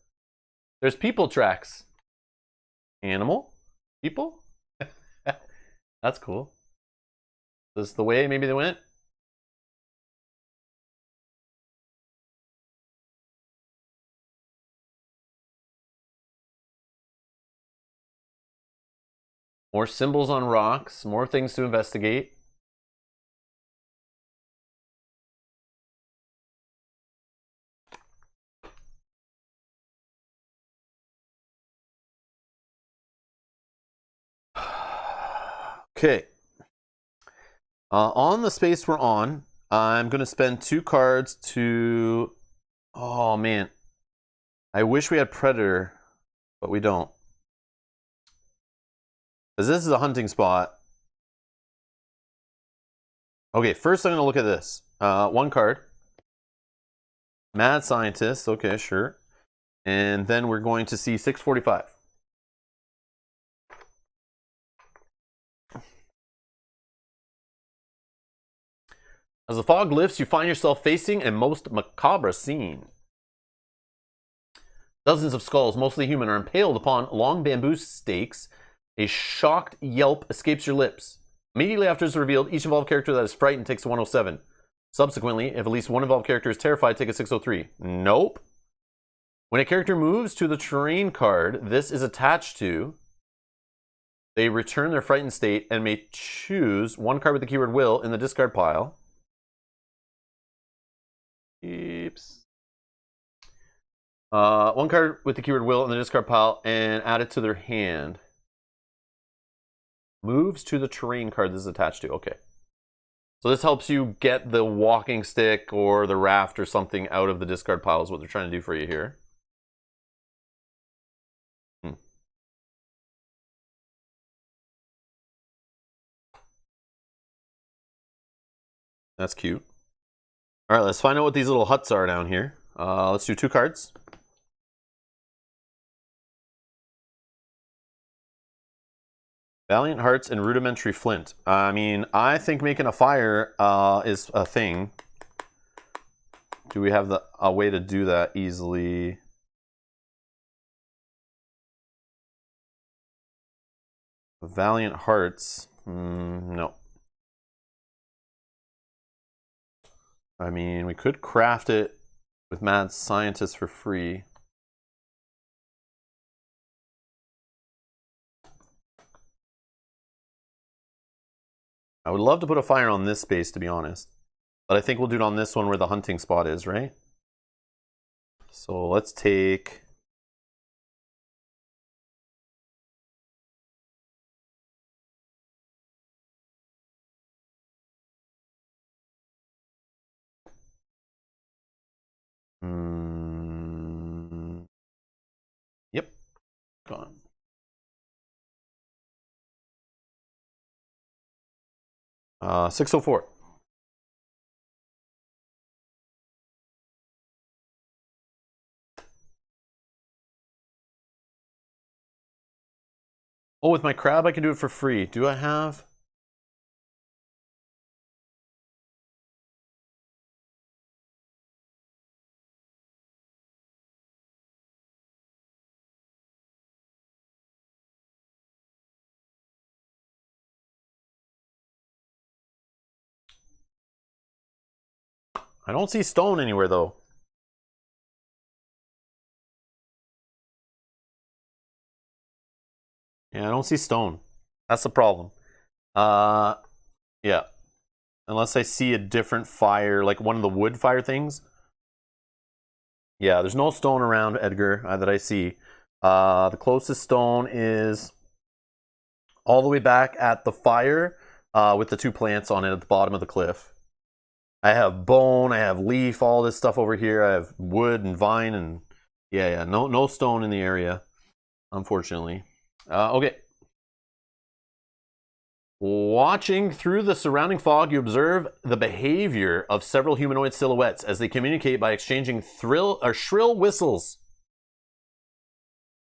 There's people tracks. Animal? People? That's cool. This is the way maybe they went? More symbols on rocks, more things to investigate. Okay. On the space we're on, I'm going to spend 2 cards to... Oh, man. I wish we had Predator, but we don't. Because this is a hunting spot. Okay, first I'm going to look at this. 1 card. Mad Scientist. Okay, sure. And then we're going to see 645. As the fog lifts, you find yourself facing a most macabre scene. Dozens of skulls, mostly human, are impaled upon long bamboo stakes. A shocked yelp escapes your lips. Immediately after it's revealed, each involved character that is frightened takes a 107. Subsequently, if at least one involved character is terrified, take a 603. Nope. When a character moves to the terrain card this is attached to, they return their frightened state and may choose 1 card with the keyword will in the discard pile. Oops. 1 card with the keyword will in the discard pile and add it to their hand. Moves to the terrain card this is attached to. Okay. So this helps you get the walking stick or the raft or something out of the discard pile is what they're trying to do for you here. That's cute. All right, let's find out what these little huts are down here. Let's do 2 cards. Valiant Hearts and Rudimentary Flint. I mean, I think making a fire is a thing. Do we have a way to do that easily? Valiant Hearts. No. I mean, we could craft it with Mad Scientist for free. I would love to put a fire on this space, to be honest. But I think we'll do it on this one where the hunting spot is, right? So let's take... Yep. Gone. Uh, 604. Oh, with my crab I can do it for free. Do I have... I don't see stone anywhere, though. Yeah, I don't see stone. That's the problem. Yeah. Unless I see a different fire, like one of the wood fire things. Yeah, there's no stone around, Edgar, that I see. The closest stone is all the way back at the fire with the 2 plants on it at the bottom of the cliff. I have bone, I have leaf, all this stuff over here. I have wood and vine and yeah, no stone in the area, unfortunately. Okay. Watching through the surrounding fog, you observe the behavior of several humanoid silhouettes as they communicate by exchanging shrill whistles.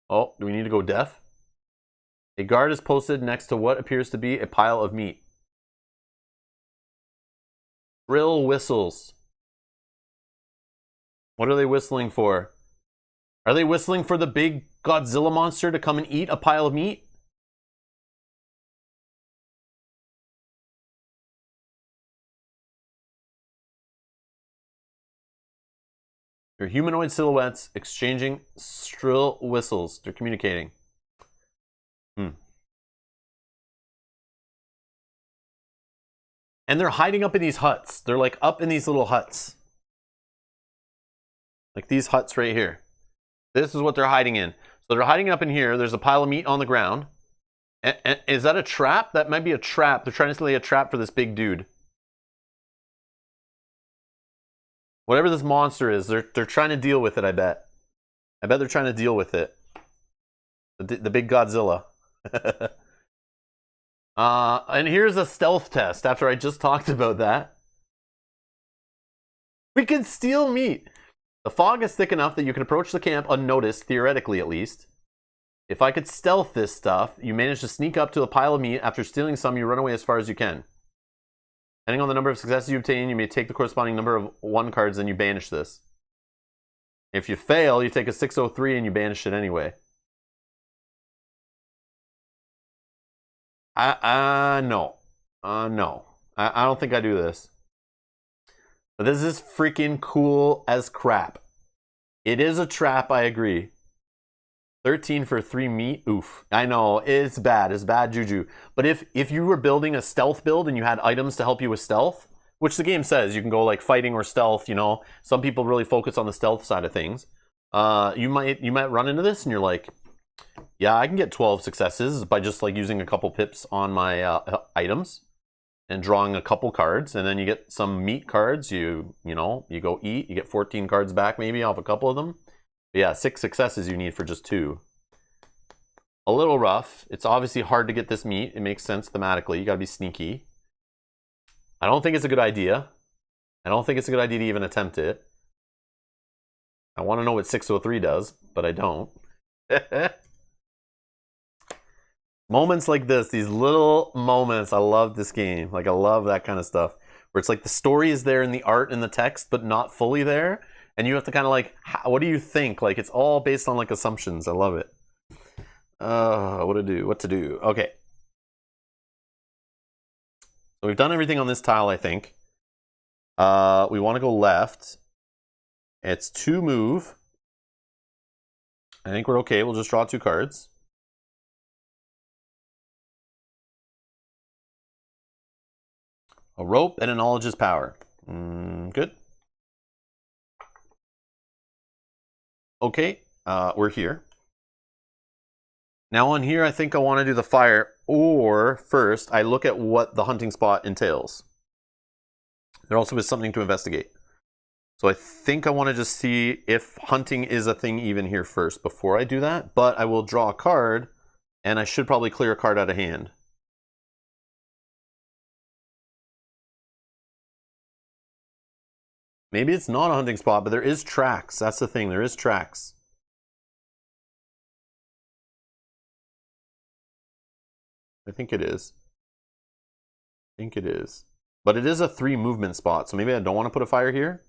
Oh, do we need to go deaf? A guard is posted next to what appears to be a pile of meat. Shrill whistles. What are they whistling for? Are they whistling for the big Godzilla monster to come and eat a pile of meat? They're humanoid silhouettes exchanging shrill whistles. They're communicating. And they're hiding up in these huts. They're like up in these little huts. Like these huts right here. This is what they're hiding in. So they're hiding up in here. There's a pile of meat on the ground. And is that a trap? That might be a trap. They're trying to lay a trap for this big dude. Whatever this monster is, they're trying to deal with it, I bet. I bet they're trying to deal with it. The big Godzilla. And here's a stealth test after I just talked about that. We can steal meat. The fog is thick enough that you can approach the camp unnoticed, theoretically at least. If I could stealth this stuff, you manage to sneak up to a pile of meat. After stealing some, you run away as far as you can. Depending on the number of successes you obtain, you may take the corresponding number of 1 cards and you banish this. If you fail, you take a 603 and you banish it anyway. No. No. I don't think I do this. But this is freaking cool as crap. It is a trap, I agree. 13 for 3 meat, oof. I know, it's bad. It's bad juju. But if you were building a stealth build and you had items to help you with stealth, which the game says you can go like fighting or stealth, you know. Some people really focus on the stealth side of things. You might run into this and you're like, yeah, I can get 12 successes by just like using a couple pips on my items and drawing a couple cards, and then you get some meat cards. You go eat, you get 14 cards back maybe off a couple of them. But yeah, 6 successes you need for just 2. A little rough. It's obviously hard to get this meat. It makes sense thematically. You gotta be sneaky. I don't think it's a good idea. I don't think it's a good idea to even attempt it. I want to know what 603 does, but I don't. Moments like this, these little moments, I love this game. Like, I love that kind of stuff. Where it's like the story is there in the art and the text, but not fully there. And you have to kind of like, what do you think? Like, it's all based on like assumptions. I love it. What to do? Okay. So we've done everything on this tile, I think. We want to go left. It's 2 move. I think we're okay. We'll just draw 2 cards. A rope and acknowledges power. Good. Okay, we're here. Now on here, I think I want to do the fire, or first, I look at what the hunting spot entails. There also is something to investigate. So I think I want to just see if hunting is a thing even here first before I do that, but I will draw a card, and I should probably clear a card out of hand. Maybe it's not a hunting spot, but there is tracks. That's the thing, there is tracks. I think it is. I think it is. But it is a 3 movement spot, so maybe I don't want to put a fire here.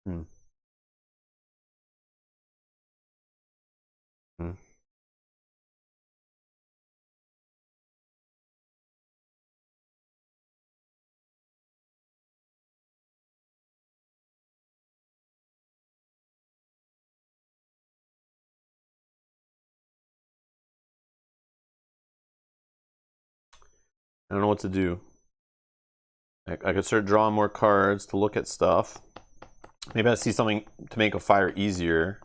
Hmm. Hmm. I don't know what to do. I could start drawing more cards to look at stuff. Maybe I see something to make a fire easier.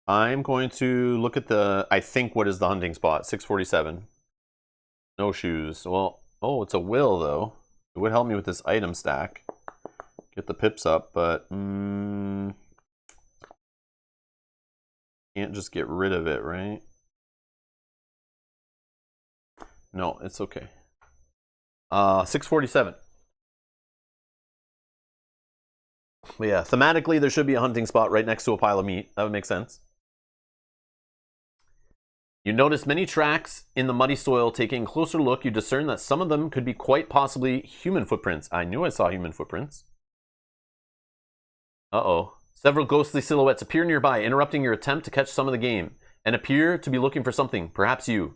I'm going to look at the, I think, what is the hunting spot? 647. No shoes. Well, oh, it's a will, though. It would help me with this item stack. Get the pips up, but can't just get rid of it, right? No, it's okay. 647. But yeah, thematically, there should be a hunting spot right next to a pile of meat. That would make sense. You notice many tracks in the muddy soil. Taking a closer look, you discern that some of them could be quite possibly human footprints. I knew I saw human footprints. Uh-oh. Several ghostly silhouettes appear nearby, interrupting your attempt to catch some of the game, and appear to be looking for something, perhaps you.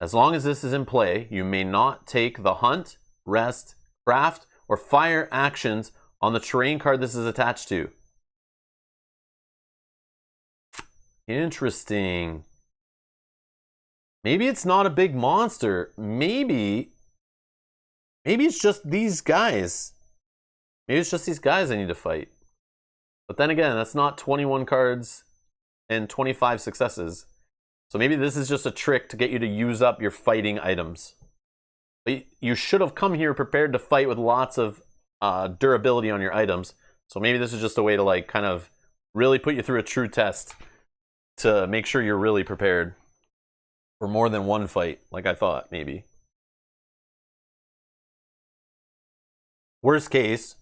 As long as this is in play, you may not take the hunt, rest, craft, or fire actions on the terrain card this is attached to. Interesting. Maybe it's not a big monster. Maybe it's just these guys. Maybe it's just these guys I need to fight. But then again, that's not 21 cards and 25 successes. So maybe this is just a trick to get you to use up your fighting items. But you should have come here prepared to fight with lots of durability on your items. So maybe this is just a way to like kind of really put you through a true test to make sure you're really prepared for more than one fight, like I thought, maybe. Worst case,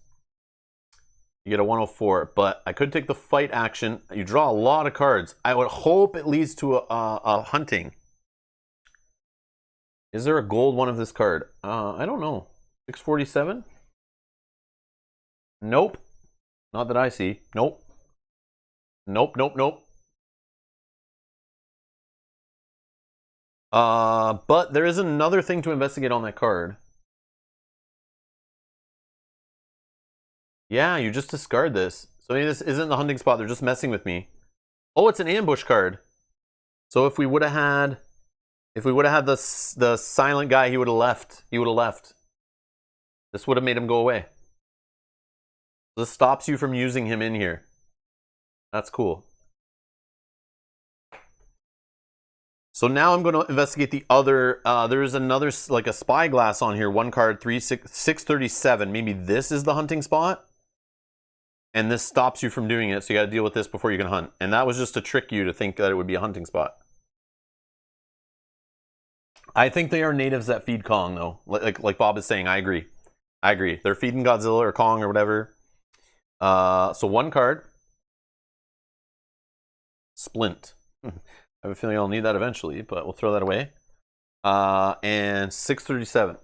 you get a 104, but I could take the fight action. You draw a lot of cards. I would hope it leads to a hunting. Is there a gold one of this card? I don't know. 647? Nope. Not that I see. Nope. Nope, nope, nope. But there is another thing to investigate on that card. Yeah, you just discard this. So maybe this isn't the hunting spot. They're just messing with me. Oh, it's an ambush card. So if we would have had the silent guy, he would have left. He would have left. This would have made him go away. This stops you from using him in here. That's cool. So now I'm going to investigate the other. There's another, like a spyglass on here. One card, 637. Maybe this is the hunting spot. And this stops you from doing it. So you got to deal with this before you can hunt. And that was just to trick you to think that it would be a hunting spot. I think they are natives that feed Kong, though. Like Bob is saying, I agree. I agree. They're feeding Godzilla or Kong or whatever. So one card. Splint. I have a feeling I'll need that eventually, but we'll throw that away. And 637.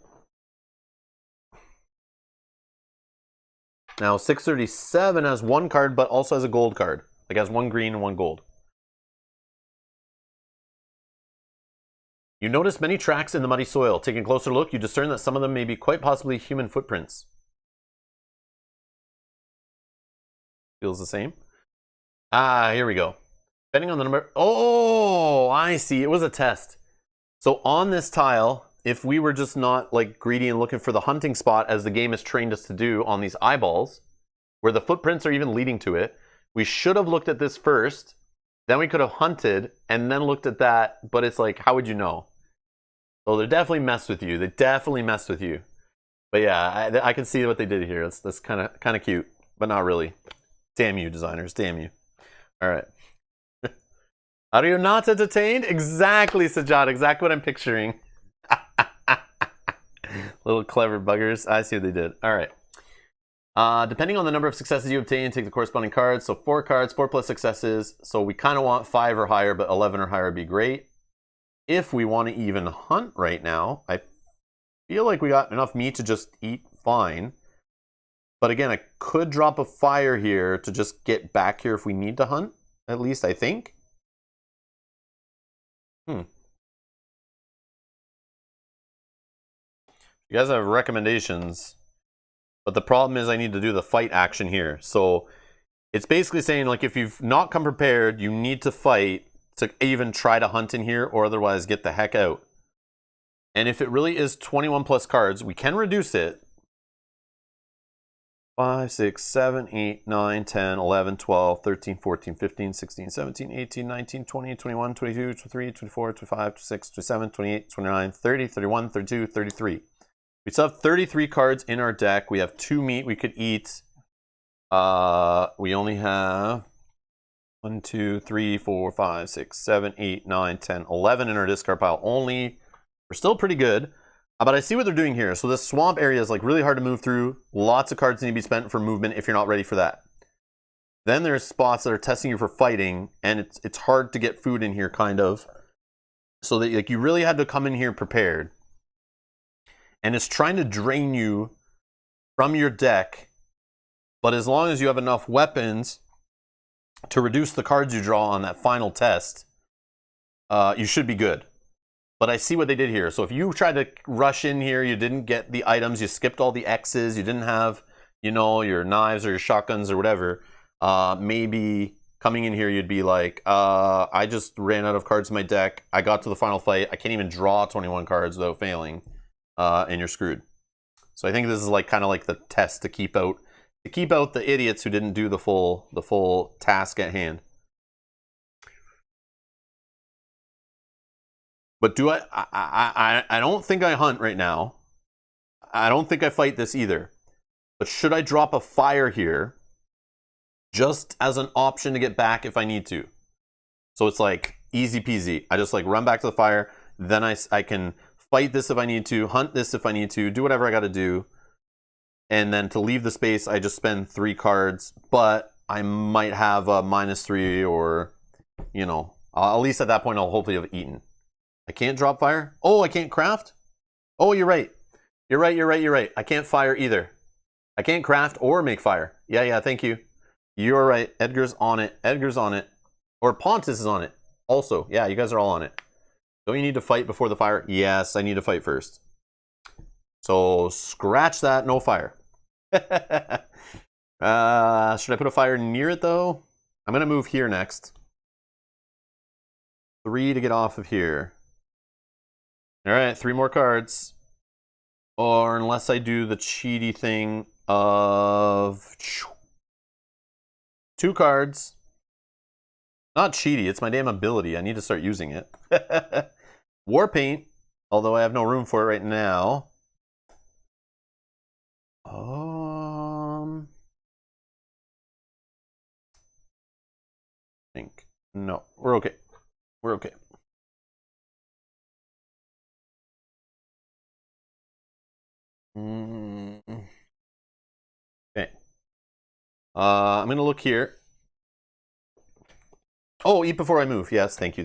Now 637 has one card, but also has a gold card. Like has one green and one gold. You notice many tracks in the muddy soil. Taking a closer look, you discern that some of them may be quite possibly human footprints. Feels the same. Here we go. Depending on the number. Oh, I see. It was a test. So on this tile, if we were just not like greedy and looking for the hunting spot as the game has trained us to do on these eyeballs, where the footprints are even leading to it, we should have looked at this first. Then we could have hunted and then looked at that. But it's like, how would you know? So they definitely messed with you. They definitely messed with you. But yeah, I can see what they did here. That's kind of cute, but not really. Damn you, designers. Damn you. All right. Are you not entertained? Exactly, Sajad. Exactly what I'm picturing. Little clever buggers. I see what they did. All right. Depending on the number of successes you obtain, take the corresponding cards. So 4 cards, 4 plus successes. So we kind of want 5 or higher, but 11 or higher would be great. If we want to even hunt right now, I feel like we got enough meat to just eat fine. But again, I could drop a fire here to just get back here if we need to hunt. At least I think. You guys have recommendations, but the problem is I need to do the fight action here. So it's basically saying, like, if you've not come prepared, you need to fight to even try to hunt in here, or otherwise get the heck out. And if it really is 21 plus cards, we can reduce it. 5, 6, 7, 8, 9, 10, 11, 12, 13, 14, 15, 16, 17, 18, 19, 20, 21, 22, 23, 24, 25, 26, 27, 28, 29, 30, 31, 32, 33. We still have 33 cards in our deck. We have 2 meat we could eat. We only have 1, 2, 3, 4, 5, 6, 7, 8, 9, 10, 11 in our discard pile only. We're still pretty good. But I see what they're doing here. So this swamp area is like really hard to move through. Lots of cards need to be spent for movement if you're not ready for that. Then there's spots that are testing you for fighting, and it's hard to get food in here, kind of. So that, like, you really had to come in here prepared. And it's trying to drain you from your deck. But as long as you have enough weapons to reduce the cards you draw on that final test, you should be good. But I see what they did here. So if you tried to rush in here, you didn't get the items, you skipped all the X's, you didn't have, you know, your knives or your shotguns or whatever, maybe coming in here you'd be like, I just ran out of cards in my deck, I got to the final fight, I can't even draw 21 cards without failing, and you're screwed. So I think this is like kind of like the test to keep out the idiots who didn't do the full task at hand. But do I don't think I hunt right now. I don't think I fight this either. But should I drop a fire here just as an option to get back if I need to? So it's like easy peasy. I just like run back to the fire. Then I can fight this if I need to, hunt this if I need to, do whatever I got to do. And then to leave the space, I just spend 3 cards. But I might have a -3 or, you know, at least at that point I'll hopefully have eaten. I can't drop fire? Oh, I can't craft? Oh, you're right. You're right. I can't fire either. I can't craft or make fire. Yeah, thank you. You're right. Edgar's on it. Or Pontus is on it. Also, yeah, you guys are all on it. Don't you need to fight before the fire? Yes, I need to fight first. So, scratch that, no fire. Should I put a fire near it, though? I'm going to move here next. 3 to get off of here. Alright, 3 more cards. Or unless I do the cheaty thing of 2 cards. Not cheaty, it's my damn ability. I need to start using it. War Paint, although I have no room for it right now. I think. No, we're okay. We're okay. Okay. I'm going to look here. Oh, eat before I move. Yes, thank you.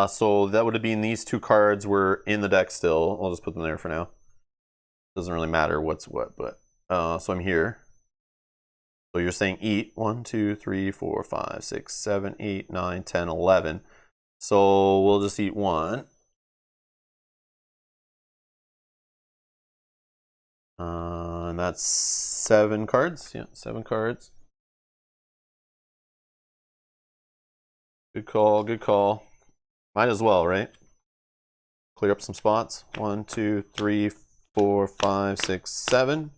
So that would have been these 2 cards were in the deck still. I'll just put them there for now. Doesn't really matter what's what, but so I'm here. So you're saying eat 1, 2, 3, 4, 5, 6, 7, 8, 9, 10, 11. So we'll just eat 1. And that's 7 cards. Yeah, 7 cards. Good call. Might as well, right? Clear up some spots. 1, 2, 3, 4, 5, 6, 7.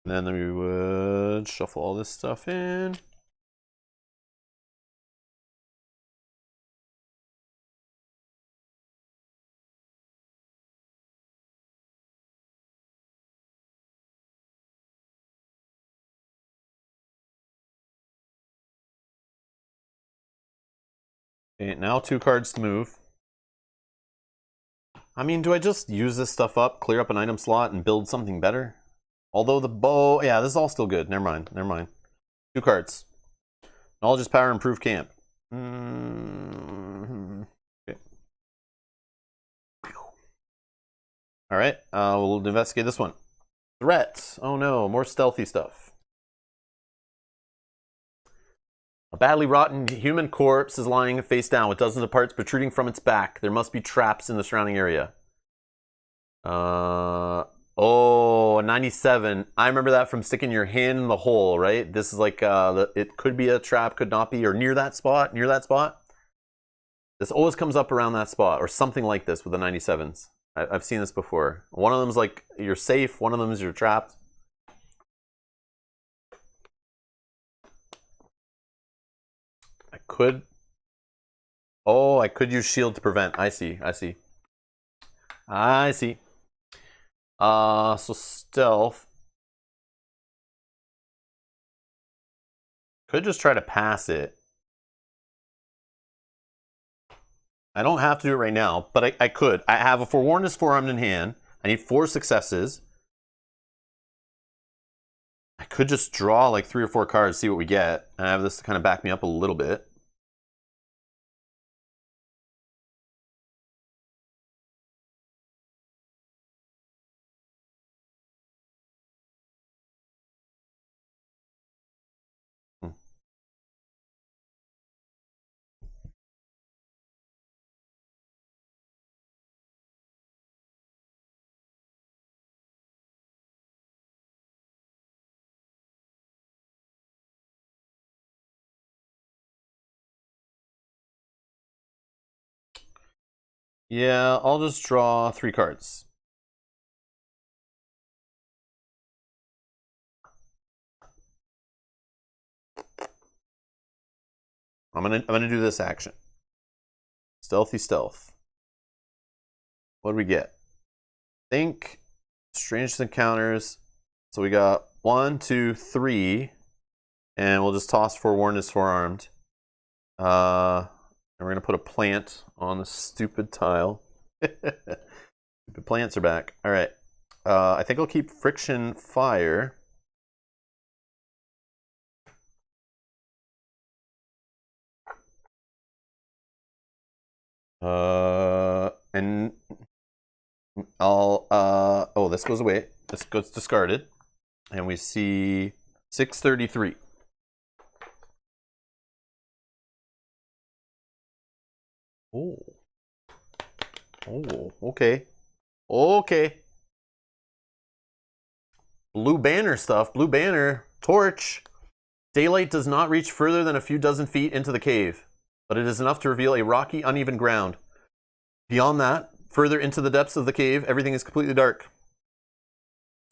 And then we would shuffle all this stuff in. Okay, now 2 cards to move. I mean, do I just use this stuff up, clear up an item slot, and build something better? Although the bow... Yeah, this is all still good. Never mind. 2 cards. Knowledge is power, improve camp. Okay. Alright, we'll investigate this one. Threats. Oh no, more stealthy stuff. A badly rotten human corpse is lying face down with dozens of parts protruding from its back. There must be traps in the surrounding area. Oh, a 97. I remember that from sticking your hand in the hole, right? This is like, it could be a trap, could not be, or near that spot, This always comes up around that spot, or something like this with the 97s. I've seen this before. One of them's like, you're safe, one of them is you're trapped. I could use shield to prevent. I see. So stealth. Could just try to pass it. I don't have to do it right now, but I could. I have a Forewarned forearmed in hand. I need 4 successes. I could just draw like 3 or 4 cards, see what we get. And I have this to kind of back me up a little bit. Yeah, I'll just draw 3 cards. I'm gonna do this action. Stealthy stealth. What do we get? Think strange encounters. So we got 1, 2, 3, and we'll just toss Forewarned forearmed. And we're gonna put a plant on the stupid tile. Stupid plants are back. All right. I think I'll keep friction fire. And I'll oh, this goes away. This goes discarded. And we see 633. Oh. Oh, okay. Okay. Blue banner stuff. Blue banner. Torch. Daylight does not reach further than a few dozen feet into the cave, but it is enough to reveal a rocky, uneven ground. Beyond that, further into the depths of the cave, everything is completely dark.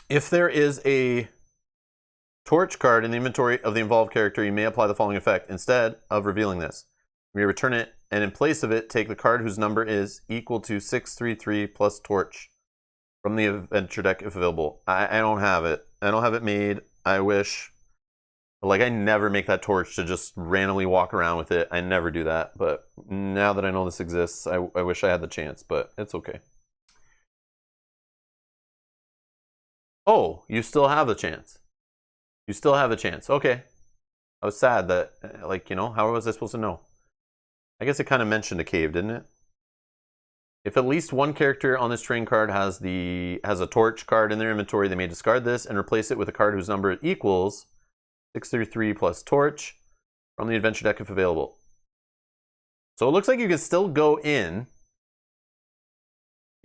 If there is a torch card in the inventory of the involved character, you may apply the following effect. Instead of revealing this, you may return it, and in place of it, take the card whose number is equal to 633 plus torch from the adventure deck if available. I don't have it. I don't have it made. I wish. Like, I never make that torch to just randomly walk around with it. I never do that. But now that I know this exists, I wish I had the chance, but it's okay. Oh, you still have the chance. You still have a chance. Okay. I was sad that, like, you know, how was I supposed to know? I guess it kind of mentioned a cave, didn't it? If at least one character on this train card has a torch card in their inventory, they may discard this and replace it with a card whose number equals 633 plus torch from the adventure deck if available. So it looks like you can still go in.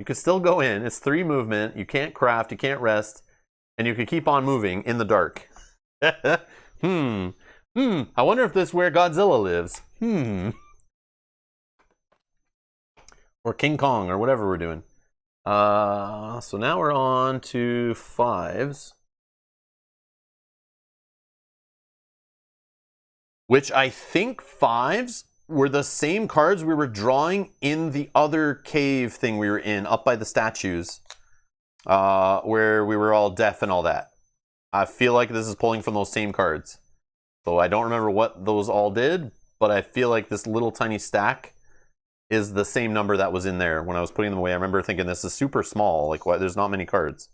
You can still go in. It's 3 movement. You can't craft. You can't rest. And you can keep on moving in the dark. I wonder if this is where Godzilla lives. Or King Kong, or whatever we're doing. So now we're on to 5s. Which I think 5s were the same cards we were drawing in the other cave thing we were in, up by the statues. Where we were all deaf and all that. I feel like this is pulling from those same cards. So I don't remember what those all did, but I feel like this little tiny stack is the same number that was in there when I was putting them away. I remember thinking this is super small, like what? There's not many cards.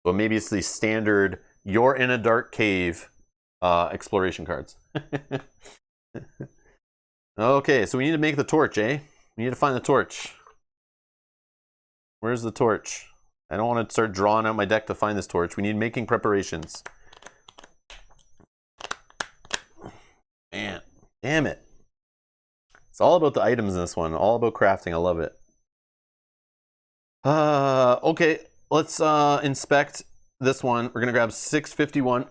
So maybe it's the standard you're in a dark cave exploration cards. Okay, so we need to make the torch, eh? We need to find the torch. Where's the torch? I don't want to start drawing out my deck to find this torch. We need making preparations. Damn it. It's all about the items in this one. All about crafting. I love it. Okay. Let's inspect this one. We're going to grab 651.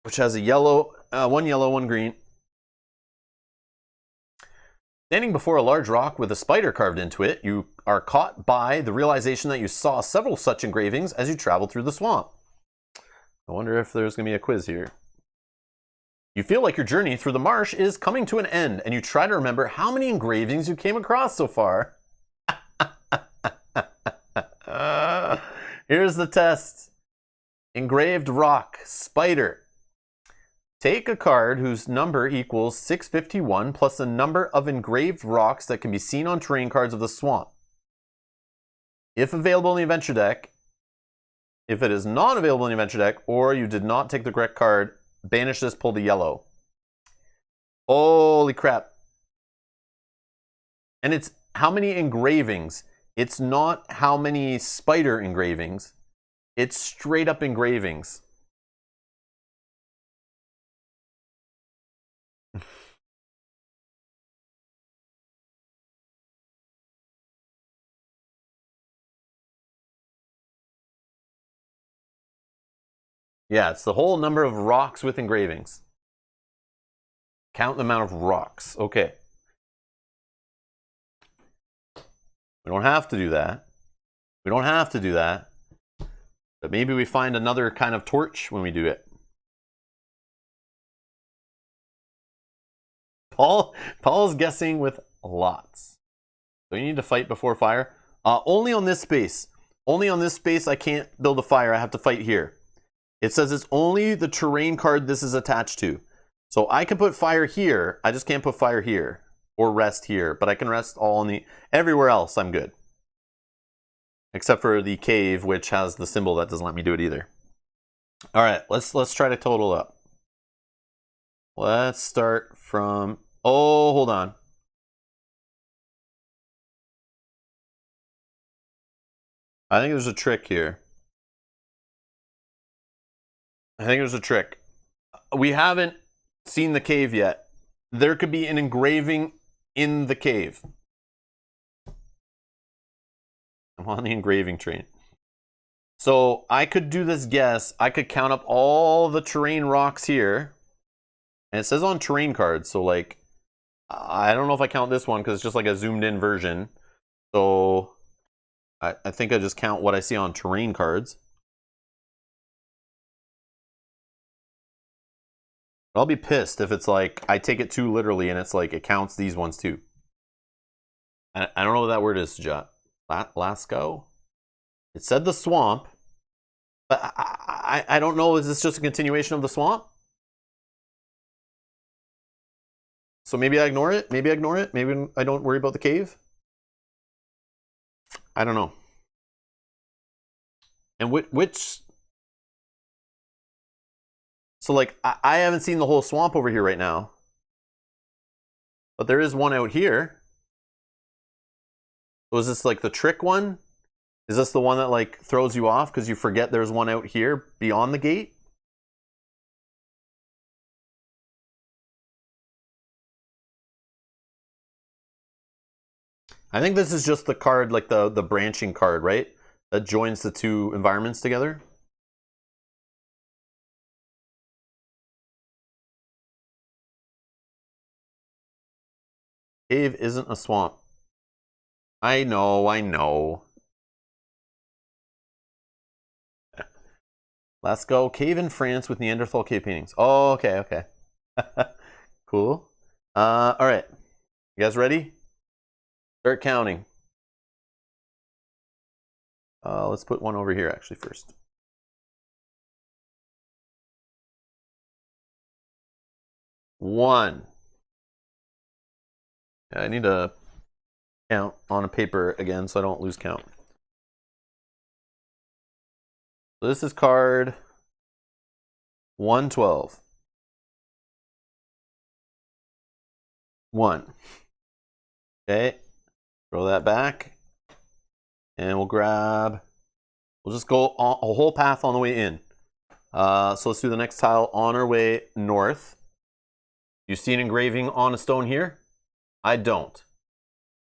Which has a yellow, one yellow, one green. Standing before a large rock with a spider carved into it, you are caught by the realization that you saw several such engravings as you traveled through the swamp. I wonder if there's going to be a quiz here. You feel like your journey through the marsh is coming to an end, and you try to remember how many engravings you came across so far. Here's the test. Engraved rock, spider. Take a card whose number equals 651 plus the number of engraved rocks that can be seen on terrain cards of the swamp. If available in the adventure deck, if it is not available in the adventure deck, or you did not take the correct card, banish this, pull the yellow. Holy crap. And it's how many engravings. It's not how many spider engravings. It's straight up engravings. Yeah, it's the whole number of rocks with engravings. Count the amount of rocks. Okay. We don't have to do that. We don't have to do that. But maybe we find another kind of torch when we do it. Paul's guessing with lots. So you need to fight before fire. Only on this space. Only on this space I can't build a fire. I have to fight here. It says it's only the terrain card this is attached to. So I can put fire here. I just can't put fire here. Or rest here. But I can rest all in the... Everywhere else I'm good. Except for the cave, which has the symbol that doesn't let me do it either. Alright, let's try to total up. Let's start from... Oh, hold on. I think there's a trick here. I think there's a trick. We haven't seen the cave yet. There could be an engraving in the cave. I'm on the engraving train. So I could do this guess. I could count up all the terrain rocks here. And it says on terrain cards. So like, I don't know if I count this one because it's just like a zoomed in version. So I think I just count what I see on terrain cards. I'll be pissed if it's like, I take it too literally and it's like, it counts these ones too. I don't know what that word is, Jot. Lasco? It said the swamp. But I don't know, is this just a continuation of the swamp? So maybe I ignore it? Maybe I ignore it? Maybe I don't worry about the cave? I don't know. And which... So like, I haven't seen the whole swamp over here right now. But there is one out here. So is this like the trick one? Is this the one that like throws you off because you forget there's one out here beyond the gate? I think this is just the card, like the branching card, right? That joins the two environments together. Cave isn't a swamp. I know, I know. Let's go. Cave in France with Neanderthal cave paintings. Oh, okay, okay. Cool. All right. You guys ready? Start counting. Let's put one over here actually first. One. I need to count on a paper again so I don't lose count. So this is card 112. 1. Okay. Throw that back. And we'll grab... We'll just go a whole path on the way in. So let's do the next tile on our way north. You see an engraving on a stone here? I don't.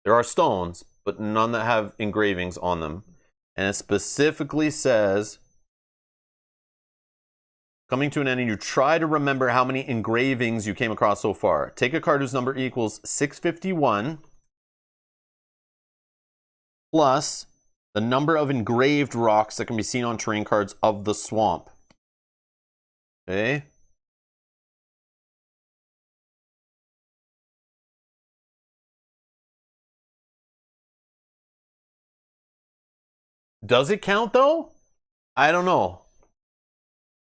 There are stones, but none that have engravings on them. And it specifically says, coming to an end, and you try to remember how many engravings you came across so far. Take a card whose number equals 651 plus the number of engraved rocks that can be seen on terrain cards of the swamp. Okay. Does it count though? I don't know.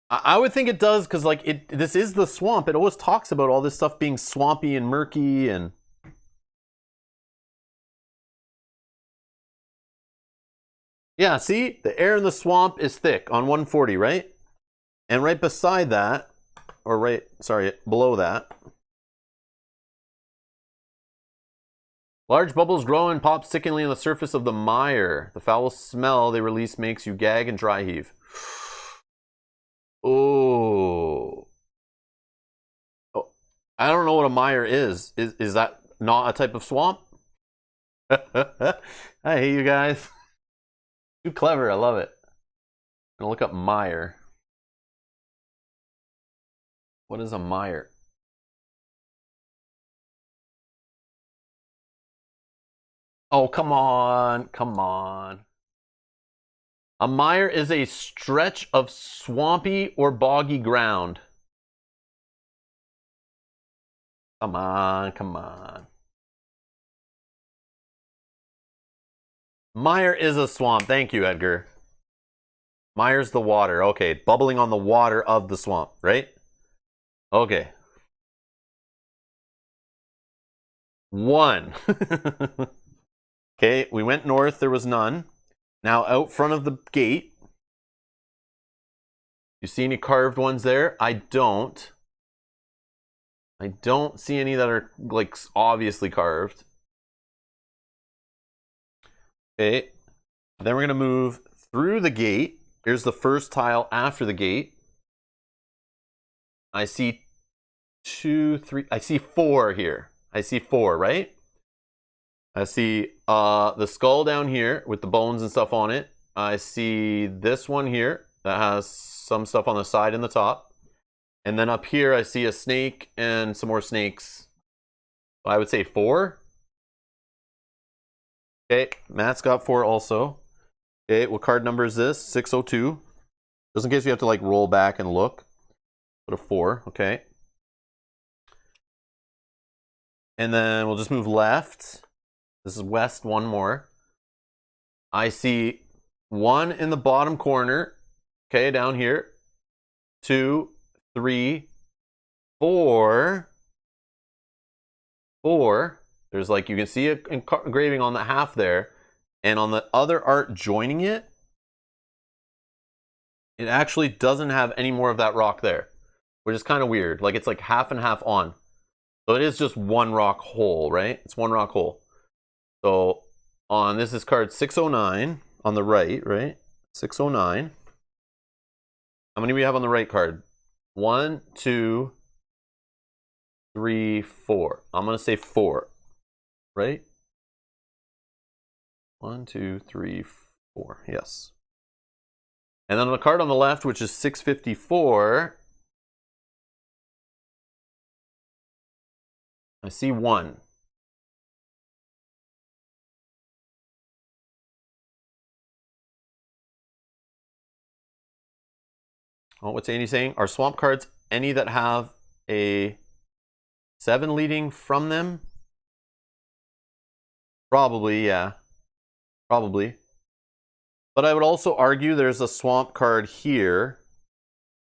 I would think it does because like this is the swamp. It always talks about all this stuff being swampy and murky and yeah, see? The air in the swamp is thick on 140, right? And right beside that, or right, sorry, below that, large bubbles grow and pop sickeningly on the surface of the mire. The foul smell they release makes you gag and dry heave. Oh. Oh. I don't know what a mire is. Is that not a type of swamp? I hate you guys. Too clever, I love it. I'm gonna look up mire. What is a mire? Oh, come on, come on. A mire is a stretch of swampy or boggy ground. Come on, come on. Mire is a swamp. Thank you, Edgar. Mire's the water. Okay, bubbling on the water of the swamp, right? Okay. 1. Okay, we went north. There was none. Now out front of the gate. You see any carved ones there? I don't. I don't see any that are like obviously carved. Okay. Then we're going to move through the gate. Here's the first tile after the gate. I see 2, 3. I see 4 here. I see 4, right? I see the skull down here with the bones and stuff on it. I see this one here that has some stuff on the side and the top. And then up here I see a snake and some more snakes. I would say 4. Okay, Matt's got 4 also. Okay, what card number is this? 602. Just in case you have to like roll back and look. Put a 4, okay. And then we'll just move left. This is west, one more. I see 1 in the bottom corner. Okay, down here. 2, 3, 4. 4. There's like, you can see an engraving on the half there. And on the other art joining it, it actually doesn't have any more of that rock there. Which is kind of weird. Like it's like half and half on. So it is just one rock hole, right? It's one rock hole. So on this is card 609 on the right, right? 609. How many do we have on the right card? 1, 2, 3, 4. I'm gonna say 4, right? 1, 2, 3, 4. Yes. And then on the card on the left, which is 654, I see 1. Oh, what's Andy saying? Are swamp cards any that have a 7 leading from them? Probably, yeah. Probably. But I would also argue there's a swamp card here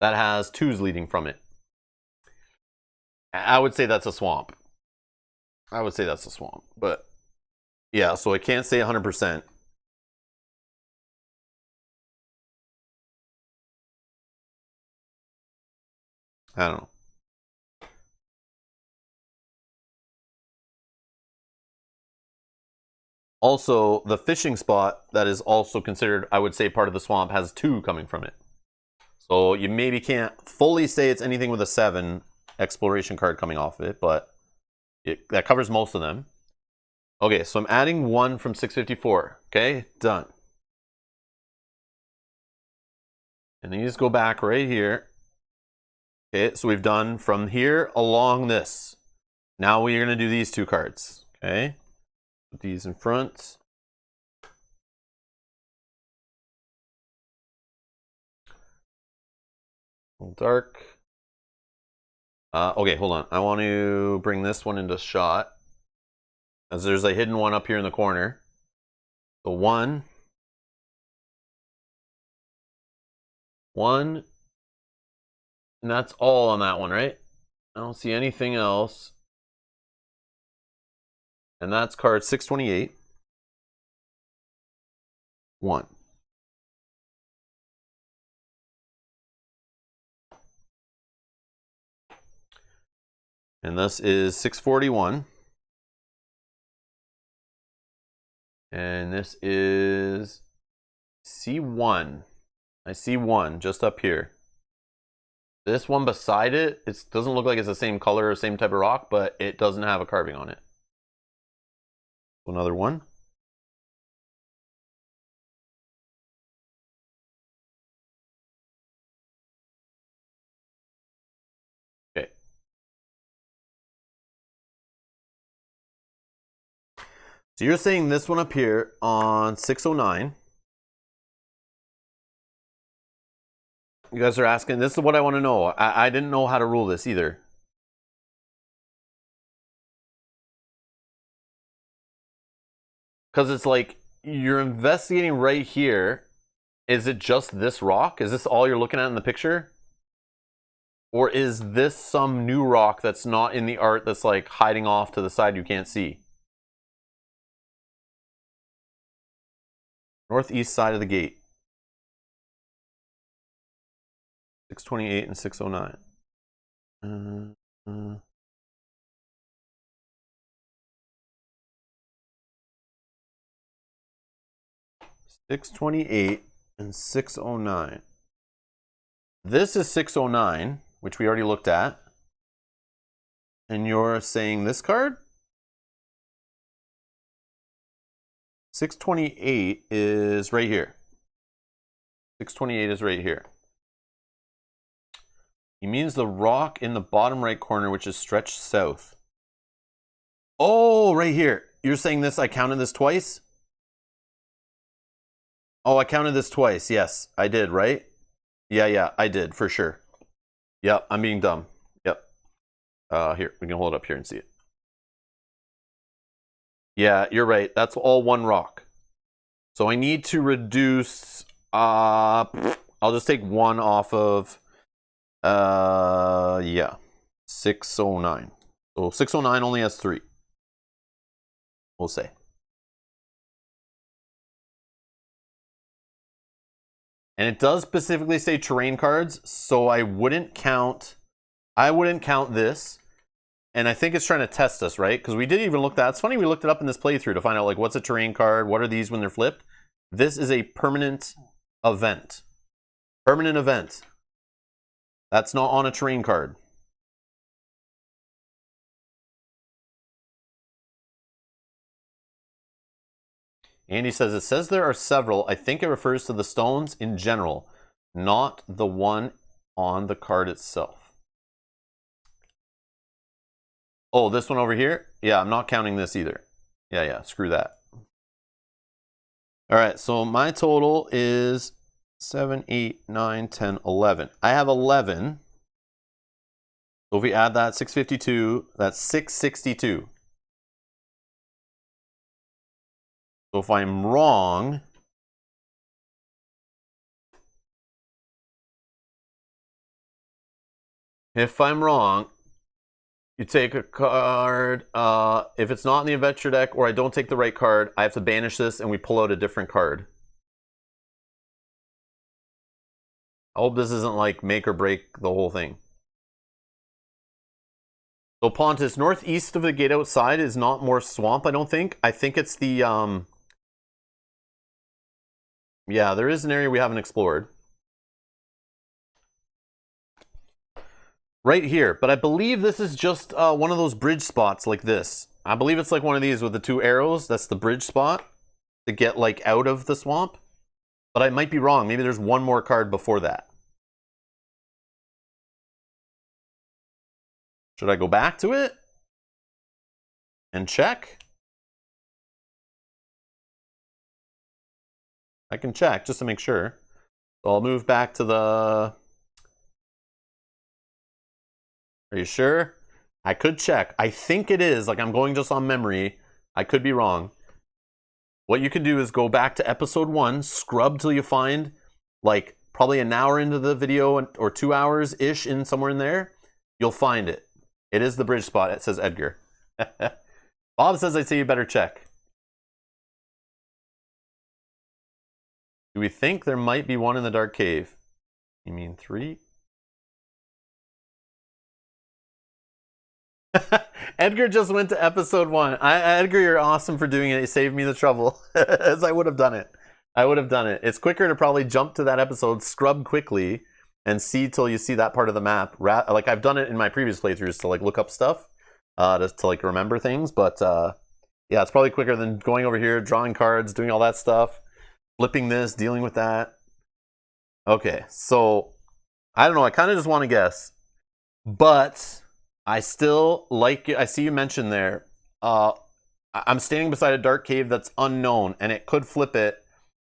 that has 2s leading from it. I would say that's a swamp. I would say that's a swamp. But yeah, so I can't say 100%. I don't know. Also, the fishing spot that is also considered, I would say, part of the swamp has 2 coming from it. So you maybe can't fully say it's anything with a 7 exploration card coming off of it, but that covers most of them. Okay, so I'm adding 1 from 654. Okay, done. And these go back right here. Okay, so we've done from here along this. Now we're going to do these 2 cards. Okay, put these in front. A little dark. Okay, hold on. I want to bring this one into shot, as there's a hidden one up here in the corner. So 1, 1, and that's all on that one, right? I don't see anything else. And that's card 628. 1. And this is 641. And this is C1. I see 1 just up here. This one beside it, it doesn't look like it's the same color or same type of rock, but it doesn't have a carving on it. Another 1. Okay. So you're saying this one up here on 609. You guys are asking, this is what I want to know. I didn't know how to rule this either. Because it's like, you're investigating right here. Is it just this rock? Is this all you're looking at in the picture? Or is this some new rock that's not in the art that's like hiding off to the side you can't see? Northeast side of the gate. 628 and 609. 628 and 609. This is 609, which we already looked at. And you're saying this card? 628 is right here. 628 is right here. He means the rock in the bottom right corner, which is stretched south. Oh, right here. You're saying this, I counted this twice? Oh, I counted this twice. Yes, I did, right? Yeah, I did, for sure. Yep, I'm being dumb. Yep. Here, we can hold it up here and see it. Yeah, you're right. That's all one rock. So I need to reduce... I'll just take 1 off of... yeah. 609. So 609 only has 3. We'll say. And it does specifically say terrain cards, so I wouldn't count this. And I think it's trying to test us, right? Because we did even look that. It's funny we looked it up in this playthrough to find out like what's a terrain card, what are these when they're flipped. This is a permanent event. Permanent event. That's not on a terrain card. Andy says, it says there are several. I think it refers to the stones in general, not the one on the card itself. Oh, this one over here? Yeah, I'm not counting this either. Yeah, screw that. All right, so my total is 7, 8, 9, 10, 11. I have 11. So if we add that, 652, that's 662. So if I'm wrong, you take a card. If it's not in the adventure deck or I don't take the right card, I have to banish this and we pull out a different card. I hope this isn't like make or break the whole thing. So Pontus, northeast of the gate outside is not more swamp, I don't think. I think it's the, yeah, there is an area we haven't explored. right here. But I believe this is just one of those bridge spots like this. I believe it's like one of these with the 2 arrows. That's the bridge spot to get like out of the swamp. But I might be wrong. Maybe there's one more card before that. Should I go back to it and check? I can check just to make sure. So I'll move back to the... Are you sure? I could check. I think it is. Like, I'm going just on memory. I could be wrong. What you can do is go back to episode 1, scrub till you find, like, probably an hour into the video or 2 hours-ish in somewhere in there. You'll find it. It is the bridge spot. It says Edgar. Bob says I'd say you better check. Do we think there might be one in the dark cave? You mean 3? Edgar just went to episode 1. Edgar, you're awesome for doing it. You saved me the trouble. As I would have done it. I would have done it. It's quicker to probably jump to that episode, scrub quickly, and see till you see that part of the map. Like, I've done it in my previous playthroughs to like look up stuff, to like remember things. But yeah, it's probably quicker than going over here, drawing cards, doing all that stuff, flipping this, dealing with that. Okay, so I don't know. I kind of just want to guess, but I still like it. I see you mentioned there. I'm standing beside a dark cave that's unknown, and it could flip it,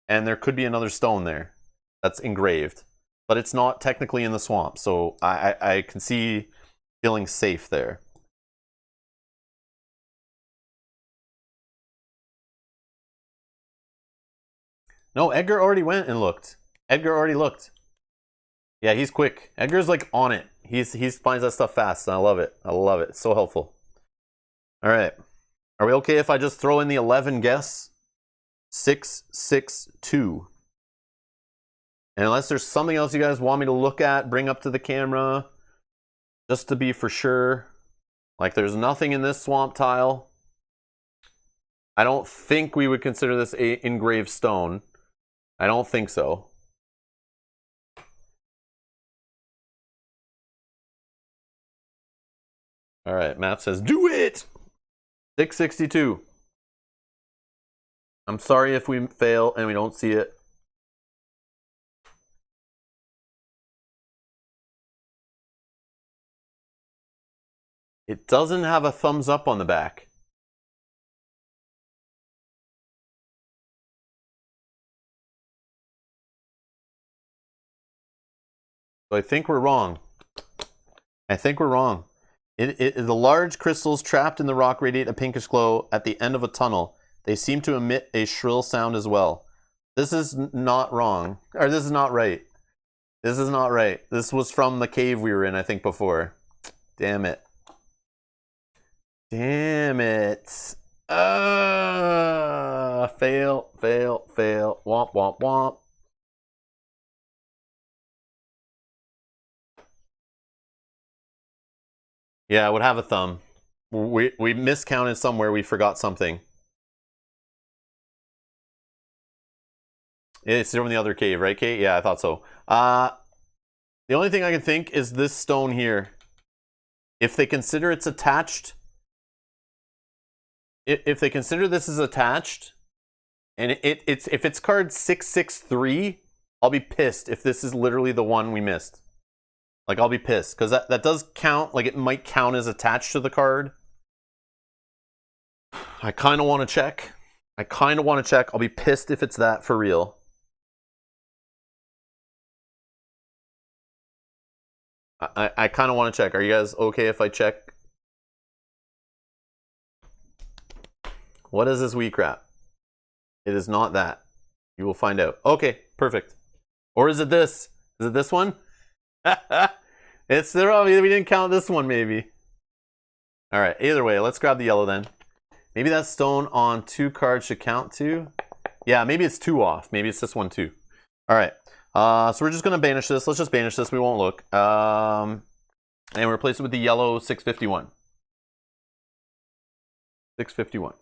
and there could be another stone there that's engraved, but it's not technically in the swamp, so I can see feeling safe there. No, Edgar already went and looked. Edgar already looked. Yeah, he's quick. Edgar's like on it. He finds that stuff fast, and I love it. I love it. It's so helpful. All right. Are we okay if I just throw in the 11 guess? 662. And unless there's something else you guys want me to look at, bring up to the camera, just to be for sure. Like, there's nothing in this swamp tile. I don't think we would consider this a engraved stone. I don't think so. All right, Matt says, do it! 662. I'm sorry if we fail and we don't see it. It doesn't have a thumbs up on the back. So I think we're wrong. I think we're wrong. The large crystals trapped in the rock radiate a pinkish glow at the end of a tunnel. They seem to emit a shrill sound as well. This is not wrong. Or this is not right. This is not right. This was from the cave we were in, I think, before. Damn it. Damn it. Fail, fail, fail. Womp, womp, womp. Yeah, it would have a thumb. We miscounted somewhere. We forgot something. It's from the other cave, right, Kate? Yeah, I thought so. The only thing I can think is this stone here. If they consider it's attached, if they consider this is attached, and if it's card 663, I'll be pissed if this is literally the one we missed. Like, I'll be pissed, because that does count, like, it might count as attached to the card. I kind of want to check. I'll be pissed if it's that for real. I kind of want to check. Are you guys okay if I check? What is this wee crap? It is not that. You will find out. Okay, perfect. Or is it this? Is it this one? It's there. We didn't count this one, maybe. All right. Either way, let's grab the yellow then. Maybe that stone on 2 cards should count too. Yeah, maybe it's 2 off. Maybe it's this one too. All right. So we're just gonna banish this. Let's just banish this. We won't look. And replace it with the yellow 651. 651.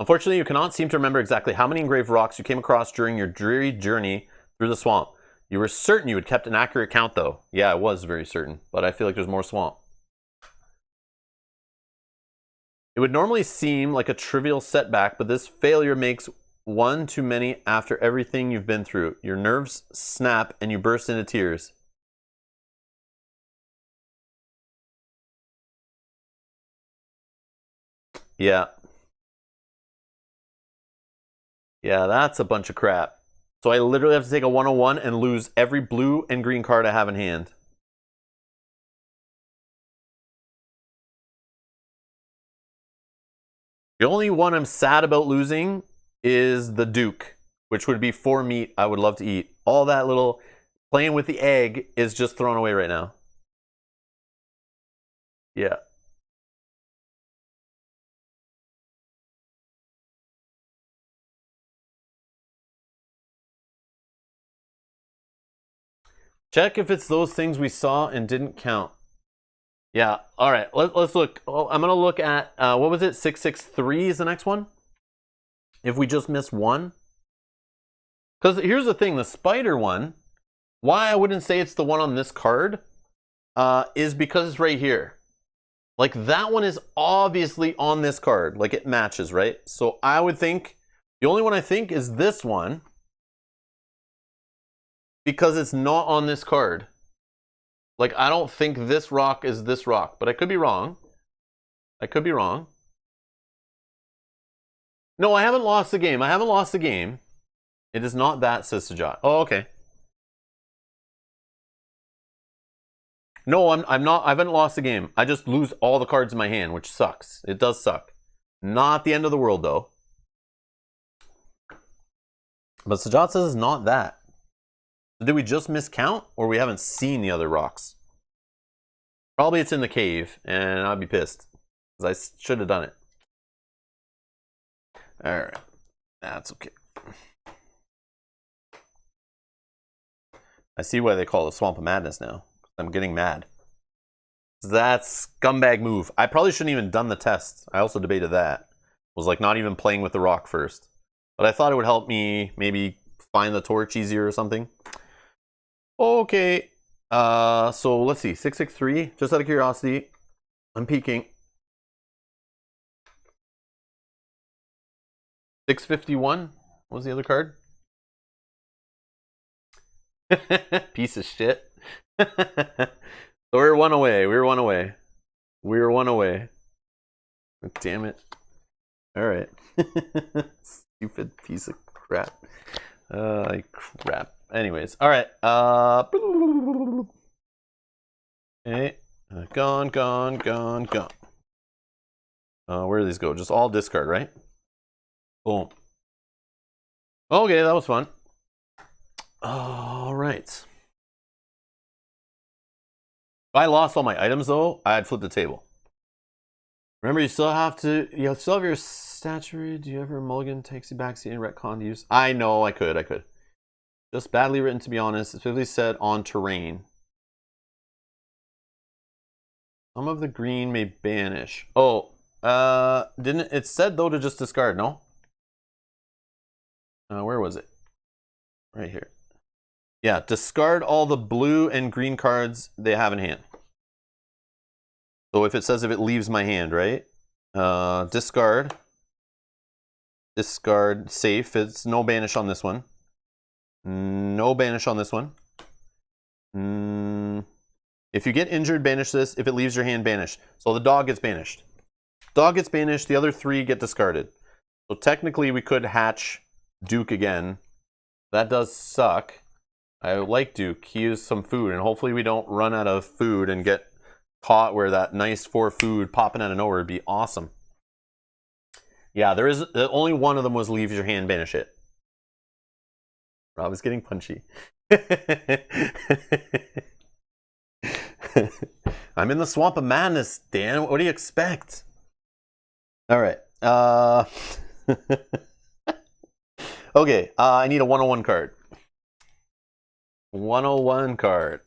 Unfortunately, you cannot seem to remember exactly how many engraved rocks you came across during your dreary journey through the swamp. You were certain you had kept an accurate count, though. Yeah, I was very certain, but I feel like there's more swamp. It would normally seem like a trivial setback, but this failure makes one too many after everything you've been through. Your nerves snap and you burst into tears. Yeah. Yeah, that's a bunch of crap. So I literally have to take a 101 and lose every blue and green card I have in hand. The only one I'm sad about losing is the Duke, which would be 4 meat I would love to eat. All that little playing with the egg is just thrown away right now. Yeah. Check if it's those things we saw and didn't count. Yeah, all right, let's look. Oh, I'm going to look at, what was it? 663 is the next one? If we just miss one. Because here's the thing, the spider one, why I wouldn't say it's the one on this card, is because it's right here. Like, that one is obviously on this card. Like, it matches, right? So I would think, the only one I think is this one, because it's not on this card. Like, I don't think this rock is this rock, but I could be wrong. I could be wrong. No, I haven't lost the game. I haven't lost the game. It is not that, says Sajat. Oh, okay. No, I'm not. I haven't lost the game. I just lose all the cards in my hand, which sucks. It does suck. Not the end of the world, though. But Sajat says it's not that. So did we just miscount, or we haven't seen the other rocks? Probably it's in the cave, and I'd be pissed. Because I should have done it. Alright. That's okay. I see why they call it the Swamp of Madness now. I'm getting mad. That's scumbag move. I probably shouldn't even done the test. I also debated that. Was like not even playing with the rock first. But I thought it would help me maybe find the torch easier or something. Okay. So let's see. 663. Just out of curiosity. I'm peeking. 651. What was the other card? Piece of shit. So we're one away. We were one away. We were one away. Damn it. Alright. Stupid piece of crap. Crap. Anyways. Alright. Okay. Gone, gone, gone, gone. Where do these go? Just all discard, right? Boom. Okay, that was fun. Alright. If I lost all my items though, I'd flip the table. Remember, you still have your statuary. Do you ever mulligan takes you back to any retcon to use? I know, I could. Just badly written, to be honest. It's specifically said on terrain. Some of the green may banish. Oh, didn't it said though to just discard, no? Where was it? Right here. Yeah, discard all the blue and green cards they have in hand. So if it leaves my hand, right? Discard. Discard, safe. It's no banish on this one. No banish on this one. If you get injured, banish this. If it leaves your hand, banish. So the dog gets banished. Dog gets banished. The other 3 get discarded. So technically we could hatch Duke again. That does suck. I like Duke. He used some food, and hopefully we don't run out of food and get caught where that nice 4 food popping out of nowhere would be awesome. Yeah, there is only one of them was leave your hand, banish it. Rob is getting punchy. I'm in the Swamp of Madness, Dan. What do you expect? All right. Okay, I need a 101 card. 101 card.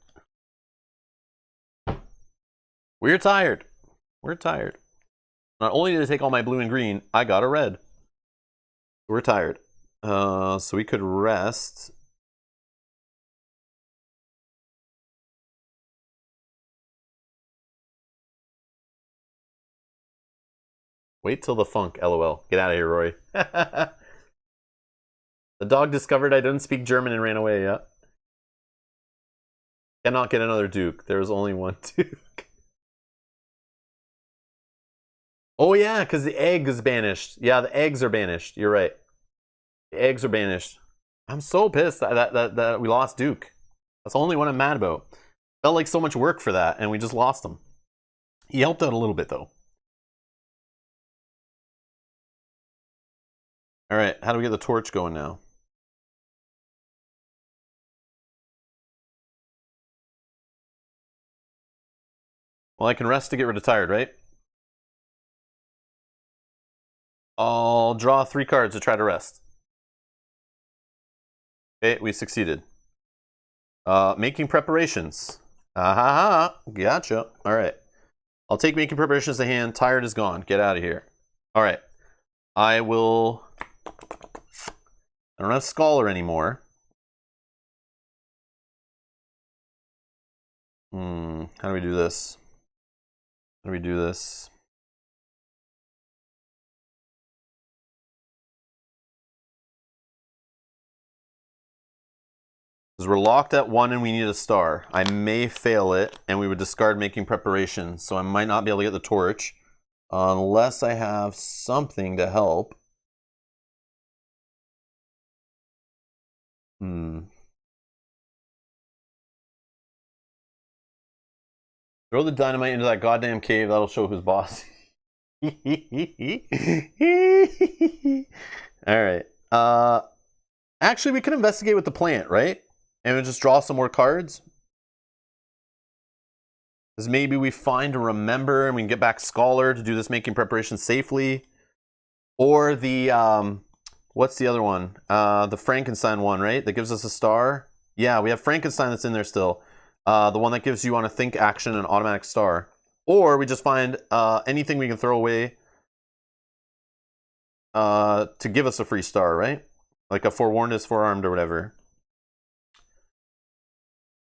We're tired. We're tired. Not only did I take all my blue and green, I got a red. We're tired. So we could rest. Wait till the funk, lol. Get out of here, Roy. The dog discovered I didn't speak German and ran away, yeah. Cannot get another Duke. There's only one Duke. Oh yeah, because the egg is banished. Yeah, the eggs are banished. You're right. The eggs are banished. I'm so pissed that we lost Duke. That's the only one I'm mad about. Felt like so much work for that, and we just lost him. He helped out a little bit, though. Alright, how do we get the torch going now? Well, I can rest to get rid of tired, right? I'll draw 3 cards to try to rest. Okay, we succeeded. Making preparations. Ha! Gotcha. Alright. I'll take making preparations to hand. Tired is gone. Get out of here. Alright. I will... I don't have Scholar anymore. How do we do this? How do we do this? Because we're locked at 1 and we need a star. I may fail it, and we would discard making preparations, so I might not be able to get the torch. Unless I have something to help. Throw the dynamite into that goddamn cave. That'll show who's boss. Alright. Actually, we can investigate with the plant, right? And we'll just draw some more cards. Because maybe we find a Remember and we can get back Scholar to do this making preparation safely. Or the, what's the other one? The Frankenstein one, right? That gives us a star. Yeah, we have Frankenstein that's in there still. The one that gives you on a think action an automatic star. Or we just find anything we can throw away to give us a free star, right? Like a Forewarned is Forearmed or whatever.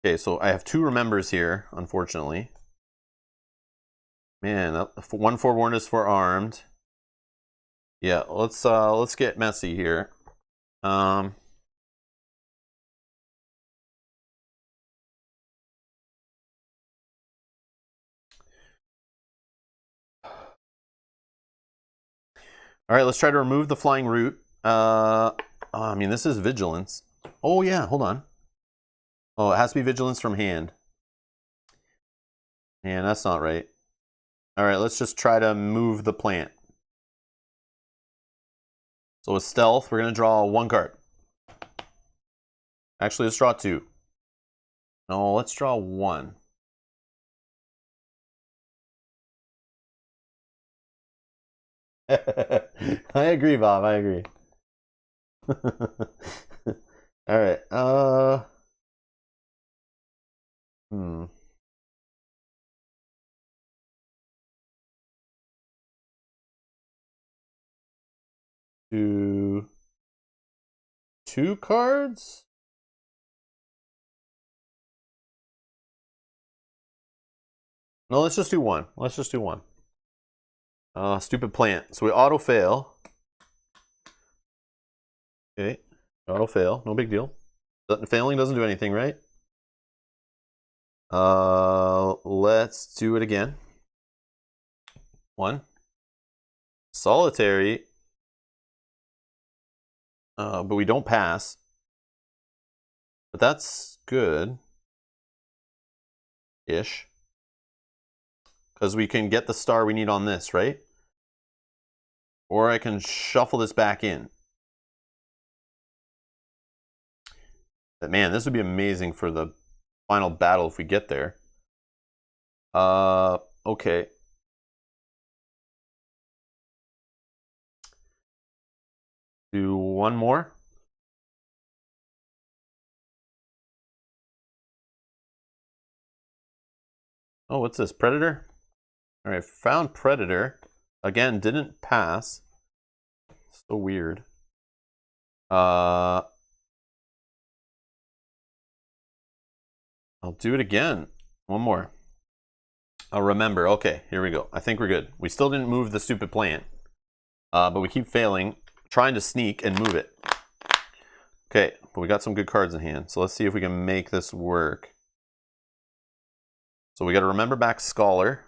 Okay, so I have 2 Remembers here, unfortunately. Man, 1 Forewarned is Forearmed. Yeah, let's get messy here. Alright, let's try to remove the Flying Root. I mean, this is Vigilance. Oh yeah, hold on. Oh, it has to be Vigilance from hand. Man, that's not right. Alright, let's just try to move the plant. So with Stealth, we're going to draw 1 card. Actually, let's draw 2. No, let's draw 1. I agree, Bob. I agree. Alright, Two cards? No, let's just do 1. Let's just do 1. Stupid plant. So we auto fail. Okay, auto fail. No big deal. Failing doesn't do anything, right? Let's do it again. 1. Solitary. But we don't pass. But that's good. Ish. Because we can get the star we need on this, right? Or I can shuffle this back in. But man, this would be amazing for the final battle if we get there. Okay. Do 1 more. Oh, what's this? Predator? Alright, found Predator. Again, didn't pass. So weird. I'll do it again. One more. I'll remember. Okay, here we go. I think we're good. We still didn't move the stupid plant. But we keep failing, trying to sneak and move it. Okay, but we got some good cards in hand. So let's see if we can make this work. So we got to remember back Scholar.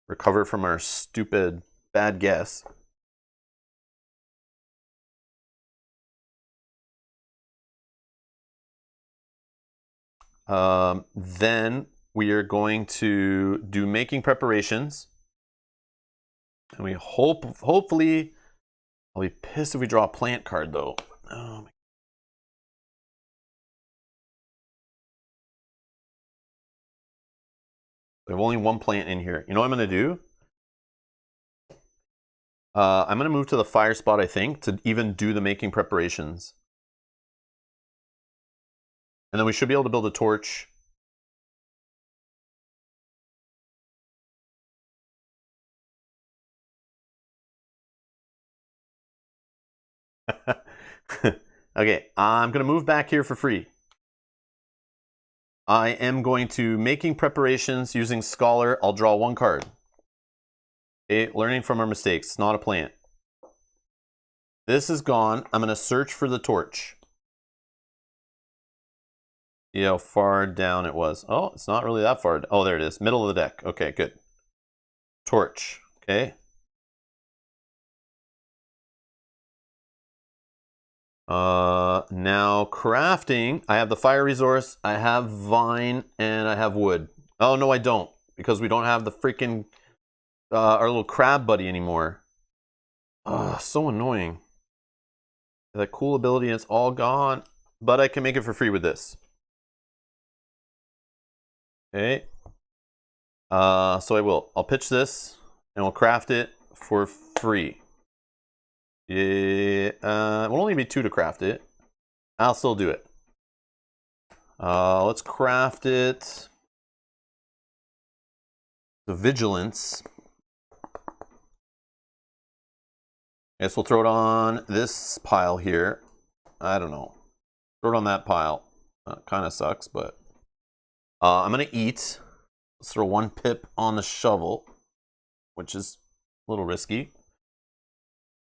Recover from our stupid bad guess. Then we are going to do making preparations. And we hopefully, I'll be pissed if we draw a plant card though. Oh my. We have only one plant in here. You know what I'm going to do? I'm going to move to the fire spot, I think, to even do the making preparations. And then we should be able to build a torch. Okay, I'm going to move back here for free. I am going to making preparations using Scholar. I'll draw one card. Okay, learning from our mistakes, not a plant. This is gone. I'm going to search for the torch. See how far down it was. Oh, it's not really that far. Oh, there it is. Middle of the deck. Okay, good. Torch. Okay. Now crafting. I have the fire resource. I have vine and I have wood. Oh, no, I don't. Because we don't have the freaking, our little crab buddy anymore. So annoying. That cool ability, it's all gone. But I can make it for free with this. Okay. So I will. I'll pitch this and we'll craft it for free. Yeah, it will only be 2 to craft it. I'll still do it. Let's craft it. The vigilance. I guess we'll throw it on this pile here. I don't know. Throw it on that pile. Kind of sucks, but I'm gonna eat. Let's throw 1 pip on the shovel, which is a little risky.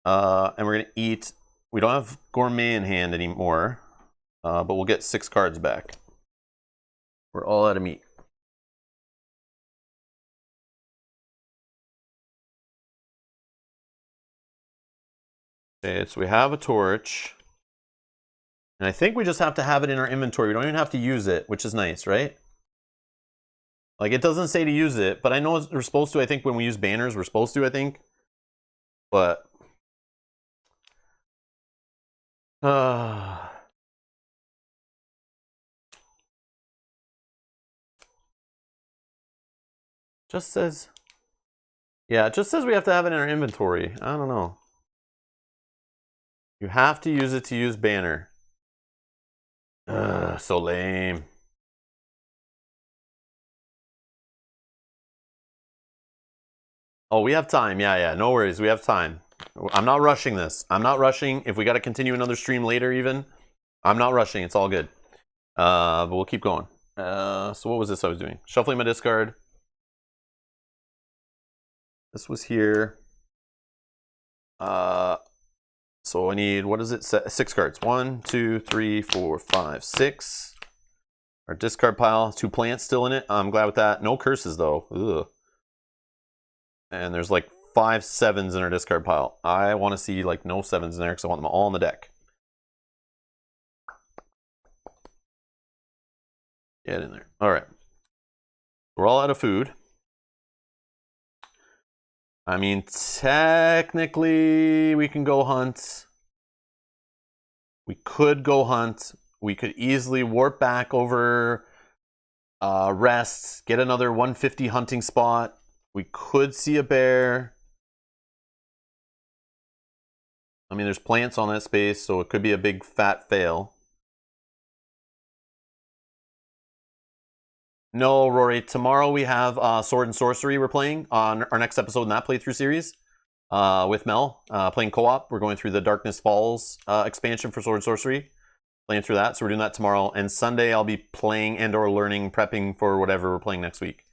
And we're gonna eat. We don't have gourmet in hand anymore, but we'll get 6 cards back. We're all out of meat. Okay, so we have a torch. And I think we just have to have it in our inventory. We don't even have to use it, which is nice, right? Like, it doesn't say to use it, but I know we're supposed to. I think when we use banners, we're supposed to, I think. But just says, yeah, it just says we have to have it in our inventory. I don't know. You have to use it to use banner. So lame. Oh, we have time. Yeah, no worries. We have time. I'm not rushing this. I'm not rushing. If we got to continue another stream later even, I'm not rushing. It's all good. But we'll keep going. So what was this I was doing? Shuffling my discard. This was here. So I need, what is it? 6 cards. 1, 2, 3, 4, 5, 6. Our discard pile. 2 plants still in it. I'm glad with that. No curses though. Ugh. And there's like 5 7s in our discard pile. I want to see like no 7s in there because I want them all on the deck. Get in there. All right. We're all out of food. I mean, technically, we can go hunt. We could go hunt. We could easily warp back over rest, get another 150 hunting spot. We could see a bear. I mean, there's plants on that space, so it could be a big fat fail. No, Rory. Tomorrow we have Sword and Sorcery we're playing on our next episode in that playthrough series. with Mel, playing co-op. We're going through the Darkness Falls expansion for Sword Sorcery. Playing through that, so we're doing that tomorrow. And Sunday I'll be playing and/or learning, prepping for whatever we're playing next week.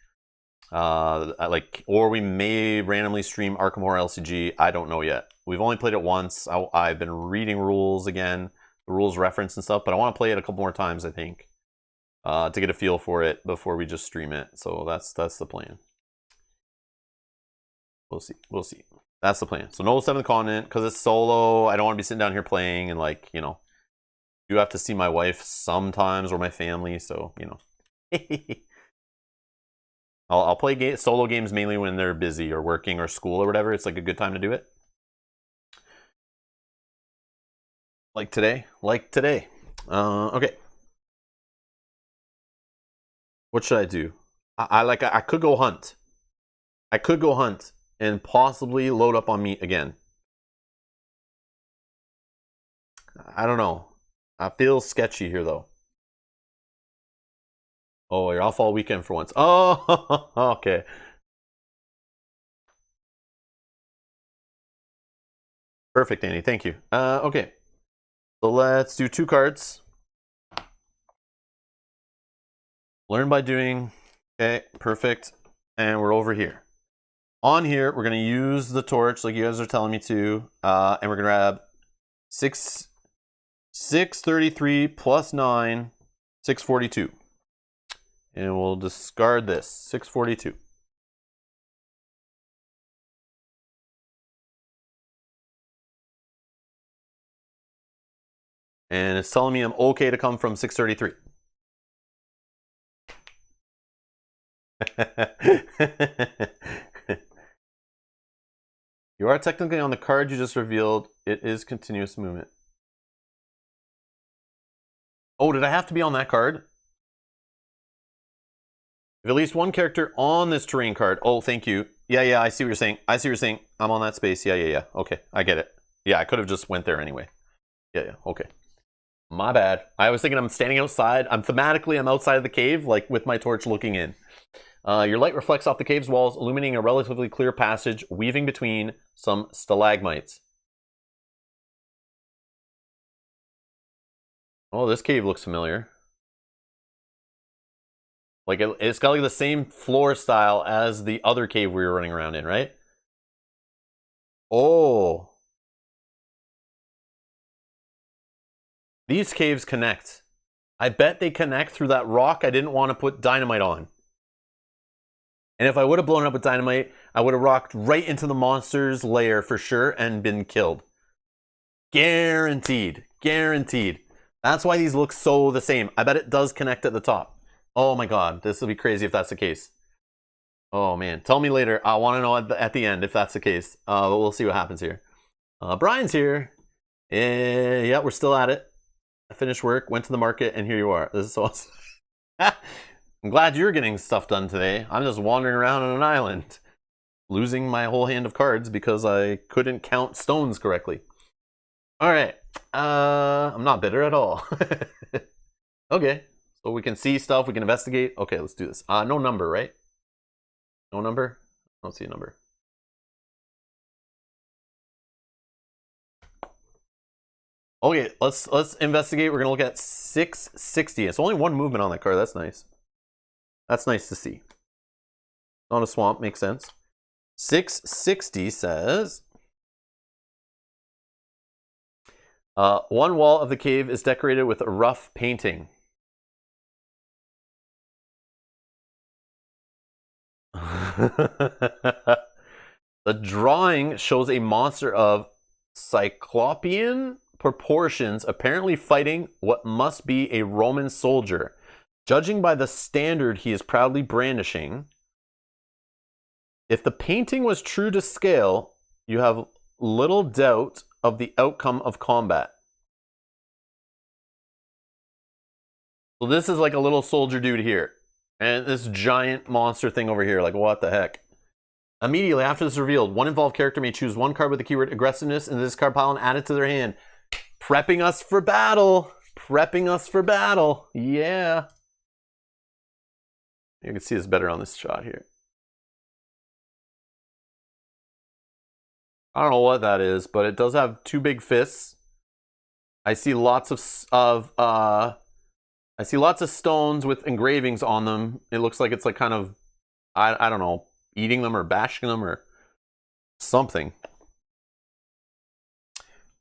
Or we may randomly stream Arkham Horror LCG. I don't know yet. We've only played it once. I've been reading rules again, the rules reference and stuff, but I want to play it a couple more times, I think, to get a feel for it before we just stream it. So that's the plan. We'll see. We'll see. That's the plan. So no 7th Continent, because it's solo. I don't want to be sitting down here playing and, like, you know, you have to see my wife sometimes or my family, so, you know. I'll play solo games mainly when they're busy or working or school or whatever. It's like a good time to do it. Like today. Like today. Okay. What should I do? I could go hunt. I could go hunt and possibly load up on meat again. I don't know. I feel sketchy here, though. Oh, you're off all weekend for once. Oh, okay. Perfect, Annie. Thank you. Okay. So let's do 2 cards. Learn by doing. Okay, perfect. And we're over here. On here, we're going to use the torch like you guys are telling me to. And we're going to grab 633 plus 9, 642. And we'll discard this, 642. And it's telling me I'm okay to come from 633. You are technically on the card you just revealed. It is continuous movement. Oh, did I have to be on that card? If at least one character on this terrain card. Oh, thank you. Yeah, I see what you're saying. I see what you're saying. I'm on that space. Yeah. Okay, I get it. Yeah, I could have just went there anyway. Yeah, okay. My bad. I was thinking I'm standing outside. I'm outside of the cave, like with my torch looking in. Your light reflects off the cave's walls, illuminating a relatively clear passage, weaving between some stalagmites. Oh, this cave looks familiar. Like, it's got like the same floor style as the other cave we were running around in, right? Oh. These caves connect. I bet they connect through that rock I didn't want to put dynamite on. And if I would have blown up with dynamite, I would have rocked right into the monster's lair for sure and been killed. Guaranteed. Guaranteed. That's why these look so the same. I bet it does connect at the top. Oh my god, this will be crazy if that's the case. Oh man, tell me later. I want to know at the end if that's the case. But we'll see what happens here. Brian's here. Yeah, we're still at it. I finished work, went to the market, and here you are. This is awesome. I'm glad you're getting stuff done today. I'm just wandering around on an island, losing my whole hand of cards because I couldn't count stones correctly. All right. I'm not bitter at all. Okay. So we can see stuff, we can investigate. Okay, let's do this. No number, right? No number? I don't see a number. Okay, let's investigate. We're gonna look at 660. It's only one movement on that card. That's nice. That's nice to see. On a swamp, makes sense. 660 says, one wall of the cave is decorated with a rough painting. The drawing shows a monster of cyclopean proportions, apparently fighting what must be a Roman soldier. Judging by the standard he is proudly brandishing, if the painting was true to scale, you have little doubt of the outcome of combat. So this is like a little soldier dude here. And this giant monster thing over here. Like, what the heck? Immediately after this is revealed, one involved character may choose one card with the keyword aggressiveness in this card pile and add it to their hand. Prepping us for battle. Prepping us for battle. Yeah. You can see this better on this shot here. I don't know what that is, but it does have two big fists. I see lots of I see lots of stones with engravings on them. It looks like it's like kind of I don't know, eating them or bashing them or something.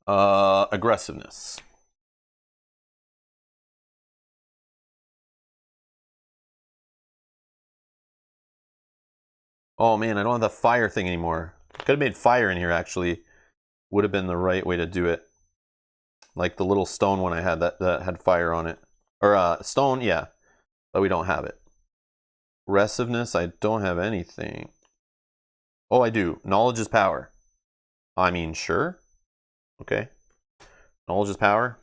Aggressiveness. Oh man, I don't have the fire thing anymore. Could have made fire in here actually. Would have been the right way to do it. Like the little stone one I had that had fire on it. Or stone, yeah. But we don't have it. Aggressiveness, I don't have anything. Oh, I do. Knowledge is power. I mean, sure. Okay. Knowledge is power.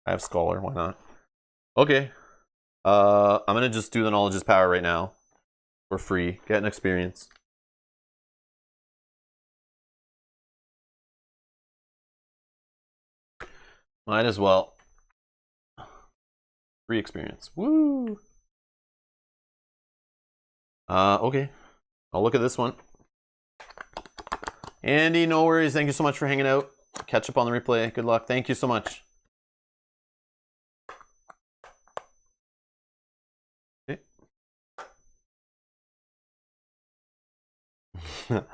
I have scholar, why not? Okay. I'm gonna just do the knowledge is power right now. For free. Get an experience. Might as well. Free experience. Woo! Okay. I'll look at this one. Andy, no worries. Thank you so much for hanging out. Catch up on the replay. Good luck. Thank you so much. Okay.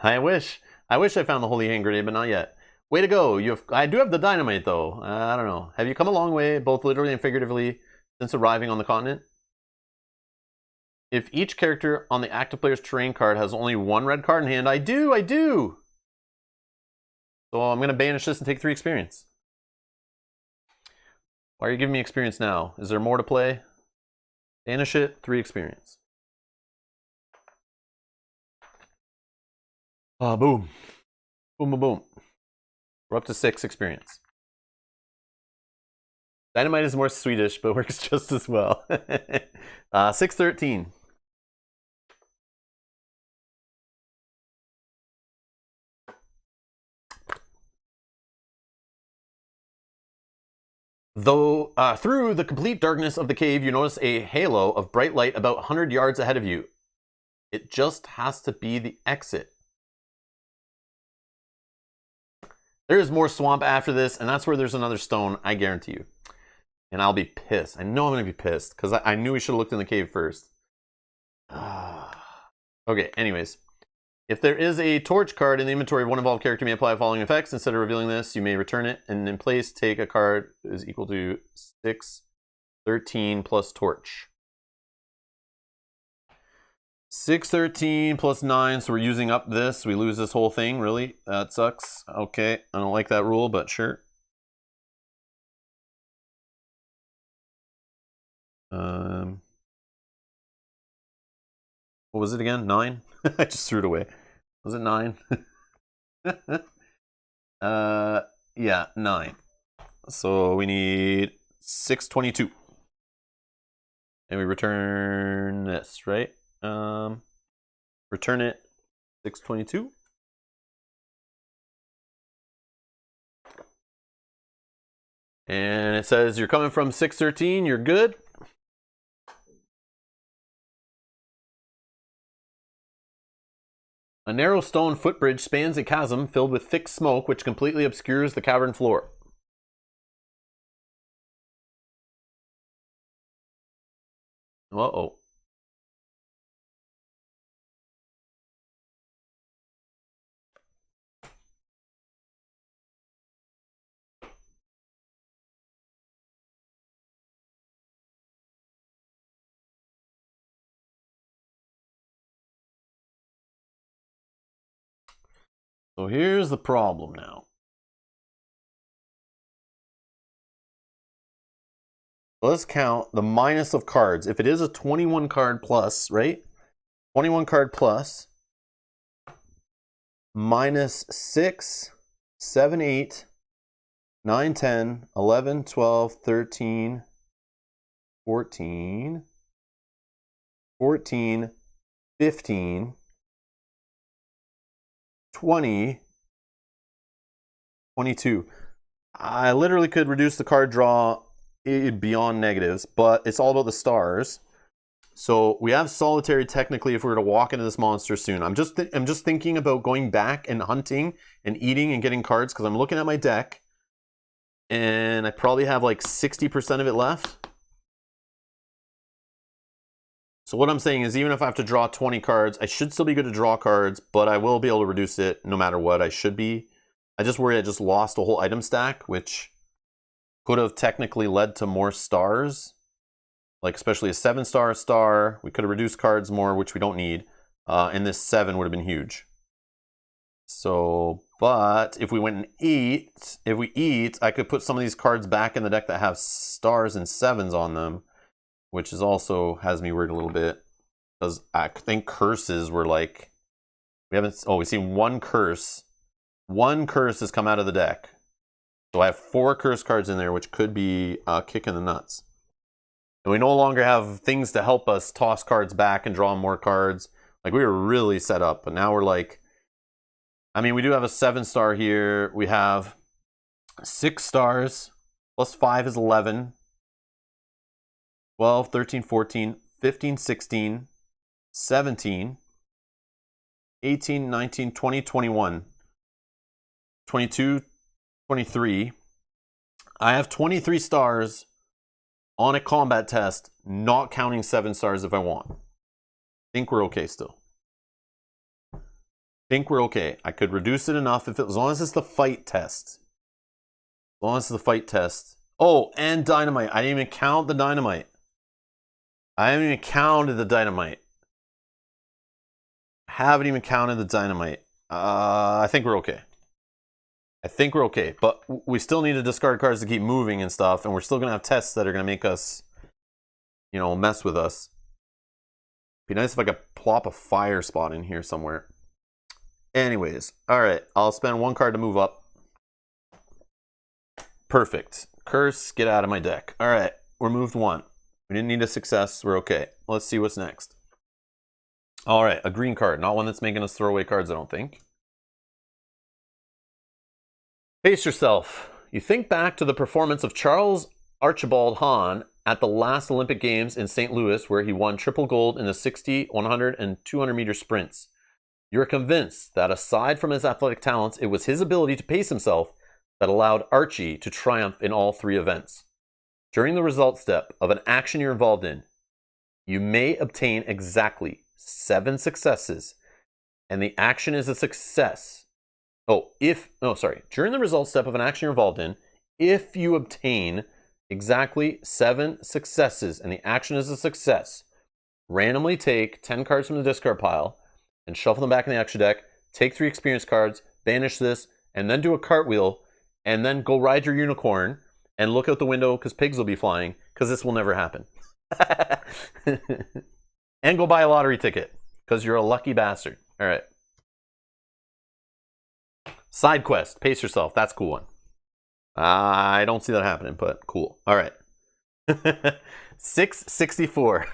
I wish I found the holy hand grenade, but not yet. Way to go. I do have the dynamite though. I don't know. Have you come a long way, both literally and figuratively, since arriving on the continent? If each character on the active player's terrain card has only one red card in hand, I do. So I'm going to banish this and take 3 experience. Why are you giving me experience now? Is there more to play? Banish it, 3 experience. Boom. Boom, boom, boom. We're up to 6 experience. Dynamite is more Swedish, but works just as well. 613. Though through the complete darkness of the cave, you notice a halo of bright light about 100 yards ahead of you. It just has to be the exit. There is more swamp after this, and that's where there's another stone, I guarantee you. And I'll be pissed. I know I'm going to be pissed, because I knew we should have looked in the cave first. Okay, anyways. If there is a torch card in the inventory of one involved character, you may apply the following effects. Instead of revealing this, you may return it, and in place, take a card that is equal to 6, 13 plus torch. 6, 13 plus 9, so we're using up this. We lose this whole thing, really? That sucks. Okay, I don't like that rule, but sure. What was it again? 9? I just threw it away. Was it 9? Yeah, 9. So we need 622. And we return this, right? Return it 622. And it says you're coming from 613, you're good. A narrow stone footbridge spans a chasm filled with thick smoke which completely obscures the cavern floor. Uh-oh. So here's the problem now. Let's count the minus of cards. If it is a 21 card plus, right? 21 card plus minus 6, 7, 8, 9, 10, 11, 12, 13, 14, 14, 15, 20, 22. I literally could reduce the card draw beyond negatives, but it's all about the stars. So we have solitary technically if we were to walk into this monster soon. I'm just thinking about going back and hunting and eating and getting cards because I'm looking at my deck and I probably have like 60% of it left. So what I'm saying is even if I have to draw 20 cards, I should still be good to draw cards, but I will be able to reduce it no matter what. I should be. I just worry I just lost a whole item stack, which could have technically led to more stars. Like especially a 7-star star. We could have reduced cards more, which we don't need. And this 7 would have been huge. So, but if we went and if we eat, I could put some of these cards back in the deck that have stars and 7s on them, which is also has me worried a little bit. Because I think curses were like, we've seen one curse. One curse has come out of the deck. So I have 4 curse cards in there, which could be a kick in the nuts. And we no longer have things to help us toss cards back and draw more cards. Like, we were really set up, but now we're like... I mean, we do have a 7-star here. We have 6 stars. Plus 5 is 11. 12, 13, 14, 15, 16, 17, 18, 19, 20, 21, 22, 23. I have 23 stars on a combat test, not counting 7 stars if I want. Think we're okay still. Think we're okay. I could reduce it enough if as long as it's the fight test. As long as it's the fight test. Oh, and dynamite. I didn't even count the dynamite. I haven't even counted the dynamite. I think we're okay. I think we're okay, but we still need to discard cards to keep moving and stuff, and we're still going to have tests that are going to make us, you know, mess with us. Be nice if I could plop a fire spot in here somewhere. Anyways, alright, I'll spend 1 card to move up. Perfect. Curse, get out of my deck. Alright, we're moved 1. We didn't need a success, we're okay. Let's see what's next. Alright, a green card, not one that's making us throw away cards, I don't think. Pace yourself. You think back to the performance of Charles Archibald Hahn at the last Olympic Games in St. Louis, where he won triple gold in the 60, 100, and 200 meter sprints. You're convinced that aside from his athletic talents, it was his ability to pace himself that allowed Archie to triumph in all 3 events. During the result step of an action you're involved in, you may obtain exactly 7 successes, and the action is a success. During the result step of an action you're involved in, if you obtain exactly 7 successes and the action is a success, randomly take 10 cards from the discard pile and shuffle them back in the action deck, take 3 experience cards, banish this, and then do a cartwheel, and then go ride your unicorn and look out the window because pigs will be flying, because this will never happen. And go buy a lottery ticket because you're a lucky bastard. All right. Side quest, pace yourself. That's a cool one. I don't see that happening, but cool. All right. 664.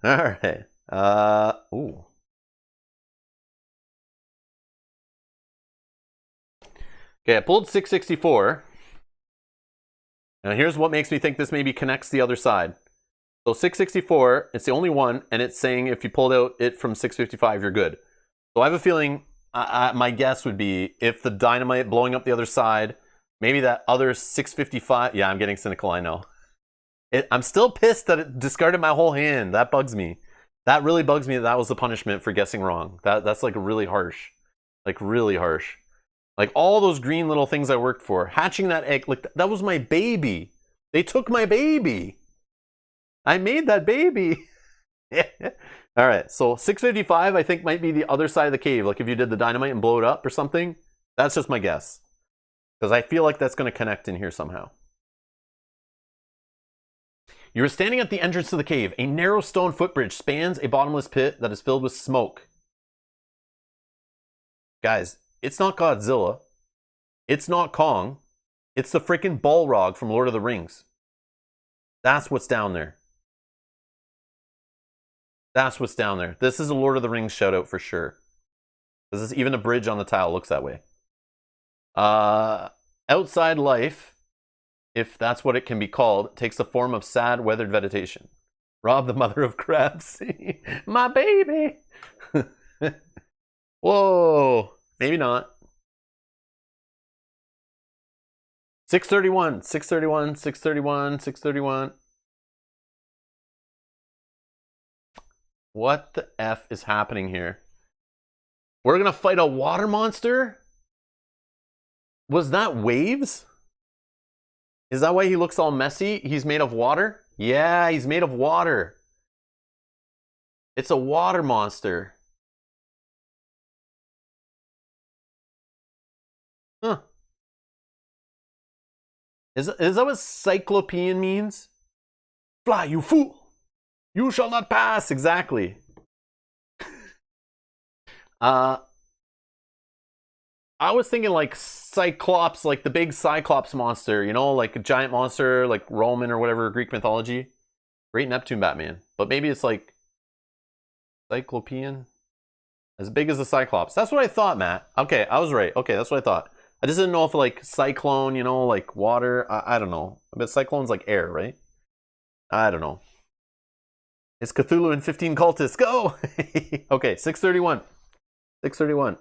All right. Ooh. Okay, I pulled 664. Now here's what makes me think this maybe connects the other side. So 664, it's the only one, and it's saying if you pulled out it from 655, you're good. So I have a feeling, my guess would be, if the dynamite blowing up the other side, maybe that other 655, yeah, I'm getting cynical, I know. I'm still pissed that it discarded my whole hand. That bugs me. That really bugs me that was the punishment for guessing wrong. That's like really harsh. Like really harsh. Like all those green little things I worked for. Hatching that egg, like that was my baby. They took my baby. I made that baby. All right, so 655 I think might be the other side of the cave. Like if you did the dynamite and blow it up or something. That's just my guess. Because I feel like that's going to connect in here somehow. You are standing at the entrance to the cave. A narrow stone footbridge spans a bottomless pit that is filled with smoke. Guys, it's not Godzilla. It's not Kong. It's the freaking Balrog from Lord of the Rings. That's what's down there. That's what's down there. This is a Lord of the Rings shout out for sure. This is even a bridge on the tile looks that way. Outside life. if that's what it can be called, takes the form of sad, weathered vegetation. Rob, the mother of crabs. My baby. Whoa. Maybe not. 631, 631, 631, 631. What the F is happening here? We're gonna fight a water monster? Was that waves? Is that why he looks all messy? He's made of water? Yeah, he's made of water. It's a water monster. Huh. Is that what cyclopean means? Fly, you fool! You shall not pass! Exactly. I was thinking like Cyclops, like the big Cyclops monster, you know, like a giant monster, like Roman or whatever, Greek mythology. Great Neptune Batman. But maybe it's like Cyclopean? As big as the Cyclops. That's what I thought, Matt. Okay, I was right. Okay, that's what I thought. I just didn't know if like cyclone, you know, like water. I don't know. But cyclone's like air, right? I don't know. It's Cthulhu and 15 cultists. Go! Okay, 631. 631.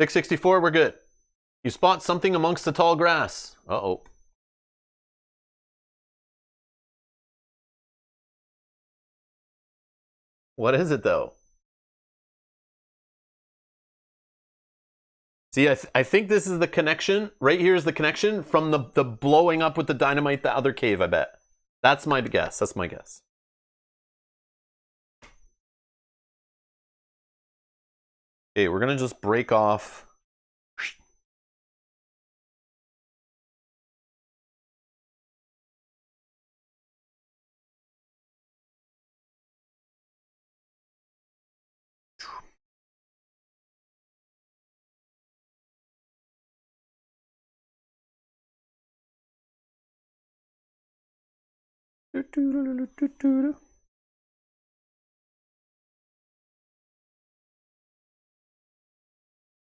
$664, we're good. You spot something amongst the tall grass. Uh-oh. What is it, though? See, I think this is the connection. Right here is the connection from the blowing up with the dynamite, the other cave, I bet. That's my guess. That's my guess. Okay, we're going to just break off.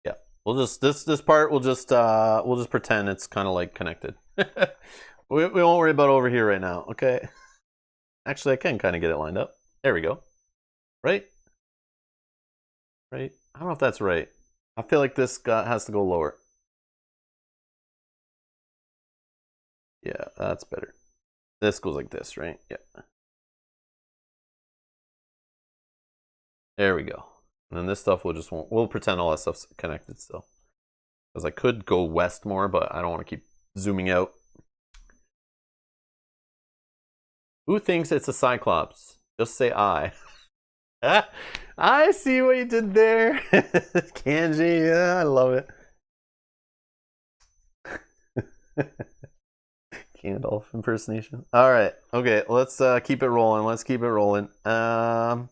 Yeah, we'll just this part we'll just pretend it's kind of like connected. we won't worry about over here right now, okay? Actually, I can kind of get it lined up. There we go. Right? Right? I don't know if that's right. I feel like this has to go lower. Yeah, that's better. This goes like this, right? Yeah. There we go. And then this stuff we'll pretend all that stuff's connected still. Because I could go west more, but I don't want to keep zooming out. Who thinks it's a Cyclops? Just say I. I see what you did there. Kanji, yeah, I love it. Gandalf impersonation. All right, okay, let's keep it rolling. Let's keep it rolling. So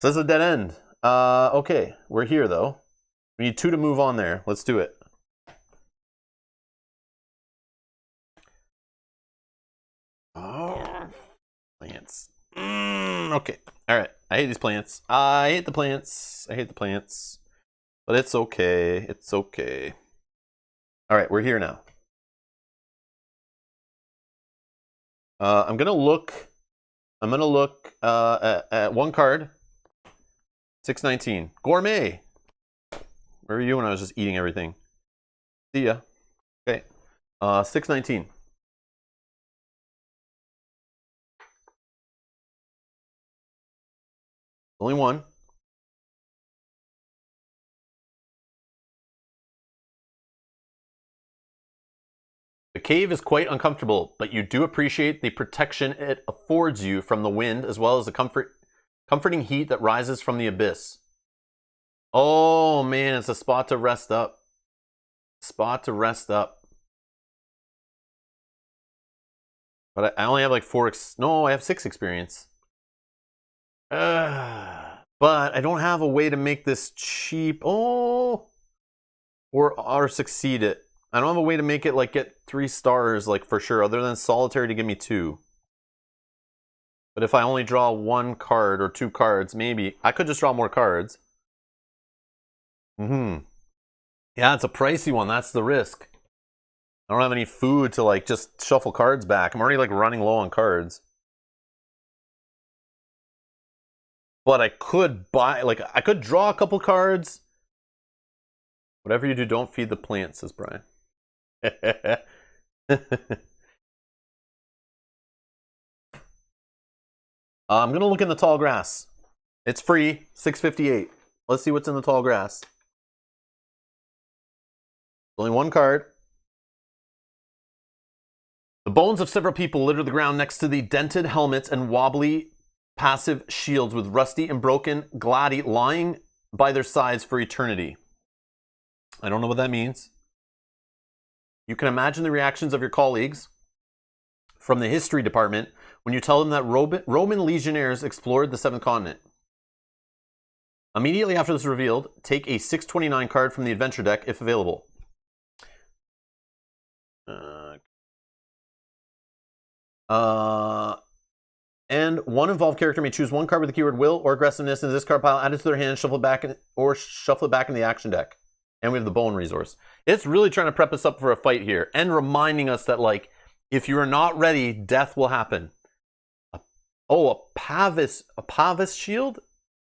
this is a dead end. Okay, we're here though. We need 2 to move on there. Let's do it. Oh, plants. Okay. All right. I hate these plants. I hate the plants. I hate the plants. But it's okay. It's okay. All right. We're here now. I'm gonna look. I'm gonna look at one card. 619. Gourmet. Where were you when I was just eating everything? See ya. Okay. 619. Only one. The cave is quite uncomfortable, but you do appreciate the protection it affords you from the wind as well as the comforting heat that rises from the abyss. Oh man, it's a spot to rest up. Spot to rest up. But I only have like 4 no, I have 6 experience. But I don't have a way to make this cheap. Oh, or succeed it. I don't have a way to make it like get 3 stars like for sure, other than solitary to give me 2. But if I only draw one card or two cards, maybe I could just draw more cards. Yeah, it's a pricey one. That's the risk. I don't have any food to like just shuffle cards back. I'm already like running low on cards. But I could buy, like, I could draw a couple cards. Whatever you do, don't feed the plants, says Brian. I'm gonna look in the tall grass. It's free, $6.58. Let's see what's in the tall grass. Only one card. The bones of several people litter the ground next to the dented helmets and wobbly passive shields with rusty and broken gladi lying by their sides for eternity. I don't know what that means. You can imagine the reactions of your colleagues from the history department when you tell them that Roman legionnaires explored the seventh continent. Immediately after this is revealed, take a 629 card from the adventure deck if available. And one involved character may choose one card with the keyword will or aggressiveness in this card pile, add it to their hand, shuffle it back, or shuffle it back in the action deck. And we have the bone resource. It's really trying to prep us up for a fight here and reminding us that, like, if you are not ready, death will happen. A Pavis shield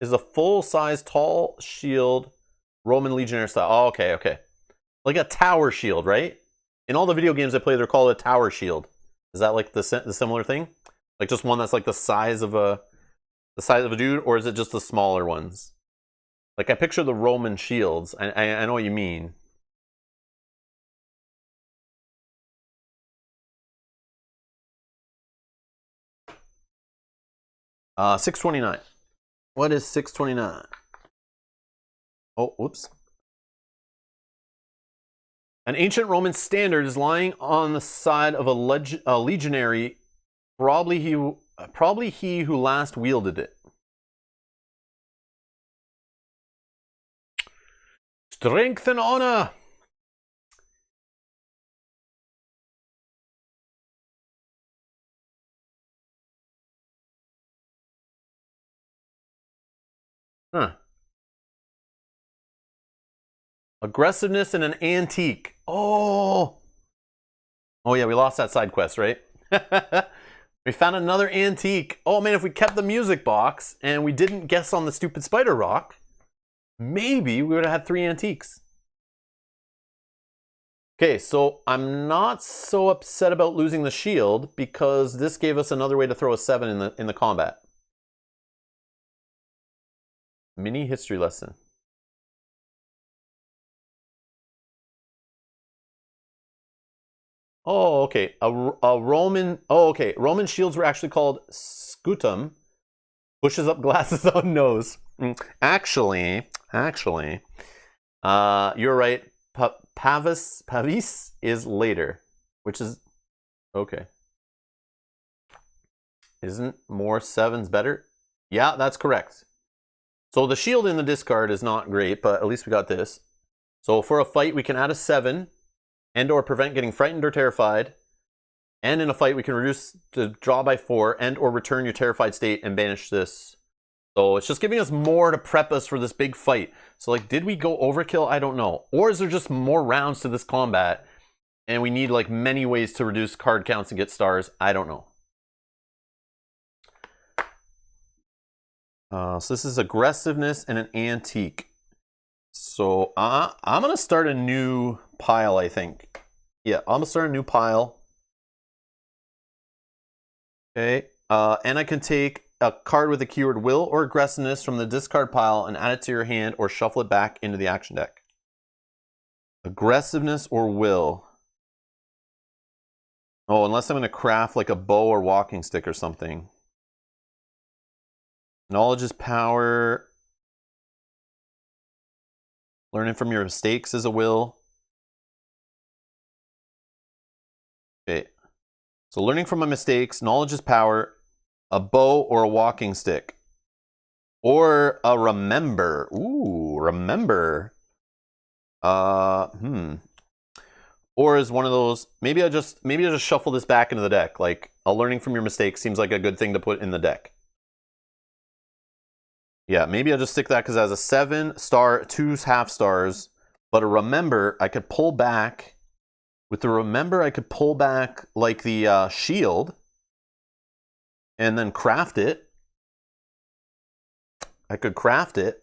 is a full-size tall shield, Roman legionnaire style. Oh, okay. Like a tower shield, right? In all the video games I play, they're called a tower shield. Is that like the similar thing? Like just one that's like the size of a dude, or is it just the smaller ones? Like I picture the Roman shields. I know what you mean. $6.29. What is $6.29? Oh, whoops. An ancient Roman standard is lying on the side of a legionary, probably he who last wielded it. Strength and honor. Huh. Aggressiveness and an antique. Oh yeah, we lost that side quest, right? We found another antique. Oh man, if we kept the music box and we didn't guess on the stupid spider rock, maybe we would have had 3 antiques. Okay, so I'm not so upset about losing the shield because this gave us another way to throw a 7 in the combat. Mini history lesson. Oh, okay. A Roman. Oh, okay. Roman shields were actually called scutum. Pushes up glasses on nose. Actually, you're right. Pavis is later, which is okay. Isn't more 7s better? Yeah, that's correct. So the shield in the discard is not great, but at least we got this. So for a fight, we can add a 7 and or prevent getting frightened or terrified. And in a fight, we can reduce the draw by 4 and or return your terrified state and banish this. So it's just giving us more to prep us for this big fight. So like, did we go overkill? I don't know. Or is there just more rounds to this combat and we need like many ways to reduce card counts and get stars? I don't know. So this is aggressiveness and an antique. So I'm going to start a new pile, I think. Yeah, I'm going to start a new pile. Okay. And I can take a card with the keyword will or aggressiveness from the discard pile and add it to your hand or shuffle it back into the action deck. Aggressiveness or will. Oh, unless I'm going to craft like a bow or walking stick or something. Knowledge is power. Learning from your mistakes is a will. Okay. So learning from my mistakes, knowledge is power, a bow or a walking stick. Or a remember. Ooh, remember. Or is one of those, maybe I just shuffle this back into the deck. Like, a learning from your mistakes seems like a good thing to put in the deck. Yeah, maybe I'll just stick that because it has a 7-star, 2 half stars. But a remember, I could pull back. With the remember, I could pull back like the shield. And then craft it. I could craft it.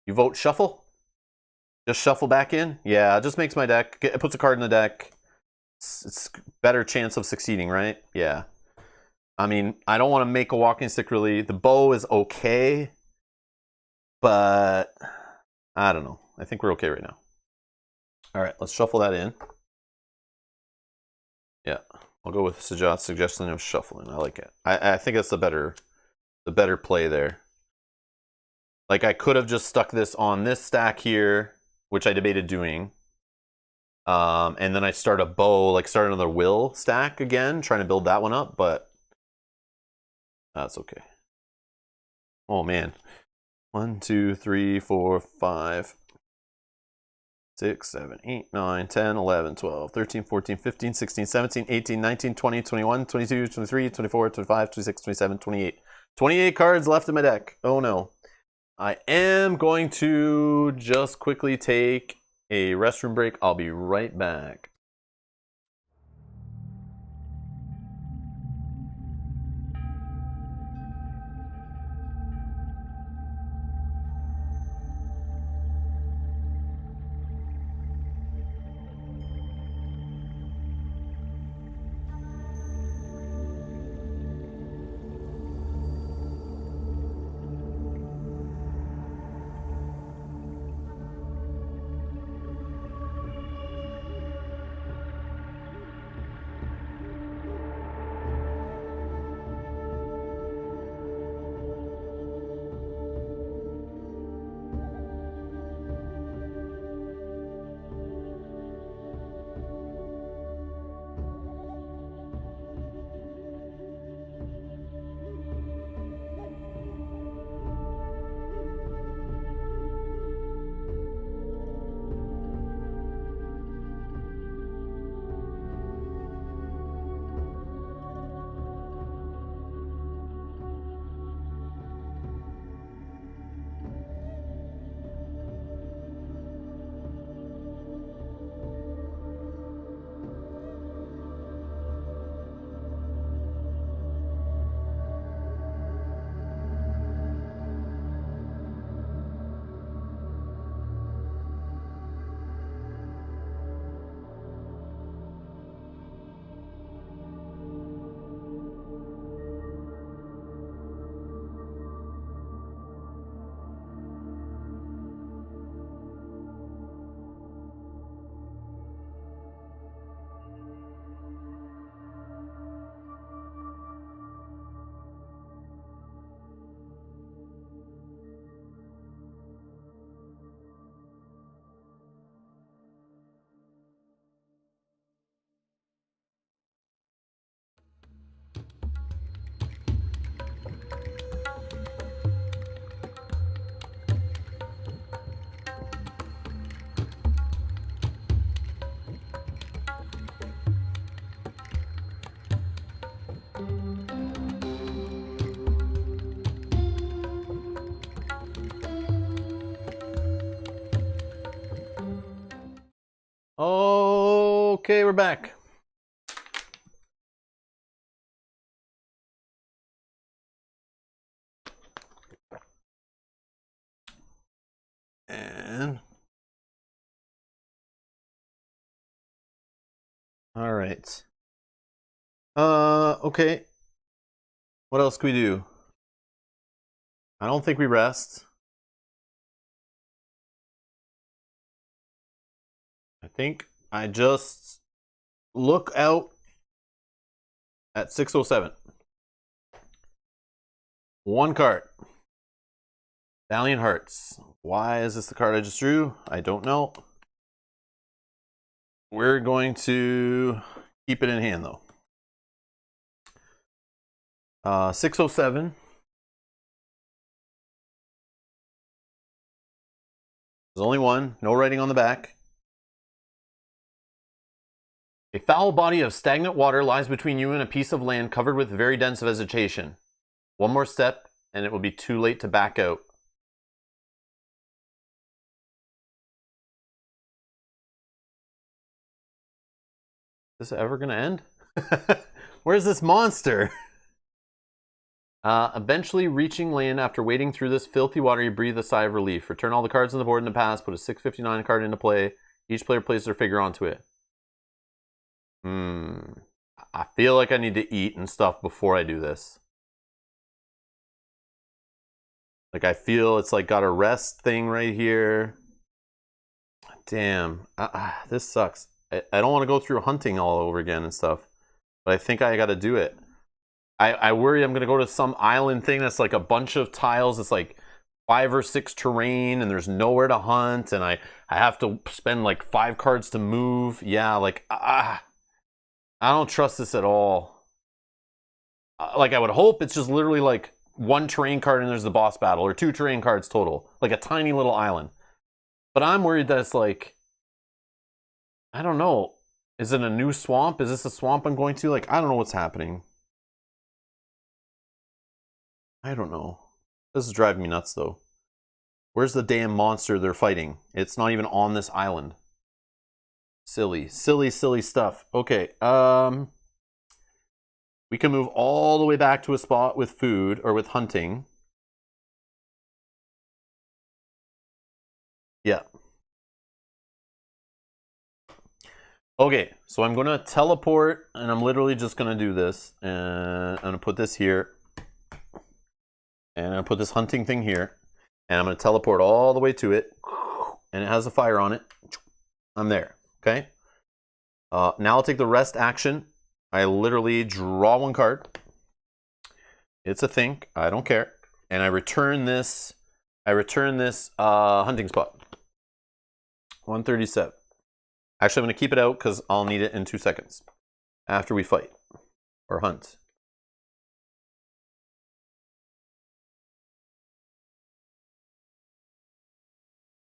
You vote shuffle? Just shuffle back in? Yeah, it just makes my deck, it puts a card in the deck. It's better chance of succeeding, right? Yeah. I mean, I don't want to make a walking stick really. The bow is okay, but I don't know. I think we're okay right now. All right, let's shuffle that in. Yeah, I'll go with Sajat's suggestion of shuffling. I like it. I think that's the better play there. Like, I could have just stuck this on this stack here, which I debated doing. And then I start a bow, like start another will stack again, trying to build that one up, but that's okay. Oh man. 1, 2, 3, 4, 5, 6, 7, 8, 9, 10, 11, 12, 13, 14, 15, 16, 17, 18, 19, 20, 21, 22, 23, 24, 25, 26, 27, 28. 28 cards left in my deck. Oh no. I am going to just quickly take a restroom break. I'll be right back. Okay, we're back. And all right. Okay. What else can we do? I don't think we rest. I think I just look out at 607. One card. Valiant Hearts. Why is this the card I just drew? I don't know. We're going to keep it in hand though. 607. There's only one. No writing on the back. A foul body of stagnant water lies between you and a piece of land covered with very dense vegetation. One more step, and it will be too late to back out. Is this ever going to end? Where's this monster? Eventually reaching land after wading through this filthy water, you breathe a sigh of relief. Return all the cards on the board in the past, put a 659 card into play. Each player places their figure onto it. I feel like I need to eat and stuff before I do this. Like, I feel it's like got a rest thing right here. Damn. This sucks. I don't want to go through hunting all over again and stuff. But I think I got to do it. I worry I'm going to go to some island thing that's like a bunch of tiles. It's like 5 or 6 terrain and there's nowhere to hunt. And I have to spend like 5 cards to move. Yeah, like, I don't trust this at all. Like, I would hope it's just literally like 1 terrain card and there's the boss battle. Or 2 terrain cards total. Like a tiny little island. But I'm worried that it's like, I don't know. Is it a new swamp? Is this a swamp I'm going to? Like, I don't know what's happening. I don't know. This is driving me nuts, though. Where's the damn monster they're fighting? It's not even on this island. Silly, silly, silly stuff. Okay, we can move all the way back to a spot with food, or with hunting. Yeah. Okay, so I'm gonna teleport, and I'm literally just gonna do this. And I'm gonna put this here. And I'm going to put this hunting thing here. And I'm going to teleport all the way to it. And it has a fire on it. I'm there. Okay. Now I'll take the rest action. I literally draw 1 card. It's a think. I don't care. And I return this. Hunting spot. 137. Actually, I'm going to keep it out because I'll need it in 2 seconds. After we fight. Or hunt.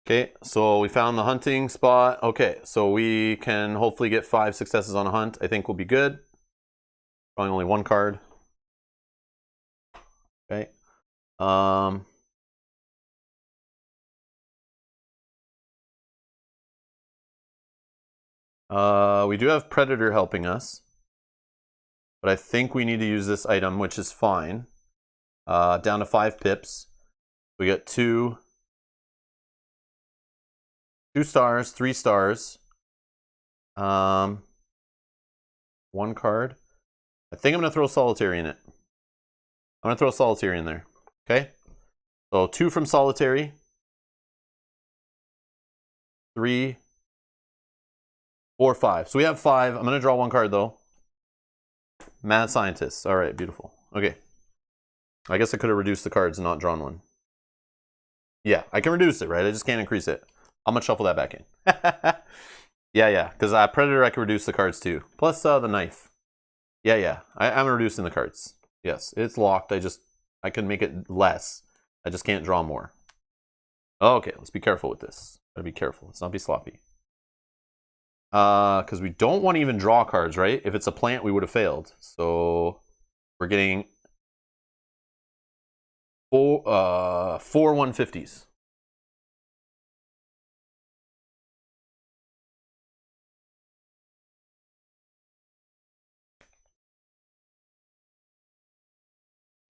Okay, so we found the hunting spot. Okay, so we can hopefully get 5 successes on a hunt. I think we'll be good. Drawing only 1 card. Okay. We do have Predator helping us. But I think we need to use this item, which is fine. Down to 5 pips. We got 2 stars, 3 stars. 1 card. I think I'm going to throw Solitary in it. I'm going to throw Solitary in there. Okay? So 2 from Solitary. 3, 4, 5. So we have 5. I'm going to draw 1 card though. Mad Scientist. All right, beautiful. Okay. I guess I could have reduced the cards and not drawn 1. Yeah, I can reduce it, right? I just can't increase it. I'm going to shuffle that back in. Yeah. Because Predator, I can reduce the cards too. Plus the knife. Yeah. I'm reducing the cards. Yes, it's locked. I can make it less. I just can't draw more. Okay, let's be careful with this. Gotta be careful. Let's not be sloppy. Because we don't want to even draw cards, right? If it's a plant, we would have failed. So we're getting 4 150s.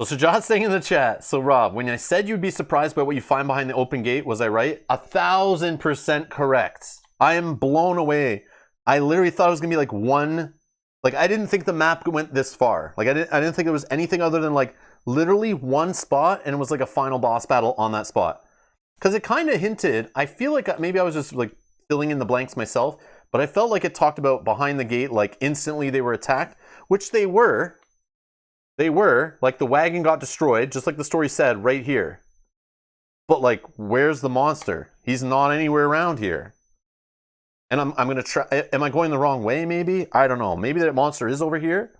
So Sajad's saying in the chat, so Rob, when I said you'd be surprised by what you find behind the open gate, was I right? 1,000% correct. I am blown away. I literally thought it was gonna be like 1. Like, I didn't think the map went this far. Like, I didn't think it was anything other than like literally 1 spot, and it was like a final boss battle on that spot. Because it kind of hinted. I feel like maybe I was just like filling in the blanks myself, but I felt like it talked about behind the gate, like instantly they were attacked, which they were. They were, like the wagon got destroyed, just like the story said right here. But like, where's the monster? He's not anywhere around here. And I'm gonna try, am I going the wrong way maybe? I don't know. Maybe that monster is over here.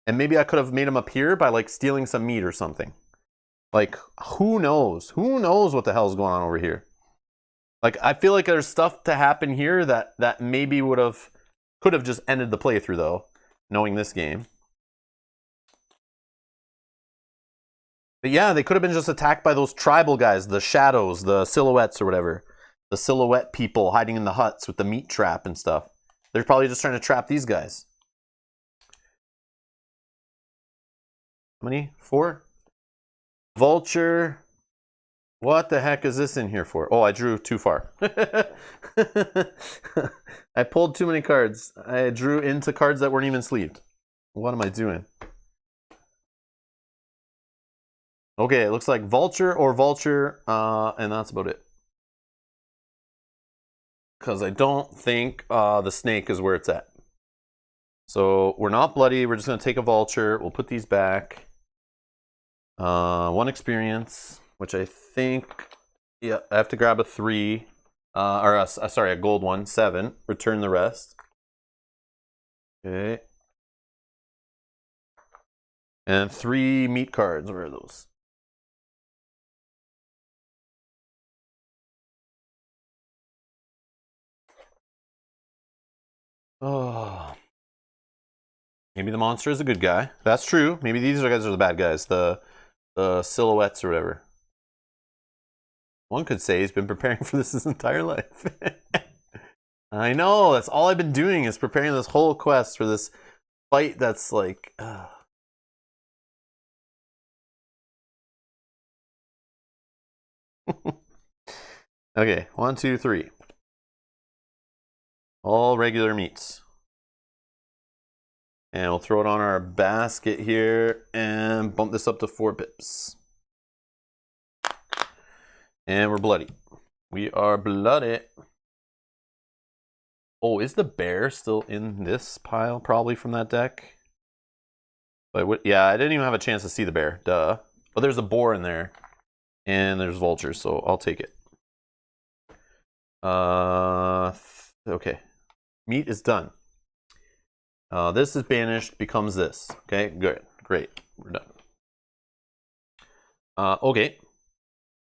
And maybe I could have made him appear by like stealing some meat or something. Like, who knows? Who knows what the hell's going on over here? Like, I feel like there's stuff to happen here that maybe would have Could have just ended the playthrough, though, knowing this game. But yeah, they could have been just attacked by those tribal guys, the shadows, the silhouettes or whatever. The silhouette people hiding in the huts with the meat trap and stuff. They're probably just trying to trap these guys. How many? 4? Vulture. What the heck is this in here for? Oh, I drew too far. I pulled too many cards. I drew into cards that weren't even sleeved. What am I doing? Okay, it looks like Vulture or Vulture, and that's about it. Because I don't think the snake is where it's at. So we're not bloody. We're just going to take a Vulture. We'll put these back. 1 experience, which I think, yeah, I have to grab a 3, sorry, a gold one, 7. Return the rest. Okay. And 3 meat cards. Where are those? Oh. Maybe the monster is a good guy. That's true. Maybe these guys are the bad guys. The silhouettes or whatever. One could say he's been preparing for this his entire life. I know. That's all I've been doing is preparing this whole quest for this fight that's like... Okay, 1, 2, 3. All regular meats. And we'll throw it on our basket here and bump this up to 4 pips. And we're bloody. We are bloody. Oh, is the bear still in this pile? Probably from that deck. But yeah, I didn't even have a chance to see the bear. Duh. But there's a boar in there. And there's vultures, so I'll take it. Okay. Meat is done. This is banished, becomes this. Okay, good. Great. We're done. Okay.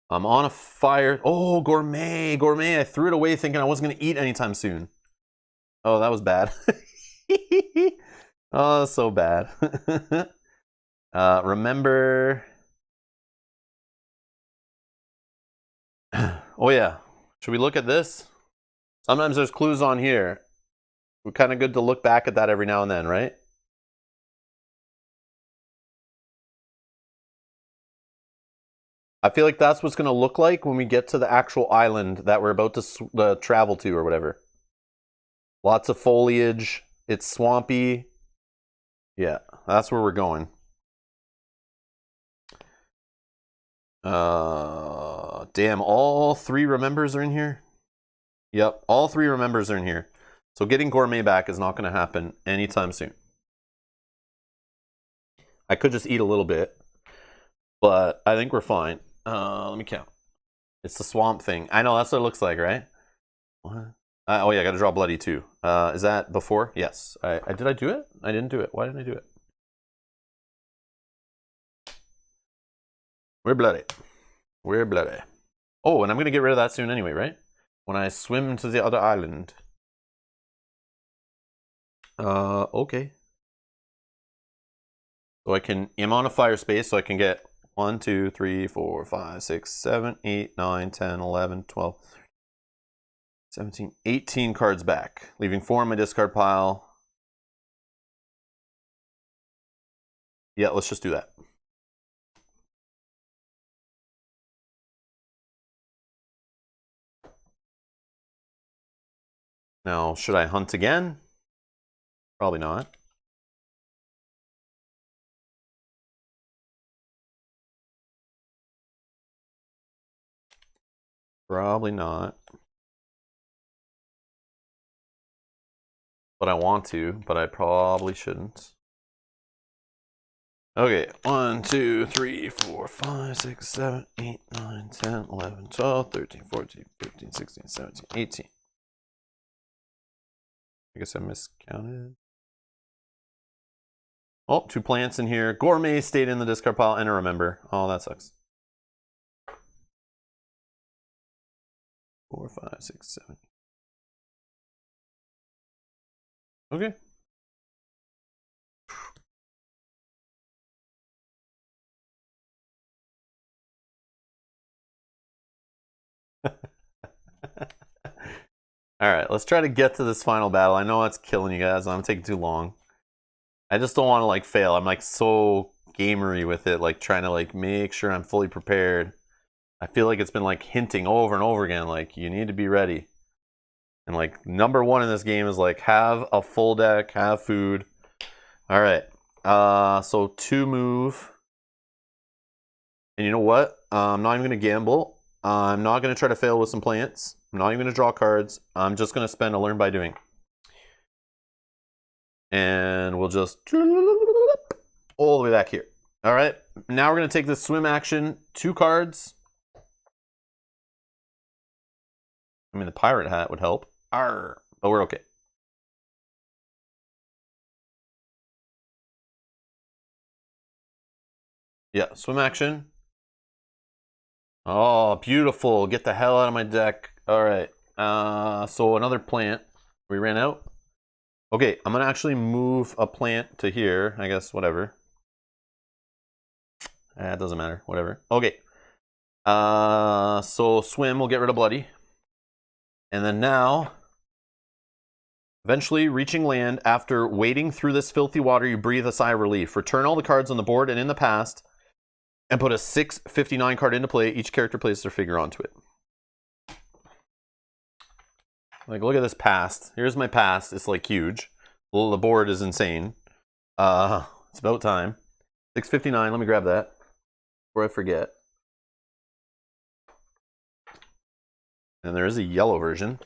I'm on a fire. Oh, gourmet. Gourmet. I threw it away thinking I wasn't going to eat anytime soon. Oh, that was bad. Oh, so bad. Remember. Oh, yeah. Should we look at this? Sometimes there's clues on here. We're kind of good to look back at that every now and then, right? I feel like that's what's going to look like when we get to the actual island that we're about to travel to or whatever. Lots of foliage. It's swampy. Yeah, that's where we're going. Damn, all 3 remembers are in here? Yep, all 3 remembers are in here. So getting gourmet back is not going to happen anytime soon. I could just eat a little bit, but I think we're fine. Let me count. It's the swamp thing. I know, that's what it looks like, right? What? Oh yeah, I gotta draw bloody too. Is that before? Yes. Did I do it? I didn't do it. Why didn't I do it? We're bloody. We're bloody. Oh, and I'm gonna get rid of that soon anyway, right? When I swim to the other island. Okay. So I'm on a fire space, so I can get 1, 2, 3, 4, 5, 6, 7, 8, 9, 10, 11, 12, 17, 18 cards back, leaving 4 in my discard pile. Yeah, let's just do that. Now, should I hunt again? Probably not. Probably not. But I want to, but I probably shouldn't. Okay, 1, 2, 3, 4, 5, 6, 7, 8, 9, 10, 11, 12, 13, 14, 15, 16, 17, 18. I guess I miscounted. Oh, 2 plants in here. Gourmet stayed in the discard pile and a remember. Oh, that sucks. 4, 5, 6, 7. Okay. All right, let's try to get to this final battle. I know it's killing you guys. I'm taking too long. I just don't want to like fail. I'm like so gamery with it, like trying to like make sure I'm fully prepared. I feel like it's been like hinting over and over again, like you need to be ready. And like number one in this game is like have a full deck, have food. All right. So 2 move. And you know what? I'm not even gonna gamble. I'm not gonna try to fail with some plants. I'm not even gonna draw cards. I'm just gonna spend a learn by doing. And we'll just all the way back here. All right. Now we're gonna take this swim action. 2 cards. I mean, the pirate hat would help. Arr, but we're okay. Yeah, swim action. Oh, beautiful. Get the hell out of my deck. All right. So another plant. We ran out. Okay, I'm going to actually move a plant to here. I guess, whatever. It doesn't matter. Whatever. Okay. So swim, we'll get rid of bloody. And then now, eventually reaching land, after wading through this filthy water, you breathe a sigh of relief. Return all the cards on the board and in the past, and put a 6/59 card into play. Each character places their figure onto it. Like, look at this past. Here's my past. It's like huge. Well, the board is insane. It's about time. 6/59. Let me grab that before I forget. And there is a yellow version.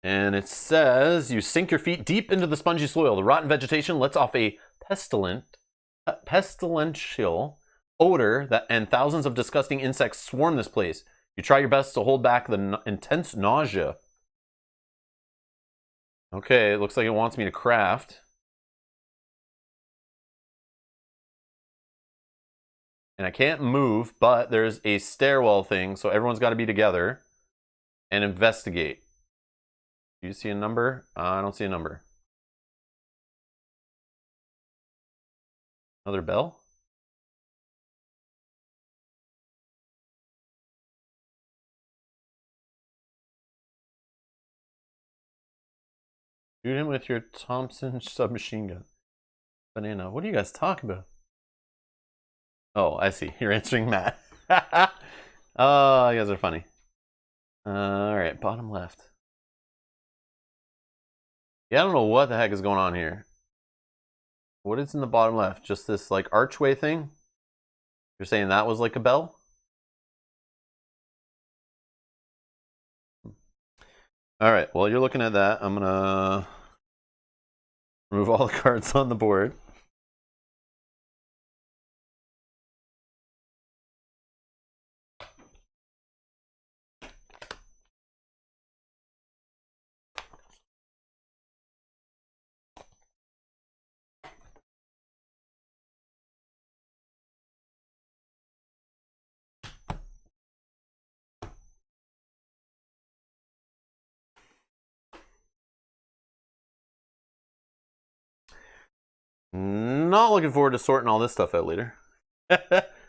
And it says, you sink your feet deep into the spongy soil. The rotten vegetation lets off a pestilential odor and thousands of disgusting insects swarm this place. You try your best to hold back the intense nausea. Okay, it looks like it wants me to craft. And I can't move, but there's a stairwell thing, so everyone's got to be together and investigate. Do you see a number? I don't see a number. Another bell? Shoot him with your Thompson submachine gun. Banana. What are you guys talking about? Oh, I see. You're answering Matt. Oh, you guys are funny. All right, bottom left. Yeah, I don't know what the heck is going on here. What is in the bottom left? Just this like archway thing? You're saying that was like a bell? All right, well, you're looking at that. I'm gonna remove all the cards on the board. Not looking forward to sorting all this stuff out later.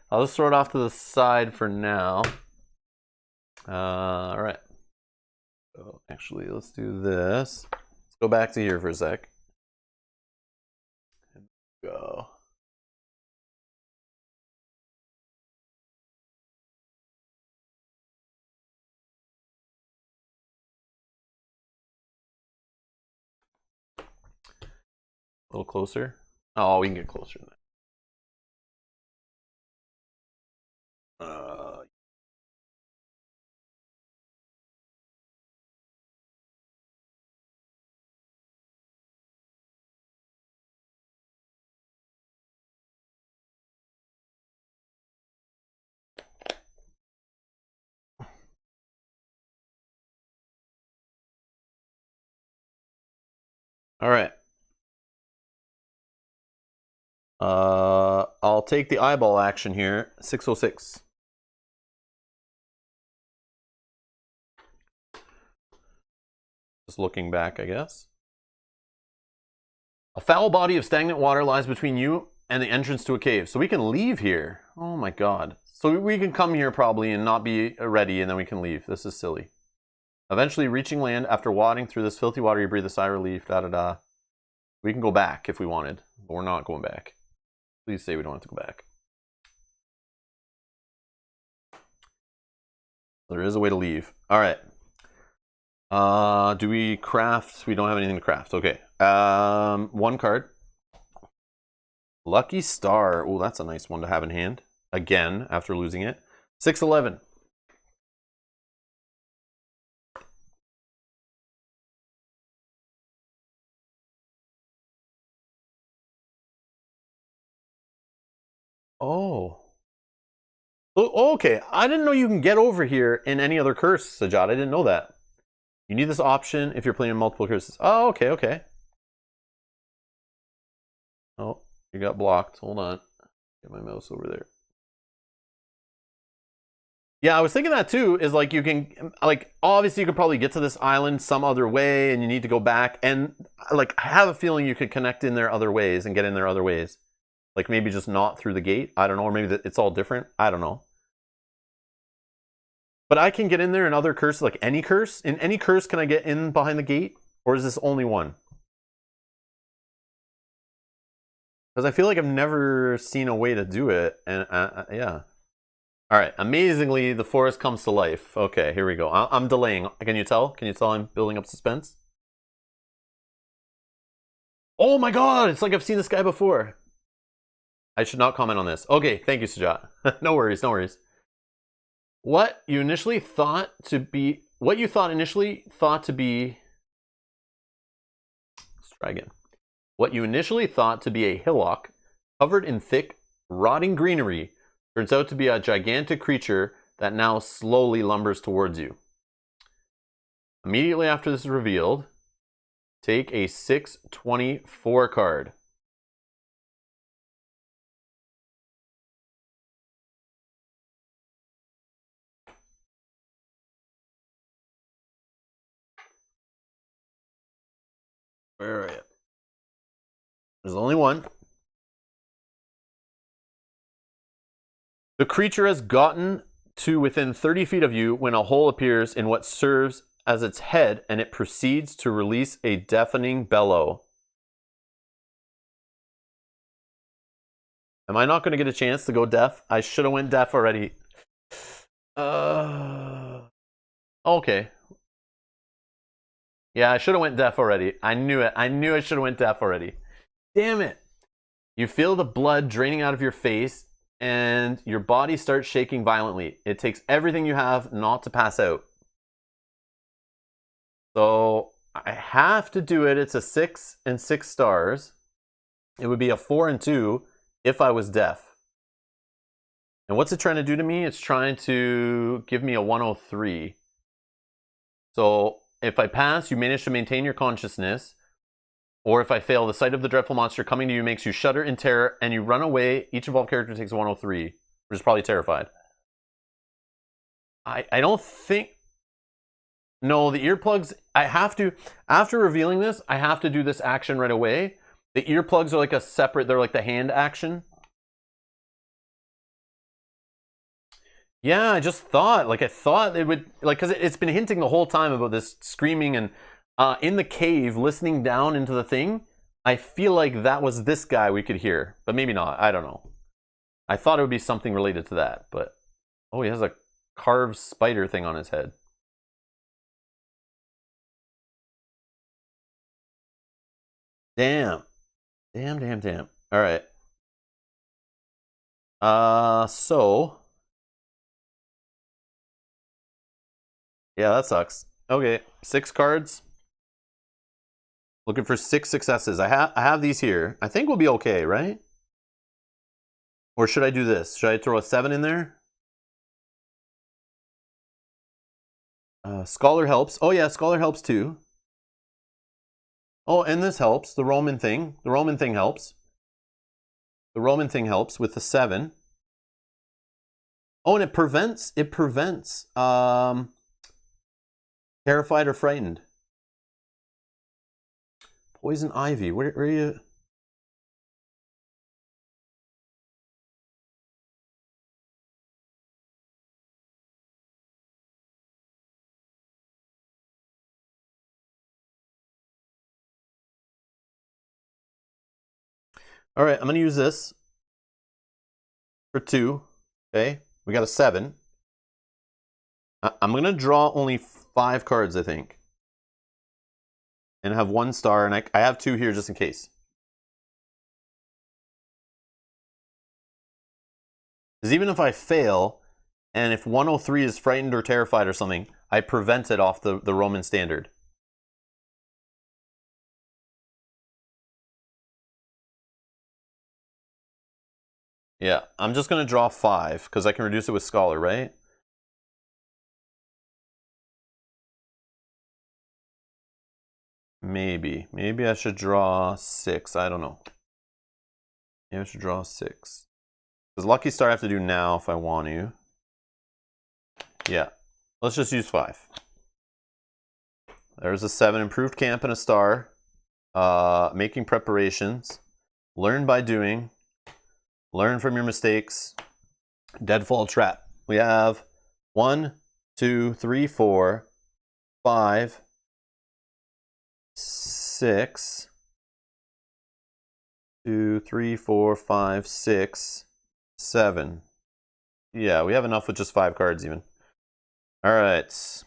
I'll just throw it off to the side for now. All right. So actually, let's do this. Let's go back to here for a sec. Go. A little closer. Oh, we can get closer than that. All right. I'll take the eyeball action here. 606. Just looking back, I guess. A foul body of stagnant water lies between you and the entrance to a cave. So we can leave here. Oh my god. So we can come here probably and not be ready, and then we can leave. This is silly. Eventually reaching land, after wading through this filthy water, you breathe a sigh of relief, da-da-da. We can go back if we wanted, but we're not going back. Please say we don't have to go back. There is a way to leave. All right. Do we craft? We don't have anything to craft. Okay. One card. Lucky Star. Oh, that's a nice one to have in hand. Again, after losing it. 6-11. Oh. Oh, okay. I didn't know you can get over here in any other curse, Sajad. I didn't know that. You need this option if you're playing multiple curses. Oh, okay, okay. Oh, you got blocked. Hold on. Get my mouse over there. Yeah, I was thinking that too, is like you can, like, obviously you could probably get to this island some other way and you need to go back. And like, I have a feeling you could connect in there other ways and get in there other ways. Like maybe just not through the gate. I don't know. Or maybe it's all different. I don't know. But I can get in there in other curses, like any curse. In any curse, can I get in behind the gate? Or is this only one? Because I feel like I've never seen a way to do it. And yeah. All right. Amazingly, the forest comes to life. Okay, here we go. I'm delaying. Can you tell? Can you tell I'm building up suspense? Oh my god! It's like I've seen this guy before. I should not comment on this. Okay, thank you, Sajat. No worries, no worries. What you initially thought to be... What you thought initially thought to be... Let's try again. What you initially thought to be a hillock covered in thick, rotting greenery turns out to be a gigantic creature that now slowly lumbers towards you. Immediately after this is revealed, take a 6/24 card. Where are you? There's only one. The creature has gotten to within 30 feet of you when a hole appears in what serves as its head, and it proceeds to release a deafening bellow. Am I not going to get a chance to go deaf? I should have went deaf already. Okay. Yeah, I should have went deaf already. I knew it. I knew I should have went deaf already. Damn it. You feel the blood draining out of your face, and your body starts shaking violently. It takes everything you have not to pass out. So I have to do it. It's a 6 and 6 stars. It would be a 4 and 2 if I was deaf. And what's it trying to do to me? It's trying to give me a 103. So if I pass, you manage to maintain your consciousness. Or if I fail, the sight of the dreadful monster coming to you makes you shudder in terror and you run away. Each evolved character takes 103, which is probably terrified. I don't think... No, the earplugs, I have to... After revealing this, I have to do this action right away. The earplugs are like a separate... They're like the hand action. Yeah, I just thought... Like, I thought it would... Like, because it's been hinting the whole time about this screaming and... in the cave, listening down into the thing, I feel like that was this guy we could hear. But maybe not. I don't know. I thought it would be something related to that. But... Oh, he has a carved spider thing on his head. Damn. Damn, damn, damn. Alright. So... Yeah, that sucks. Okay, 6 cards. Looking for 6 successes. I have these here. I think we'll be okay, right? Or should I do this? Should I throw a 7 in there? Scholar helps. Oh yeah, Scholar helps too. Oh, and this helps. The Roman thing. The Roman thing helps. The Roman thing helps with the 7. Oh, and it prevents terrified or frightened. Poison Ivy. Where are you? All right, I'm going to use this for 2. Okay, we got a 7. I'm going to draw only 5 cards, I think. And have 1 star, and I have 2 here just in case. Because even if I fail, and if 103 is frightened or terrified or something, I prevent it off the Roman standard. Yeah, I'm just going to draw 5, because I can reduce it with Scholar, right? Maybe. Maybe I should draw 6. I don't know. Maybe I should draw 6. Because Lucky Star I have to do now if I want to. Yeah. Let's just use 5. There's a 7. Improved camp and a star. Making preparations. Learn by doing. Learn from your mistakes. Deadfall Trap. We have 1, 2, 3, 4, 5, 6. 2, 3, 4, 5, 6, 7. Yeah, we have enough with just 5 cards even. All right.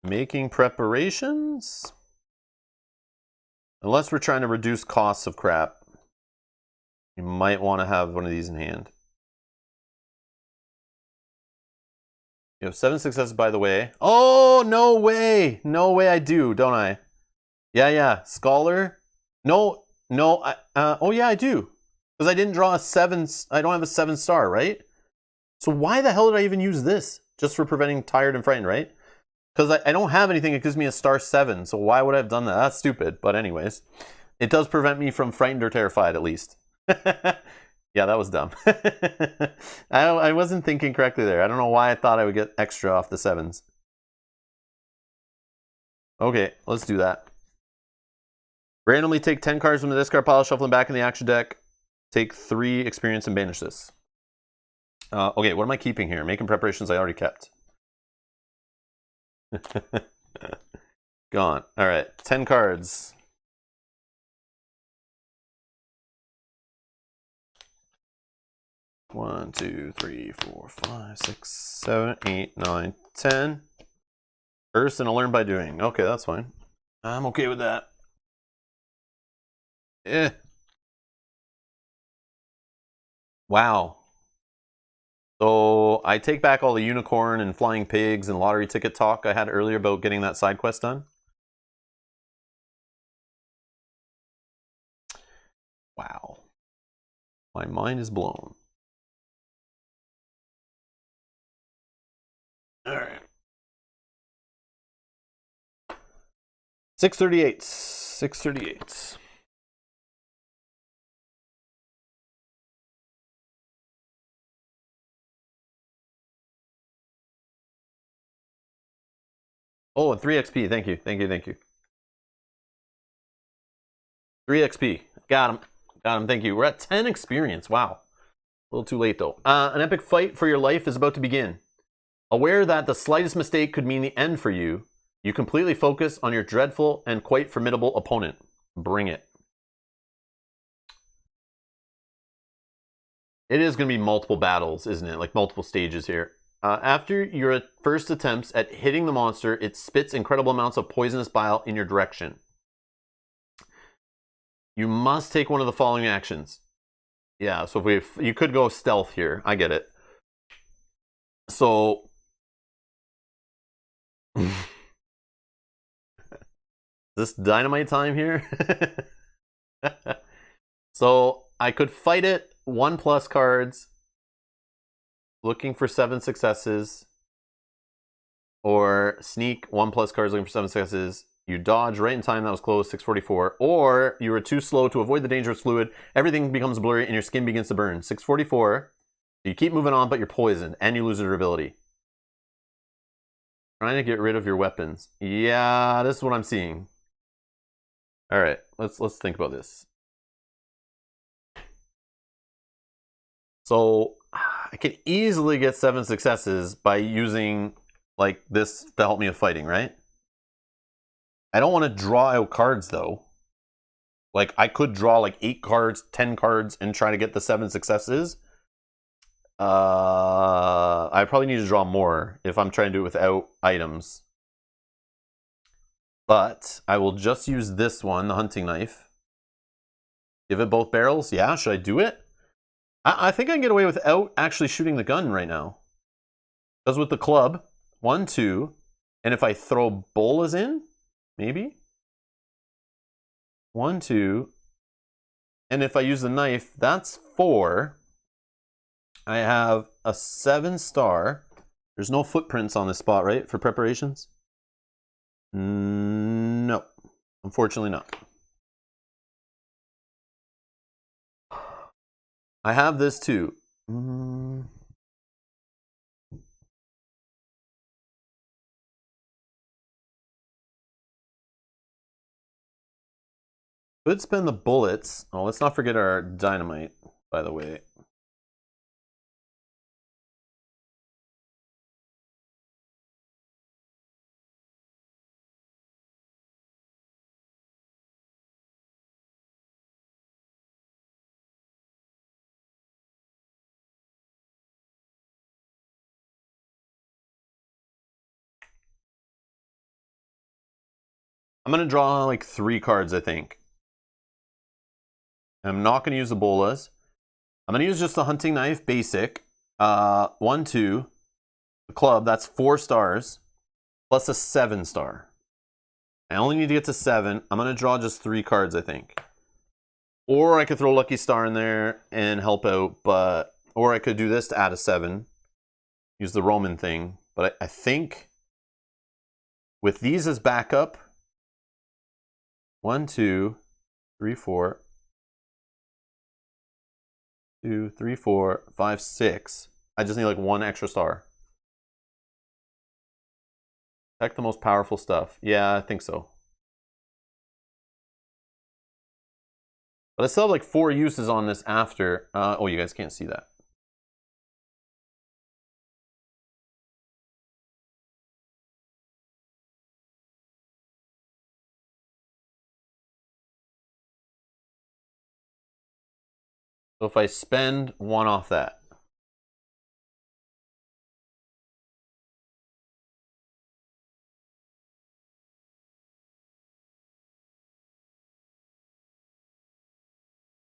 Making preparations. Unless we're trying to reduce costs of crap, you might want to have one of these in hand. You have 7 successes, by the way. Oh, no way. No way I do, don't I? Yeah. Scholar. No. Oh, yeah, I do. Because I didn't draw a 7. I don't have a 7 star, right? So why the hell did I even use this? Just for preventing tired and frightened, right? Because I don't have anything that gives me a star 7. So why would I have done that? That's stupid. But anyways, it does prevent me from frightened or terrified, at least. Yeah, that was dumb. I wasn't thinking correctly there. I don't know why I thought I would get extra off the 7s. Okay, let's do that. Randomly take 10 cards from the discard pile, shuffle them back in the action deck. Take 3 experience and banish this. Okay, what am I keeping here? Making preparations I already kept. Gone. All right, 10 cards. One, 2, 3, 4, 5, 6, 7, 8, 9, 10. First, and I'll learn by doing. Okay, that's fine. I'm okay with that. Wow. So I take back all the unicorn and flying pigs and lottery ticket talk I had earlier about getting that side quest done. Wow. My mind is blown. All right. 638. 638. Oh, and 3 XP. Thank you. 3 XP. Got him. Thank you. We're at 10 experience. Wow. A little too late, though. An epic fight for your life is about to begin. Aware that the slightest mistake could mean the end for you, you completely focus on your dreadful and quite formidable opponent. Bring it. It is going to be multiple battles, isn't it? Like multiple stages here. After your first attempts at hitting the monster, it spits incredible amounts of poisonous bile in your direction. You must take one of the following actions. Yeah, so if you could go stealth here. I get it. So this dynamite time here. So I could fight it 1+ cards, looking for 7 successes, or sneak 1+ cards looking for 7 successes. You dodge right in time, that was close, 644. Or you were too slow to avoid the dangerous fluid. Everything becomes blurry and your skin begins to burn. 644. You keep moving on, but you're poisoned and you lose your ability. Trying to get rid of your weapons. Yeah, this is what I'm seeing. All right, let's think about this. So I can easily get 7 successes by using like this to help me with fighting, right? I don't want to draw out cards though. Like I could draw like 8 cards, 10 cards, and try to get the 7 successes. I probably need to draw more if I'm trying to do it without items. But I will just use this one, the hunting knife. Give it both barrels? Yeah, should I do it? I think I can get away without actually shooting the gun right now. Because with the club, 1, 2, and if I throw bolas in, maybe? 1, 2, and if I use the knife, that's 4. I have a 7 star. There's no footprints on this spot, right, for preparations? No, unfortunately not. I have this too. Could spend the bullets. Oh, let's not forget our dynamite, by the way. I'm going to draw like 3 cards, I think. I'm not going to use the bolas. I'm going to use just the hunting knife, basic. 1, 2. The club, that's 4 stars. Plus a 7 star. I only need to get to 7. I'm going to draw just 3 cards, I think. Or I could throw Lucky Star in there and help out, but... Or I could do this to add a 7. Use the Roman thing. But I think... With these as backup... 1, 2, 3, 4... 2, 3, 4, 5, 6. I just need like 1 extra star. Check the most powerful stuff. Yeah, I think so. But I still have like 4 uses on this after. Oh, you guys can't see that. So if I spend 1 off that.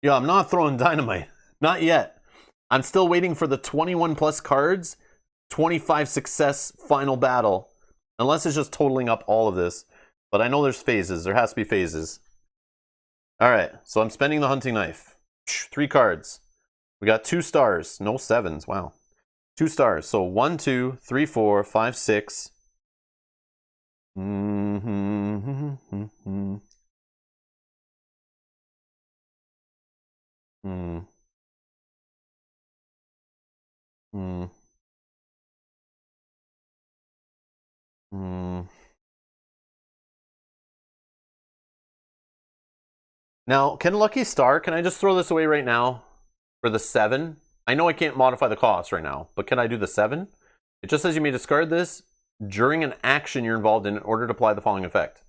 Yeah, I'm not throwing dynamite. Not yet. I'm still waiting for the 21 plus cards, 25 success final battle. Unless it's just totaling up all of this. But I know there's phases. There has to be phases. Alright, so I'm spending the hunting knife. 3 cards. We got 2 stars. No 7s. Wow. 2 stars. So 1, 2, 3, 4, 5, 6. Mm-hmm. Mm. Mm. Mm. Now, can Lucky Star, can I just throw this away right now for the 7? I know I can't modify the cost right now, but can I do the 7? It just says you may discard this during an action you're involved in order to apply the following effect.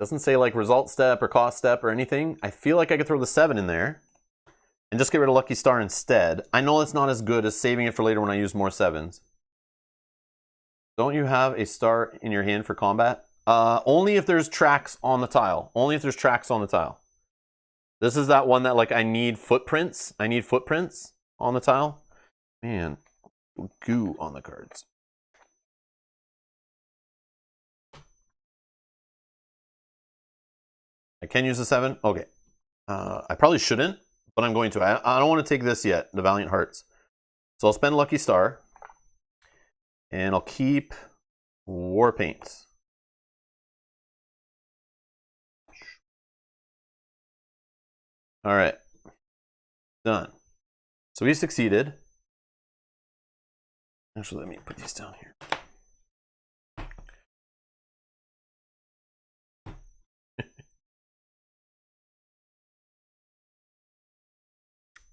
Doesn't say like result step or cost step or anything. I feel like I could throw the 7 in there and just get rid of Lucky Star instead. I know it's not as good as saving it for later when I use more 7s. Don't you have a star in your hand for combat? Only if there's tracks on the tile. Only if there's tracks on the tile. This is that one that like I need footprints. I need footprints on the tile. Man, goo on the cards. I can use the 7. Okay. I probably shouldn't, but I'm going to. I don't want to take this yet, the Valiant Hearts. So I'll spend Lucky Star. And I'll keep War Paint. All right. Done. So we succeeded. Actually, let me put these down here.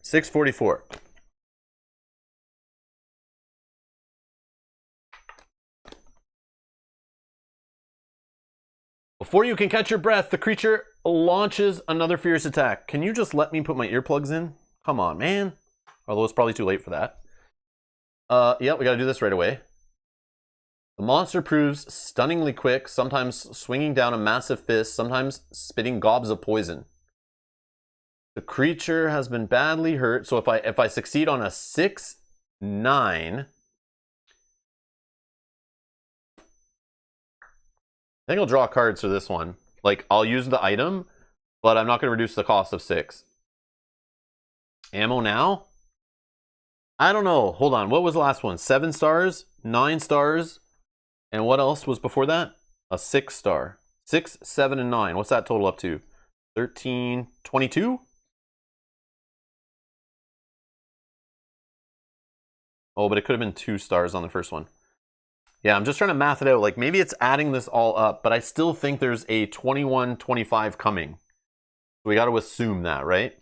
644. Before you can catch your breath, the creature launches another fierce attack. Can you just let me put my earplugs in? Come on, man. Although it's probably too late for that. Yeah, we gotta do this right away. The monster proves stunningly quick, sometimes swinging down a massive fist, sometimes spitting gobs of poison. The creature has been badly hurt, so if I succeed on a 6-9, I think I'll draw cards for this one. Like, I'll use the item, but I'm not going to reduce the cost of 6. Ammo now? I don't know. Hold on. What was the last one? 7 stars? 9 stars? And what else was before that? A 6 star. 6, 7, and 9. What's that total up to? 13, 22? Oh, but it could have been 2 stars on the first one. Yeah, I'm just trying to math it out. Like, maybe it's adding this all up, but I still think there's a 21, 25 coming. We got to assume that, right?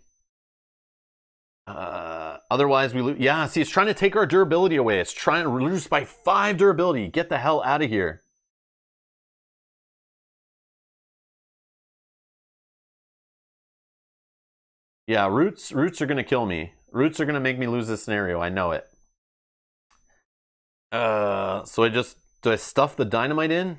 Otherwise, we lose. Yeah, see, it's trying to take our durability away. It's trying to reduce by 5 durability. Get the hell out of here. Yeah, roots are going to kill me. Roots are going to make me lose this scenario. I know it. So do I stuff the dynamite in?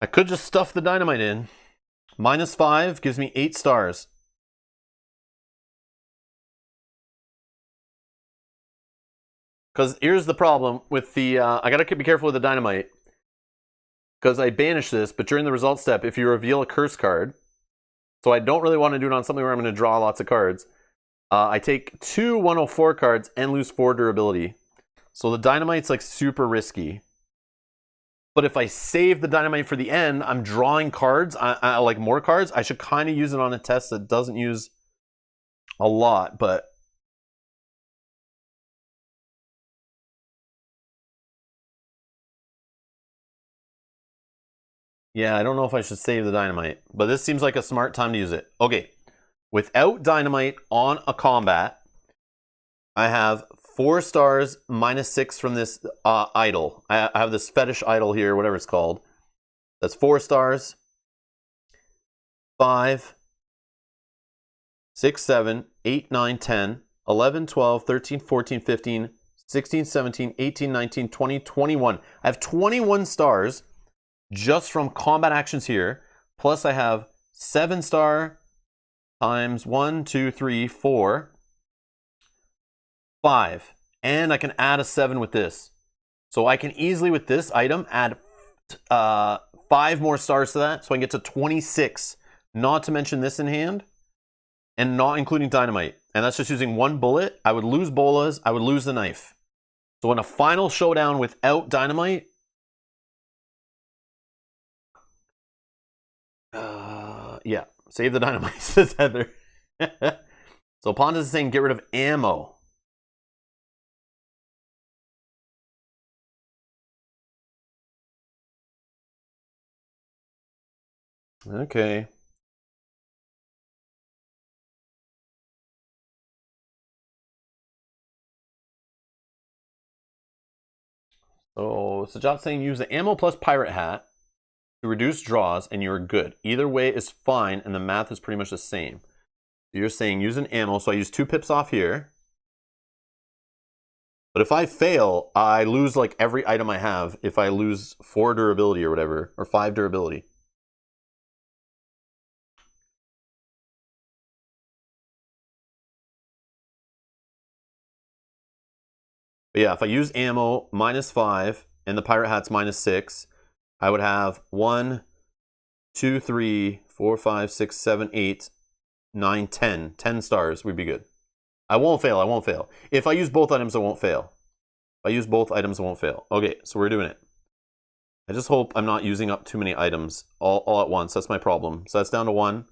I could just stuff the dynamite in. -5 gives me 8 stars. Because here's the problem with the, I gotta be careful with the dynamite. Because I banish this, but during the result step, if you reveal a curse card, so I don't really want to do it on something where I'm going to draw lots of cards, I take 2 104 cards and lose 4 durability. So the dynamite's like super risky. But if I save the dynamite for the end, I'm drawing cards, I like more cards. I should kind of use it on a test that doesn't use a lot, but yeah, I don't know if I should save the dynamite, but this seems like a smart time to use it. Okay, without dynamite on a combat, I have 4 stars -6 from this idol. I have this fetish idol here, whatever it's called. That's 4 stars. 5, 6, 7, 8, 9, 10, 11, 12, 13, 14, 15, 16, 17, 18, 19, 20, 21. I have 21 stars just from combat actions here. Plus I have 7 star times 1, 2, 3, 4, 5. And I can add a 7 with this. So I can easily, with this item, add 5 more stars to that. So I can get to 26. Not to mention this in hand. And not including dynamite. And that's just using 1 bullet. I would lose bolas. I would lose the knife. So in a final showdown without dynamite, yeah, save the dynamite, says Heather. So Pontus is saying get rid of ammo. Okay. So Sajat's saying use the ammo plus pirate hat to reduce draws and you're good. Either way is fine and the math is pretty much the same. You're saying use an ammo, so I use 2 pips off here. But if I fail, I lose like every item I have if I lose 4 durability or whatever, or 5 durability. But yeah, if I use ammo -5 and the pirate hat's -6, I would have 1, 2, 3, 4, 5, 6, 7, 8, 9, 10. 10 stars would be good. I won't fail, I won't fail. If I use both items, I won't fail. If I use both items, I won't fail. Okay, so we're doing it. I just hope I'm not using up too many items all at once. That's my problem. So that's down to 1.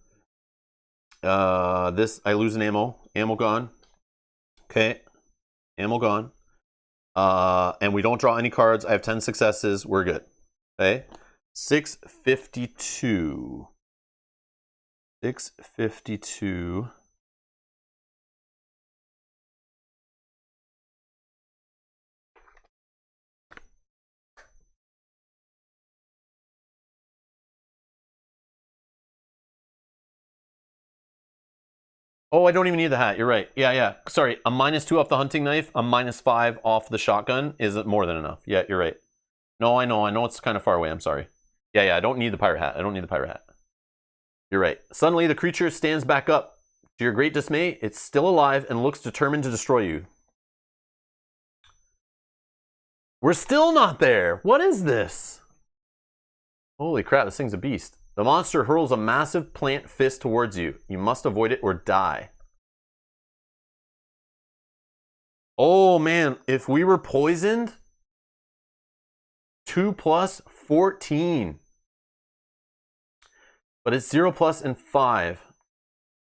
This, I lose an ammo. Ammo gone. Okay. Ammo gone. And we don't draw any cards. I have 10 successes. We're good. Okay. 652. 652. Oh, I don't even need the hat. You're right. Yeah. Sorry, a -2 off the hunting knife, a -5 off the shotgun is more than enough. Yeah, you're right. No, I know it's kind of far away. I'm sorry. Yeah, I don't need the pirate hat. I don't need the pirate hat. You're right. Suddenly, the creature stands back up. To your great dismay, it's still alive and looks determined to destroy you. We're still not there. What is this? Holy crap, this thing's a beast. The monster hurls a massive plant fist towards you. You must avoid it or die. Oh man, if we were poisoned, 2 plus 14. But it's 0 plus and 5.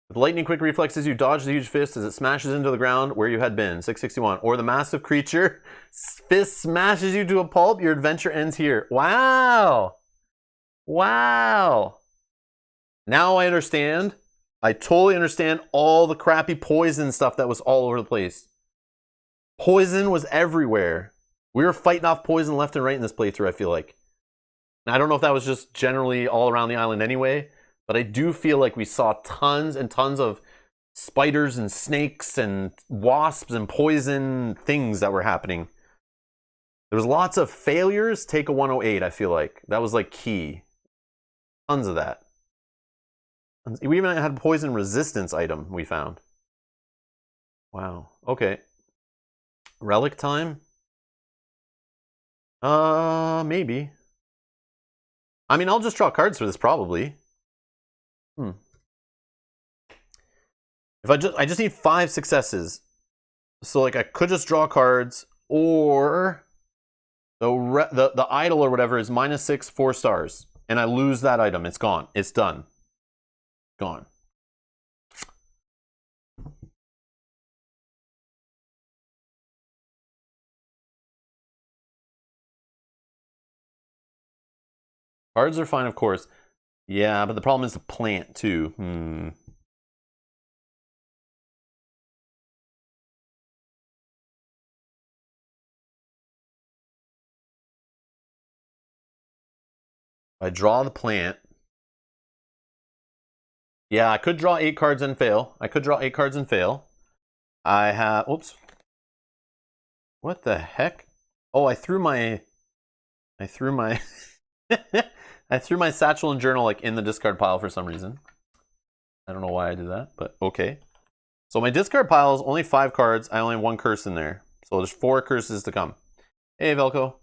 With lightning quick reflexes, you dodge the huge fist as it smashes into the ground where you had been. 661. Or the massive creature fist smashes you to a pulp. Your adventure ends here. Wow. Wow. Now I understand. I totally understand all the crappy poison stuff that was all over the place. Poison was everywhere. We were fighting off poison left and right in this playthrough, I feel like. And I don't know if that was just generally all around the island anyway, but I do feel like we saw tons and tons of spiders and snakes and wasps and poison things that were happening. There was lots of failures. Take a 108, I feel like. That was like key. Tons of that. We even had a poison resistance item we found. Wow. Okay. Relic time? Maybe. I mean, I'll just draw cards for this probably. If I just need 5 successes. So like I could just draw cards, or the idol or whatever is -6, 4 stars. And I lose that item. It's gone. It's done. Gone. Cards are fine, of course. Yeah, but the problem is the plant, too. I draw the plant. Yeah, I could draw 8 cards and fail. I have... Oops. What the heck? Oh, I threw my... I threw my satchel and journal like in the discard pile for some reason. I don't know why I did that, but okay. So my discard pile is only 5 cards. I only have 1 curse in there. So there's 4 curses to come. Hey, Velko.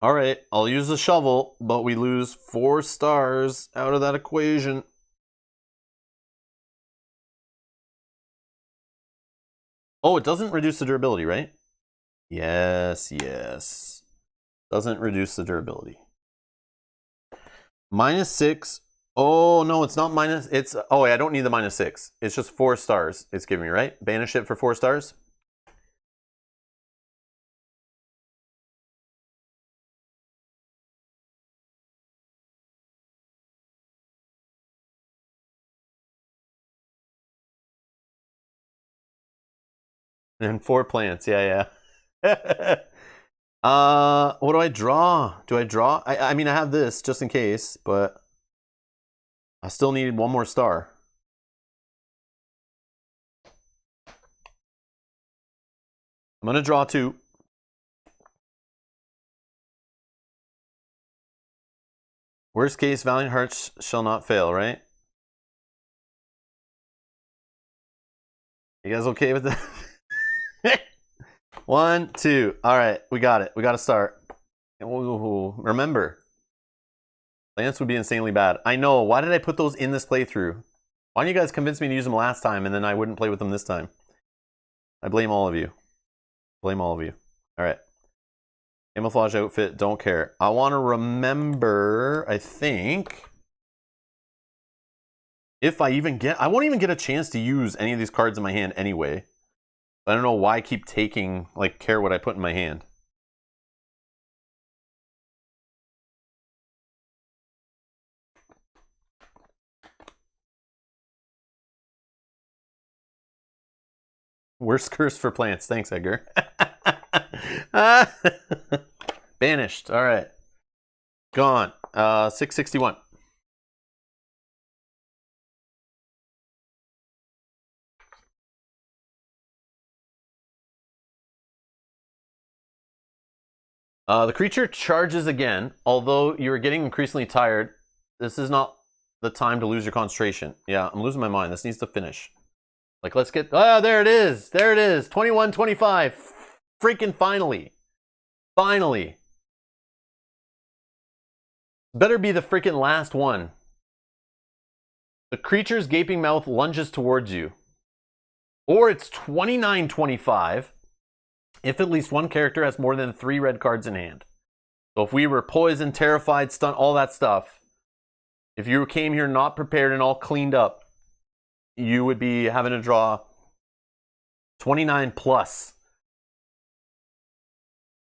All right, I'll use the shovel, but we lose 4 stars out of that equation. Oh, it doesn't reduce the durability, right? Yes. Doesn't reduce the durability. -6. Oh, no, it's not minus. It's, oh, wait, I don't need the -6. It's just 4 stars it's giving me, right? Banish it for 4 stars. And 4 plants, yeah. What do I draw? Do I draw? I mean, I have this just in case, but I still need 1 more star. I'm gonna draw 2. Worst case, Valiant Hearts shall not fail, right? You guys okay with that? 1, 2. All right, we got it. We got to start. Remember, plants would be insanely bad. I know. Why did I put those in this playthrough? Why didn't you guys convince me to use them last time and then I wouldn't play with them this time? I blame all of you. Blame all of you. All right. Camouflage outfit, don't care. I want to remember, I think, if I even get... I won't even get a chance to use any of these cards in my hand anyway. I don't know why I keep taking, like, care what I put in my hand. Worst curse for plants. Thanks, Edgar. Banished. All right. Gone. 661. The creature charges again. Although you're getting increasingly tired, this is not the time to lose your concentration. Yeah, I'm losing my mind. This needs to finish. Like, let's get... Ah, there it is. There it is. 21-25. Freaking finally. Finally. Better be the freaking last one. The creature's gaping mouth lunges towards you. Or it's 29-25 if at least one character has more than 3 red cards in hand. So if we were poisoned, terrified, stunned, all that stuff, if you came here not prepared and all cleaned up, you would be having to draw 29 plus.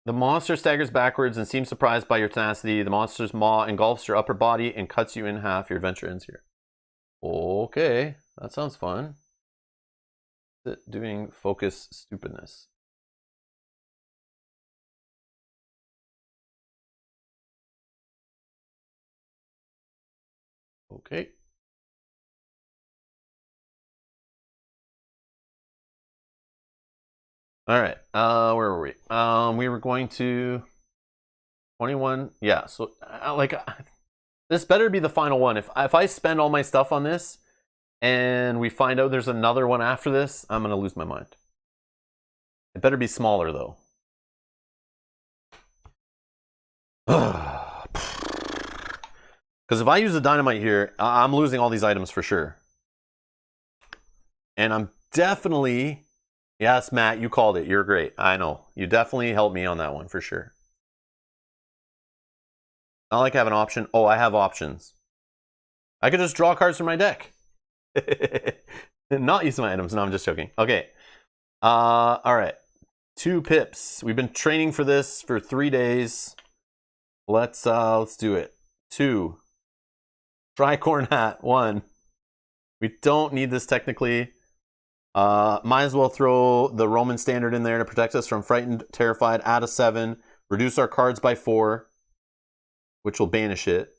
The monster staggers backwards and seems surprised by your tenacity. The monster's maw engulfs your upper body and cuts you in half. Your adventure ends here. Okay, that sounds fun. Doing focus stupidness. Okay. All right. Where were we? We were going to 21. Yeah. So, this better be the final one. If I spend all my stuff on this, and we find out there's another one after this, I'm gonna lose my mind. It better be smaller though. Because if I use the dynamite here, I'm losing all these items for sure. And I'm definitely... Yes, Matt, you called it. You're great. I know. You definitely helped me on that one for sure. Not like I have an option. Oh, I have options. I could just draw cards from my deck. Not use my items. No, I'm just joking. Okay. All right. 2 pips. We've been training for this for 3 days. Let's do it. 2. Tricorn hat. 1. We don't need this technically. Might as well throw the Roman standard in there to protect us from frightened, terrified. Add a 7. Reduce our cards by 4, which will banish it.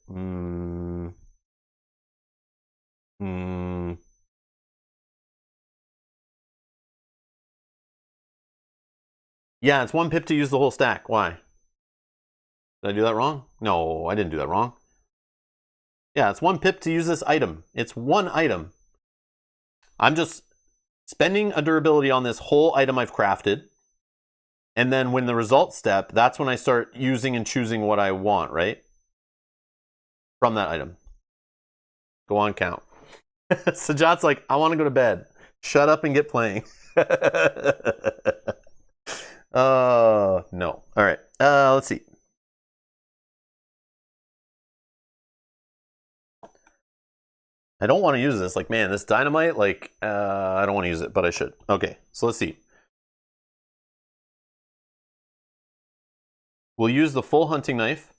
Yeah, it's 1 pip to use the whole stack. Why? Did I do that wrong? No, I didn't do that wrong. Yeah, it's 1 pip to use this item. It's 1 item. I'm just spending a durability on this whole item I've crafted. And then when the result step, that's when I start using and choosing what I want, right? From that item. Go on, count. Sajat's like, I want to go to bed. Shut up and get playing. No. All right. Let's see. I don't want to use this. Like, man, this dynamite, like, I don't want to use it, but I should. Okay, so let's see. We'll use the full hunting knife.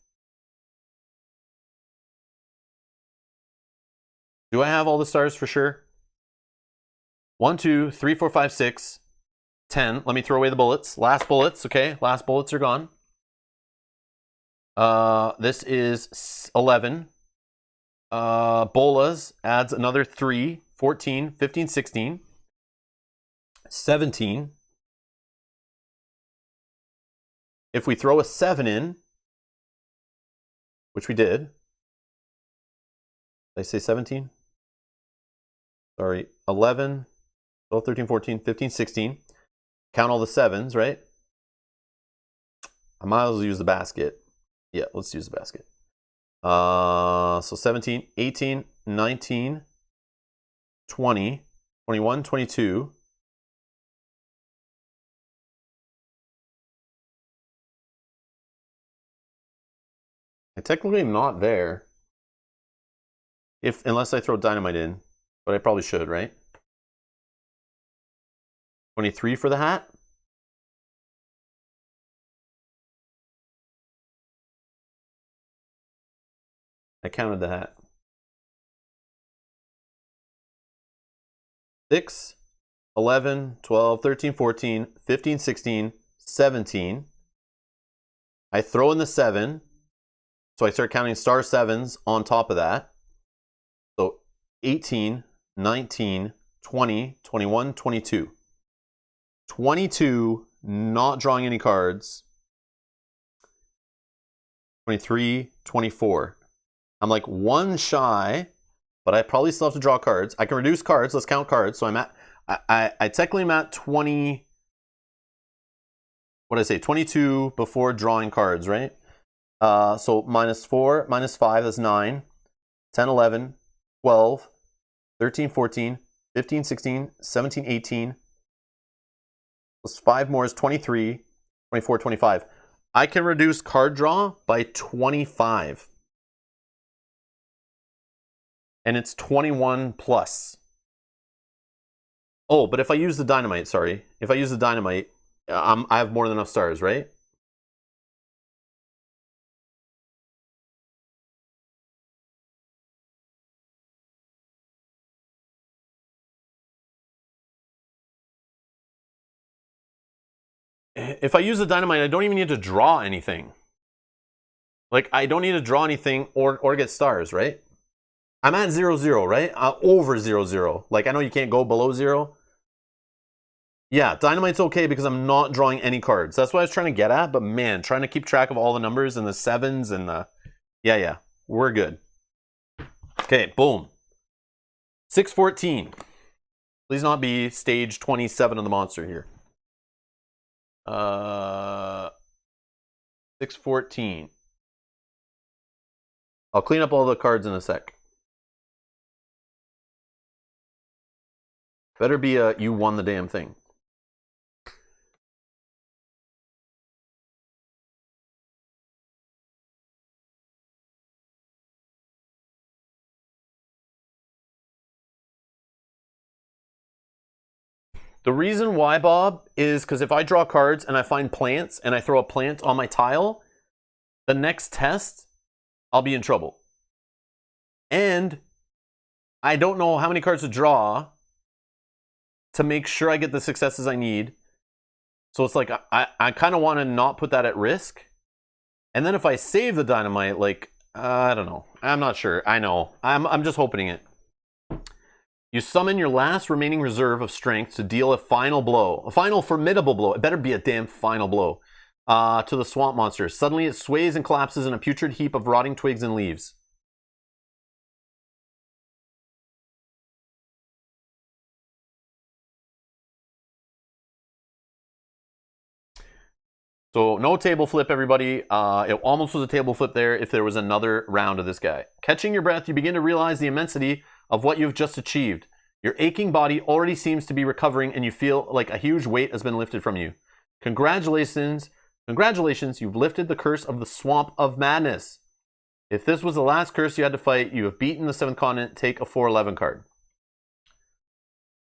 Do I have all the stars for sure? 1, 2, 3, 4, 5, 6, 10. Let me throw away the bullets. Last bullets, okay. Last bullets are gone. This is 11. Bolas adds another 3, 14, 15, 16, 17. If we throw a 7 in, which we did. Did I say 17? Sorry, 11, 12, 13, 14, 15, 16. Count all the 7s, right? I might as well use the basket. Yeah, let's use the basket. So 17, 18, 19, 20, 21, 22. I technically am not there. Unless I throw dynamite in, but I probably should, right? 23 for the hat. I counted the hat. 6, 11, 12, 13, 14, 15, 16, 17. I throw in the 7. So I start counting star 7s on top of that. So 18, 19, 20, 21, 22. 22, not drawing any cards. 23, 24. I'm like 1 shy, but I probably still have to draw cards. I can reduce cards. Let's count cards. So I'm at, I technically am at 20, what did I say? 22 before drawing cards, right? So minus 4, minus 5, that's 9, 10, 11, 12, 13, 14, 15, 16, 17, 18. Plus 5 more is 23, 24, 25. I can reduce card draw by 25. And it's 21 plus. Oh, but if I use the dynamite, sorry. If I use the dynamite, I have more than enough stars, right? If I use the dynamite, I don't even need to draw anything. Like, I don't need to draw anything or get stars, right? I'm at 0, 0, right? Over 0, 0. Like, I know you can't go below 0. Yeah, dynamite's okay because I'm not drawing any cards. That's what I was trying to get at, but man, trying to keep track of all the numbers and the 7s and the... Yeah, we're good. Okay, boom. 614. Please not be stage 27 of the monster here. 614. I'll clean up all the cards in a sec. Better be a you won the damn thing. The reason why, Bob, is because if I draw cards and I find plants and I throw a plant on my tile, the next test, I'll be in trouble. And I don't know how many cards to draw to make sure I get the successes I need. So it's like, I kind of want to not put that at risk. And then if I save the dynamite, like, I don't know. I'm not sure. I know. I'm just hoping it. You summon your last remaining reserve of strength to deal a final blow. A final formidable blow. It better be a damn final blow. To the swamp monster. Suddenly it sways and collapses in a putrid heap of rotting twigs and leaves. So no table flip, everybody. It almost was a table flip there if there was another round of this guy. Catching your breath, you begin to realize the immensity of what you've just achieved. Your aching body already seems to be recovering and you feel like a huge weight has been lifted from you. Congratulations, you've lifted the curse of the Swamp of Madness. If this was the last curse you had to fight, you have beaten the 7th continent. Take a 411 card.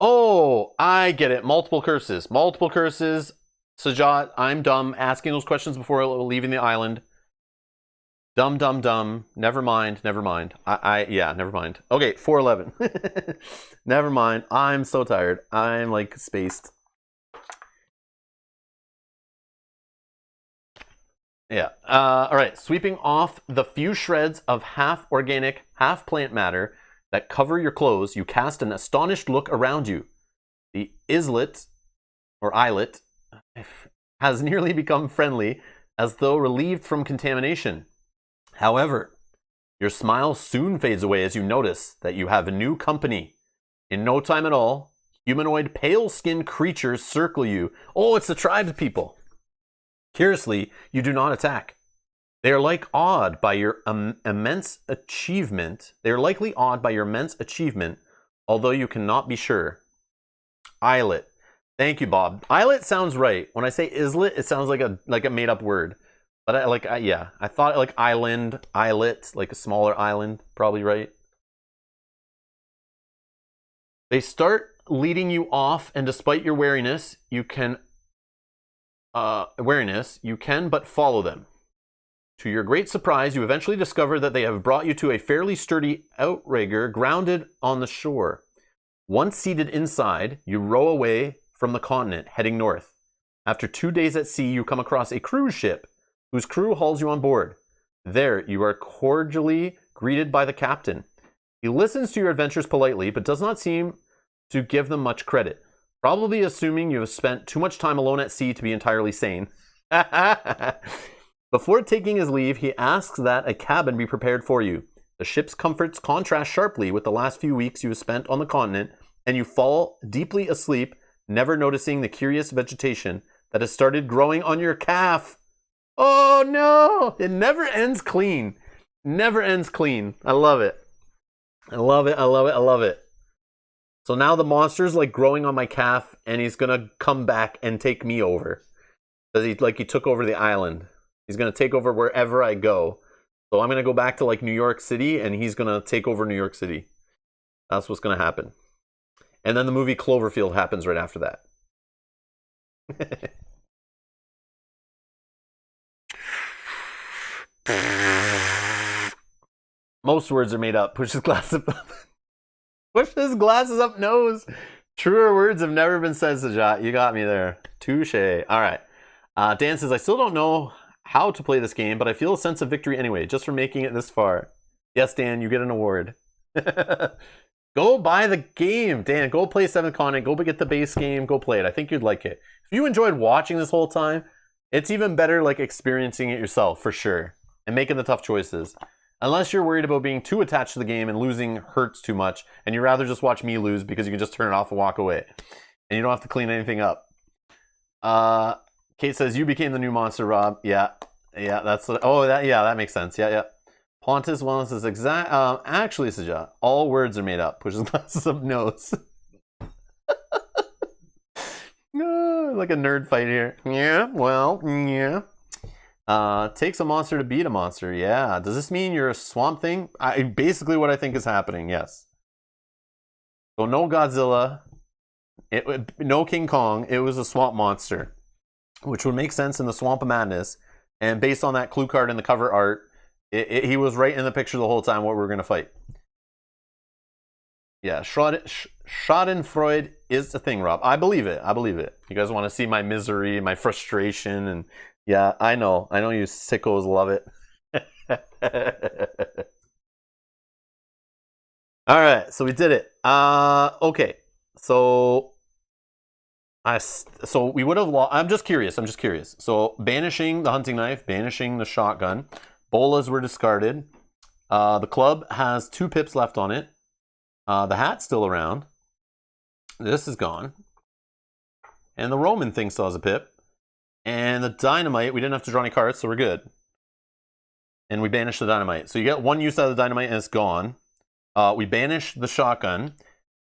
Oh, I get it. Multiple curses. Multiple curses. Sajat, I'm dumb. Asking those questions before leaving the island. Dumb. Never mind. Yeah, never mind. Okay, 411. Never mind. I'm so tired. I'm like spaced. Yeah. All right. Sweeping off the few shreds of half organic, half plant matter that cover your clothes, you cast an astonished look around you. The islet, or islet, has nearly become friendly, as though relieved from contamination. However, your smile soon fades away as you notice that you have a new company. In no time at all, humanoid pale-skinned creatures circle you. Oh, it's the tribes people. Curiously, you do not attack. They are like awed by your immense achievement. They are likely awed by your immense achievement, although you cannot be sure. Islet. Thank you, Bob. Islet sounds right. When I say islet, it sounds like a made-up word. But I thought like island, islet, like a smaller island, probably right. They start leading you off, and despite your wariness, you can but follow them. To your great surprise, you eventually discover that they have brought you to a fairly sturdy outrigger grounded on the shore. Once seated inside, you row away from the continent, heading north. After 2 days at sea, you come across a cruise ship, whose crew hauls you on board. There, you are cordially greeted by the captain. He listens to your adventures politely, but does not seem to give them much credit, probably assuming you have spent too much time alone at sea to be entirely sane. Before taking his leave, he asks that a cabin be prepared for you. The ship's comforts contrast sharply with the last few weeks you have spent on the continent, and you fall deeply asleep, never noticing the curious vegetation that has started growing on your calf. Oh no! It never ends clean. Never ends clean. I love it. I love it. I love it. I love it. So now the monster's like growing on my calf, and he's gonna come back and take me over. Because he took over the island. He's gonna take over wherever I go. So I'm gonna go back to like New York City, and he's gonna take over New York City. That's what's gonna happen. And then the movie Cloverfield happens right after that. Most words are made up. Push his glasses up. Push his glasses up nose. Truer words have never been said, Sajat. You got me there. Touche. All right. Dan says, I still don't know how to play this game, but I feel a sense of victory anyway, just for making it this far. Yes, Dan, you get an award. Go buy the game, Dan. Go play 7th Continent. Go get the base game. Go play it. I think you'd like it. If you enjoyed watching this whole time, it's even better like experiencing it yourself, for sure, and making the tough choices. Unless you're worried about being too attached to the game and losing hurts too much, and you'd rather just watch me lose because you can just turn it off and walk away. And you don't have to clean anything up. Kate says, you became the new monster, Rob. Yeah, that's... that makes sense. Yeah. Pontus Wellness is exact... actually, Sajat, all words are made up. Pushes glasses up nose. Like a nerd fight here. Yeah, well, yeah. Takes a monster to beat a monster. Yeah. Does this mean you're a Swamp Thing? Basically what I think is happening, yes. So no Godzilla. No King Kong. It was a swamp monster. Which would make sense in the Swamp of Madness. And based on that clue card in the cover art, he was right in the picture the whole time what we were going to fight. Yeah, Schadenfreude is the thing, Rob. I believe it. You guys want to see my misery, my frustration, and yeah, I know you sickos love it. All right, so we did it. Okay, so we would have lost. I'm just curious. So banishing the hunting knife, banishing the shotgun, bolas were discarded. The club has 2 pips left on it. The hat's still around. This is gone. And the Roman thing still has a pip. And the dynamite, we didn't have to draw any cards, so we're good. And we banished the dynamite. So you get 1 use out of the dynamite and it's gone. We banish the shotgun.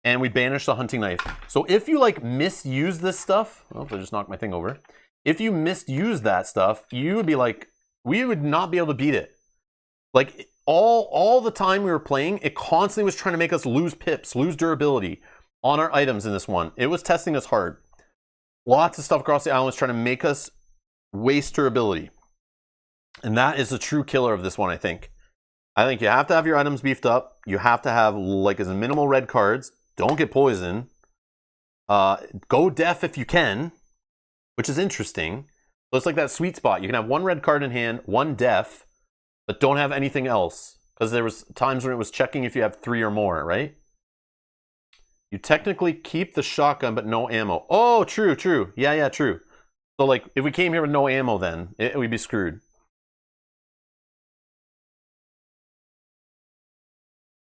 And we banish the hunting knife. So if you like misuse this stuff, I just knocked my thing over. If you misuse that stuff, you would be like, we would not be able to beat it. Like all the time we were playing, it constantly was trying to make us lose pips, lose durability on our items in this one. It was testing us hard. Lots of stuff across the island was trying to make us waste durability. And that is the true killer of this one, I think. I think you have to have your items beefed up. You have to have like as minimal red cards. Don't get poisoned. Go deaf if you can, which is interesting. So it's like that sweet spot. You can have 1 red card in hand, 1 deaf, but don't have anything else. Because there was times when it was checking if you have 3 or more, right? You technically keep the shotgun, but no ammo. Oh, true. Yeah, true. So like, if we came here with no ammo then, we'd be screwed.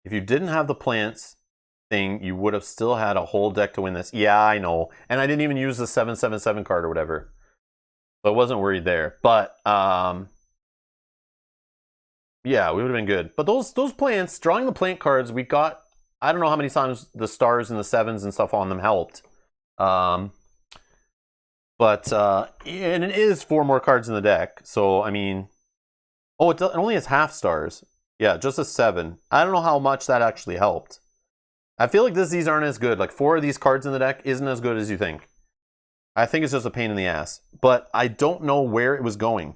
If you didn't have the plants thing, you would have still had a whole deck to win this. Yeah, I know. And I didn't even use the 777 card or whatever. So I wasn't worried there. But, yeah, we would have been good. But those plants, drawing the plant cards, we got, I don't know how many times the stars and the 7s and stuff on them helped. And it is 4 more cards in the deck. So, I mean, oh, it only has half stars. Yeah, just a 7. I don't know how much that actually helped. I feel like these aren't as good. Like 4 of these cards in the deck isn't as good as you think. I think it's just a pain in the ass. But I don't know where it was going.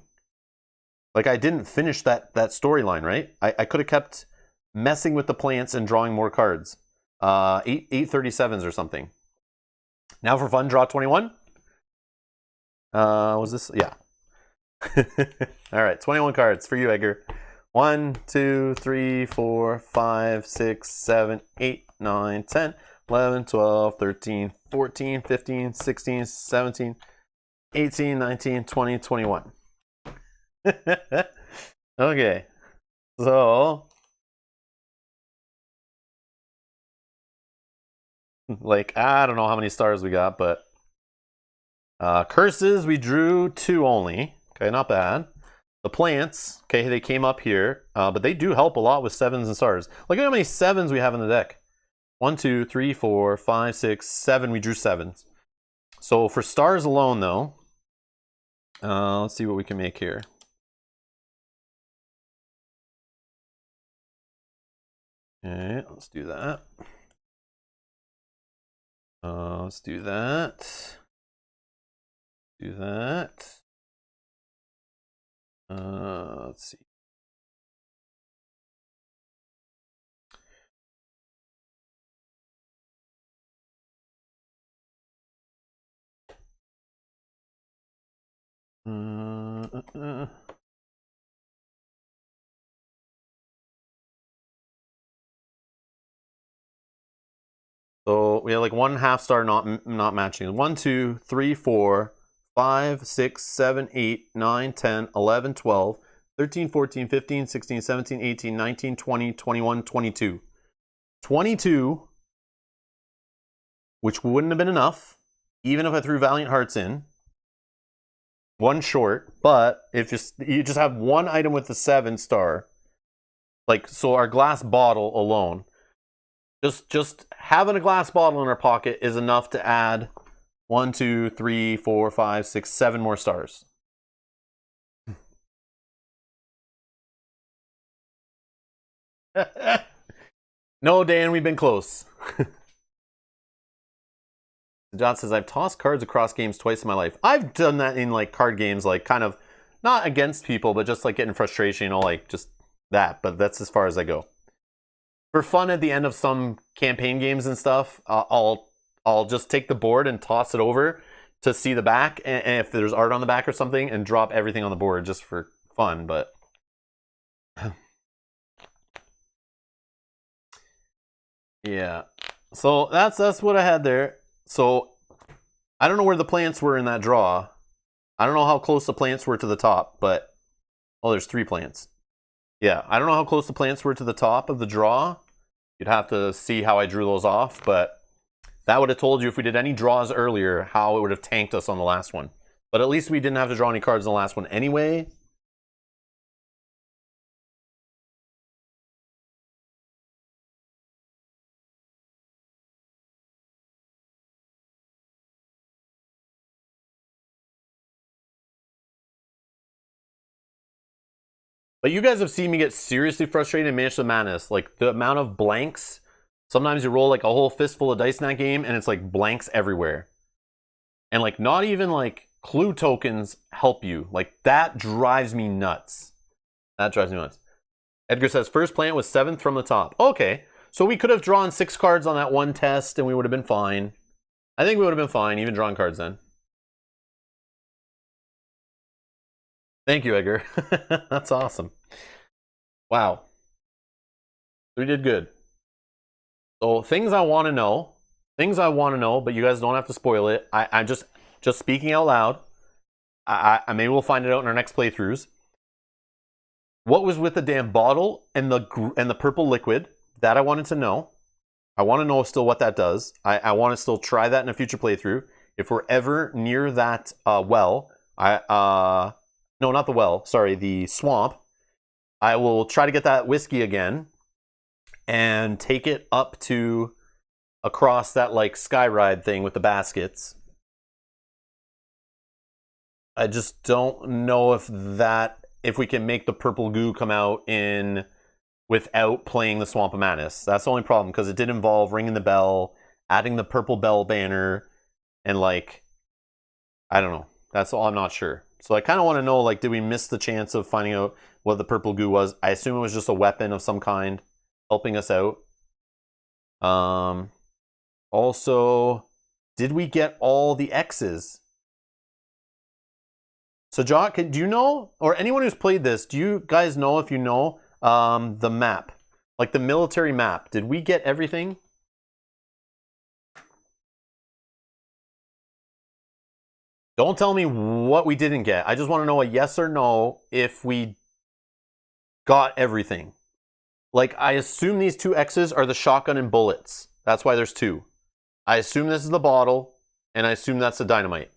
Like I didn't finish that storyline, right? I could have kept messing with the plants and drawing more cards. 8 837s or something. Now for fun, draw 21. Was this? Yeah. All right, 21 cards for you, Edgar. 1, 2, 3, 4, 5, 6, 7, 8, 9, 10, 11, 12, 13, 14, 15, 16, 17, 18, 19, 20, 21. Okay. So, like, I don't know how many stars we got, but curses, we drew 2 only. Okay, not bad. The plants, okay, they came up here, but they do help a lot with 7s and stars. Look at how many 7s we have in the deck. 1, 2, 3, 4, 5, 6, 7. We drew 7s. So for stars alone, though, let's see what we can make here. Okay, let's do that. Let's do that. Do that. Let's see. So we have like 1 half star not matching. 1, 2, 3, 4, 5, 6, 7, 8, 9, 10, 11, 12, 13, 14, 15, 16, 17, 18, 19, 20, 21, 22. 22, which wouldn't have been enough, even if I threw Valiant Hearts in. 1 short, but if you just have 1 item with the 7 star, like, so our glass bottle alone, just having a glass bottle in our pocket is enough to add 1, 2, 3, 4, 5, 6, 7 more stars. No, Dan, we've been close. John says, I've tossed cards across games twice in my life. I've done that in like card games, like kind of not against people, but just like getting frustration, you know, like just that. But that's as far as I go. For fun at the end of some campaign games and stuff, I'll just take the board and toss it over to see the back, and if there's art on the back or something, and drop everything on the board just for fun. But yeah, so that's what I had there. So I don't know where the plants were in that draw. I don't know how close the plants were to the top, but oh, there's 3 plants. Yeah, I don't know how close the plants were to the top of the draw. You'd have to see how I drew those off, but that would have told you if we did any draws earlier how it would have tanked us on the last one. But at least we didn't have to draw any cards in the last one anyway. But you guys have seen me get seriously frustrated in Mansion of Madness. Like, the amount of blanks. Sometimes you roll like a whole fistful of dice in that game, and it's like blanks everywhere. And like, not even like clue tokens help you. Like, that drives me nuts. That drives me nuts. Edgar says, first plant was 7th from the top. Okay, so we could have drawn 6 cards on that one test, and we would have been fine. I think we would have been fine, even drawing cards then. Thank you, Edgar. That's awesome. Wow. We did good. So things I want to know. Things I want to know, but you guys don't have to spoil it. I'm just speaking out loud. I maybe we'll find it out in our next playthroughs. What was with the damn bottle and the purple liquid? That I wanted to know. I want to know still what that does. I want to still try that in a future playthrough. If we're ever near that well, no, not the well, sorry, the swamp, I will try to get that whiskey again and take it up to across that like sky ride thing with the baskets. I just don't know if we can make the purple goo come out in without playing the Swamp of Madness. That's the only problem, because it did involve ringing the bell, adding the purple bell banner, and like, I don't know. That's all. I'm not sure. So I kind of want to know, like, did we miss the chance of finding out what the purple goo was? I assume it was just a weapon of some kind helping us out. Also, did we get all the X's? So, Jock, do you know, or anyone who's played this, do you guys know if you know the map? Like the military map. Did we get everything? Don't tell me what we didn't get. I just want to know a yes or no if we got everything. Like, I assume these two X's are the shotgun and bullets. That's why there's two. I assume this is the bottle, and I assume that's the dynamite.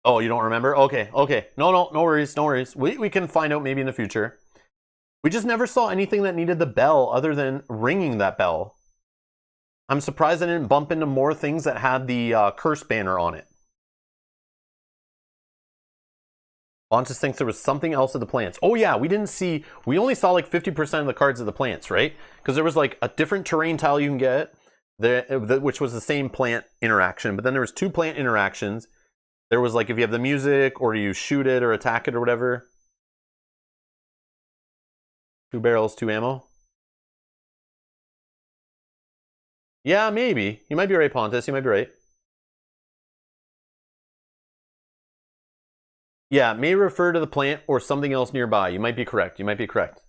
Oh, you don't remember? Okay, okay. No worries, no worries. We can find out maybe in the future. We just never saw anything that needed the bell other than ringing that bell. I'm surprised I didn't bump into more things that had the curse banner on it. Pontus thinks there was something else at the plants. Oh yeah, we only saw like 50% of the cards at the plants, right? Because there was like a different terrain tile you can get, which was the same plant interaction, but then there was two plant interactions. There was like if you have the music or you shoot it or attack it or whatever. 2 barrels, 2 ammo. Yeah, maybe. You might be right, Pontus. You might be right. Yeah, may refer to the plant or something else nearby. You might be correct. You might be correct.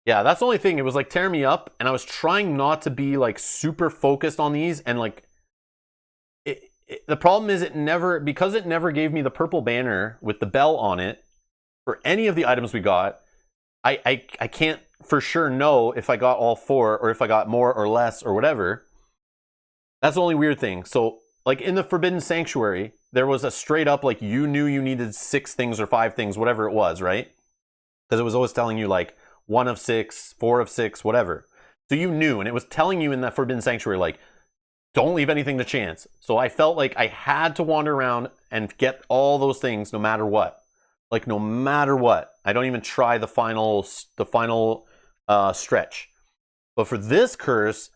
Yeah, that's the only thing. It was like tearing me up, and I was trying not to be like super focused on these, and like the problem is because it never gave me the purple banner with the bell on it for any of the items we got. I can't for sure know if I got all 4 or if I got more or less or whatever. That's the only weird thing. So like in the Forbidden Sanctuary, there was a straight up like you knew you needed 6 things or 5 things, whatever it was, right? Because it was always telling you like 1 of 6, 4 of 6, whatever. So you knew, and it was telling you in that Forbidden Sanctuary like, don't leave anything to chance. So I felt like I had to wander around and get all those things no matter what. Like no matter what. I don't even try the final stretch. But for this curse,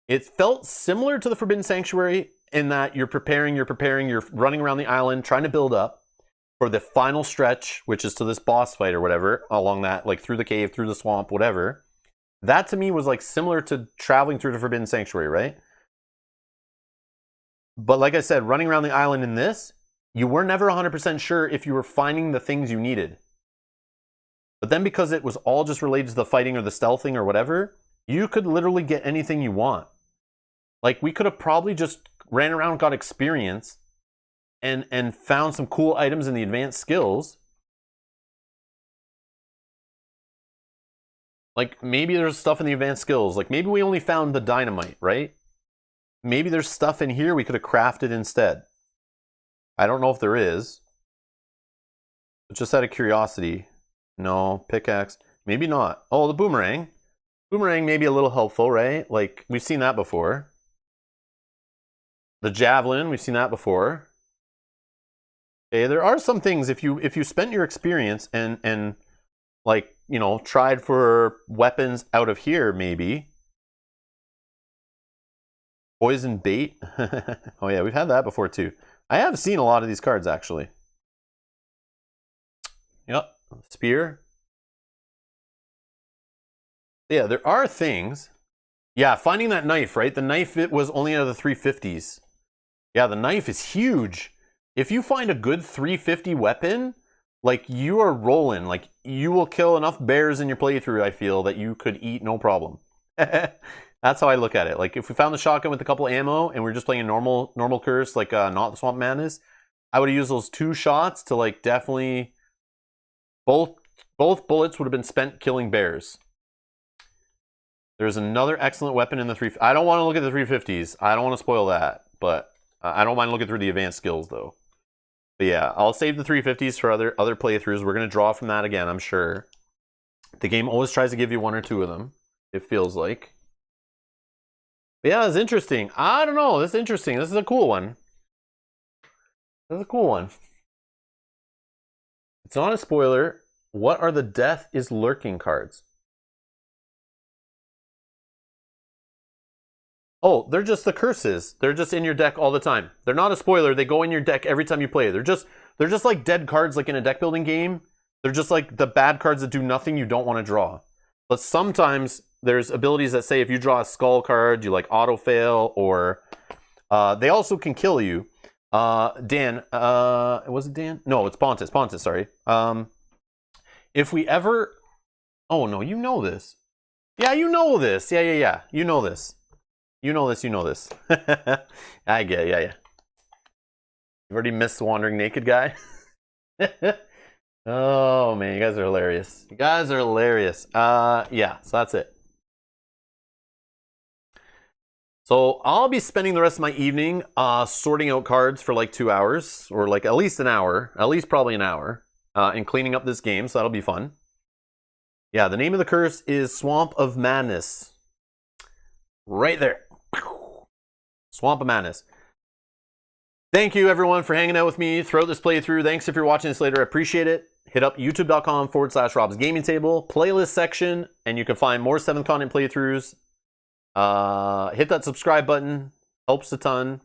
it felt similar to the Forbidden Sanctuary in that you're preparing, you're running around the island, trying to build up for the final stretch, which is to this boss fight or whatever, along that, like through the cave, through the swamp, whatever. That to me was like similar to traveling through the Forbidden Sanctuary, right? But like I said, running around the island in this, you were never 100% sure if you were finding the things you needed. But then because it was all just related to the fighting or the stealthing or whatever, you could literally get anything you want. Like we could have probably just ran around, got experience, and found some cool items in the advanced skills. Like maybe there's stuff in the advanced skills. Like maybe we only found the dynamite, right? Maybe there's stuff in here we could have crafted instead. I don't know if there is. But just out of curiosity. No, pickaxe. Maybe not. Oh, the boomerang. Boomerang may be a little helpful, right? Like, we've seen that before. The javelin, we've seen that before. Okay, there are some things if you spent your experience and like, you know, tried for weapons out of here, maybe. Poison bait. Oh yeah, we've had that before too. I have seen a lot of these cards actually. Yep. Spear. Yeah, there are things. Yeah, finding that knife, right? The knife, it was only out of the 350s. Yeah, the knife is huge. If you find a good 350 weapon, like you are rolling. Like you will kill enough bears in your playthrough, I feel, that you could eat no problem. That's how I look at it. Like if we found the shotgun with a couple ammo and we're just playing a normal curse, like not the Swamp Madness, I would have used those 2 shots to like definitely both bullets would have been spent killing bears. There's another excellent weapon in the 3. I don't want to look at the 350s. I don't want to spoil that, but I don't mind looking through the advanced skills though. But yeah, I'll save the 350s for other playthroughs. We're gonna draw from that again, I'm sure. The game always tries to give you 1 or 2 of them. It feels like. But yeah, it's interesting. I don't know. This is interesting. This is a cool one. This is a cool one. It's not a spoiler. What are the Death is Lurking cards? Oh, they're just the curses. They're just in your deck all the time. They're not a spoiler. They go in your deck every time you play. They're just They're just like dead cards like in a deck building game. They're just like the bad cards that do nothing you don't want to draw. But sometimes there's abilities that say if you draw a skull card, you like auto fail, or they also can kill you. Dan, was it Dan? No, it's Pontus. Pontus, sorry. If we ever... Oh, no, you know this. Yeah, you know this. Yeah. You know this. You know this. I get it, yeah. You've already missed the Wandering Naked guy? Oh, man, you guys are hilarious. Yeah, so that's it. So I'll be spending the rest of my evening sorting out cards for like 2 hours, or like at least an hour, probably an hour, and cleaning up this game, so that'll be fun. Yeah, the name of the curse is Swamp of Madness. Right there. Swamp of Madness. Thank you, everyone, for hanging out with me throughout this playthrough. Thanks if you're watching this later. I appreciate it. Hit up youtube.com/Rob's Gaming Table, playlist section, and you can find more 7th Continent playthroughs. Hit that subscribe button. Helps a ton.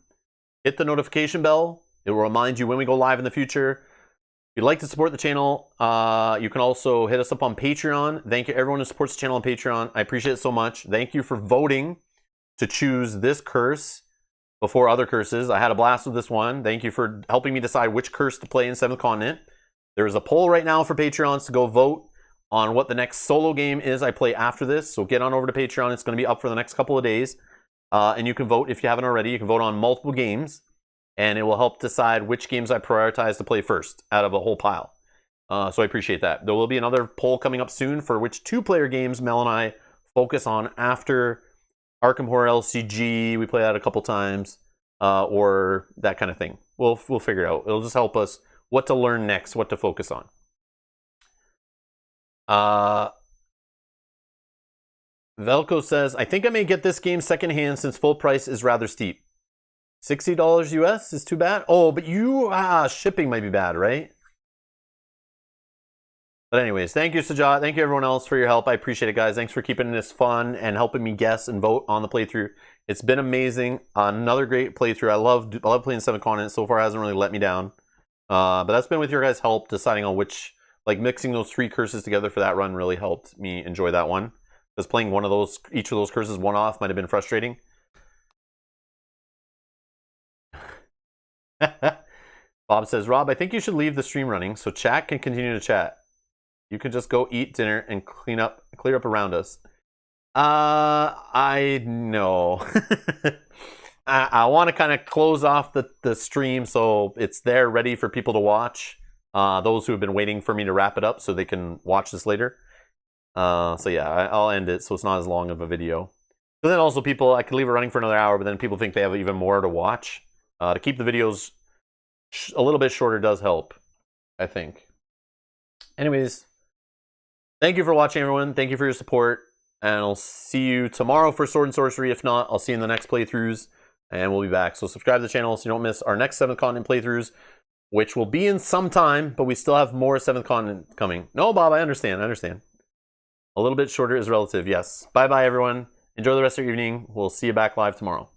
Hit the notification bell. It will remind you when we go live in the future. If you'd like to support the channel, you can also hit us up on Patreon. Thank you, everyone who supports the channel on Patreon. I appreciate it so much. Thank you for voting to choose this curse before other curses. I had a blast with this one. Thank you for helping me decide which curse to play in 7th Continent. There is a poll right now for Patreons to go vote on what the next solo game is I play after this. So get on over to Patreon. It's going to be up for the next couple of days. And you can vote if you haven't already. You can vote on multiple games. And it will help decide which games I prioritize to play first out of a whole pile. So I appreciate that. There will be another poll coming up soon for which 2-player games Mel and I focus on after Arkham Horror LCG. We play that a couple times. Or that kind of thing. We'll figure it out. It'll just help us what to learn next, what to focus on. Velko says, I think I may get this game secondhand since full price is rather steep. $60 US is too bad? Oh, but shipping might be bad, right? But anyways, thank you, Sajat. Thank you, everyone else, for your help. I appreciate it, guys. Thanks for keeping this fun and helping me guess and vote on the playthrough. It's been amazing. Another great playthrough. I love playing 7th Continent. So far, it hasn't really let me down. But that's been with your guys' help, deciding on which, like mixing those 3 curses together for that run really helped me enjoy that one. Because playing each of those curses one-off might have been frustrating. Bob says, Rob, I think you should leave the stream running so chat can continue to chat. You can just go eat dinner and clear up around us. I know. I want to kind of close off the stream so it's there ready for people to watch. Those who have been waiting for me to wrap it up so they can watch this later. So yeah, I'll end it so it's not as long of a video. But then also I could leave it running for another hour, but then people think they have even more to watch. To keep the videos a little bit shorter does help, I think. Anyways, thank you for watching, everyone. Thank you for your support. And I'll see you tomorrow for Sword and Sorcery. If not, I'll see you in the next playthroughs. And we'll be back. So subscribe to the channel so you don't miss our next 7th Continent playthroughs, which will be in some time, but we still have more 7th Continent coming. No, Bob, I understand. A little bit shorter is relative, yes. Bye-bye, everyone. Enjoy the rest of your evening. We'll see you back live tomorrow.